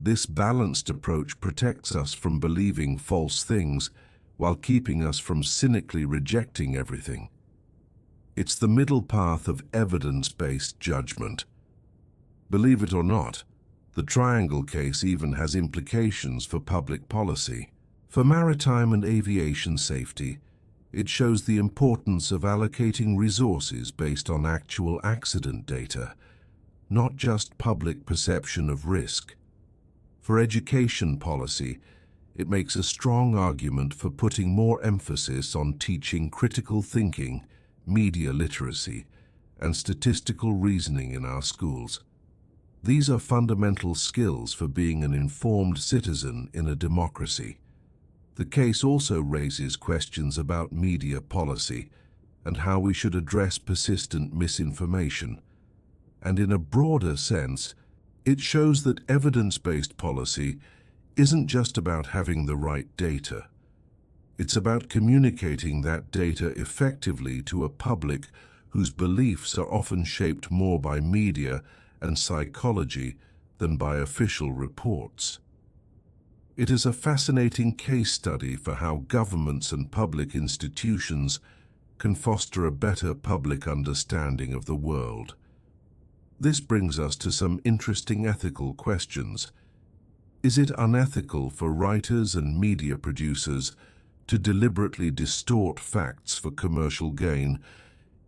This balanced approach protects us from believing false things while keeping us from cynically rejecting everything. It's the middle path of evidence-based judgment. Believe it or not, the triangle case even has implications for public policy. For maritime and aviation safety, it shows the importance of allocating resources based on actual accident data, not just public perception of risk. For education policy, it makes a strong argument for putting more emphasis on teaching critical thinking, media literacy, and statistical reasoning in our schools. These are fundamental skills for being an informed citizen in a democracy. The case also raises questions about media policy and how we should address persistent misinformation. And in a broader sense, it shows that evidence-based policy isn't just about having the right data. It's about communicating that data effectively to a public whose beliefs are often shaped more by media and psychology than by official reports. It is a fascinating case study for how governments and public institutions can foster a better public understanding of the world. This brings us to some interesting ethical questions. Is it unethical for writers and media producers to deliberately distort facts for commercial gain,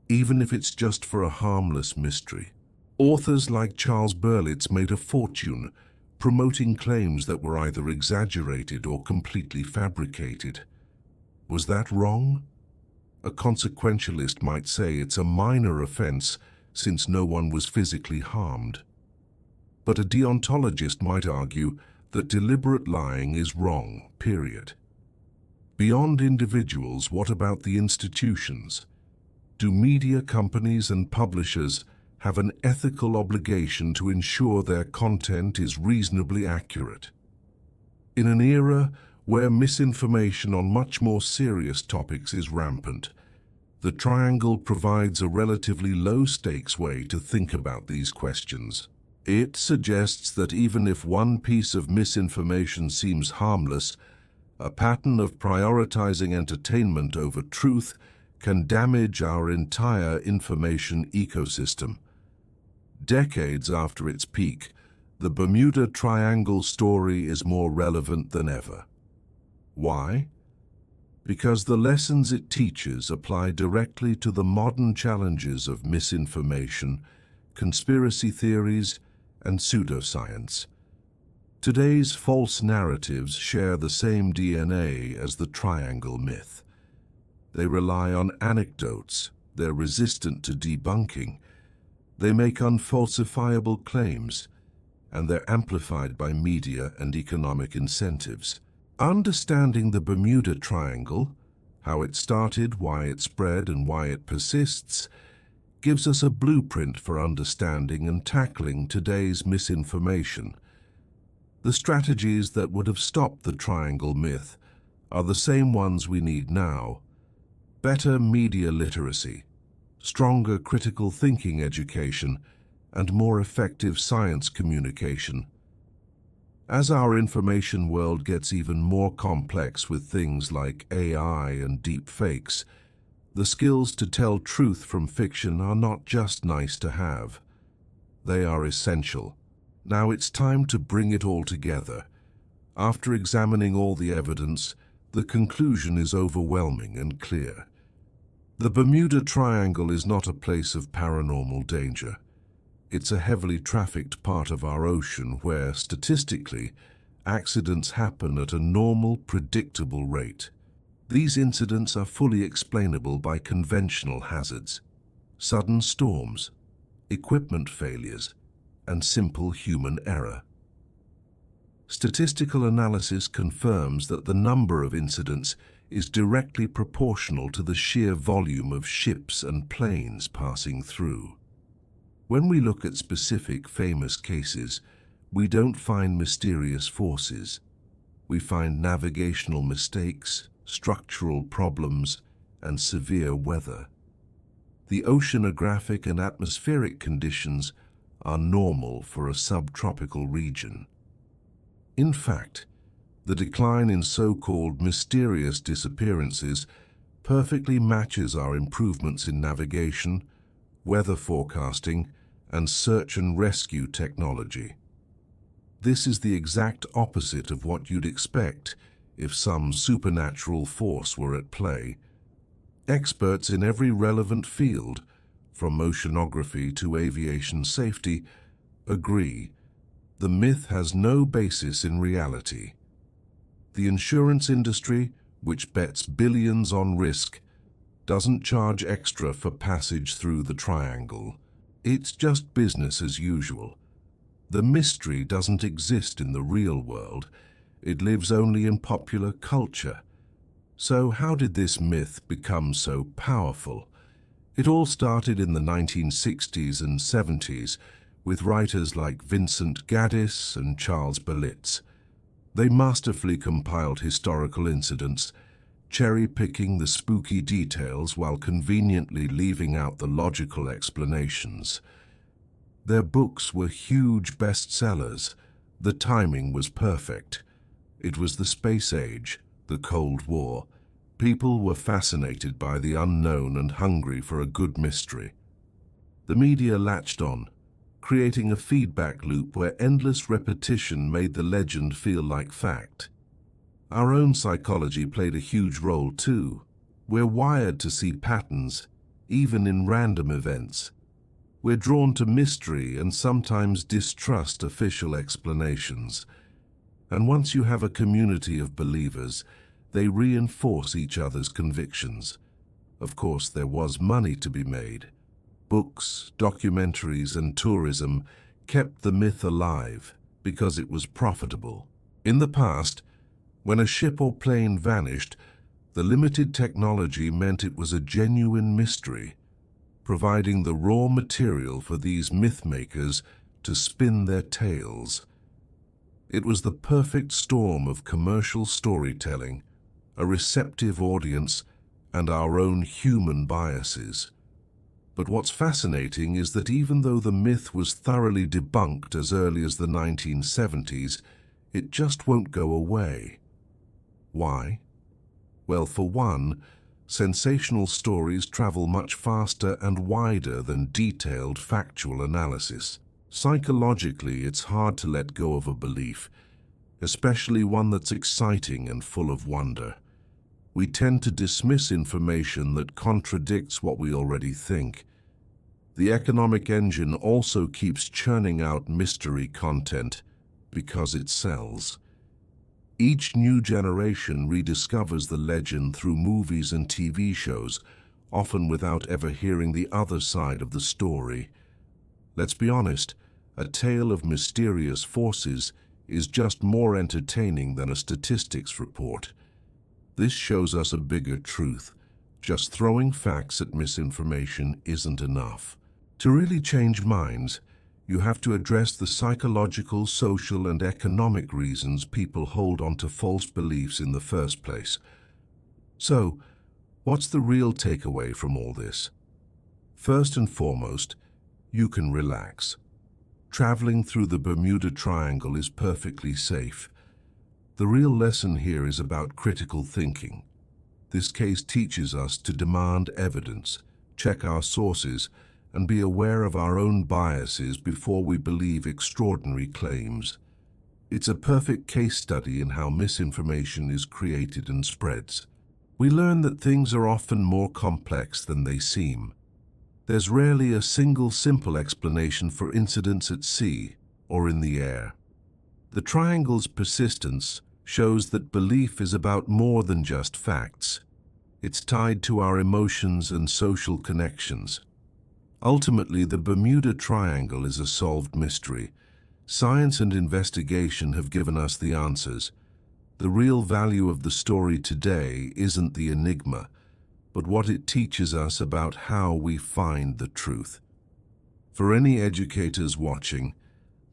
even if it's just for a harmless mystery? Authors like Charles Berlitz made a fortune promoting claims that were either exaggerated or completely fabricated. Was that wrong? A consequentialist might say it's a minor offense since no one was physically harmed. But a deontologist might argue that deliberate lying is wrong, period. Beyond individuals, what about the institutions? Do media companies and publishers have an ethical obligation to ensure their content is reasonably accurate? In an era where misinformation on much more serious topics is rampant, the triangle provides a relatively low-stakes way to think about these questions. It suggests that even if one piece of misinformation seems harmless, a pattern of prioritizing entertainment over truth can damage our entire information ecosystem. Decades after its peak, the Bermuda Triangle story is more relevant than ever. Why? Because the lessons it teaches apply directly to the modern challenges of misinformation, conspiracy theories, and pseudoscience. Today's false narratives share the same DNA as the triangle myth. They rely on anecdotes, they're resistant to debunking, they make unfalsifiable claims, and they're amplified by media and economic incentives. Understanding the Bermuda Triangle, how it started, why it spread, and why it persists, gives us a blueprint for understanding and tackling today's misinformation. The strategies that would have stopped the triangle myth are the same ones we need now: better media literacy, stronger critical thinking education, and more effective science communication. As our information world gets even more complex with things like AI and deep fakes, the skills to tell truth from fiction are not just nice to have. They are essential. Now it's time to bring it all together. After examining all the evidence, the conclusion is overwhelming and clear. The Bermuda Triangle is not a place of paranormal danger. It's a heavily trafficked part of our ocean where, statistically, accidents happen at a normal, predictable rate. These incidents are fully explainable by conventional hazards: sudden storms, equipment failures, and simple human error. Statistical analysis confirms that the number of incidents is directly proportional to the sheer volume of ships and planes passing through. When we look at specific famous cases, we don't find mysterious forces. We find navigational mistakes, structural problems, and severe weather. The oceanographic and atmospheric conditions are normal for a subtropical region. In fact, the decline in so-called mysterious disappearances perfectly matches our improvements in navigation, weather forecasting, and search and rescue technology. This is the exact opposite of what you'd expect if some supernatural force were at play. Experts in every relevant field, from oceanography to aviation safety, agree the myth has no basis in reality. The insurance industry, which bets billions on risk, doesn't charge extra for passage through the triangle. It's just business as usual. The mystery doesn't exist in the real world. It lives only in popular culture. So how did this myth become so powerful? It all started in the 1960s and 70s with writers like Vincent Gaddis and Charles Berlitz. They masterfully compiled historical incidents, cherry-picking the spooky details while conveniently leaving out the logical explanations. Their books were huge bestsellers. The timing was perfect. It was the space age, the Cold War. People were fascinated by the unknown and hungry for a good mystery. The media latched on, creating a feedback loop where endless repetition made the legend feel like fact. Our own psychology played a huge role too. We're wired to see patterns, even in random events. We're drawn to mystery and sometimes distrust official explanations. And once you have a community of believers, they reinforce each other's convictions. Of course, there was money to be made. Books, documentaries, and tourism kept the myth alive because it was profitable. In the past, when a ship or plane vanished, the limited technology meant it was a genuine mystery, providing the raw material for these myth-makers to spin their tales. It was the perfect storm of commercial storytelling, a receptive audience, and our own human biases. But what's fascinating is that even though the myth was thoroughly debunked as early as the 1970s, it just won't go away. Why? Well, for one, sensational stories travel much faster and wider than detailed factual analysis. Psychologically, it's hard to let go of a belief, especially one that's exciting and full of wonder. We tend to dismiss information that contradicts what we already think. The economic engine also keeps churning out mystery content because it sells. Each new generation rediscovers the legend through movies and TV shows, often without ever hearing the other side of the story. Let's be honest, a tale of mysterious forces is just more entertaining than a statistics report. This shows us a bigger truth. Just throwing facts at misinformation isn't enough. To really change minds, you have to address the psychological, social, and economic reasons people hold on to false beliefs in the first place. So, what's the real takeaway from all this? First and foremost, you can relax. Traveling through the Bermuda Triangle is perfectly safe. The real lesson here is about critical thinking. This case teaches us to demand evidence, check our sources, and be aware of our own biases before we believe extraordinary claims. It's a perfect case study in how misinformation is created and spreads. We learn that things are often more complex than they seem. There's rarely a single simple explanation for incidents at sea or in the air. The triangle's persistence shows that belief is about more than just facts. It's tied to our emotions and social connections. Ultimately, the Bermuda Triangle is a solved mystery. Science and investigation have given us the answers. The real value of the story today isn't the enigma, but what it teaches us about how we find the truth. For any educators watching,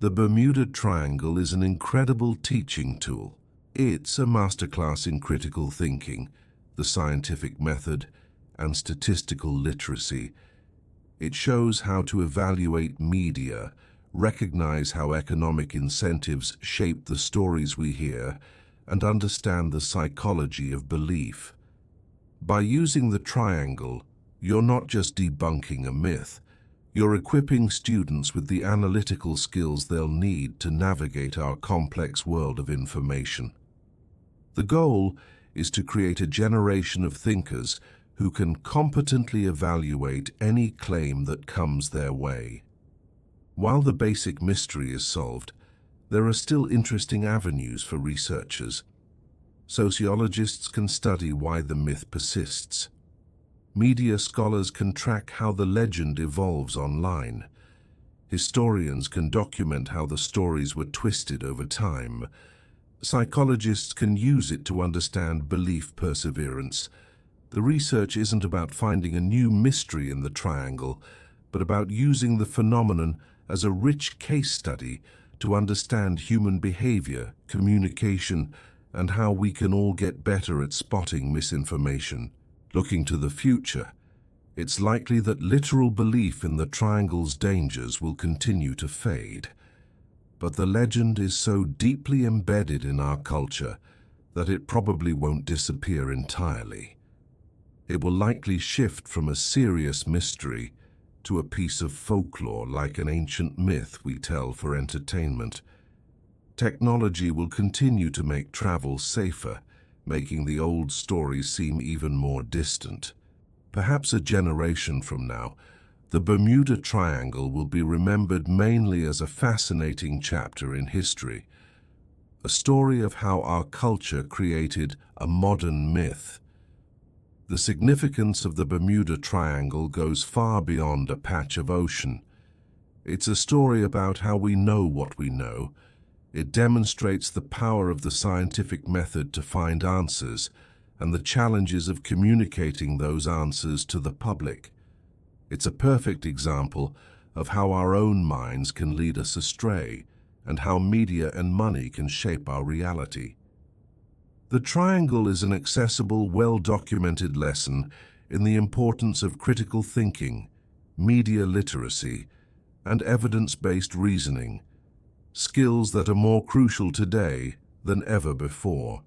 the Bermuda Triangle is an incredible teaching tool. It's a masterclass in critical thinking, the scientific method, and statistical literacy. It shows how to evaluate media, recognize how economic incentives shape the stories we hear, and understand the psychology of belief. By using the triangle, you're not just debunking a myth, you're equipping students with the analytical skills they'll need to navigate our complex world of information. The goal is to create a generation of thinkers who can competently evaluate any claim that comes their way. While the basic mystery is solved, there are still interesting avenues for researchers. Sociologists can study why the myth persists. Media scholars can track how the legend evolves online. Historians can document how the stories were twisted over time. Psychologists can use it to understand belief perseverance. The research isn't about finding a new mystery in the triangle, but about using the phenomenon as a rich case study to understand human behavior, communication, and how we can all get better at spotting misinformation. Looking to the future, it's likely that literal belief in the triangle's dangers will continue to fade. But the legend is so deeply embedded in our culture that it probably won't disappear entirely. It will likely shift from a serious mystery to a piece of folklore, like an ancient myth we tell for entertainment. Technology will continue to make travel safer, making the old stories seem even more distant. Perhaps a generation from now, the Bermuda Triangle will be remembered mainly as a fascinating chapter in history, a story of how our culture created a modern myth. The significance of the Bermuda Triangle goes far beyond a patch of ocean. It's a story about how we know what we know. It demonstrates the power of the scientific method to find answers and the challenges of communicating those answers to the public. It's a perfect example of how our own minds can lead us astray and how media and money can shape our reality. The Triangle is an accessible, well-documented lesson in the importance of critical thinking, media literacy, and evidence-based reasoning, skills that are more crucial today than ever before.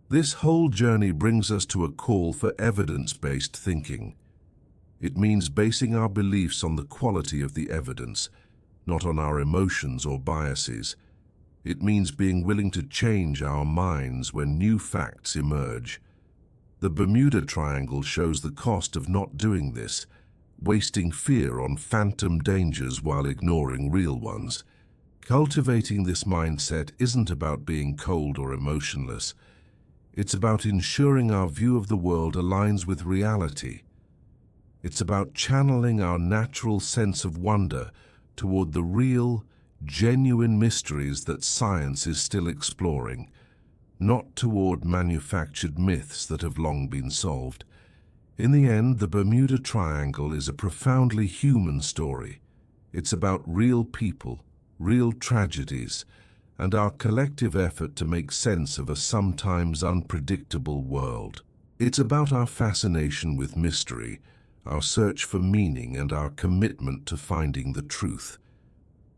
This whole journey brings us to a call for evidence-based thinking. It means basing our beliefs on the quality of the evidence, not on our emotions or biases. It means being willing to change our minds when new facts emerge. The Bermuda Triangle shows the cost of not doing this, wasting fear on phantom dangers while ignoring real ones. Cultivating this mindset isn't about being cold or emotionless. It's about ensuring our view of the world aligns with reality. It's about channeling our natural sense of wonder toward the real, genuine mysteries that science is still exploring, not toward manufactured myths that have long been solved. In the end, the Bermuda Triangle is a profoundly human story. It's about real people, real tragedies, and our collective effort to make sense of a sometimes unpredictable world. It's about our fascination with mystery, our search for meaning, and our commitment to finding the truth.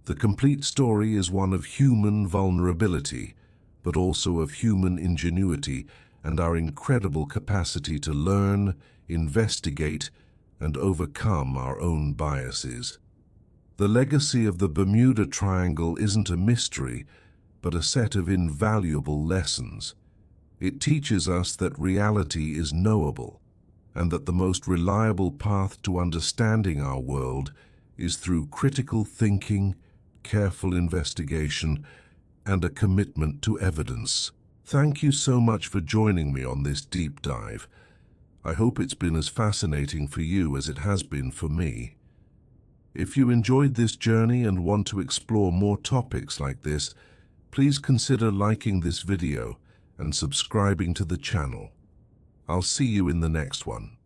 The complete story is one of human vulnerability, but also of human ingenuity and our incredible capacity to learn, investigate, and overcome our own biases. The legacy of the Bermuda Triangle isn't a mystery, but a set of invaluable lessons. It teaches us that reality is knowable, and that the most reliable path to understanding our world is through critical thinking, careful investigation, and a commitment to evidence. Thank you so much for joining me on this deep dive. I hope it's been as fascinating for you as it has been for me. If you enjoyed this journey and want to explore more topics like this, please consider liking this video and subscribing to the channel. I'll see you in the next one.